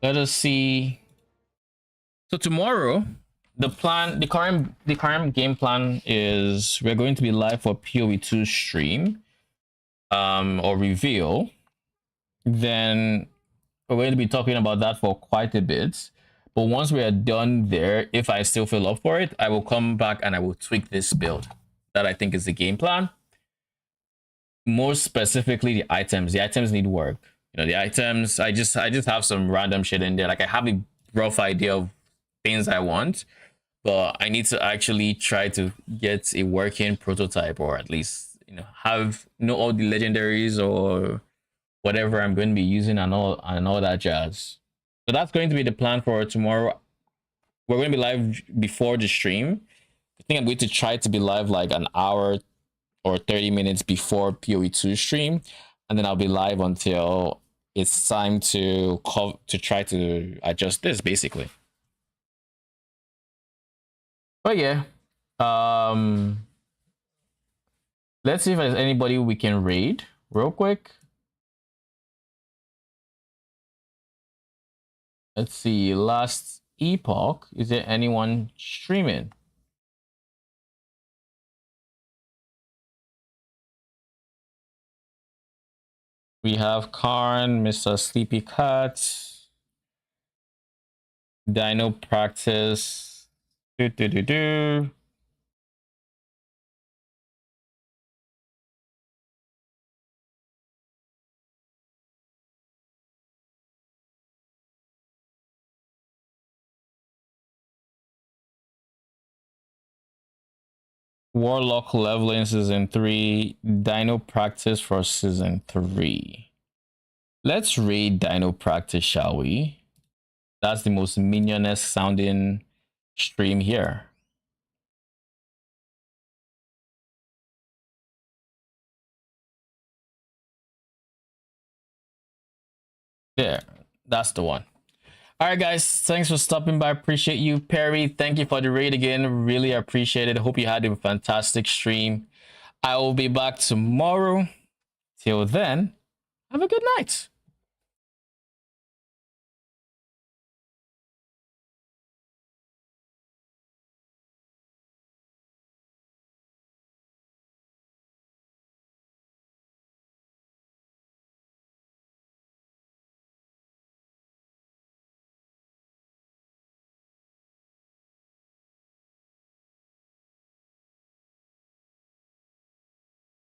Let us see. So tomorrow, the current game plan is we're going to be live for PoE2 stream, or reveal. Then we're going to be talking about that for quite a bit. But once we are done there, if I still feel up for it, I will come back and I will tweak this build. That I think is the game plan. More specifically, the items. The items need work. You know, the items. I just have some random shit in there. Like I have a rough idea of things I want, but I need to actually try to get a working prototype, or at least know all the legendaries or whatever I'm going to be using and all that jazz. So that's going to be the plan for tomorrow. We're going to be live before the stream. I think I'm going to try to be live like an hour or 30 minutes before PoE2 stream, and then I'll be live until it's time to try to adjust this, basically. But yeah, let's see if there's anybody we can raid real quick. Let's see, last Epoch, is there anyone streaming? We have Karn, Mr. Sleepy Cat, Dino Practice, Warlock leveling season 3, Dino Practice for season 3. Let's raid Dino Practice, shall we? That's the most Minion-esque sounding stream here. There, that's the one. All right, guys, thanks for stopping by. Appreciate you. Perry, thank you for the raid again. Really appreciate it. Hope you had a fantastic stream. I will be back tomorrow. Till then, have a good night.